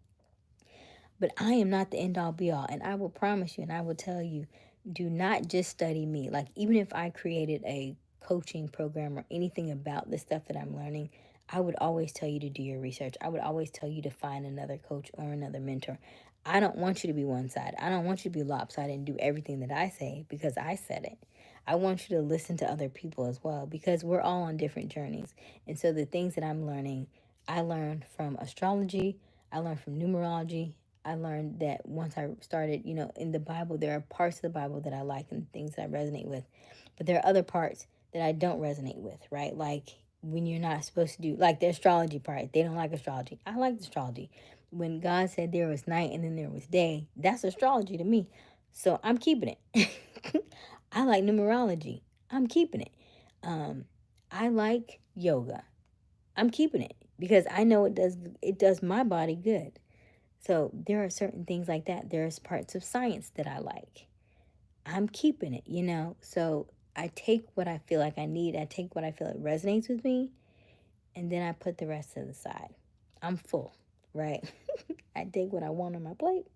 but I am not the end all be all. And I will promise you, and I will tell you, do not just study me. Like, even if I created a coaching program or anything about the stuff that I'm learning, I would always tell you to do your research. I would always tell you to find another coach or another mentor. I don't want you to be one side. I don't want you to be lopsided and do everything that I say because I said it. I want you to listen to other people as well because we're all on different journeys. And so the things that I'm learning, I learned from astrology, I learned from numerology, I learned that once I started, in the Bible, there are parts of the Bible that I like and things that I resonate with. But there are other parts that I don't resonate with, right? Like when you're not supposed to do, like the astrology part, they don't like astrology. I like astrology. When God said there was night and then there was day, that's astrology to me. So I'm keeping it. I like numerology. I'm keeping it. Um, I like yoga. I'm keeping it because I know it does my body good. So there are certain things like that. There's parts of science that I like. I'm keeping it. So I take what I feel like I need. I take what I feel like resonates with me, and then I put the rest to the side. I'm full, right? I take what I want on my plate,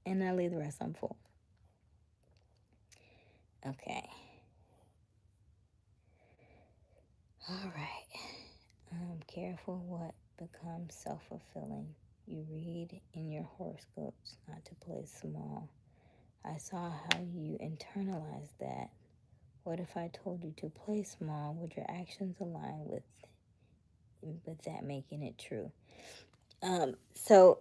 and I leave the rest on full. Okay. All right. Careful what becomes self-fulfilling. You read in your horoscopes not to play small. I saw how you internalized that. What if I told you to play small? Would your actions align with that making it true? So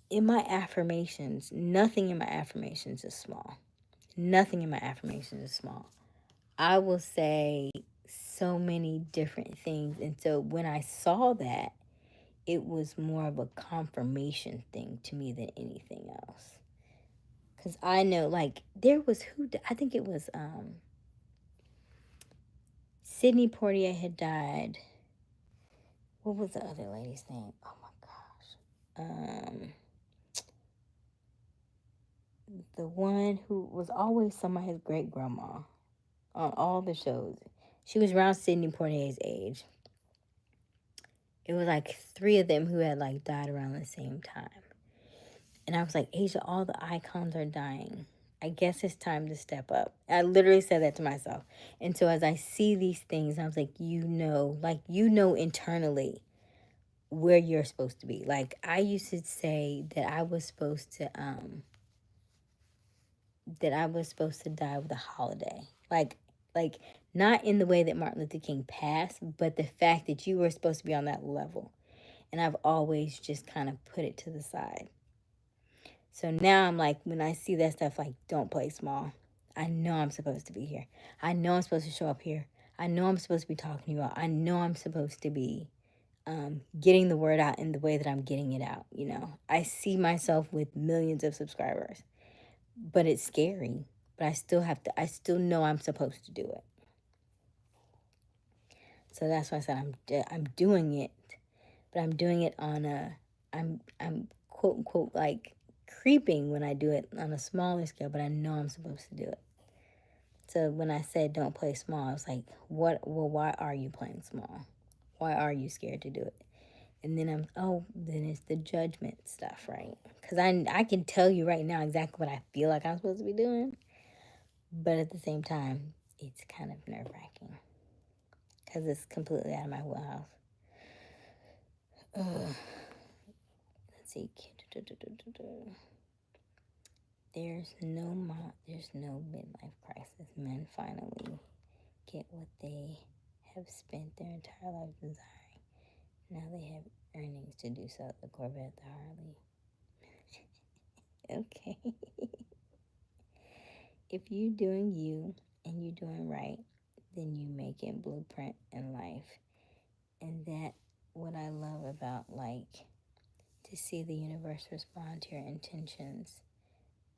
in my affirmations, nothing in my affirmations is small. Nothing in my affirmations is small. I will say so many different things. And so when I saw that, it was more of a confirmation thing to me than anything else. Because I know, like, there was I think it was Sidney Poitier had died. What was the other lady's name? Oh my gosh. The one who was always somebody's great grandma on all the shows. She was around Sidney Poitier's age. It was like three of them who had like died around the same time. And I was like, Aysia, all the icons are dying. I guess it's time to step up. I literally said that to myself. And so as I see these things, I was like, internally where you're supposed to be. Like I used to say that I was supposed to die with a holiday. Like not in the way that Martin Luther King passed, but the fact that you were supposed to be on that level. And I've always just kind of put it to the side. So now I'm like, when I see that stuff, like, don't play small. I know I'm supposed to be here. I know I'm supposed to show up here. I know I'm supposed to be talking to you all. I know I'm supposed to be getting the word out in the way that I'm getting it out. I see myself with millions of subscribers, but it's scary. But I still know I'm supposed to do it. So that's why I said I'm doing it, but I'm doing it I'm quote unquote like creeping when I do it on a smaller scale, but I know I'm supposed to do it. So when I said don't play small, I was like, why are you playing small? Why are you scared to do it? And then then it's the judgment stuff, right? Because I can tell you right now exactly what I feel like I'm supposed to be doing, but at the same time, it's kind of nerve-wracking because it's completely out of my wheelhouse. Let's see. There's no midlife crisis. Men finally get what they have spent their entire life desiring. Now they have earnings to do so. The Corvette, the Harley. Okay. If you're doing you and you're doing right, then you make it blueprint in life. And that what I love about, like, to see the universe respond to your intentions.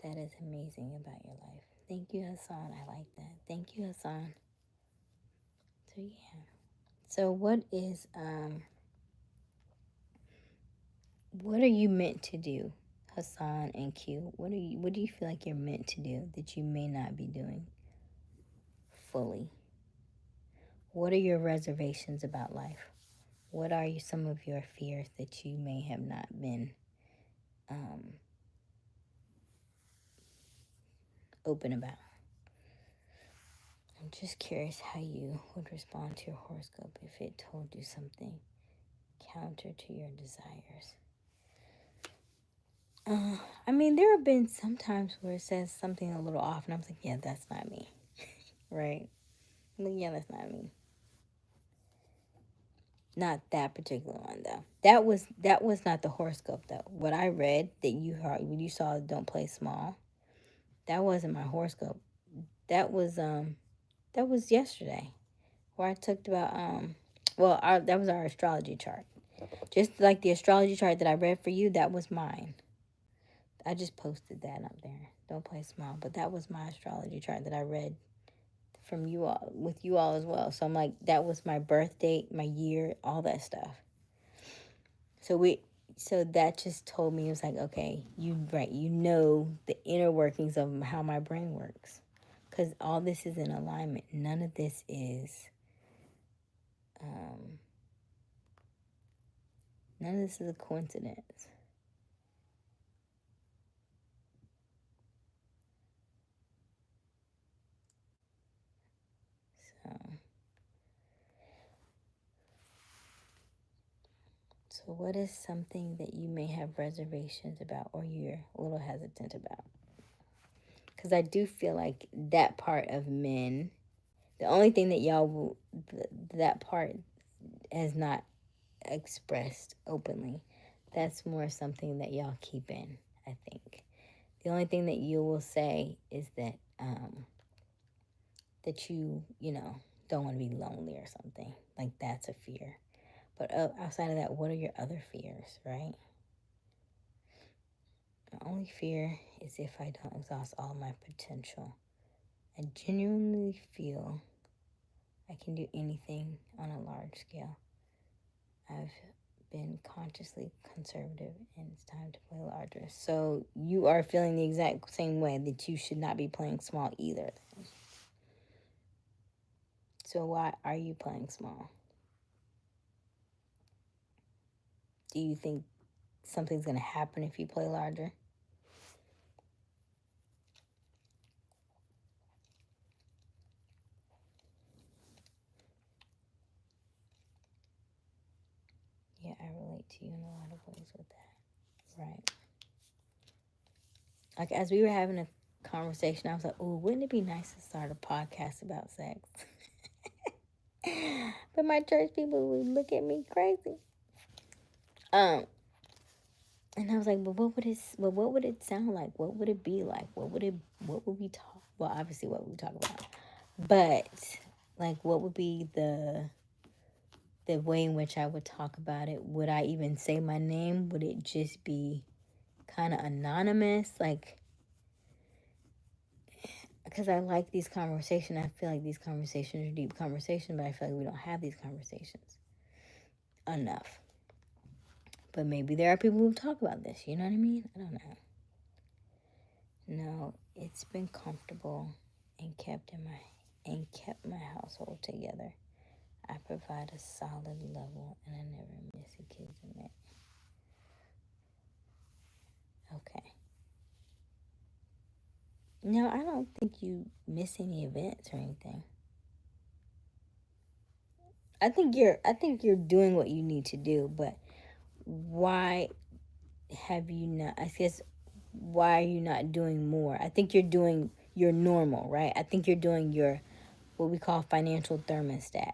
That is amazing about your life. Thank you, Hassan. I like that. Thank you, Hassan. So, yeah. So, what are you meant to do, Hassan and Q? What do you feel like you're meant to do that you may not be doing fully? What are your reservations about life? What are some of your fears that you may have not been open about? I'm just curious how you would respond to your horoscope if it told you something counter to your desires. I mean, there have been some times where it says something a little off, and I'm like, yeah, that's not me, right? I'm like, yeah, that's not me. Not that particular one though. That was not the horoscope though. What I read that you heard when you saw "Don't Play Small," that wasn't my horoscope. That was yesterday, where I talked about that was our astrology chart. Just like the astrology chart that I read for you, that was mine. I just posted that up there. Don't play small, but that was my astrology chart that I read from you all with you all as well. So I'm like, that was my birth date, my year, all that stuff. So that just told me, it was like, okay, you know the inner workings of how my brain works, because all this is in alignment. None of this is a coincidence. So what is something that you may have reservations about, or you're a little hesitant about? Because I do feel like that part of men, the only thing that that part has not expressed openly, that's more something that y'all keep in, I think. The only thing that you will say is that that you don't want to be lonely or something. Like, that's a fear. But outside of that, what are your other fears, right? The only fear is if I don't exhaust all my potential. I genuinely feel I can do anything on a large scale. I've been consciously conservative, and it's time to play larger. So you are feeling the exact same way, that you should not be playing small either. So why are you playing small? Do you think something's going to happen if you play larger? Yeah, I relate to you in a lot of ways with that. Right. Like, as we were having a conversation, I was like, oh, wouldn't it be nice to start a podcast about sex? But my church people would look at me crazy. And I was like, but what would it sound like? What would it be like? What would we talk? Well, obviously, what would we talk about? But, like, what would be the way in which I would talk about it? Would I even say my name? Would it just be kind of anonymous? Like, because I like these conversations. I feel like these conversations are deep conversations, but I feel like we don't have these conversations enough. But maybe there are people who talk about this. You know what I mean? I don't know. No, it's been comfortable and kept my household together. I provide a solid level, and I never miss a kid's event. Okay. No, I don't think you miss any events or anything. I think you're doing what you need to do, but why have you not? I guess, why are you not doing more? I think you're doing your normal, right? I think you're doing your, what we call, financial thermostat.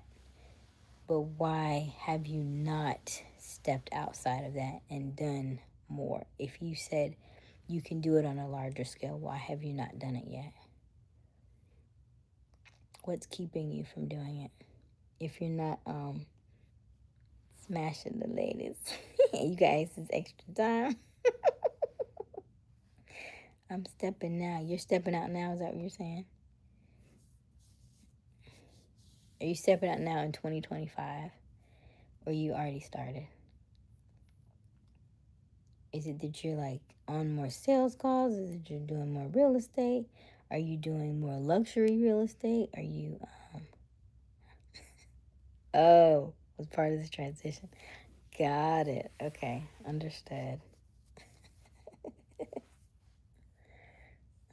But why have you not stepped outside of that and done more? If you said you can do it on a larger scale, why have you not done it yet? What's keeping you from doing it? If you're not Smashing the ladies. You guys, this extra time. I'm stepping now. You're stepping out now. Is that what you're saying? Are you stepping out now in 2025? Or you already started? Is it that you're like on more sales calls? Is it you're doing more real estate? Are you doing more luxury real estate? Are you, oh, was part of this transition. Got it. Okay. Understood.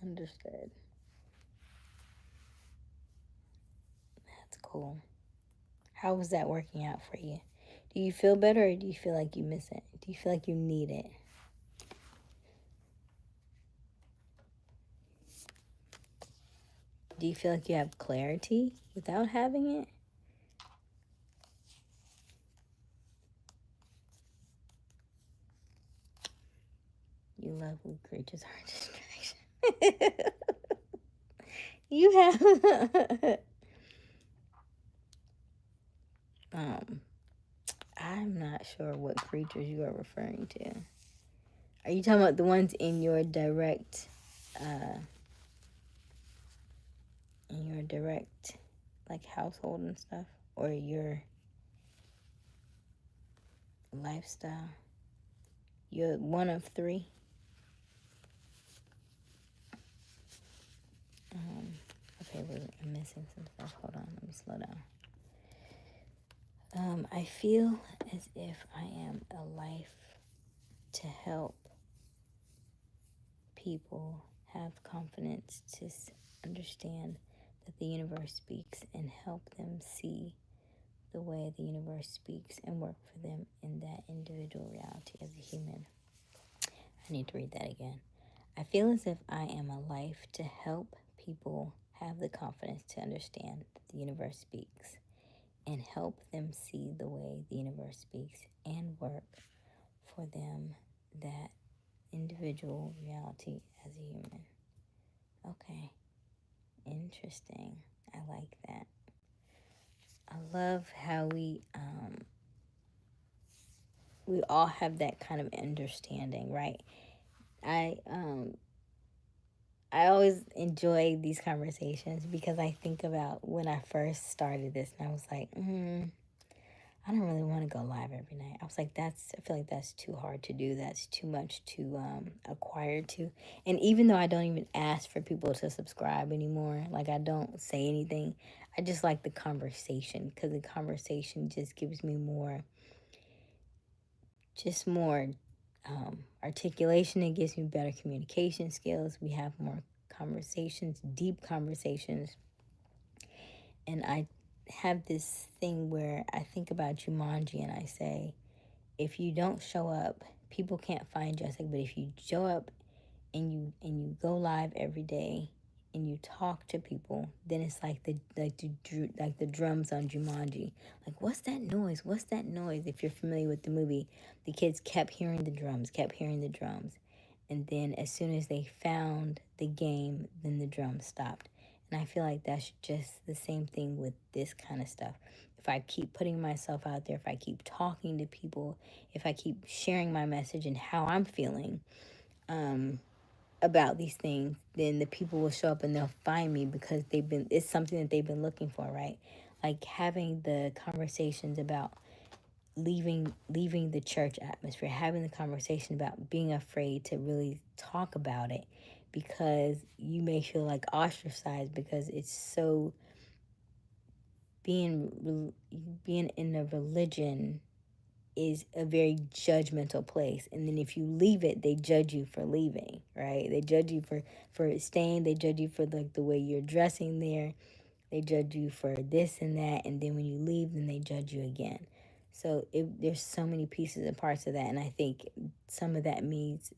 Understood. That's cool. How was that working out for you? Do you feel better or do you feel like you miss it? Do you feel like you need it? Do you feel like you have clarity without having it? You lovely creatures are a distraction. You have I'm not sure what creatures you are referring to. Are you talking about the ones in your direct like household and stuff, or your lifestyle? You're one of three. Okay, I'm missing some stuff. Hold on, let me slow down. I feel as if I am a life to help people have confidence to understand that the universe speaks and help them see the way the universe speaks and work for them in that individual reality as a human. I need to read that again. I feel as if I am a life to help people have the confidence to understand that the universe speaks and help them see the way the universe speaks and work for them that individual reality as a human. Okay. Interesting. I like that. I love how we all have that kind of understanding, right? I always enjoy these conversations because I think about when I first started this and I was like, I don't really want to go live every night. I was like, I feel like that's too hard to do. That's too much to acquire to. And even though I don't even ask for people to subscribe anymore, like I don't say anything, I just like the conversation because the conversation just gives me more articulation. It gives me better communication skills. We have more conversations, deep conversations. And I have this thing where I think about Jumanji and I say, if you don't show up, people can't find you. I say, but if you show up and you go live every day and you talk to people, then it's like the drums on Jumanji. Like, what's that noise? What's that noise? If you're familiar with the movie, the kids kept hearing the drums, and then as soon as they found the game, then the drums stopped. And I feel like that's just the same thing with this kind of stuff. If I keep putting myself out there, if I keep talking to people, if I keep sharing my message and how I'm feeling, about these things, then the people will show up and they'll find me because it's something that they've been looking for, right? Like having the conversations about leaving the church atmosphere, having the conversation about being afraid to really talk about it because you may feel like ostracized because it's so being in a religion is a very judgmental place, and then if you leave it, they judge you for leaving, right? They judge you for staying. They judge you for like the way you're dressing there. They judge you for this and that, and then when you leave, then they judge you again. So there's so many pieces and parts of that, and I think some of that means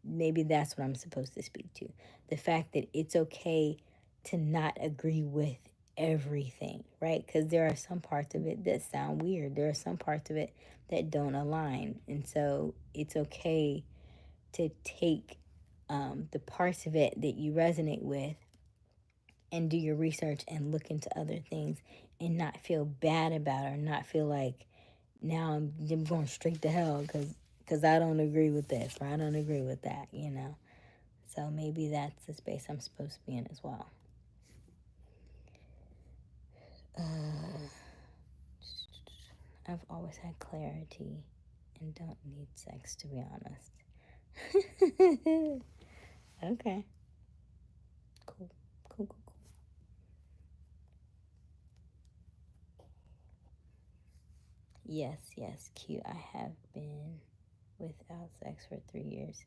maybe that's what I'm supposed to speak to. The fact that it's okay to not agree with everything, right? Because there are some parts of it that sound weird. There are some parts of it that don't align. And so it's okay to take the parts of it that you resonate with and do your research and look into other things and not feel bad about it or not feel like now I'm going straight to hell because I don't agree with this or I don't agree with that, you know. So maybe that's the space I'm supposed to be in as well. I've always had clarity and don't need sex, to be honest. Okay. Cool. Cool, cool, cool. Yes, yes, cute. I have been without sex for 3 years,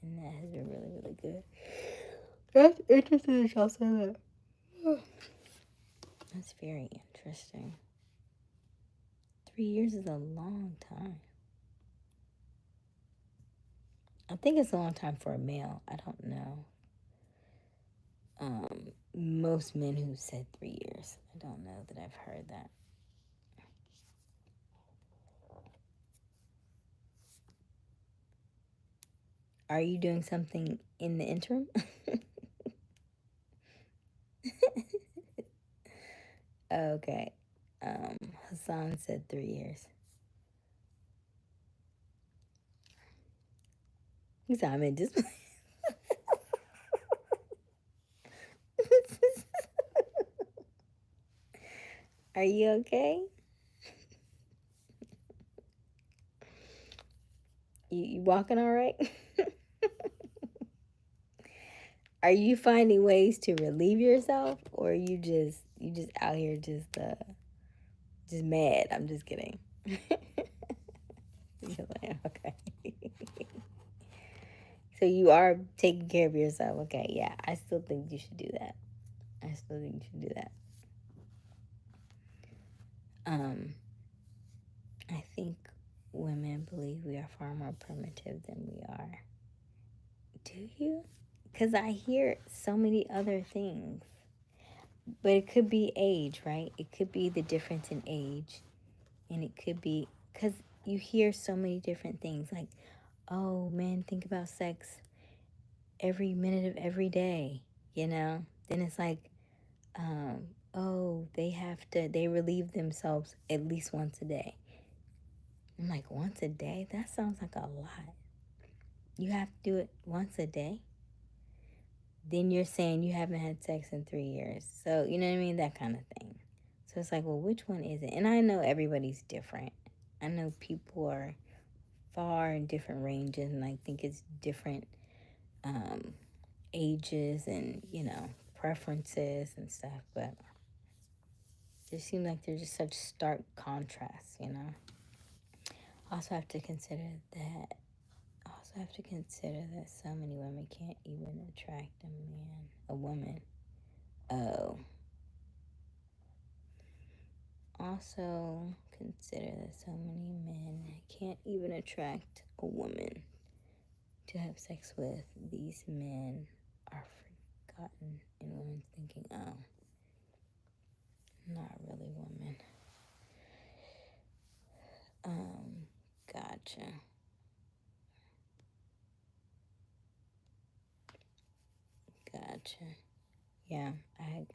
and that has been really, really good. That's interesting that y'all say that. That's very interesting. 3 years is a long time. I think it's a long time for a male. I don't know. Most men who said 3 years. I don't know that I've heard that. Are you doing something in the interim? Okay. Hassan said 3 years. He said, I'm in display. Are you okay? You walking all right? Are you finding ways to relieve yourself, or you just out here just mad? I'm just kidding. Okay. So you are taking care of yourself. Okay, yeah. I still think you should do that. I still think you should do that. I think women believe we are far more primitive than we are. Do you? Because I hear so many other things. But it could be age, right? It could be the difference in age. And it could be because you hear so many different things like, oh, men think about sex every minute of every day, you know? Then it's like, oh, they relieve themselves at least once a day. I'm like, once a day? That sounds like a lot. You have to do it once a day? Then you're saying you haven't had sex in 3 years. So, you know what I mean? That kind of thing. So it's like, well, which one is it? And I know everybody's different. I know people are far in different ranges, and I think it's different ages and, you know, preferences and stuff. But it seems like there's just such stark contrasts, you know? Also have to consider that so many women can't even attract a woman. Oh. Also consider that so many men can't even attract a woman to have sex with. These men are forgotten and women thinking, oh, not really women. Gotcha. Yeah,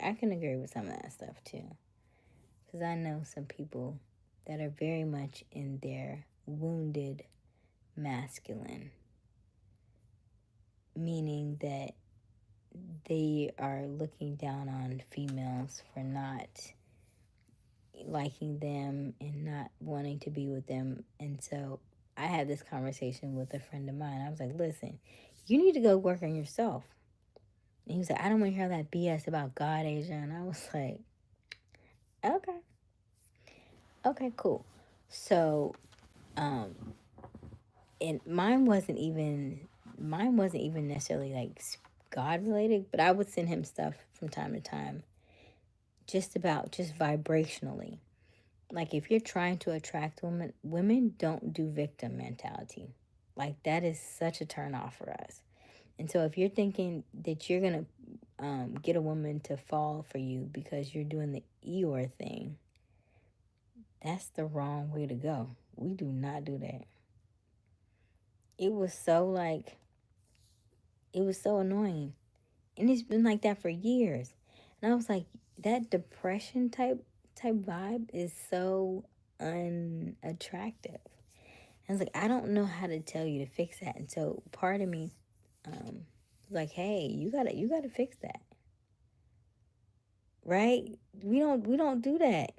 I can agree with some of that stuff too. Because I know some people that are very much in their wounded masculine, meaning that they are looking down on females for not liking them and not wanting to be with them. And so I had this conversation with a friend of mine. I was like, listen, you need to go work on yourself. And he was like, I don't want to hear that BS about God, Asia. And I was like, okay. Okay, cool. So, and mine wasn't even necessarily like God related, but I would send him stuff from time to time just vibrationally. Like if you're trying to attract women don't do victim mentality. Like that is such a turn off for us. And so if you're thinking that you're gonna get a woman to fall for you because you're doing the Eeyore thing, that's the wrong way to go. We do not do that. It was so annoying. And it's been like that for years. And I was like, that depression type vibe is so unattractive. I was like, I don't know how to tell you to fix that. And so part of me was like, hey, you gotta fix that. Right? We don't do that.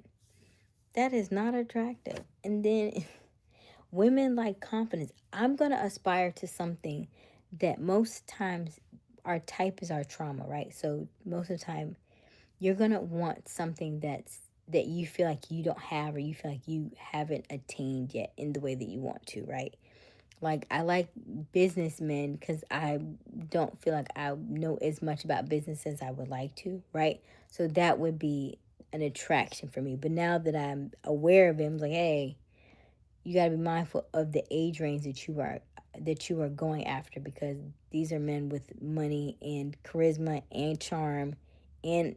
That is not attractive. And then women like confidence. I'm gonna aspire to something that most times our type is our trauma, right? So most of the time you're gonna want something that you feel like you don't have, or you feel like you haven't attained yet in the way that you want to, right? Like, I like businessmen because I don't feel like I know as much about business as I would like to, right? So that would be an attraction for me. But now that I'm aware of him, like, hey, you got to be mindful of the age range that you are going after, because these are men with money and charisma and charm, and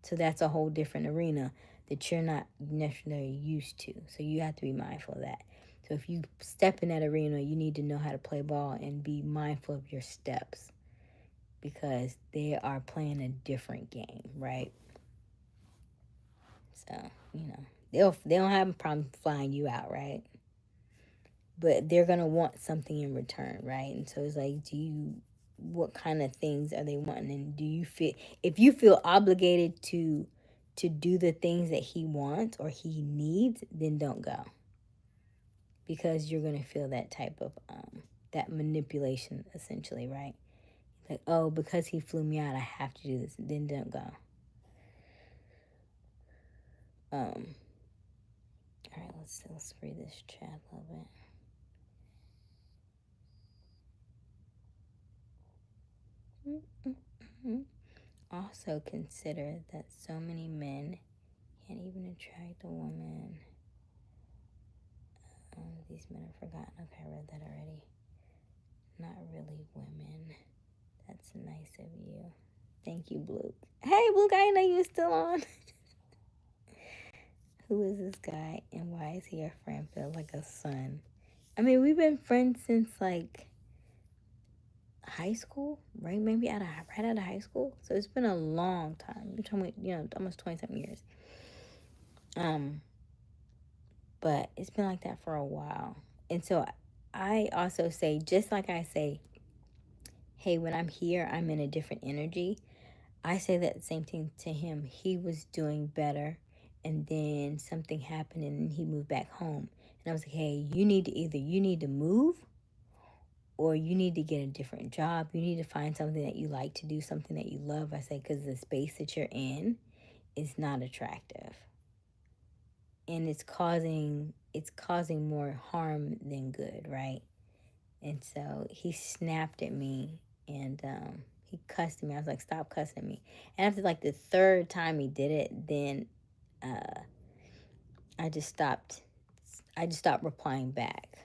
so that's a whole different arena that you're not necessarily used to. So you have to be mindful of that. So if you step in that arena, you need to know how to play ball and be mindful of your steps, because they are playing a different game, right? So they don't have a problem flying you out, right? But they're gonna want something in return, right? And so it's like, what kind of things are they wanting? And do you feel, if you feel obligated to do the things that he wants or he needs, then don't go, because you're gonna feel that type of that manipulation, essentially, right? Like, oh, because he flew me out, I have to do this. Then don't go. All right, let's read this chat a little bit. Also consider that so many men can't even attract a woman. These men are forgotten. Okay, I read that already. Not really women. That's nice of you. Thank you, Blue. Hey, Blue, I didn't know you were still on. Who is this guy and why is he a friend? Feels like a son. I mean, we've been friends since like high school, right? Maybe right out of high school. So it's been a long time. You're talking about, almost 20-something years. But it's been like that for a while. And so I also say, just like I say, hey, when I'm here, I'm in a different energy. I say that same thing to him. He was doing better, and then something happened, and he moved back home. And I was like, hey, you need to move, or you need to get a different job. You need to find something that you like to do, something that you love. I say, because the space that you're in is not attractive, and it's causing more harm than good, right? And so he snapped at me, and he cussed me. I was like, stop cussing me. And after like the third time he did it, then I just stopped replying back.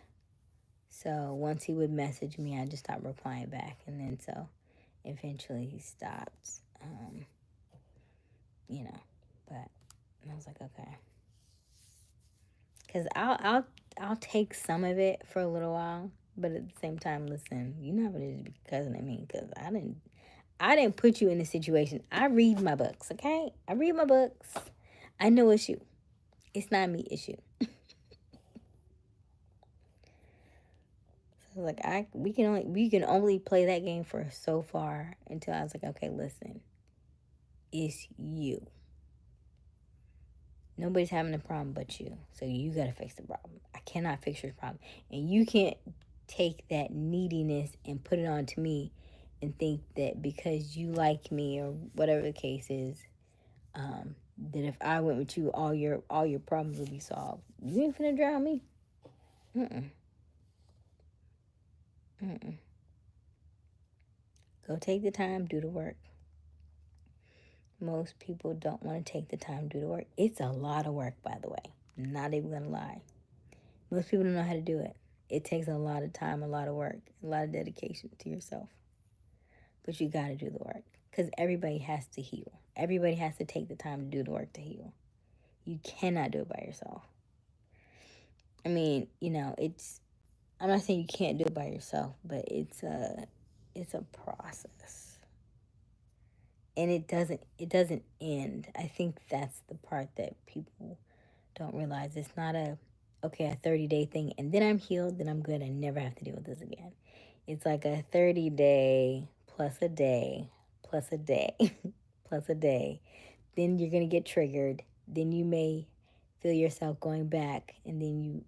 So once he would message me, I just stopped replying back, and then so eventually he stopped. But I was like, okay, because I'll take some of it for a little while, but at the same time, listen, you're not gonna just be cussing at me, because I didn't put you in this situation. I read my books, okay? I read my books. I know it's you. It's not me, it's you. So like we can only play that game for so far, until I was like, okay, listen, it's you. Nobody's having a problem but you. So you gotta fix the problem. I cannot fix your problem. And you can't take that neediness and put it onto me and think that because you like me, or whatever the case is, that if I went with you, all your problems would be solved. You ain't finna drown me. Mm-mm. Mm-mm. Go take the time, do the work. Most people don't want to take the time to do the work. It's a lot of work, by the way. Not even gonna lie. Most people don't know how to do it. It takes a lot of time, a lot of work, a lot of dedication to yourself. But you gotta do the work, because everybody has to heal. Everybody has to take the time to do the work to heal. You cannot do it by yourself. I mean, I'm not saying you can't do it by yourself, but it's a process. And it doesn't end. I think that's the part that people don't realize it's not a 30-day thing and then I'm healed, then I'm good, I never have to deal with this again. It's like a 30-day plus a day plus a day plus a day. Then you're going to get triggered. Then you may feel yourself going back, and then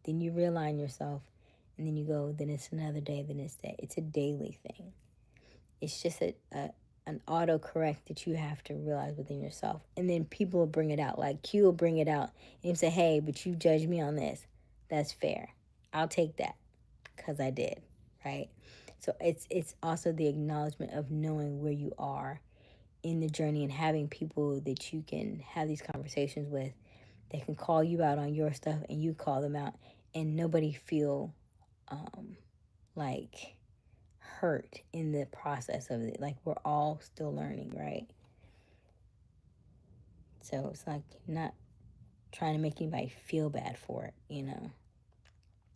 then you realign yourself, and then you go, then it's another day, then it's a daily thing. It's just an autocorrect that you have to realize within yourself. And then people will bring it out. Like Q will bring it out and say, hey, but you judged me on this. That's fair. I'll take that because I did, right? So it's also the acknowledgement of knowing where you are in the journey and having people that you can have these conversations with that can call you out on your stuff and you call them out, and nobody feel like hurt in the process of it. Like we're all still learning, right? So it's like not trying to make anybody feel bad for it.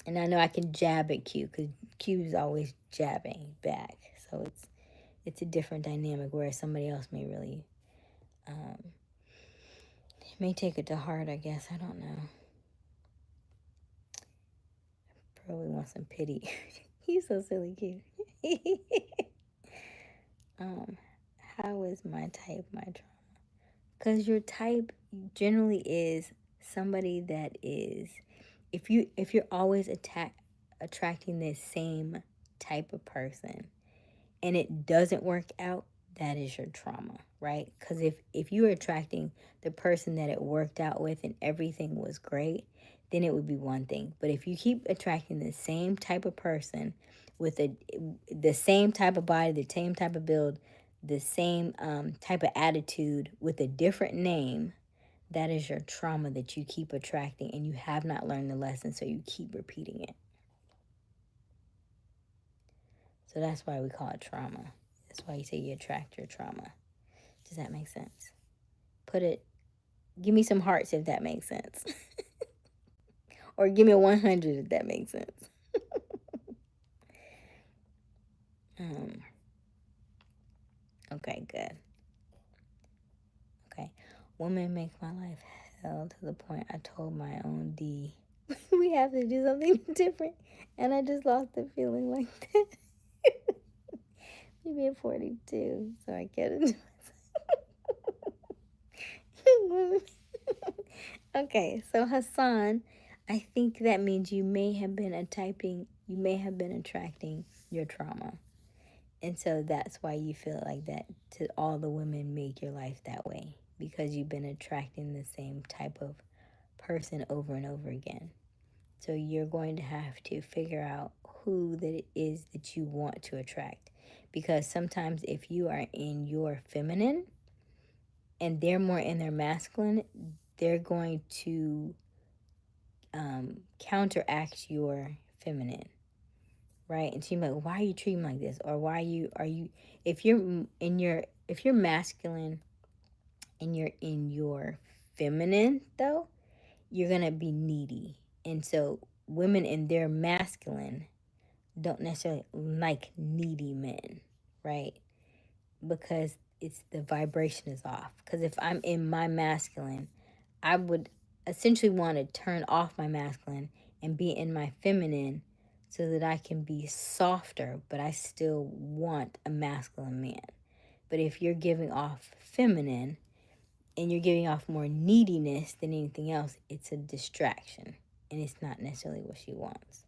And I know I can jab at Q because Q is always jabbing back. So it's a different dynamic where somebody else may really may take it to heart, I guess. I don't know. Probably want some pity. He's so silly cute. How is my type my trauma? Because your type generally is somebody that is, if you're always attracting this same type of person and it doesn't work out, that is your trauma, right? Because if you were attracting the person that it worked out with and everything was great, then it would be one thing. But if you keep attracting the same type of person with the same type of body, the same type of build, the same type of attitude with a different name, that is your trauma that you keep attracting, and you have not learned the lesson, so you keep repeating it. So that's why we call it trauma. That's why you say you attract your trauma. Does that make sense? Give me some hearts if that makes sense. Or give me a 100 if that makes sense. Okay, good. Okay. Women make my life hell to the point I told my own D, we have to do something different. And I just lost the feeling like that. Maybe at 42, so I get it. Okay, so Hassan, I think that means you may have been attracting your trauma. And so that's why you feel like that to all the women make your life that way, because you've been attracting the same type of person over and over again. So you're going to have to figure out who that it is that you want to attract. Because sometimes if you are in your feminine and they're more in their masculine, they're going to counteract your feminine, right? And she's like, why are you treating me like this? Or why are you if you're masculine and you're in your feminine though, you're gonna be needy. And so women in their masculine don't necessarily like needy men, right? Because it's the vibration is off. Because if I'm in my masculine, I would essentially want to turn off my masculine and be in my feminine so that I can be softer, but I still want a masculine man. But if you're giving off feminine and you're giving off more neediness than anything else, it's a distraction and it's not necessarily what she wants.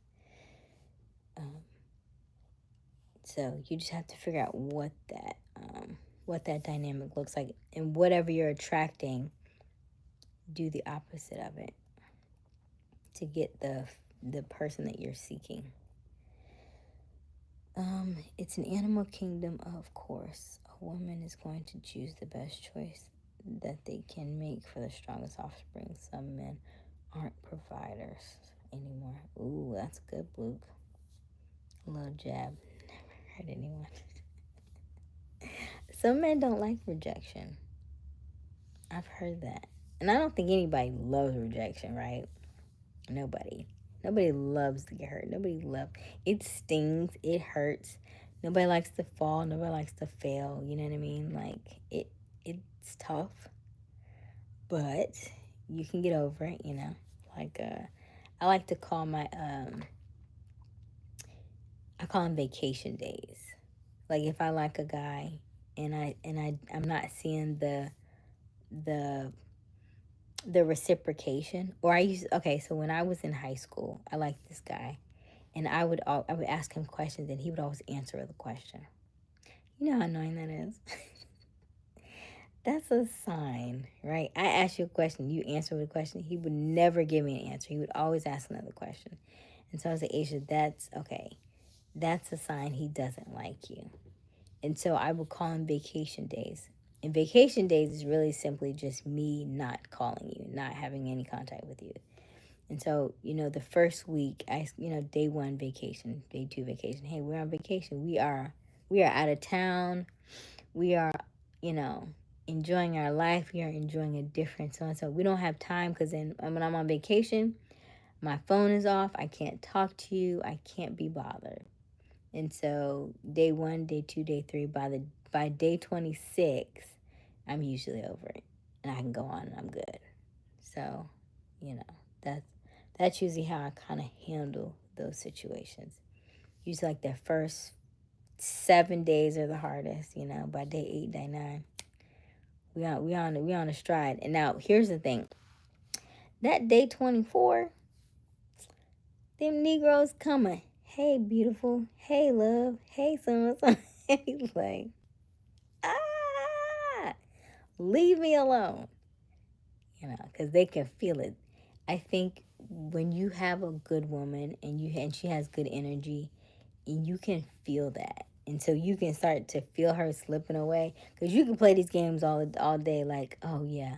So you just have to figure out what that dynamic looks like, and whatever you're attracting, do the opposite of it to get the person that you're seeking. It's an animal kingdom, of course. A woman is going to choose the best choice that they can make for the strongest offspring. Some men aren't providers anymore. Ooh, that's good, Luke. A little jab. Never hurt anyone. Some men don't like rejection. I've heard that. And I don't think anybody loves rejection, right? Nobody. Nobody loves to get hurt. Nobody loves it. Stings. It hurts. Nobody likes to fall. Nobody likes to fail. You know what I mean? Like it's tough. But you can get over it, you know. Like I like to call my I call them vacation days. Like if I like a guy I'm not seeing the the reciprocation, or I used okay, so when I was in high school, I liked this guy, and I would ask him questions and he would always answer the question. You know how annoying that is? That's a sign, right? I ask you a question, you answer with a question. He would never give me an answer. He would always ask another question. And so I was like, Aysia, that's okay. That's a sign he doesn't like you. And so I would call him vacation days. And vacation days is really simply just me not calling you, not having any contact with you. And so, the first week, day one vacation, day two vacation. Hey, we're on vacation. We are out of town. We are, you know, enjoying our life. We are enjoying a different so and so. We don't have time because then when I'm on vacation, my phone is off. I can't talk to you. I can't be bothered. And so day one, day two, day three, by day 26, I'm usually over it. And I can go on and I'm good. So, you know, that's that's usually how I kind of handle those situations. Usually like the first 7 days are the hardest, by day 8, day 9, we on a stride. And now here's the thing. That day 24, them Negroes coming. Hey, beautiful. Hey, love. Hey, son. He's like, ah, leave me alone. Because they can feel it. I think when you have a good woman and she has good energy, and you can feel that, and so you can start to feel her slipping away. Because you can play these games all day, like, oh yeah,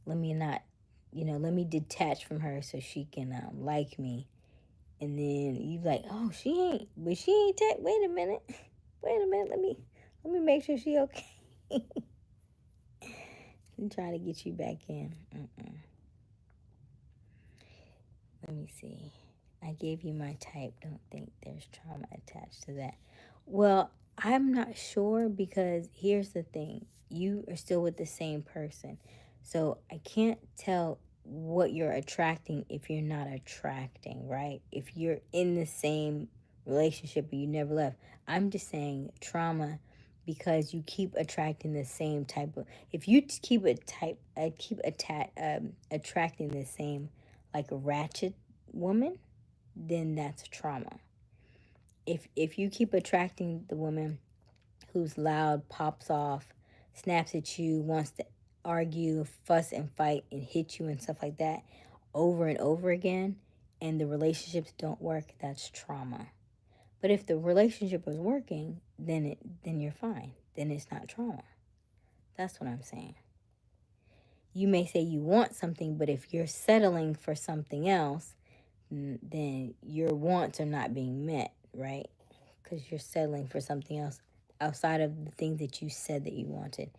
let me not, let me detach from her so she can like me. And then you like, oh, she ain't wait a minute. Wait a minute, let me make sure she okay. And try to get you back in. Let me see. I gave you my type. Don't think there's trauma attached to that. Well, I'm not sure, because here's the thing. You are still with the same person. So I can't tell what you're attracting if you're not attracting, right? If you're in the same relationship but you never left. I'm just saying trauma, because you keep attracting the same type of, if you attracting the same, like a ratchet woman, then that's trauma. If you keep attracting the woman who's loud, pops off, snaps at you, wants to argue, fuss and fight and hit you and stuff like that over and over again, and the relationships don't work, that's trauma. But if the relationship is working, then you're fine. Then it's not trauma. That's what I'm saying. You may say you want something, but if you're settling for something else, then your wants are not being met, right? Because you're settling for something else outside of the things that you said that you wanted.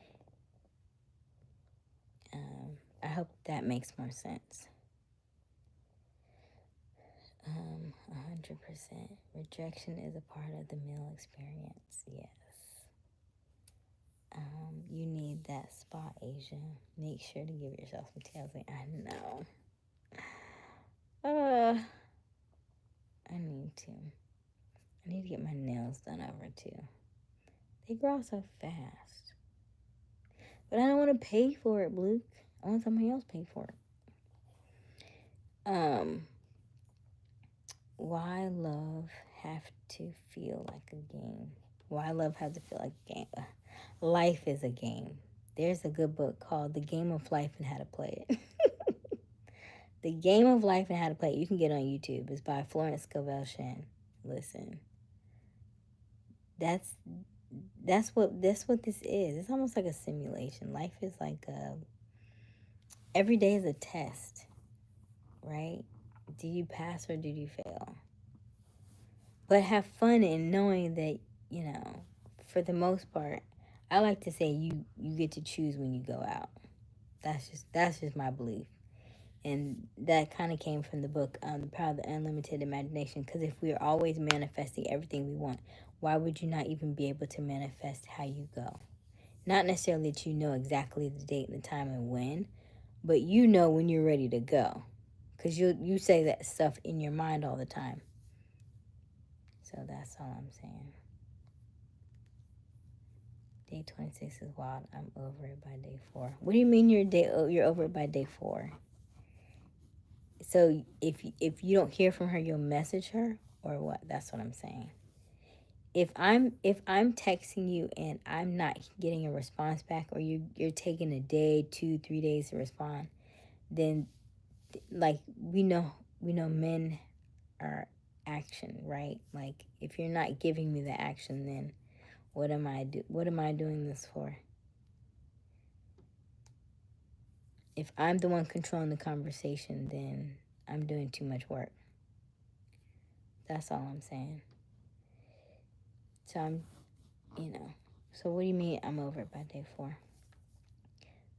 I hope that makes more sense. 100%. Rejection is a part of the male experience. Yes. You need that spot, Asia. Make sure to give yourself some tails. I know. I need to. I need to get my nails done over too. They grow so fast. But I don't want to pay for it, Luke. I want somebody else pay for it. Why love have to feel like a game? Why love have to feel like a game? Life is a game. There's a good book called The Game of Life and How to Play It. The Game of Life and How to Play It. You can get it on YouTube. It's by Florence Scovel Shen. Listen. That's what this is. It's almost like a simulation. Life is like every day is a test, right? Do you pass or do you fail? But have fun in knowing that, for the most part, I like to say you get to choose when you go out. That's just my belief. And that kind of came from the book, The Power of the Unlimited Imagination. Because if we're always manifesting everything we want, why would you not even be able to manifest how you go? Not necessarily that you know exactly the date and the time and when, but you know when you're ready to go, because you say that stuff in your mind all the time. So that's all I'm saying. Day 26 is wild. I'm over it by day 4. What do you mean you're over it by day 4? So if you don't hear from her, you'll message her, or what? That's what I'm saying. If I'm texting you and I'm not getting a response back, or you're taking a day, 2, 3 days to respond, then like we know men are action, right? Like if you're not giving me the action, then what am I doing this for? If I'm the one controlling the conversation, then I'm doing too much work. That's all I'm saying. So I'm, so what do you mean I'm over it by day 4?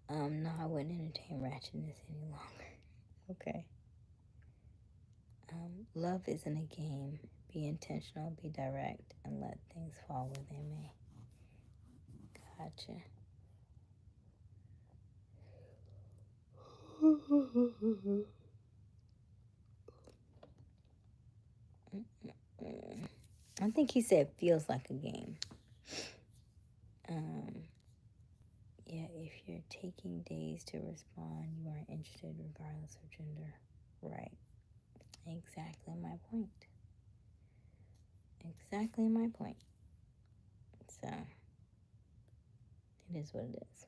No, I wouldn't entertain ratchetness any longer. Okay. Love isn't a game. Be intentional, be direct, and let things fall where they may. Gotcha. I think he said feels like a game. Yeah, if you're taking days to respond, you aren't interested regardless of gender. Right. Exactly my point. Exactly my point. So, it is what it is.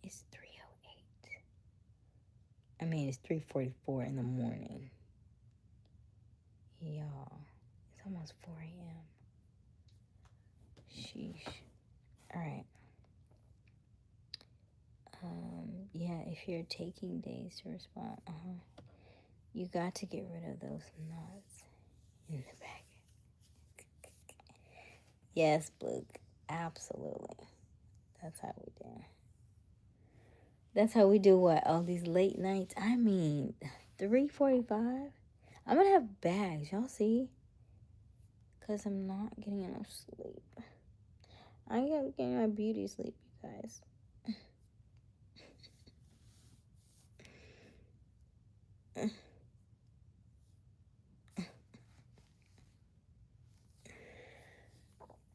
It's 3:08. I mean, it's 3:44 in the morning. Y'all, it's almost 4 a.m. Sheesh. All right. Yeah, if you're taking days to respond, you got to get rid of those knots in the back. Yes, Luke. Absolutely. That's how we do. That's how we do what? All these late nights. I mean, 3:45. I'm gonna have bags. Y'all see? Cause I'm not getting enough sleep. I am getting my beauty sleep, you guys.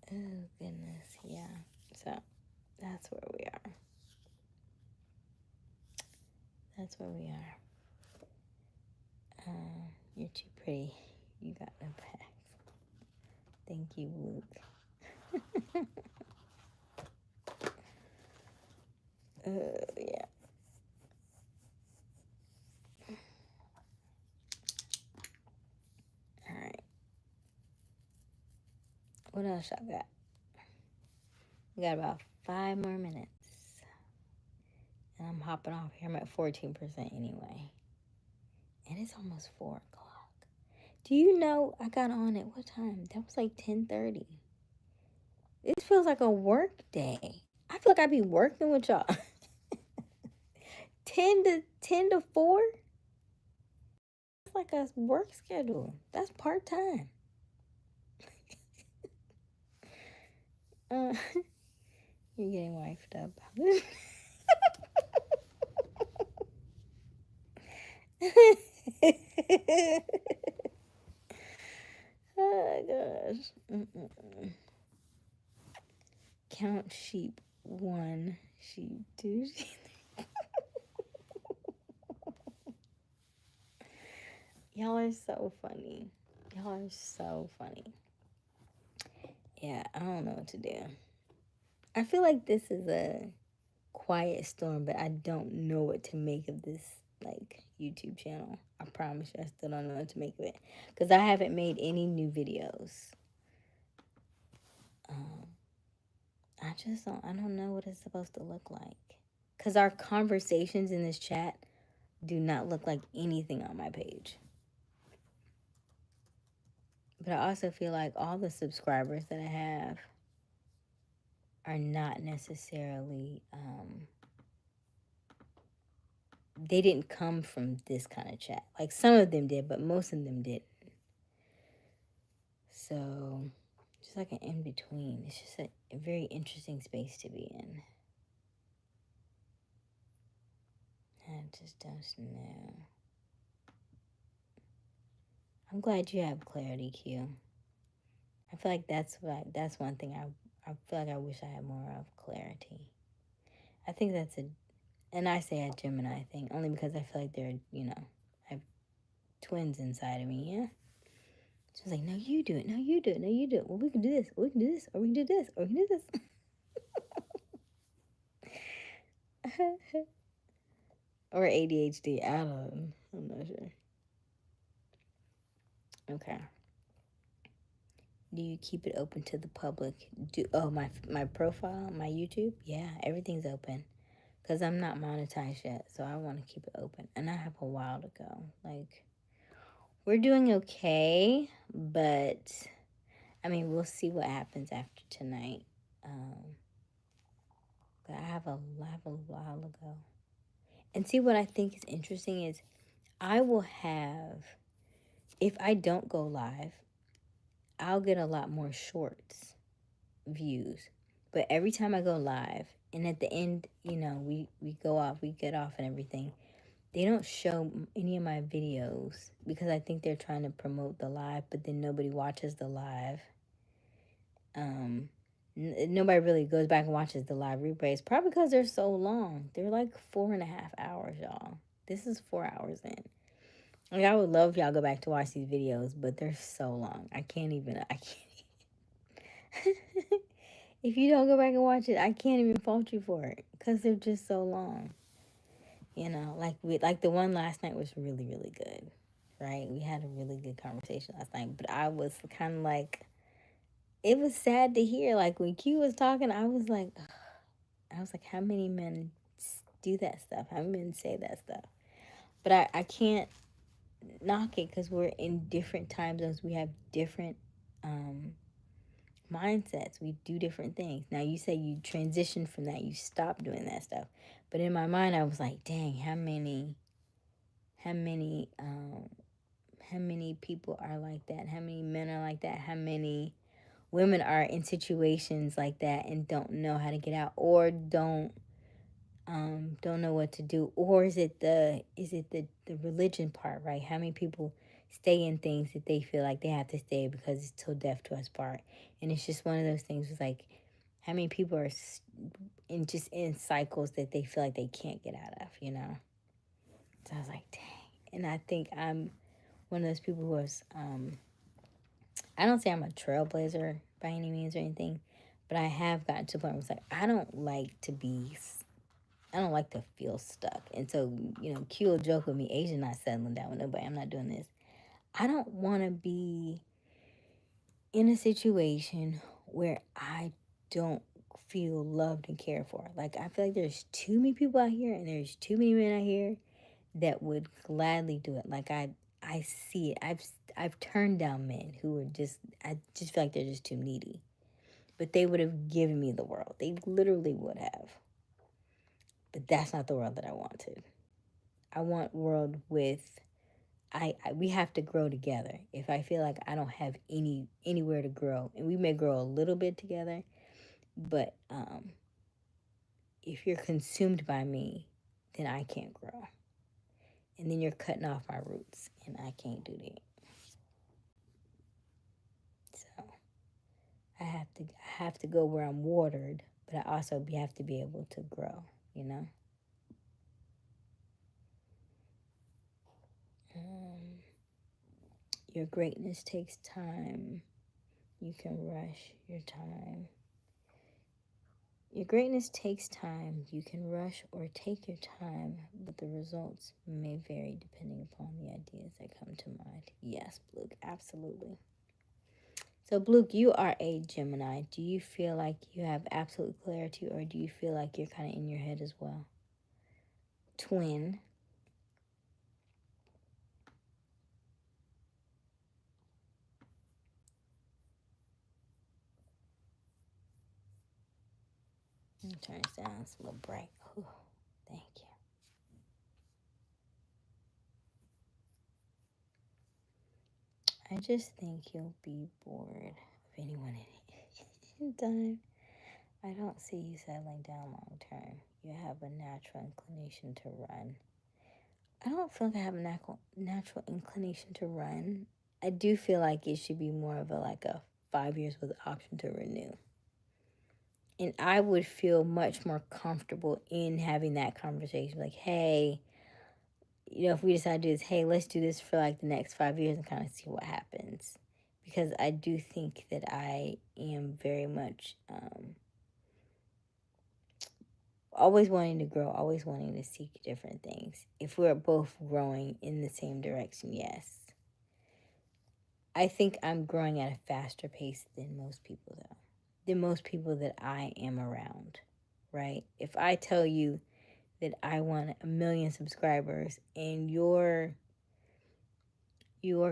Oh goodness, yeah. So that's where we are. That's where we are. You're too pretty. You got no bags. Thank you, Luke. Yeah. All right. What else I got? We got about 5 more minutes. And I'm hopping off here. I'm at 14% anyway. And it's almost 4 o'clock. Do you know I got on at what time? That was like 10:30. This feels like a work day. I feel like I'd be working with y'all. 10 to 4? It's like a work schedule. That's part-time. You're getting wifed up. Oh gosh. Count sheep 1, sheep 2, sheep. Y'all are so funny. Y'all are so funny. Yeah, I don't know what to do. I feel like this is a quiet storm, but I don't know what to make of this like YouTube channel. I promise you, I still don't know what to make of it because I haven't made any new videos. I don't know what it's supposed to look like because our conversations in this chat do not look like anything on my page. But I also feel like all the subscribers that I have are not necessarily they didn't come from this kind of chat. Like some of them did, but most of them didn't. So, just like an in-between. It's just a very interesting space to be in. I just don't know. I'm glad you have clarity, Q. I feel like that's one thing I feel like I wish I had more of clarity. I think that's and I say a Gemini thing only because I feel like they're, I have twins inside of me, yeah? So I was like, no, you do it, no, you do it, no, you do it. Well, we can do this, we can do this, or we can do this, or we can do this. Or ADHD, I'm not sure. Okay. Do you keep it open to the public? My profile, my YouTube? Yeah, everything's open. Because I'm not monetized yet, so I want to keep it open. And I have a while to go. Like, we're doing okay, but, I mean, we'll see what happens after tonight. But I have a while to go. And see, what I think is interesting is I will have, if I don't go live, I'll get a lot more shorts views. But every time I go live, and at the end, we go off, we get off and everything, they don't show any of my videos because I think they're trying to promote the live, but then nobody watches the live. Nobody really goes back and watches the live replays, probably because they're so long. They're like 4.5 hours, y'all. This is 4 hours in. Like, I would love if y'all go back to watch these videos, but they're so long. I can't even. If you don't go back and watch it, I can't even fault you for it because they're just so long. Like the one last night was really, really good, right? We had a really good conversation last night, but I was kind of like, it was sad to hear. Like, when Q was talking, I was like, how many men do that stuff? How many men say that stuff? But I can't knock it because we're in different time zones. We have different mindsets. We do different things. Now, you say you transitioned from that. You stopped doing that stuff. But in my mind, I was like, dang, how many people are like that? How many men are like that? How many women are in situations like that and don't know how to get out, or don't know what to do? Or is it the religion part, right? How many people stay in things that they feel like they have to stay because it's till death to us part? And it's just one of those things. It's like, how many people are in cycles that they feel like they can't get out of, So I was like, dang. And I think I'm one of those people who is, I don't say I'm a trailblazer by any means or anything, but I have gotten to the point where it's like, I don't like to feel stuck. And so, Q will joke with me, Asia not settling down with nobody. I'm not doing this. I don't want to be in a situation where I don't feel loved and cared for. Like, I feel like there's too many people out here and there's too many men out here that would gladly do it. Like, I see it. I've turned down men who were I just feel like they're just too needy. But they would have given me the world. They literally would have. But that's not the world that I wanted. I want world with we have to grow together. If I feel like I don't have anywhere to grow, and we may grow a little bit together, but if you're consumed by me, then I can't grow. And then you're cutting off my roots, and I can't do that. So I have to go where I'm watered, but I also have to be able to grow, Your greatness takes time. You can rush your time. Your greatness takes time. You can rush or take your time, but the results may vary depending upon the ideas that come to mind. Yes, Blue, absolutely. So, Blue, you are a Gemini. Do you feel like you have absolute clarity, or do you feel like you're kind of in your head as well? Twin. I'm turn this down. It's a little bright. Ooh, thank you. I just think you'll be bored of anyone in time. I don't see you settling down long term. You have a natural inclination to run. I don't feel like I have a natural inclination to run. I do feel like it should be more of a 5 years with the option to renew. And I would feel much more comfortable in having that conversation. Like, hey, if we decide to do this, hey, let's do this for like the next 5 years and kind of see what happens. Because I do think that I am very much always wanting to grow, always wanting to seek different things. If we're both growing in the same direction, yes. I think I'm growing at a faster pace than most people, though. Than most people that I am around, right? If I tell you that I want 1 million subscribers and your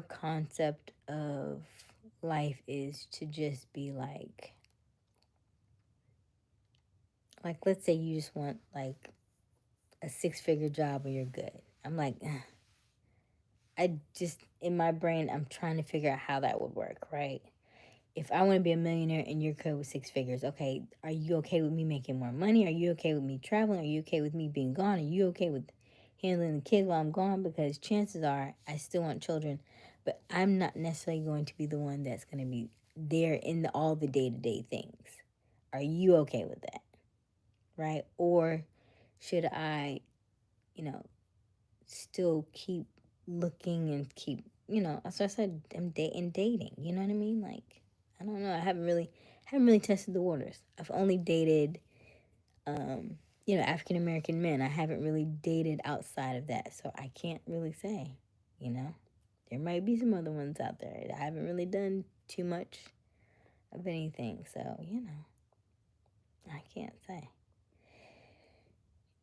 concept of life is to just be like let's say you just want like a 6-figure job and you're good. I'm like, I just, in my brain, I'm trying to figure out how that would work, right? If I want to be a millionaire and you're good with 6 figures, okay, are you okay with me making more money? Are you okay with me traveling? Are you okay with me being gone? Are you okay with handling the kids while I'm gone? Because chances are I still want children, but I'm not necessarily going to be the one that's going to be there in all the day-to-day things. Are you okay with that? Right? Or should I, still keep looking and keep, as I said, I'm dating. You know what I mean? Like, I don't know. I haven't really tested the waters. I've only dated, African American men. I haven't really dated outside of that, so I can't really say. There might be some other ones out there. I haven't really done too much of anything, so I can't say.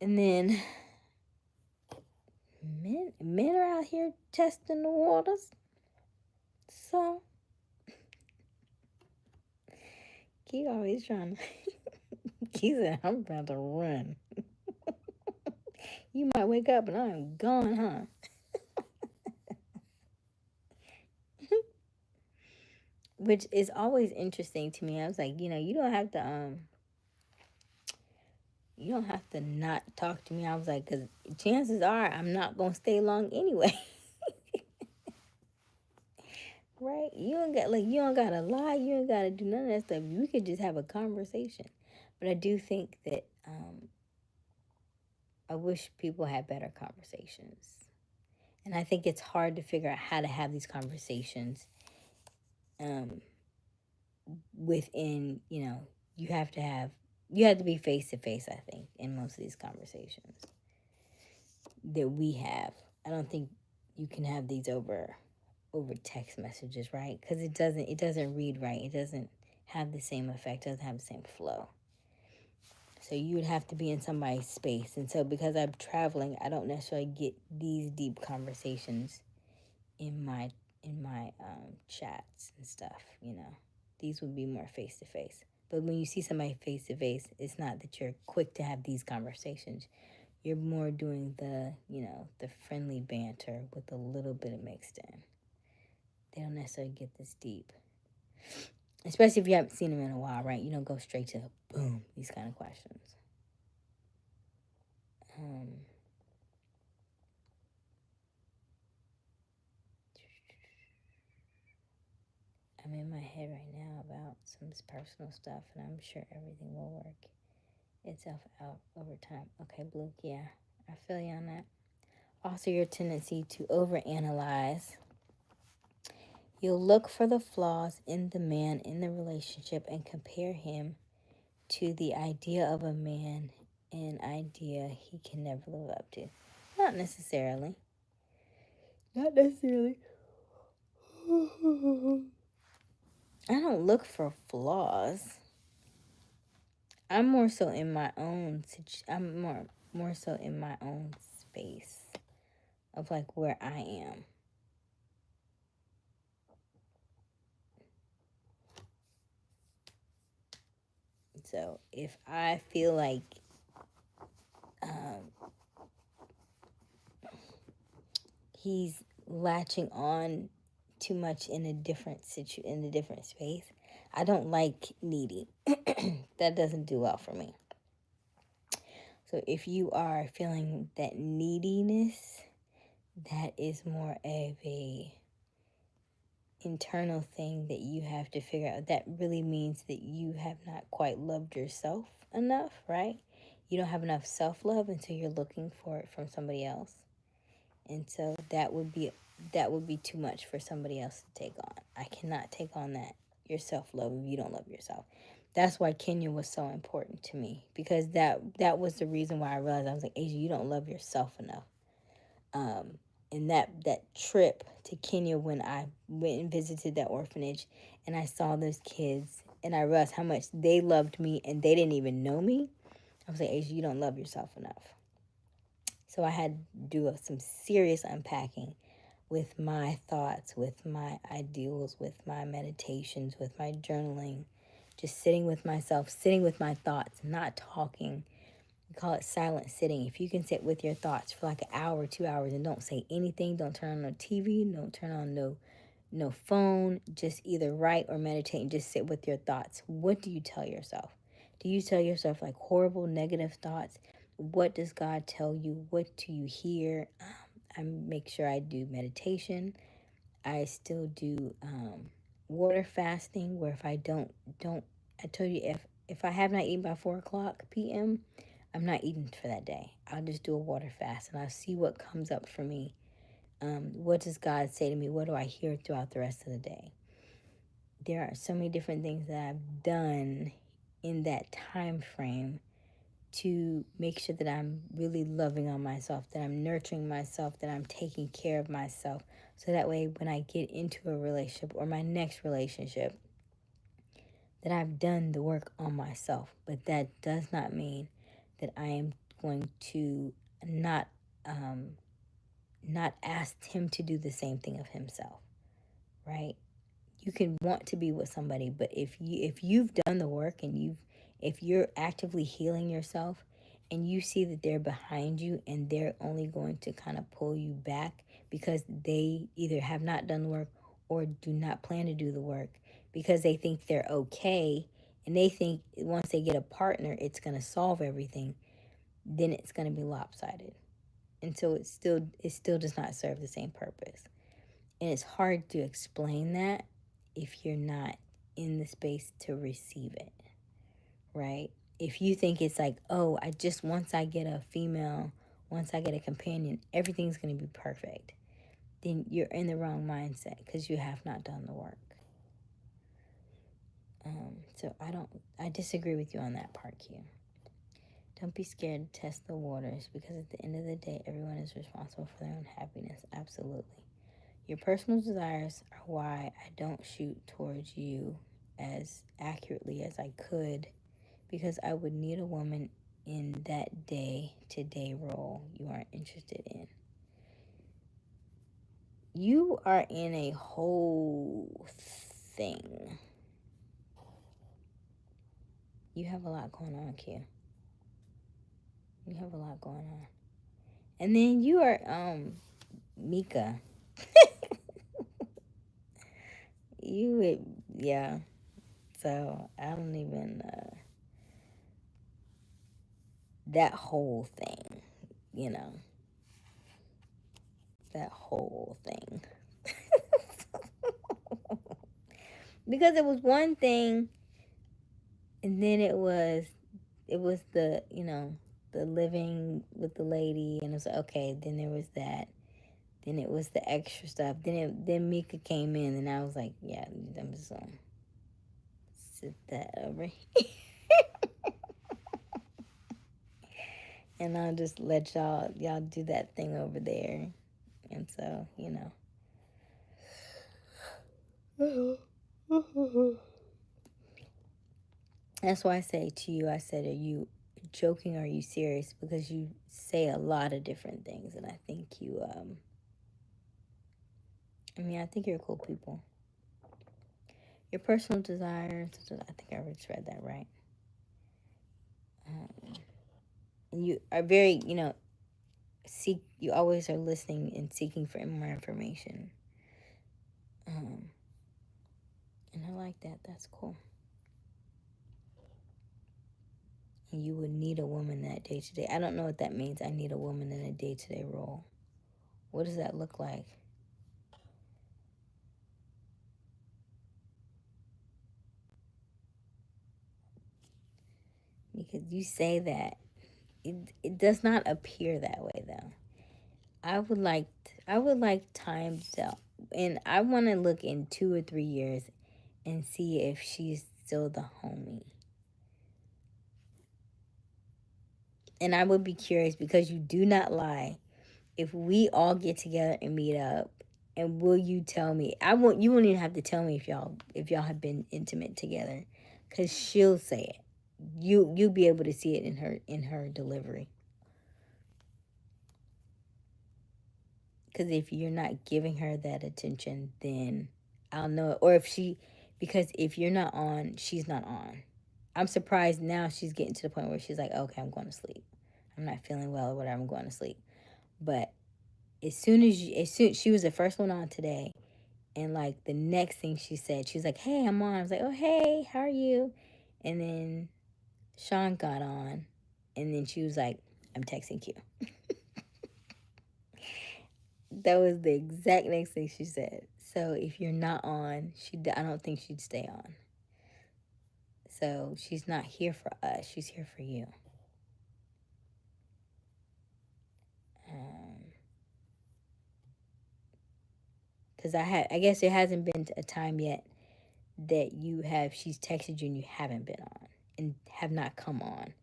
And then men are out here testing the waters. So he always trying to he said, I'm about to run. You might wake up and I'm gone, huh? Which is always interesting to me. I was like, you don't have to not talk to me. I was like, because chances are I'm not gonna stay long anyway. Right? You don't gotta lie. You don't gotta do none of that stuff. We could just have a conversation. But I do think that I wish people had better conversations. And I think it's hard to figure out how to have these conversations within, you have to be face to face, I think, in most of these conversations that we have. I don't think you can have these over text messages, right? Because it doesn't read right. It doesn't have the same effect, doesn't have the same flow. So you would have to be in somebody's space. And so because I'm traveling, I don't necessarily get these deep conversations in my chats and stuff. These would be more face to face. But when you see somebody face to face, it's not that you're quick to have these conversations. You're more doing the friendly banter with a little bit of mixed in. They don't necessarily get this deep, especially if you haven't seen them in a while, right? You don't go straight to boom, these kind of questions. I'm in my head right now about some personal stuff, and I'm sure everything will work itself out over time. Okay, Blue, yeah, I feel you on that. Also, your tendency to overanalyze. You'll look for the flaws in the man in the relationship and compare him to the idea of a man, an idea he can never live up to. Not necessarily. Not necessarily. I don't look for flaws. I'm more so in my own I'm more so in my own space of like where I am. So if I feel like he's latching on too much in a different in a different space. I don't like needy. That doesn't do well for me. So if you are feeling that neediness, that is more of a internal thing that you have to figure out. That really means that you have not quite loved yourself enough, right? You don't have enough self-love until you're looking for it from somebody else. And so that would be too much for somebody else to take on. I cannot take on that, your self-love, if you don't love yourself. That's why Kenya was so important to me, because that was the reason why I realized, I was like, Asia, you don't love yourself enough. And that trip to Kenya, when I went and visited that orphanage and I saw those kids and I realized how much they loved me and they didn't even know me, I was like, Asia, you don't love yourself enough. So I had to do some serious unpacking with my thoughts, with my ideals, with my meditations, with my journaling, just sitting with myself, sitting with my thoughts, not talking. We call it silent sitting. If you can sit with your thoughts for like an hour, 2 hours, and don't say anything, don't turn on no TV, don't turn on no phone, just either write or meditate and just sit with your thoughts. What do you tell yourself? Do you tell yourself like horrible, negative thoughts? What does God tell you? What do you hear? I make sure I do meditation. I still do water fasting, where if I don't, I told you, if I have not eaten by 4 o'clock p.m., I'm not eating for that day. I'll just do a water fast and I'll see what comes up for me. What does God say to me? What do I hear throughout the rest of the day? There are so many different things that I've done in that time frame to make sure that I'm really loving on myself, that I'm nurturing myself, that I'm taking care of myself. So that way, when I get into a relationship or my next relationship, that I've done the work on myself. But that does not mean that I am going to not not ask him to do the same thing of himself, right? You can want to be with somebody, but if you've done the work and if you're actively healing yourself and you see that they're behind you and they're only going to kind of pull you back because they either have not done the work or do not plan to do the work because they think they're okay and they think once they get a partner it's going to solve everything, then it's going to be lopsided. And so it still does not serve the same purpose. And it's hard to explain that if you're not in the space to receive it, right? If you think it's like, oh, once I get a female, once I get a companion, everything's going to be perfect, then you're in the wrong mindset because you have not done the work. So I disagree with you on that part, Q. Don't be scared to test the waters because at the end of the day, everyone is responsible for their own happiness. Absolutely. Your personal desires are why I don't shoot towards you as accurately as I could, because I would need a woman in that day-to-day role you aren't interested in. You are in a whole thing. You have a lot going on, Q. You have a lot going on. And then you are, Mika. Yeah. So I don't even, that whole thing, you know, that whole thing. Because it was one thing, and then it was the, the living with the lady, and it was okay. Then there was that. Then it was the extra stuff. Then Mika came in, and I was like, yeah, I'm just gonna sit that over here. And I'll just let y'all do that thing over there. And so, that's why I say to you, I said, are you joking or are you serious? Because you say a lot of different things, and I think you, I think you're cool people. Your personal desires, I think I just read that right. And you are very, you always are listening and seeking for more information. And I like that. That's cool. And you would need a woman that day to day. I don't know what that means. I need a woman in a day to day role. What does that look like? Because you say that it does not appear that way though. I would like time to, and I want to look in 2 or 3 years and see if she's still the homie. And I would be curious because you do not lie. If we all get together and meet up, and will you tell me? You won't even have to tell me if y'all have been intimate together, cause she'll say it. You'll be able to see it in her delivery. Cause if you're not giving her that attention, then I'll know it. Or because if you're not on, she's not on. I'm surprised now she's getting to the point where she's like, okay, I'm going to sleep. I'm not feeling well or whatever. I'm going to sleep. But as soon she was the first one on today, and like the next thing she said, she was like, "Hey, I'm on." I was like, "Oh, hey, how are you?" And then Sean got on, and then she was like, "I'm texting you." That was the exact next thing she said. So if you're not on, I don't think she'd stay on. So she's not here for us. She's here for you. Because I guess it hasn't been a time yet that she's texted you and you haven't been on and have not come on.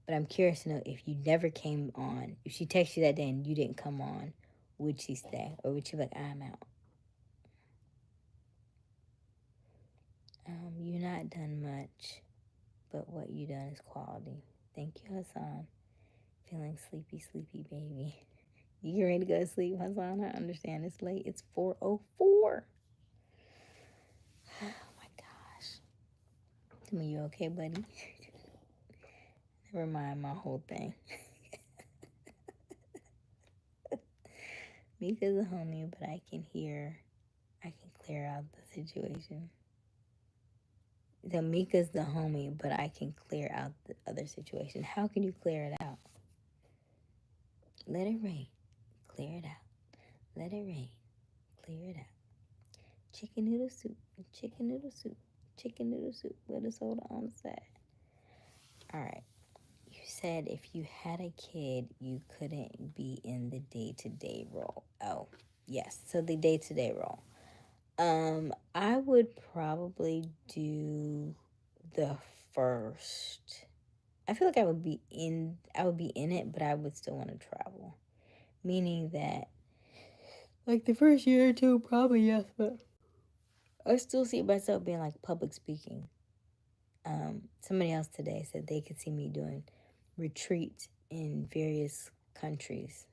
But I'm curious to know if you never came on, if she texted you that day and you didn't come on, would she stay? Or would she be like, I'm out? You're not done much, but what you done is quality. Thank you, Hassan. Feeling sleepy, sleepy, baby. You get ready to go to sleep, Hassan? I understand it's late. It's 4:04. Oh my gosh. Tell me, you okay, buddy? Never mind my whole thing. Mika's a homie, but I can clear out the situation. So Mika's the homie, but I can clear out the other situation. How can you clear it out? Let it rain. Clear it out. Let it rain. Clear it out. Chicken noodle soup. Chicken noodle soup. Chicken noodle soup with a soda on the side. All right. You said if you had a kid, you couldn't be in the day-to-day role. Oh, yes. So the day-to-day role. I would probably do the first. I feel like I would be in it, but I would still want to travel. Meaning that like the first year or two, probably yes, but I still see myself being like public speaking. Somebody else today said they could see me doing retreats in various countries.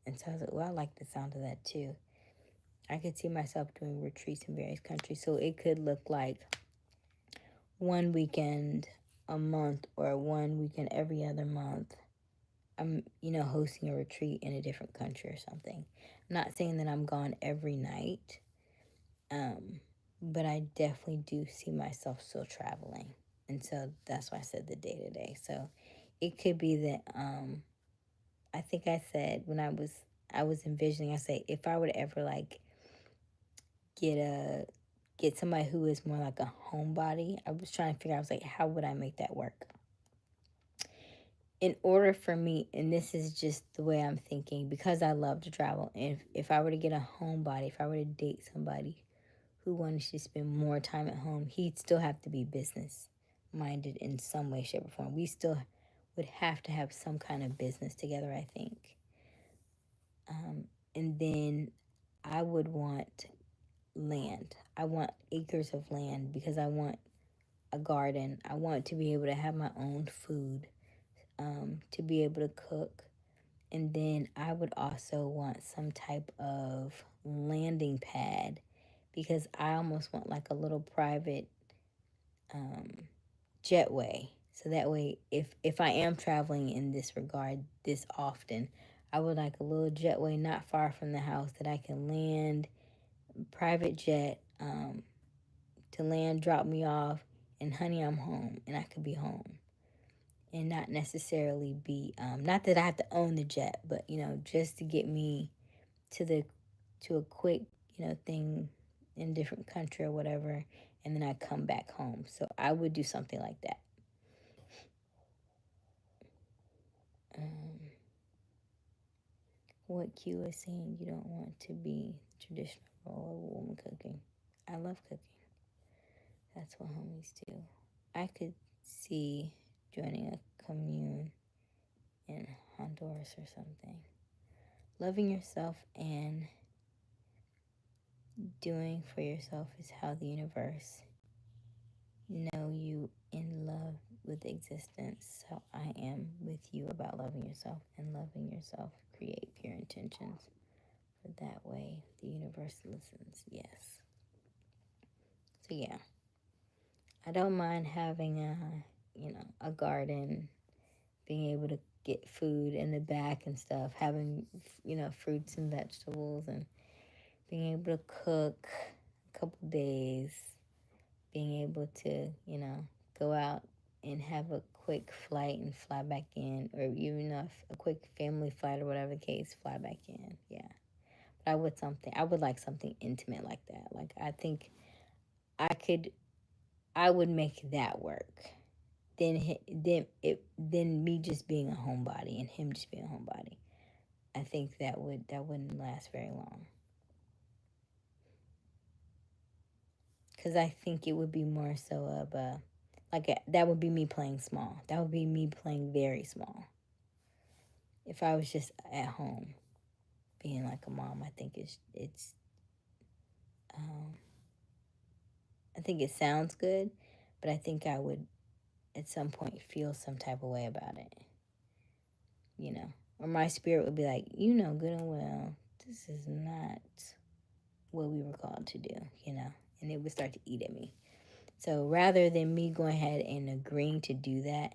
And so I was like, well, I like the sound of that too. I could see myself doing retreats in various countries. So it could look like one weekend a month or one weekend every other month. I'm, hosting a retreat in a different country or something. I'm not saying that I'm gone every night, but I definitely do see myself still traveling. And so that's why I said the day to day. So it could be that I think I said when I was envisioning, I say if I would ever like get somebody who is more like a homebody, I was trying to figure out, I was like, how would I make that work? In order for me, and this is just the way I'm thinking, because I love to travel, and if I were to get a homebody, if I were to date somebody who wanted to spend more time at home, he'd still have to be business minded in some way, shape, or form. We still would have to have some kind of business together, I think. And then I would want land. I want acres of land because I want a garden. I want to be able to have my own food, to be able to cook. And then I would also want some type of landing pad because I almost want like a little private jetway. So that way, if I am traveling in this regard this often, I would like a little jetway not far from the house that I can land, private jet, to land, drop me off, and honey, I'm home, and I could be home, and not necessarily be not that I have to own the jet, but just to get me to a quick thing in a different country or whatever, and then I come back home. So I would do something like that. What Q is saying, you don't want to be traditional role of a woman cooking. I love cooking. That's what homies do. I could see joining a commune in Honduras or something. Loving yourself and doing for yourself is how the universe know you in love with existence. So I am with you about loving yourself, and loving yourself create pure intentions. For that way the universe listens. Yes. So yeah. I don't mind having a garden, being able to get food in the back and stuff, having fruits and vegetables, and being able to cook a couple days, being able to go out and have a quick flight and fly back in, or even a quick family flight or whatever the case, fly back in. Yeah. But I would like something intimate like that. Like, I think I would make that work. Then me just being a homebody and him just being a homebody. I think that wouldn't last very long. Because I think it would be more so of that would be me playing small. That would be me playing very small. If I was just at home, being like a mom, I think I think it sounds good, but I think I would at some point feel some type of way about it. Or my spirit would be like, good and well, this is not what we were called to do, and it would start to eat at me. So rather than me going ahead and agreeing to do that,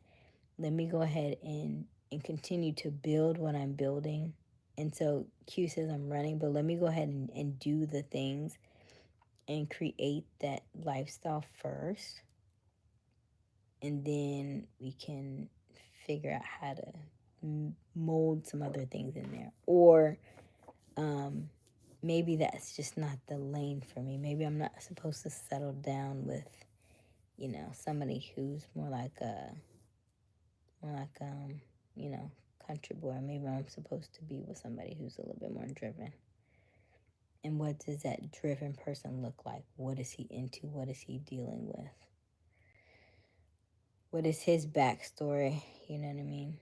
let me go ahead and continue to build what I'm building. And so Q says I'm running, but let me go ahead and do the things and create that lifestyle first. And then we can figure out how to mold some other things in there. Or maybe that's just not the lane for me. Maybe I'm not supposed to settle down with, somebody who's more like country boy. Maybe I'm supposed to be with somebody who's a little bit more driven. And what does that driven person look like? What is he into? What is he dealing with? What is his backstory? You know what I mean?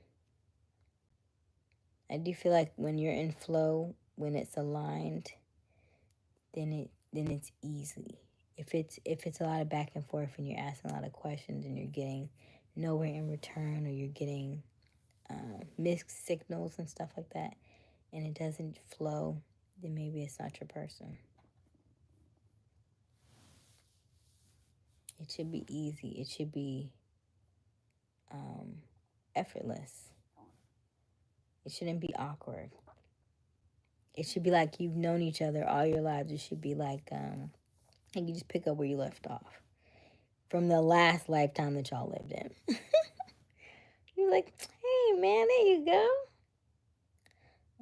I do feel like when you're in flow, when it's aligned, then it's easy. If it's a lot of back and forth and you're asking a lot of questions and you're getting nowhere in return, or you're getting mixed signals and stuff like that, and it doesn't flow, then maybe it's not your person. It should be easy. It should be effortless. It shouldn't be awkward. It should be like you've known each other all your lives. It should be like you just pick up where you left off from the last lifetime that y'all lived in. You're like, hey man, there you go.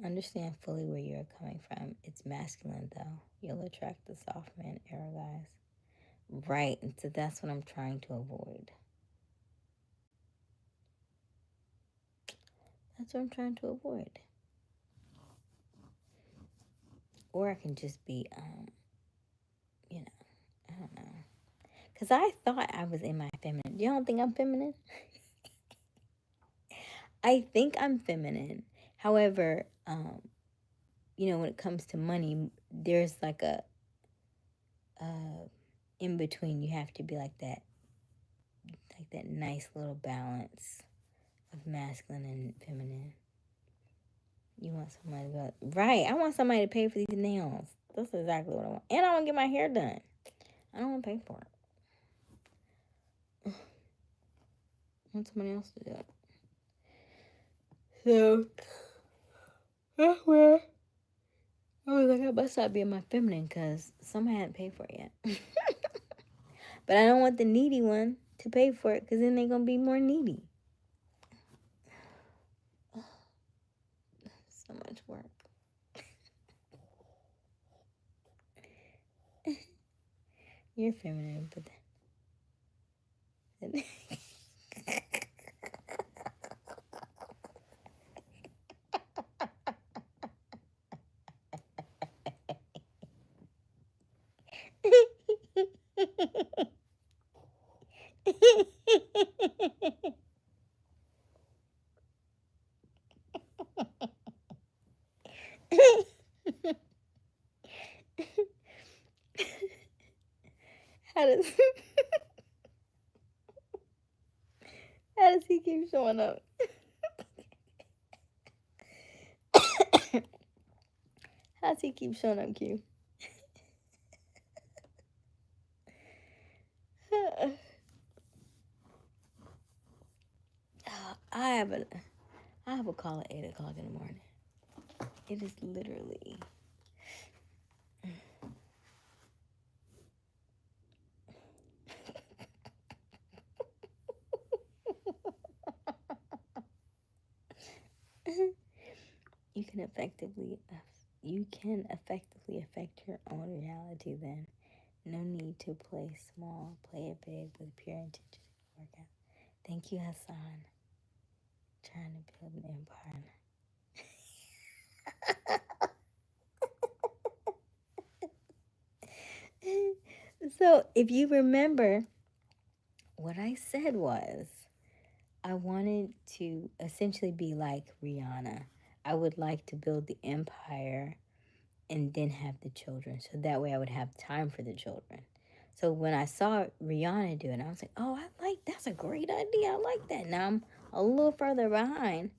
Understand fully where you're coming from. It's masculine though. You'll attract the soft man era guys. Right, and so that's what I'm trying to avoid. That's what I'm trying to avoid. Or I can just be, I don't know. Because I thought I was in my feminine. You don't think I'm feminine? I think I'm feminine. However, when it comes to money, there's like a in between. You have to be like that nice little balance of masculine and feminine. You want somebody to go, right? I want somebody to pay for these nails. That's exactly what I want. And I want to get my hair done. I don't want to pay for it. I want somebody else to do it. So that's where I was like, must stop being my feminine because somebody hadn't paid for it yet. But I don't want the needy one to pay for it because then they're going to be more needy. So much work. You're feminine, but then... How does how does he keep showing up? How does he keep showing up, Q? I have a call at 8 o'clock in the morning. It is literally you can effectively affect your own reality then. No need to play small, play it big with pure intention to work out. Thank you, Hassan. Trying to build an empire. So if you remember, what I said was I wanted to essentially be like Rihanna. I would like to build the empire and then have the children. So that way I would have time for the children. So when I saw Rihanna do it, I was like, oh, that's a great idea. I like that. Now I'm a little further behind.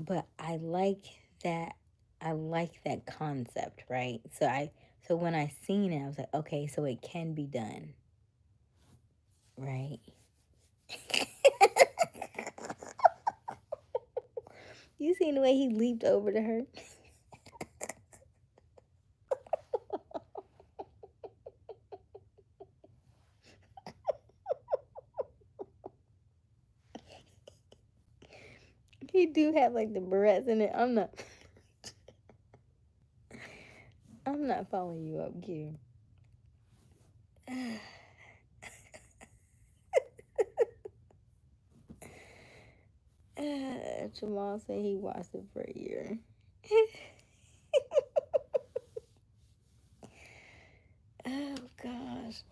But I like that concept, right? So when I seen it, I was like, okay, so it can be done. Right? You seen the way he leaped over to her? He do have like the barrettes in it. I'm not following you up, Q. Jamal said he watched it for a year. Oh gosh.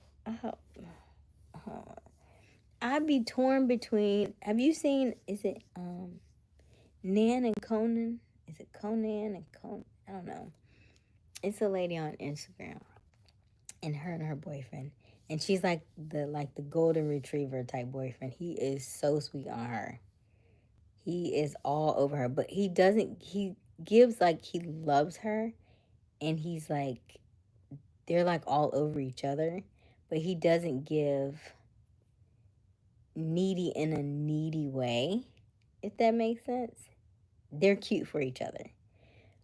I'd be torn between. Have you seen? Is it Nan and Conan? Is it Conan and Conan? I don't know. It's a lady on Instagram, and her boyfriend, and she's like the golden retriever type boyfriend. He is so sweet on her. He is all over her, but he doesn't. He gives like he loves her, and he's like they're like all over each other, but he doesn't give needy in a needy way, if that makes sense. They're cute for each other.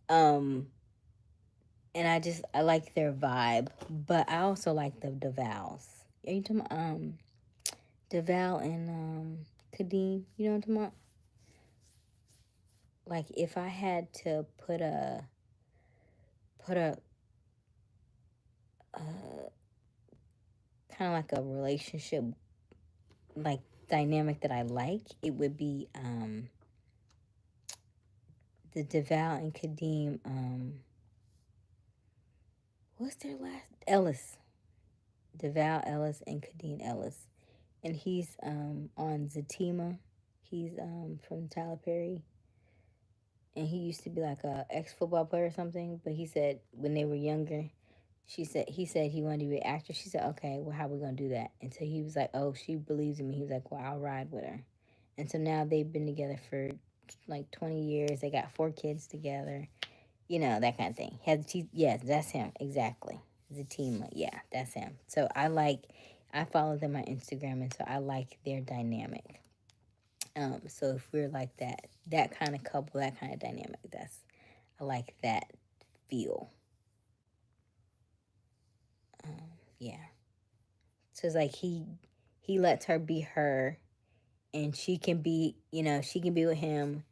And I like their vibe, but I also like the DeVals. Are you talking about DeVal and Kadeem? You know what I'm talking about? Like if I had to put a kind of like a relationship like dynamic that I like, it would be the DeVal and Kadeem. What's their last? Ellis. DeVal Ellis and Kadeem Ellis, and he's on Zatima. He's from Tyler Perry, and he used to be like a ex-football player or something. But he said when they were younger, he said he wanted to be an actor. She said, okay, well, how are we gonna do that? And so he was like, oh, she believes in me. He was like, well, I'll ride with her. And so now they've been together for like 20 years. They got 4 kids together. You know, that kind of thing. Yes, that's him exactly. Zatima, yeah, that's him. So I follow them on Instagram, and so I like their dynamic. So if we're like that kind of couple, that kind of dynamic, I like that feel. Yeah. So it's like he lets her be her, and she can be, she can be with him,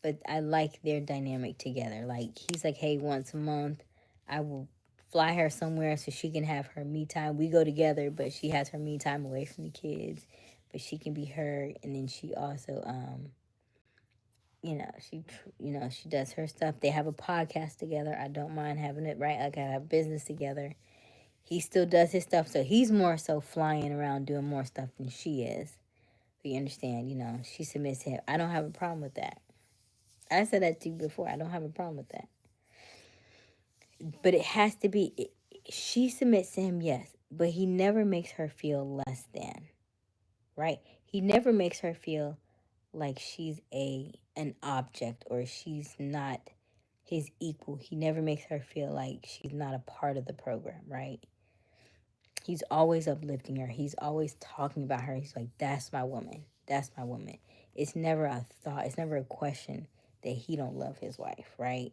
but I like their dynamic together. Like, he's like, hey, once a month, I will fly her somewhere so she can have her me time. We go together, but she has her me time away from the kids, but she can be her. And then she also, she does her stuff. They have a podcast together. I don't mind having it, right? Like, I have business together. He still does his stuff, so he's more so flying around doing more stuff than she is. But you understand, she submits to him. I don't have a problem with that. I said that to you before. I don't have a problem with that. But it has to be, she submits to him, yes, but he never makes her feel less than, right? He never makes her feel like she's an object, or she's not his equal. He never makes her feel like she's not a part of the program, right? He's always uplifting her. He's always talking about her. He's like, that's my woman. That's my woman. It's never a thought. It's never a question that he don't love his wife, right?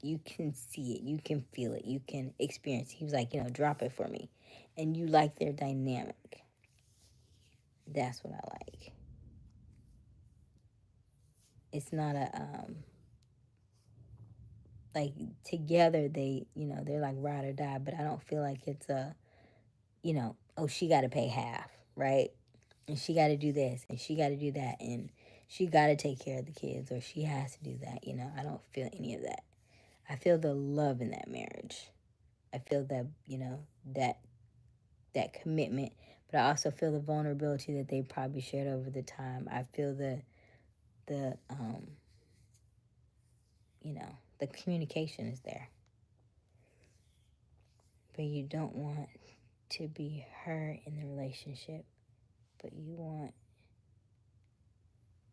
You can see it. You can feel it. You can experience it. He was like, drop it for me. And you like their dynamic. That's what I like. It's not like, together they're like ride or die, but I don't feel like it's oh, she got to pay half, right? And she got to do this, and she got to do that, and she got to take care of the kids, or she has to do that. I don't feel any of that. I feel the love in that marriage. I feel that, that commitment, but I also feel the vulnerability that they probably shared over the time. I feel the the communication is there. But you don't want to be her in the relationship, but you want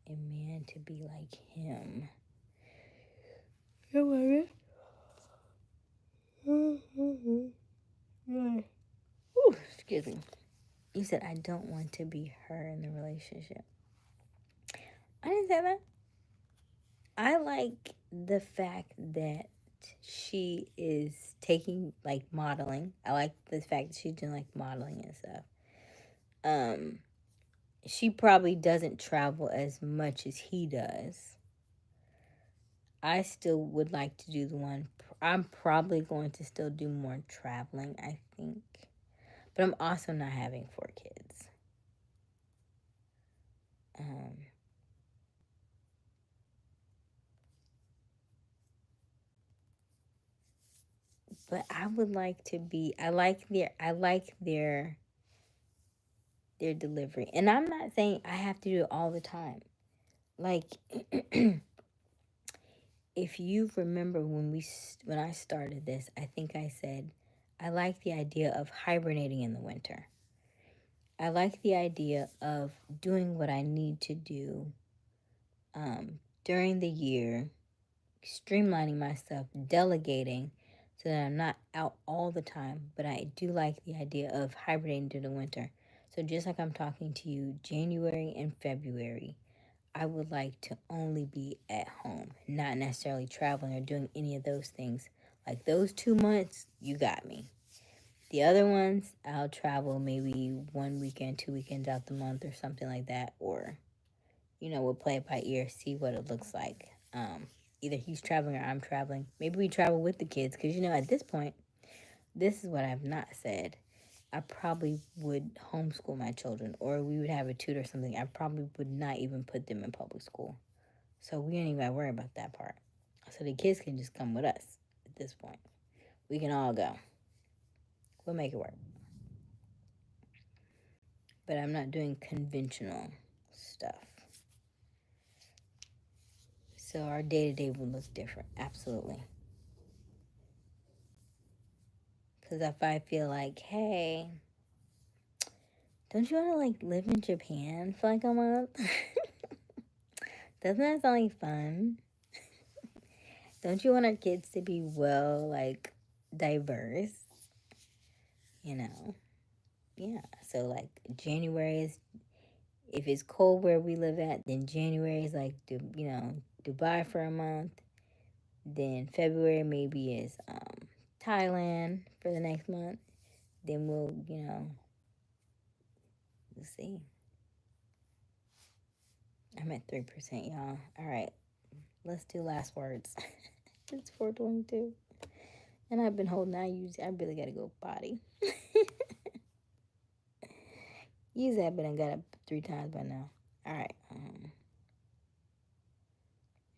a man to be like him. Ooh, excuse me. You said, I don't want to be her in the relationship. I didn't say that. I like the fact that she is taking, like, modeling. I like the fact that she's doing, like, modeling and stuff. She probably doesn't travel as much as he does. I still would like to do the one. I'm probably going to still do more traveling, I think. But I'm also not having 4 kids. But I would like to be. I like their delivery, and I'm not saying I have to do it all the time. Like, if you remember when I started this, I think I said I like the idea of hibernating in the winter. I like the idea of doing what I need to do during the year, streamlining my stuff, delegating so that I'm not out all the time. But I do like the idea of hibernating through the winter. So just like I'm talking to you, January and February, I would like to only be at home, not necessarily traveling or doing any of those things. Like, those 2 months, you got me. The other ones, I'll travel maybe 1 weekend, 2 weekends out the month or something like that. Or, we'll play it by ear, see what it looks like. Either he's traveling or I'm traveling. Maybe we travel with the kids, because, at this point, this is what I've not said. I probably would homeschool my children, or we would have a tutor or something. I probably would not even put them in public school. So we ain't even got to worry about that part. So the kids can just come with us at this point. We can all go. We'll make it work. But I'm not doing conventional stuff. So our day-to-day will look different. Absolutely. Because if I feel like, hey, don't you want to, like, live in Japan for, like, a month? Doesn't that sound like fun? Don't you want our kids to be well, like, diverse? Yeah. So, like, January is, if it's cold where we live at, then January is like, Dubai for a month. Then February maybe is Thailand for the next month. Then we'll see. I'm at 3%, y'all. All right, let's do last words. It's 4:22, and I've been holding. I really gotta go potty. Use that, but I got it 3 times by now. All right.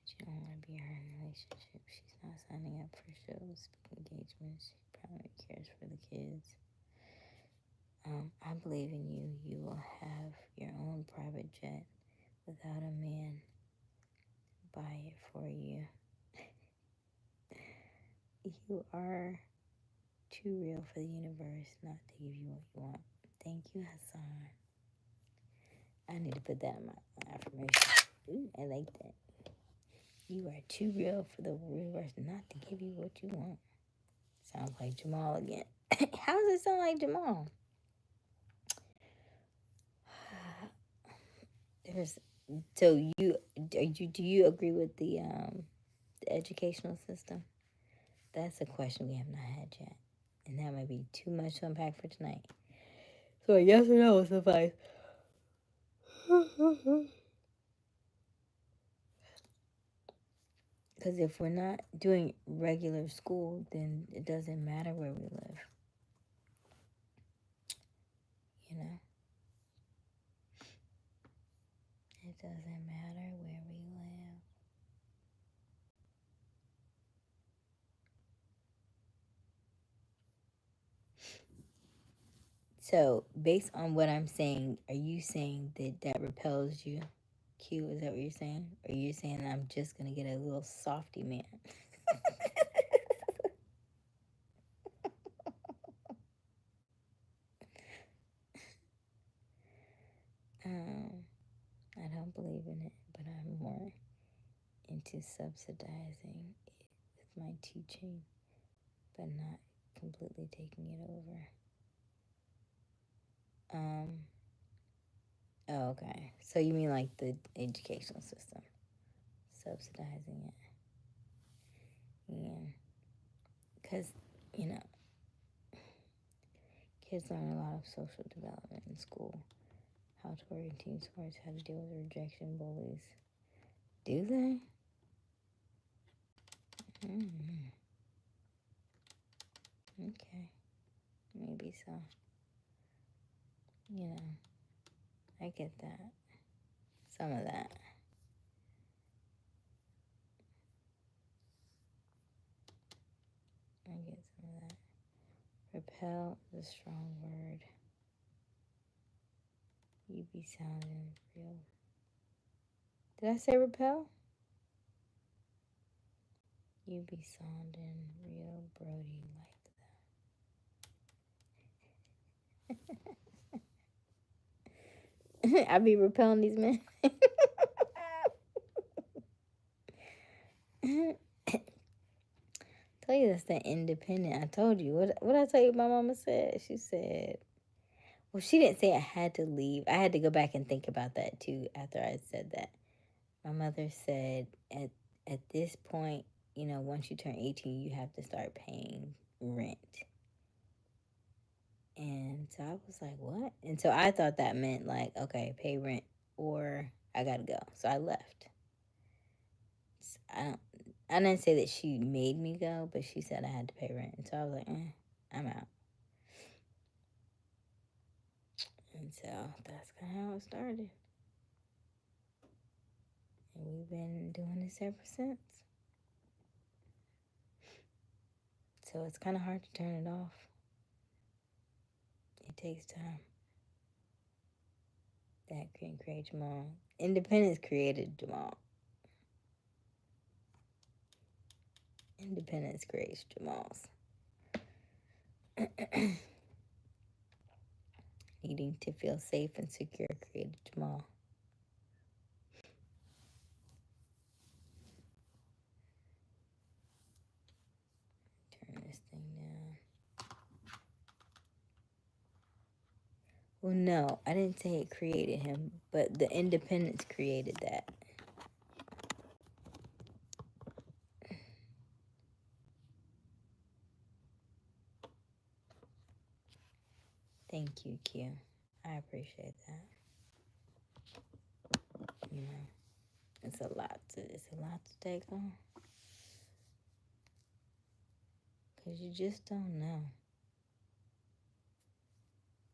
She don't want to be her in a relationship. She's not signing up for shows, engagements. She probably cares for the kids. I believe in you. You will have your own private jet without a man buy it for you. You are too real for the universe not to give you what you want. Thank you, Hassan. I need to put that in my affirmation. Ooh, I like that. You are too real for the universe not to give you what you want. Sounds like Jamal again. How does it sound like Jamal? Do you agree with the educational system? That's a question we have not had yet, and that might be too much to unpack for tonight. So a yes or no will suffice. Because if we're not doing regular school, then it doesn't matter where we live. You know? It doesn't matter where we live. So, based on what I'm saying, are you saying that repels you? Q, is that what you're saying? Or are you saying I'm just going to get a little softy man? I don't believe in it, but I'm more into subsidizing it with my teaching, but not completely taking it over. Oh, okay. So you mean like the educational system, subsidizing it? Yeah. Because, kids learn a lot of social development in school. How to work in team sports, how to deal with rejection, bullies. Do they? Okay. Maybe so. I get that. Some of that. I get some of that. Repel is a strong word. You be sounding real. Did I say repel? You be sounding real Brody like that. I be repelling these men. Tell you that's that independent. I told you. What I tell you my mama said? She said, well, she didn't say I had to leave. I had to go back and think about that too after I said that. My mother said at this point, once you turn 18, you have to start paying rent. And so I was like, what? And so I thought that meant like, okay, pay rent or I gotta go. So I left. I didn't say that she made me go, but she said I had to pay rent. And so I was like, I'm out. And so that's kind of how it started. And we've been doing this ever since. So it's kind of hard to turn it off. It takes time. That can create Jamal. Independence created Jamal. Independence creates Jamals. Needing to feel safe and secure created Jamal. Turn this thing down. Well, no, I didn't say it created him, but the independence created that. you, Q. I appreciate that. You know, it's a lot to take on. Because you just don't know.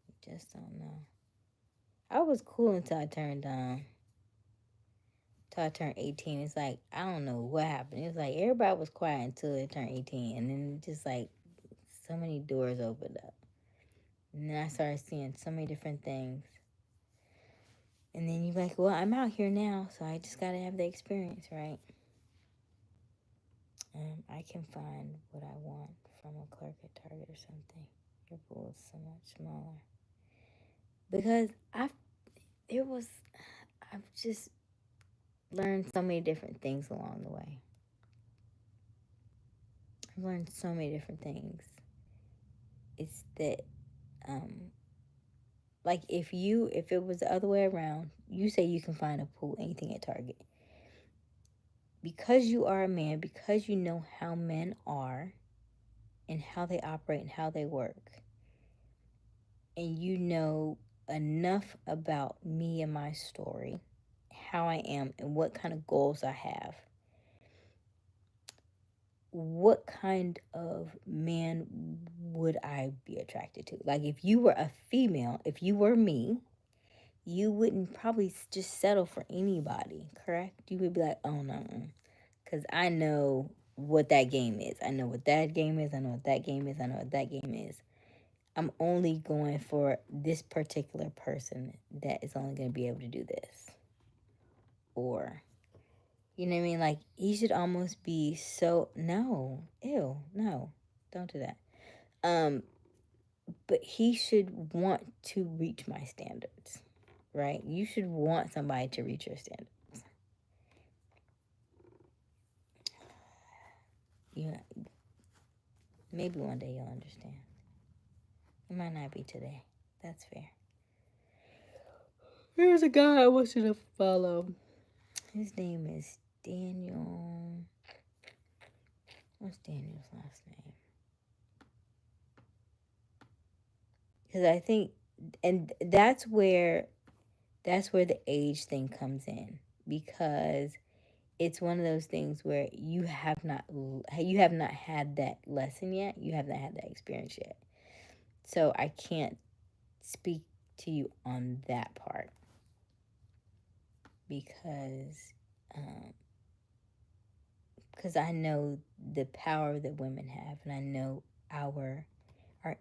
You just don't know. I was cool until I turned 18. It's like, I don't know what happened. It was like everybody was quiet until it turned 18. And then just like so many doors opened up. And then I started seeing so many different things. And then you're like, well, I'm out here now, so I just got to have the experience, right? I can find what I want from a clerk at Target or something. Your pool is so much smaller. Because I've just learned so many different things along the way. I've learned so many different things. It's that, like if it was the other way around, you say you can find a pool, anything at Target. Because you are a man, because you know how men are and how they operate and how they work, and you know enough about me and my story, how I am, and what kind of goals I have, what kind of man would I be attracted to? Like if you were a female, if you were me, you wouldn't probably just settle for anybody, correct? You would be like, oh no, because I know what that game is. I know what that game is. I know what that game is. I know what that game is. I'm only going for this particular person that is only going to be able to do this. Or, you know what I mean? Like, he should almost be so, no, ew, no, don't do that. But he should want to reach my standards, right? You should want somebody to reach your standards. You know, maybe one day you'll understand. It might not be today. That's fair. Here's a guy I want you to follow. His name is Daniel. What's Daniel's last name? Because I think, and that's where the age thing comes in, because it's one of those things where you have not had that lesson yet. You have not had that experience yet. So I can't speak to you on that part because I know the power that women have, and I know our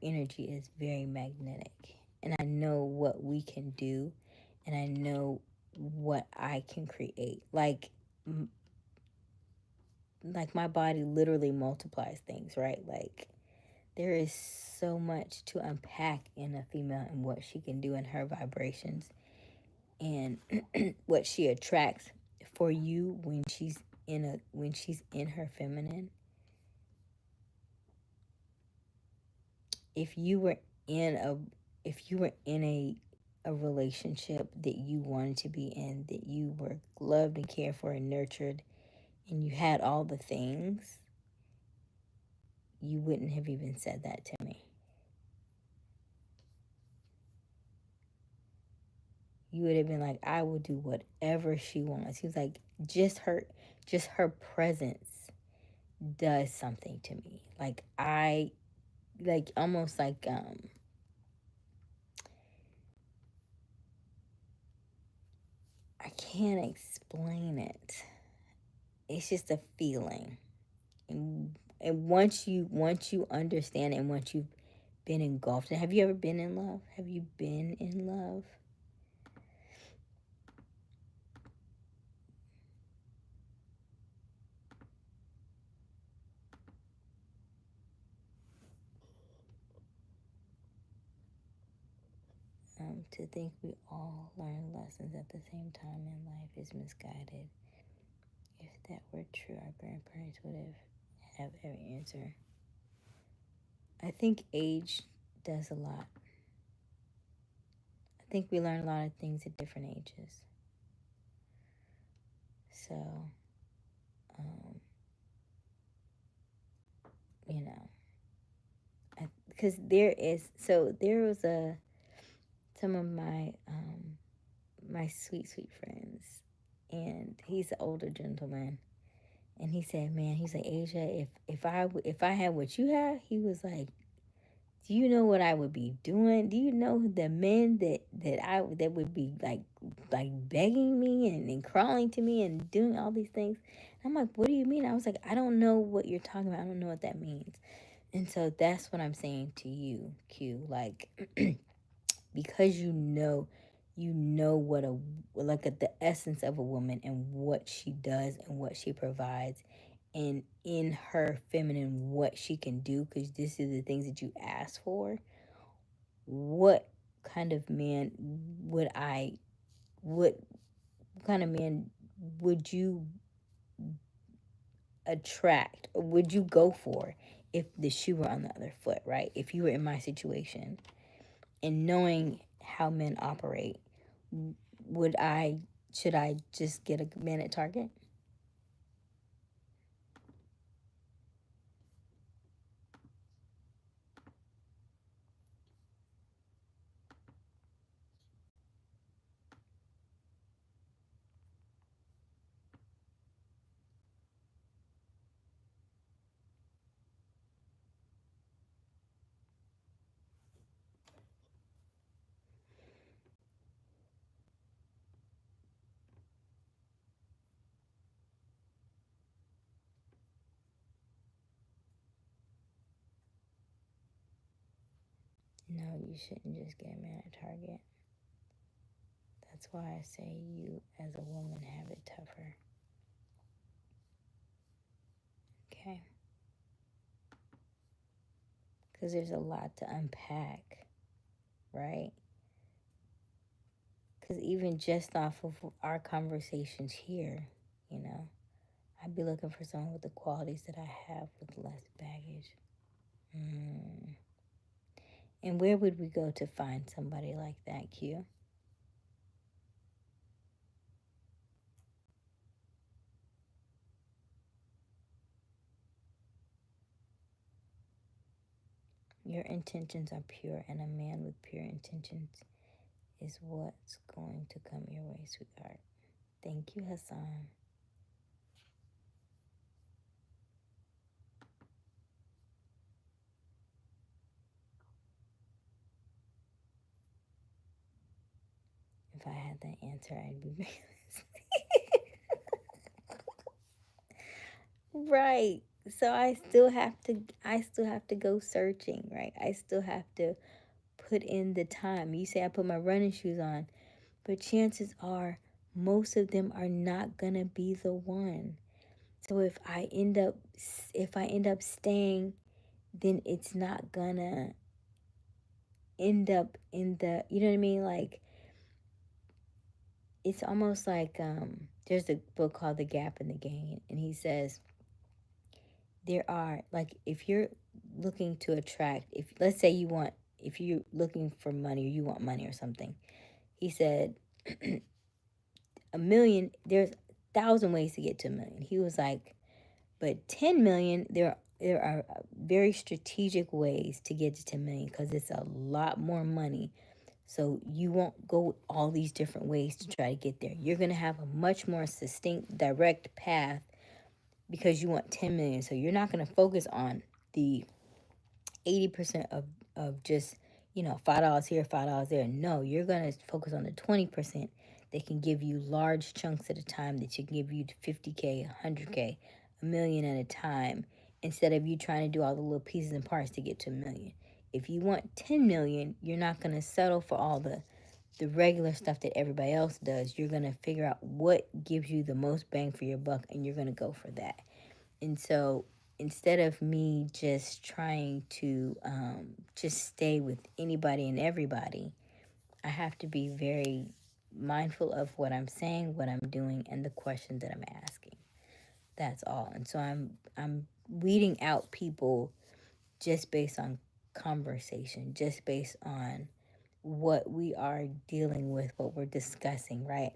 energy is very magnetic, and I know what we can do, and I know what I can create. Like my body literally multiplies things, right? Like there is so much to unpack in a female and what she can do in her vibrations and what she attracts for you when she's in her feminine. If you were in a relationship that you wanted to be in, that you were loved and cared for and nurtured, and you had all the things, you wouldn't have even said that to me. You would have been like, I will do whatever she wants. He was like, just her presence does something to me. Like almost like I can't explain it. It's just a feeling. And once you understand, and once you've been engulfed, and have you ever been in love? Have you been in love? To think we all learn lessons at the same time in life is misguided. If that were true, our grandparents would have every answer. I think age does a lot. I think we learn a lot of things at different ages. So, you know, because there was some of my sweet friends, and he's an older gentleman, and he said, "Man, he's like, Aysia, if I had what you have," he was like, "Do you know what I would be doing? Do you know the men that would be like begging me and crawling to me and doing all these things?" And I'm like, "What do you mean?" I was like, "I don't know what you're talking about. I don't know what that means." And so that's what I'm saying to you, Q. Like, because you know what a like the essence of a woman and what she does and what she provides, and in her feminine what she can do, because this is the things that you ask for. What kind of man would I what kind of man would you attract, or would you go for, if the shoe were on the other foot, right? If you were in my situation and knowing how men operate, would I should I just get a man at Target? No, you shouldn't just get a man at Target. That's why I say you as a woman have it tougher. Okay? Because there's a lot to unpack, right? Because even just off of our conversations here, you know, I'd be looking for someone with the qualities that I have with less baggage. Mm. And where would we go to find somebody like that, Q? Your intentions are pure, and a man with pure intentions is what's going to come your way, sweetheart. Thank you, Hassan. If I had that answer, I'd be right. So I still have to go searching, right? I still have to put in the time. You say I put my running shoes on, but chances are most of them are not gonna be the one. So if I end up staying, then it's not gonna end up in the, you know what I mean? Like, it's almost like there's a book called The Gap and the Gain, and he says there are, like, if you're looking to attract, if let's say if you're looking for money, or you want money or something, he said a million, there's 1,000 ways to get to a million. He was like, but 10 million, there are very strategic ways to get to 10 million, because it's a lot more money. So you won't go all these different ways to try to get there. You're going to have a much more succinct, direct path, because you want 10 million. So you're not going to focus on the 80% of just, $5 here, $5 there. No, you're going to focus on the 20% that can give you large chunks at a time, that you can give you 50K, 100K, a million at a time, instead of you trying to do all the little pieces and parts to get to a million. If you want 10 million, you're not going to settle for all the regular stuff that everybody else does. You're going to figure out what gives you the most bang for your buck, and you're going to go for that. And so instead of me just trying to just stay with anybody and everybody, I have to be very mindful of what I'm saying, what I'm doing, and the questions that I'm asking. That's all. And so I'm weeding out people just based on conversation, just based on what we are dealing with, what we're discussing, right?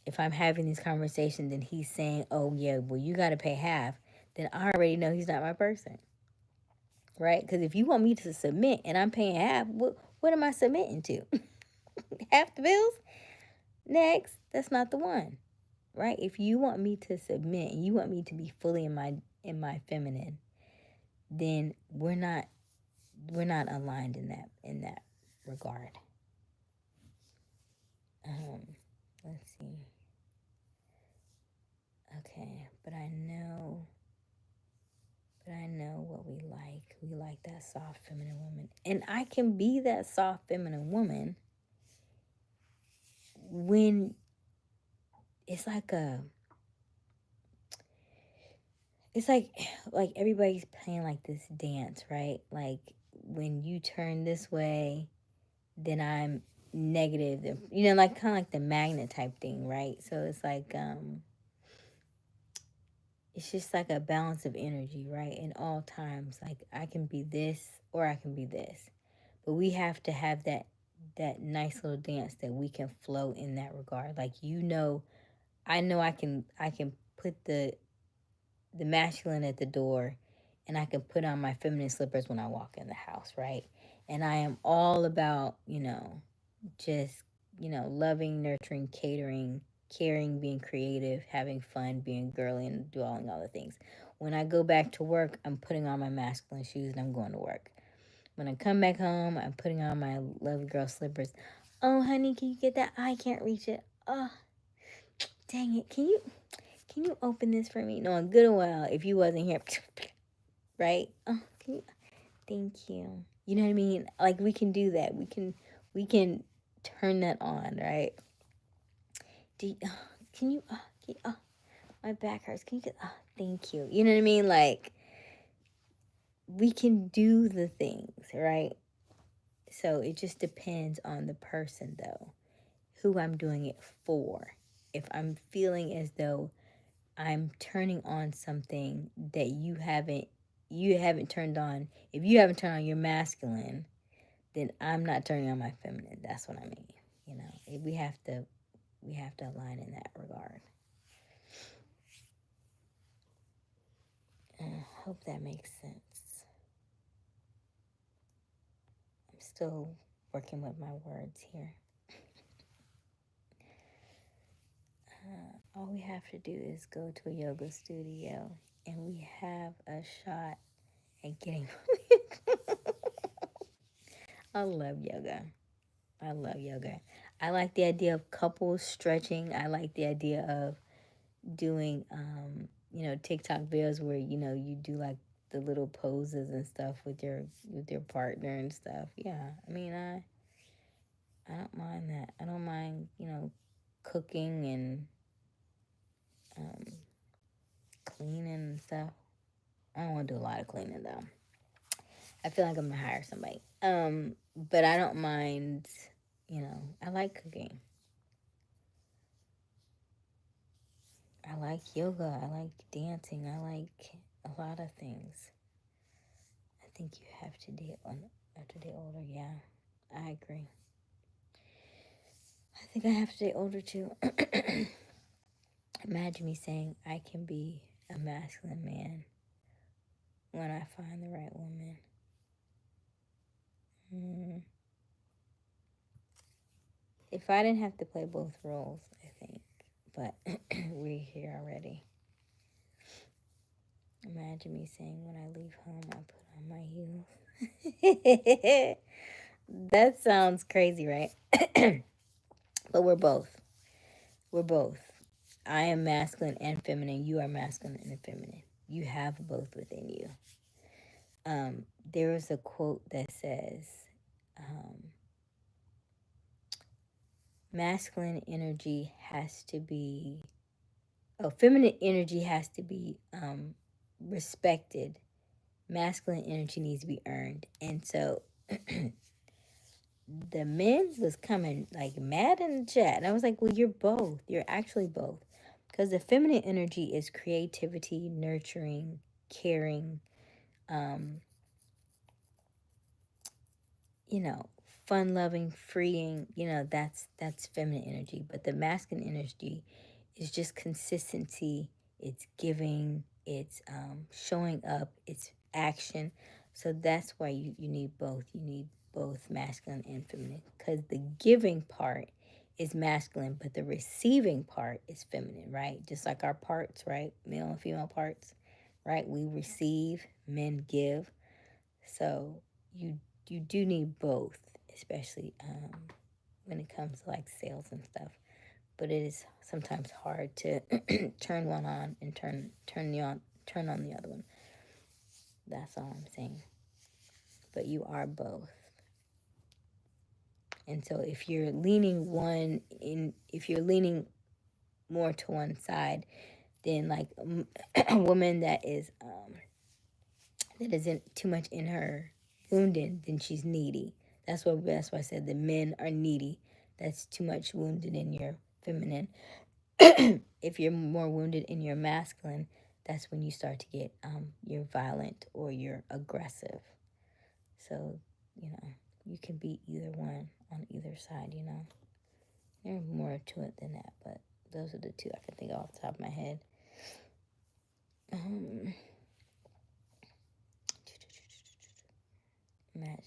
If I'm having these conversations and he's saying, oh, yeah, well, you got to pay half, then I already know he's not my person, right? Because if you want me to submit and I'm paying half, what am I submitting to? half the bills. Next, that's not the one, right? If you want me to submit and you want me to be fully in my feminine, then we're not aligned in that regard. Let's see. Okay, but I know what we like. We like that soft feminine woman. And I can be that soft feminine woman when it's like like everybody's playing like this dance, right? Like when you turn this way, then I'm negative. Like kind of like the magnet type thing, right? So it's just like a balance of energy, right? In all times, like I can be this or I can be this, but we have to have that nice little dance that we can flow in that regard. Like I know I can put the masculine at the door, and I can put on my feminine slippers when I walk in the house, right? And I am all about just loving, nurturing, catering, caring, being creative, having fun, being girly, and doing all the things. When I go back to work, I'm putting on my masculine shoes and I'm going to work. When I come back home, I'm putting on my lovely girl slippers. Oh, honey, can you get that? I can't reach it. Oh, dang it. Can you open this for me? Knowing good and well, if you wasn't here, right? Oh, thank you. You know what I mean? Like we can do that. We can turn that on, right? Can you? My back hurts. Can you get? Oh, thank you. You know what I mean? Like we can do the things, right? So it just depends on the person, though, who I'm doing it for. If I'm feeling as though I'm turning on something that you haven't turned on. If you haven't turned on your masculine, then I'm not turning on my feminine. That's what I mean. We have to align in that regard. Hope that makes sense. I'm still working with my words here. All we have to do is go to a yoga studio and we have a shot at getting. I love yoga. I love yoga. I like the idea of couples stretching. I like the idea of doing, TikTok videos where you do like the little poses and stuff with your partner and stuff. Yeah, I mean, I don't mind that. I don't mind cooking and cleaning and stuff. I don't want to do a lot of cleaning though. I feel like I'm gonna hire somebody. But I don't mind. I like cooking. I like yoga. I like dancing. I like a lot of things. I think you have to date after they older. Yeah, I agree. I think I have to date older too. Imagine me saying I can be a masculine man when I find the right woman. If I didn't have to play both roles, I think. But we're here already. Imagine me saying when I leave home, I put on my heels. That sounds crazy, right? But we're both. We're both. I am masculine and feminine. You are masculine and feminine. You have both within you. There is a quote that says, masculine energy has to be, feminine energy has to be respected. Masculine energy needs to be earned. And so the men was coming like mad in the chat. And I was like, well, you're both. You're actually both. Because the feminine energy is creativity, nurturing, caring, fun loving, freeing, that's feminine energy. But the masculine energy is just consistency, it's giving, it's showing up, it's action. So that's why you need both. You need both masculine and feminine, because the giving part is masculine, but the receiving part is feminine, right? Just like our parts, right? Male and female parts, right? We receive, men give. So you do need both, especially when it comes to like sales and stuff. But it is sometimes hard to turn one on and turn on the other one. That's all I'm saying. But you are both. And so if you're leaning more to one side, then like a woman that isn't too much in her wounded, then she's needy. That's why I said the men are needy. That's too much wounded in your feminine. If you're more wounded in your masculine, that's when you start to get you're violent or you're aggressive. So, you can be either one on either side, There's more to it than that, but those are the two I can think of off the top of my head. Imagine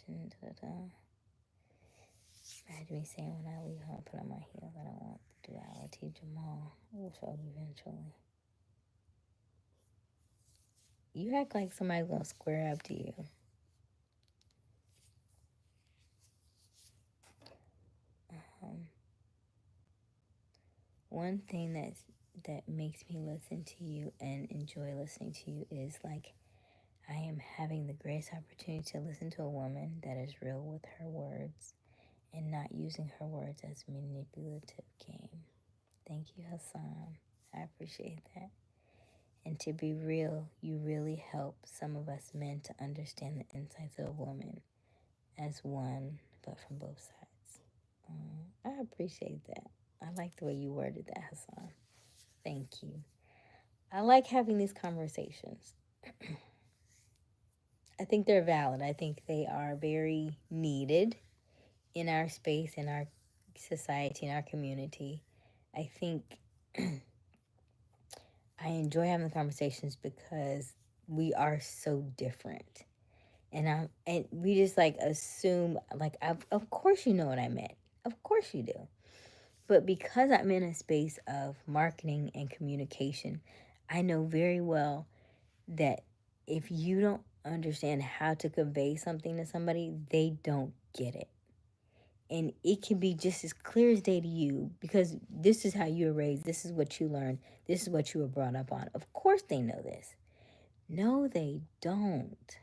me saying when I leave home, put on my heels, I don't want duality, Jamal. We'll show you eventually. You act like somebody's gonna square up to you. One thing that makes me listen to you and enjoy listening to you is like I am having the greatest opportunity to listen to a woman that is real with her words and not using her words as a manipulative game. Thank you, Hassan. I appreciate that. And to be real, you really help some of us men to understand the insights of a woman as one, but from both sides. I appreciate that. I like the way you worded that, Hassan. Thank you. I like having these conversations. I think they're valid. I think they are very needed in our space, in our society, in our community. I think I enjoy having the conversations because we are so different. And we just like assume like of course you know what I meant. Of course you do. But because I'm in a space of marketing and communication, I know very well that if you don't understand how to convey something to somebody, they don't get it. And it can be just as clear as day to you because this is how you were raised. This is what you learned. This is what you were brought up on. Of course they know this. No, they don't.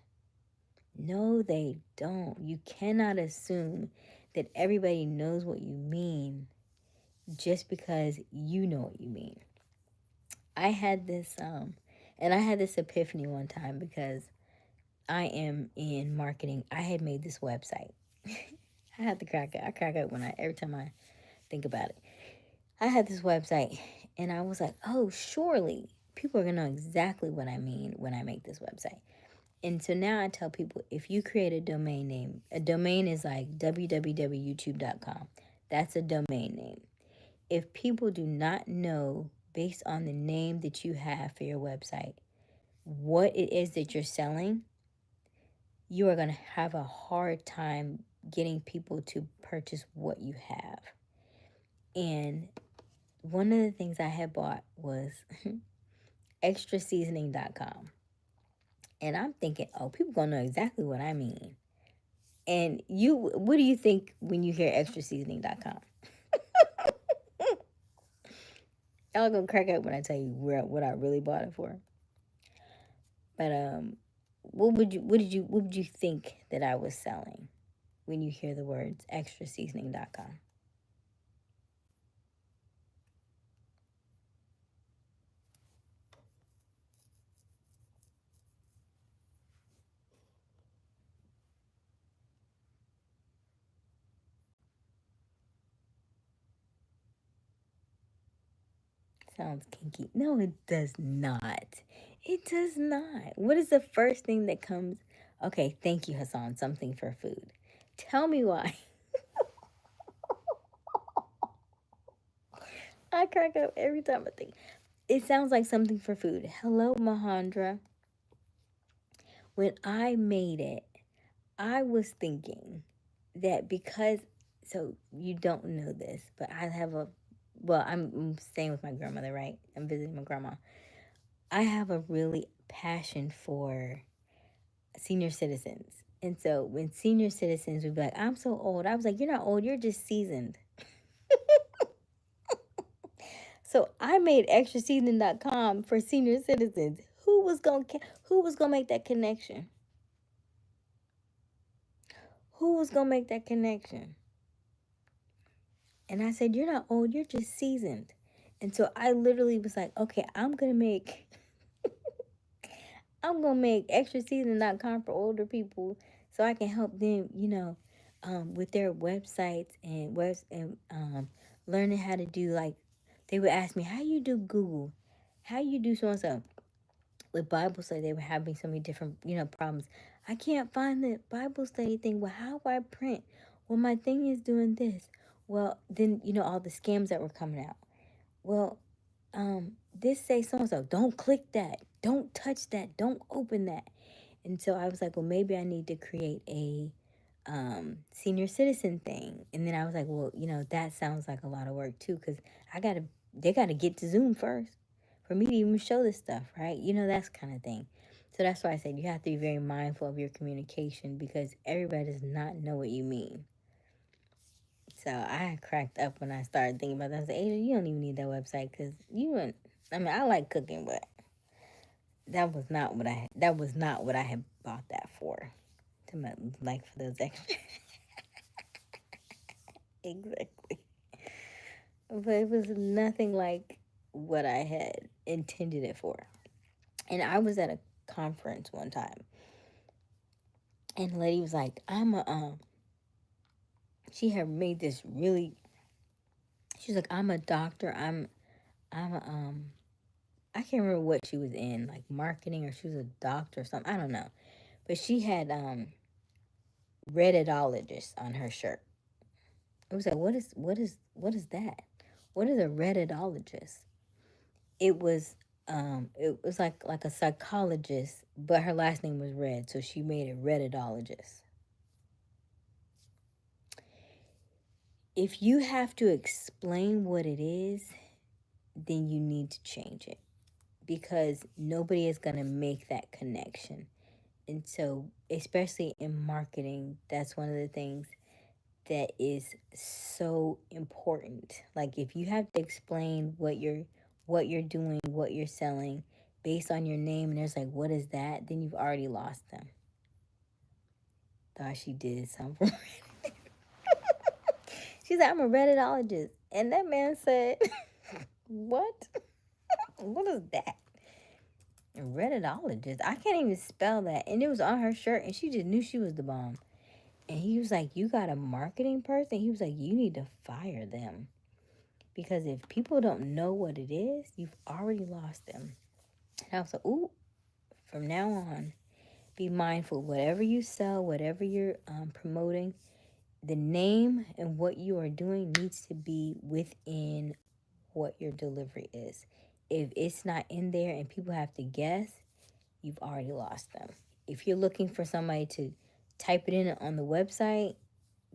No, they don't. You cannot assume that everybody knows what you mean just because you know what you mean. I had this epiphany one time because I am in marketing. I had made this website. I have to crack it. I crack it every time I think about it. I had this website and I was like, oh, surely people are gonna know exactly what I mean when I make this website. And so now I tell people, if you create a domain name, a domain is like www.youtube.com. That's a domain name. If people do not know, based on the name that you have for your website, what it is that you're selling, you are going to have a hard time getting people to purchase what you have. And one of the things I had bought was extraseasoning.com. And I'm thinking, oh, people going to know exactly what I mean. And what do you think when you hear extraseasoning.com? Y'all gonna crack up when I tell you what I really bought it for. But what would you think that I was selling when you hear the words extraseasoning.com? Sounds kinky. No, it does not. It does not. What is the first thing that comes? Okay, thank you, Hassan. Something for food. Tell me why. I crack up every time I think. It sounds like something for food. Hello, Mahandra. When I made it, I was thinking that because, so you don't know this, but I have I'm staying with my grandmother, right? I'm visiting my grandma. I have a really passion for senior citizens. And so when senior citizens would be like, I'm so old, I was like, you're not old, you're just seasoned. So I made extraseason.com for senior citizens. Who was gonna make that connection? Who was gonna make that connection? And I said, you're not old, you're just seasoned. And so I literally was like, okay, I'm gonna make extraseason.com for older people so I can help them, with their websites and learning how to do, like, they would ask me, how you do Google, how you do so and so. With Bible study, they were having so many different, problems. I can't find the Bible study thing. Well, how do I print? Well, my thing is doing this. Well, then, all the scams that were coming out. Well, this say so and so. Don't click that. Don't touch that. Don't open that. And so I was like, well, maybe I need to create a senior citizen thing. And then I was like, well, that sounds like a lot of work too, because they gotta get to Zoom first for me to even show this stuff, right? That's kind of thing. So that's why I said you have to be very mindful of your communication because everybody does not know what you mean. So I cracked up when I started thinking about that. I was like, Asia, you don't even need that website because you wouldn't. I mean, I like cooking, but that was not what I had bought that for. Like for those extra. Exactly. But it was nothing like what I had intended it for. And I was at a conference one time, and the lady was like, she had made this really. She's like, I'm a doctor. I'm a I can't remember what she was in, like marketing, or she was a doctor or something. I don't know. But she had Redditologist on her shirt. It was like, what is that? What is a Redditologist? It was like a psychologist, but her last name was Red, so she made it Redditologist. If you have to explain what it is, then you need to change it because nobody is going to make that connection. And so, especially in marketing, that's one of the things that is so important. Like if you have to explain what you're doing, what you're selling based on your name and there's like what is that, then you've already lost them. Thought she did something. She's like, I'm a Redditologist. And that man said, what? What is that? A Redditologist. I can't even spell that. And it was on her shirt and she just knew she was the bomb. And he was like, you got a marketing person? He was like, you need to fire them. Because if people don't know what it is, you've already lost them. And I was like, ooh, from now on, be mindful. Whatever you sell, whatever you're promoting, the name and what you are doing needs to be within what your delivery is. If it's not in there and people have to guess, you've already lost them. If you're looking for somebody to type it in on the website,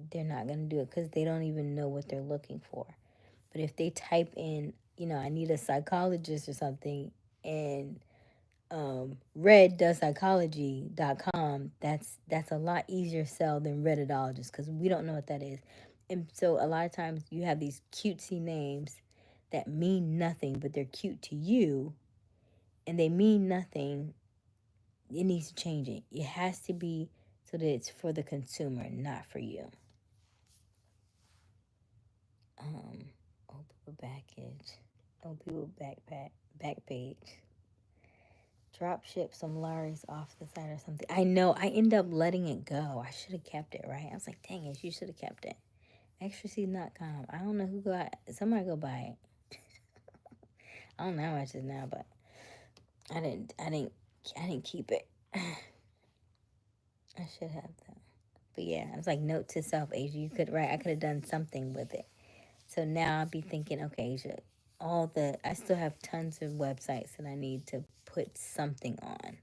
they're not going to do it because they don't even know what they're looking for. But if they type in, I need a psychologist or something, and Red does psychology.com, that's a lot easier sell than Redditologist because we don't know what that is. And so a lot of times you have these cutesy names that mean nothing, but they're cute to you, and they mean nothing. It needs to change it. It has to be so that it's for the consumer, not for you. Open package. Oh, people back page. Drop ship some lorries off the side or something. I know. I end up letting it go. I should have kept it, right? I was like, dang it, you should have kept it. Extraseed.com. I don't know who got it. Somebody go buy it. I don't know how much it is now, but I didn't keep it. I should have though. But yeah, I was like, note to self, Asia, you could I could have done something with it. So now I'll be thinking, okay, Asia, I still have tons of websites that I need to put something on.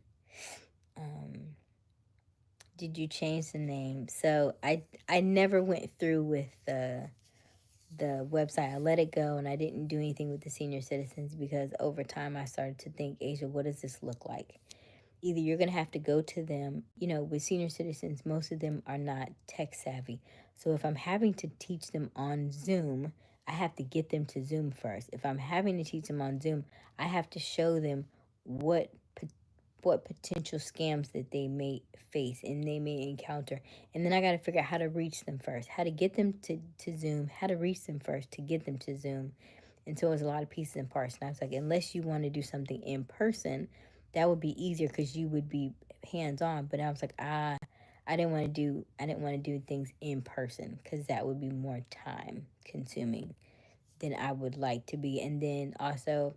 did you change the name? So I never went through with the website. I let it go, and I didn't do anything with the senior citizens because over time I started to think, Asia, what does this look like? Either you're going to have to go to them, with senior citizens, most of them are not tech savvy. So if I'm having to teach them on Zoom, I have to get them to Zoom first. If I'm having to teach them on Zoom, I have to show them what what potential scams that they may face and they may encounter. And then I got to figure out how to reach them first, how to get them to Zoom, how to reach them first to get them to Zoom. And so it was a lot of pieces and parts. And I was like, unless you want to do something in person, that would be easier because you would be hands on. But I was like, I didn't want to do things in person because that would be more time consuming than I would like to be. And then also,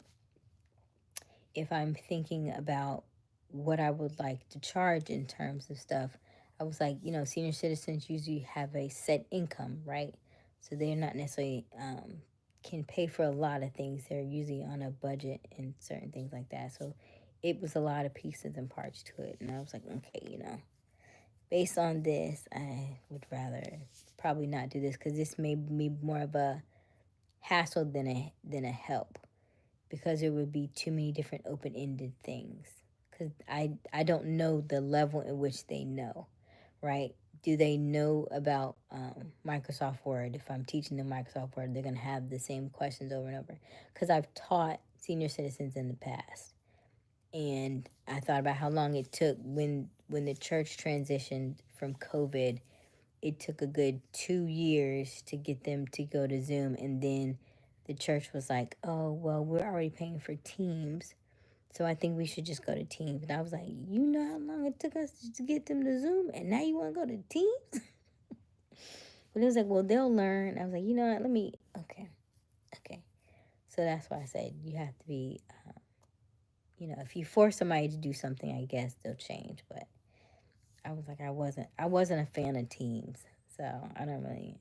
if I'm thinking about what I would like to charge in terms of stuff, I was like, senior citizens usually have a set income, right? So they're not necessarily can pay for a lot of things. They're usually on a budget and certain things like that. So it was a lot of pieces and parts to it. And I was like, okay, based on this, I would rather probably not do this because this may be more of a hassle than a help because there would be too many different open-ended things because I don't know the level in which they know, right? Do they know about Microsoft Word? If I'm teaching them Microsoft Word, they're going to have the same questions over and over because I've taught senior citizens in the past. And I thought about how long it took when the church transitioned from COVID. It took a good 2 years to get them to go to Zoom, and then the church was like, "Oh, well, we're already paying for Teams, so I think we should just go to Teams." And I was like, "You know how long it took us to get them to Zoom, and now you want to go to Teams?" But it was like, "Well, they'll learn." I was like, "You know what? Let me." Okay. So that's why I said you have to be. If you force somebody to do something, I guess they'll change. But I was like, I wasn't a fan of Teams, so I don't really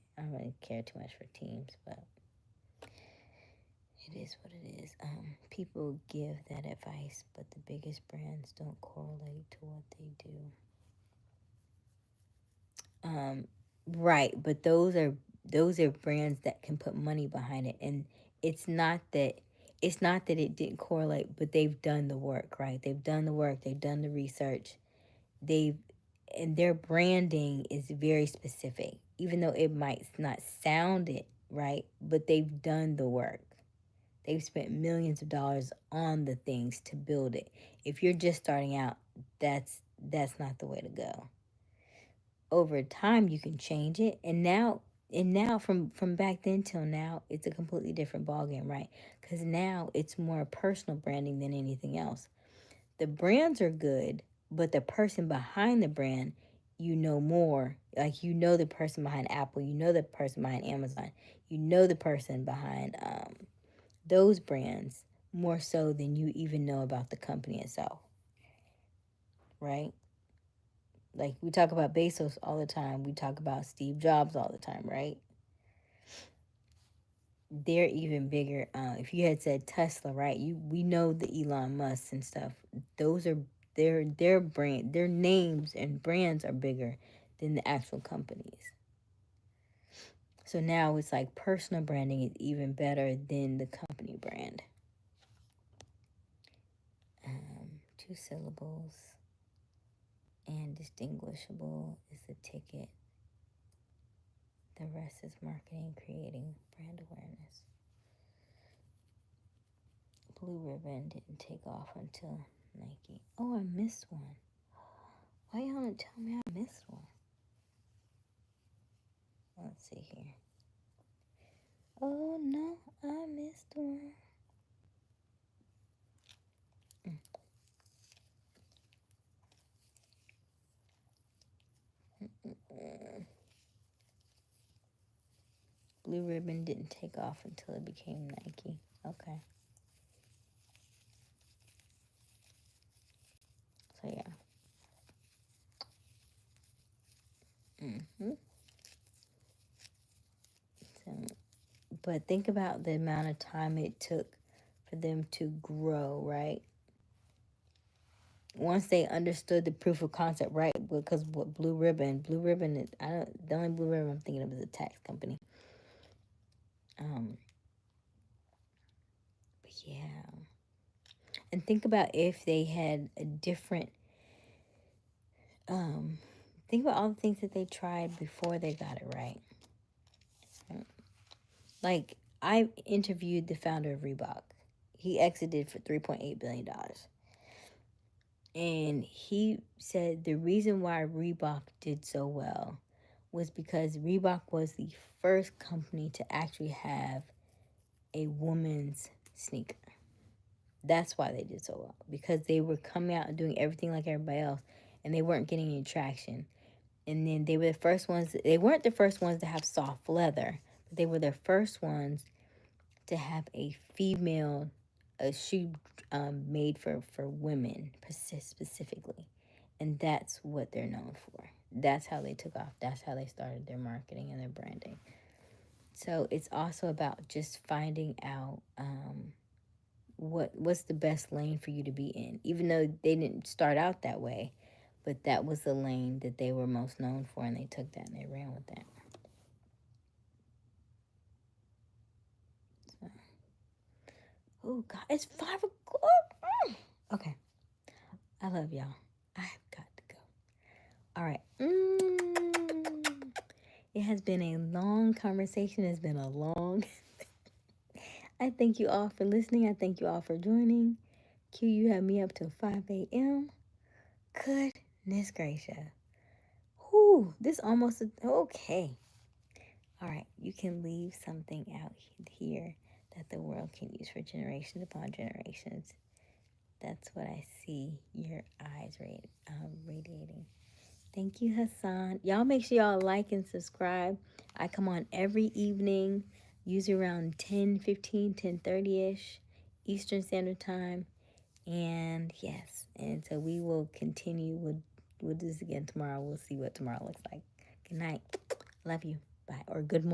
care too much for Teams, but it is what it is. People give that advice, but the biggest brands don't correlate to what they do. Right, but those are brands that can put money behind it, and it's not that it didn't correlate, but they've done the work, right? They've done the work, they've done the research, they've and their branding is very specific, even though it might not sound it right, but they've done the work. They've spent millions of dollars on the things to build it. If you're just starting out, that's not the way to go. Over time you can change it, and now from back then till now it's a completely different ballgame, right? Because now it's more personal branding than anything else. The brands are good, but the person behind the brand, more. Like the person behind Apple, the person behind Amazon, the person behind those brands more so than you even know about the company itself, right? Like we talk about Bezos all the time, we talk about Steve Jobs all the time, right? They're even bigger. If you had said Tesla, right? We know the Elon Musk and stuff. Those are their brand, their names and brands are bigger than the actual companies. So now it's like personal branding is even better than the company brand. 2 syllables and distinguishable is the ticket. The rest is marketing, creating brand awareness. Blue Ribbon didn't take off until Nike. Oh, I missed one. Why y'all don't tell me I missed one? Let's see here. Oh no, I missed one. Blue Ribbon didn't take off until it became Nike. Okay. So yeah. So, but think about the amount of time it took for them to grow, right? once they understood the proof of concept, right? Because what Blue Ribbon, is, the only Blue Ribbon I'm thinking of is a tax company. But yeah, and think about if they had a different, think about all the things that they tried before they got it right. Like, I interviewed the founder of Reebok. He exited for $3.8 billion. And he said the reason why Reebok did so well was because Reebok was the first company to actually have a woman's sneaker. That's why they did so well. Because they were coming out and doing everything like everybody else, and they weren't getting any traction. And then they were the first ones, they weren't the first ones to have soft leather, but they were the first ones to have a female a shoe made for women specifically. And that's what they're known for. That's how they took off. That's how they started their marketing and their branding. So it's also about just finding out what's the best lane for you to be in. Even though they didn't start out that way, but that was the lane that they were most known for, and they took that and they ran with that. So. Oh God, it's 5 o'clock. Okay, I love y'all. I've got to go. All right. It has been a long conversation. It's been a long. I thank you all for listening. I thank you all for joining. Q, you have me up till 5 a.m. Goodness gracious. Whew, this almost, okay. All right, you can leave something out here that the world can use for generations upon generations. That's what I see your eyes radiating. Thank you, Hassan. Y'all make sure y'all like and subscribe. I come on every evening, usually around 10:15, 10:30ish Eastern Standard Time. And yes, and so we will continue. We'll do this again tomorrow. We'll see what tomorrow looks like. Good night. Love you. Bye. Or good morning.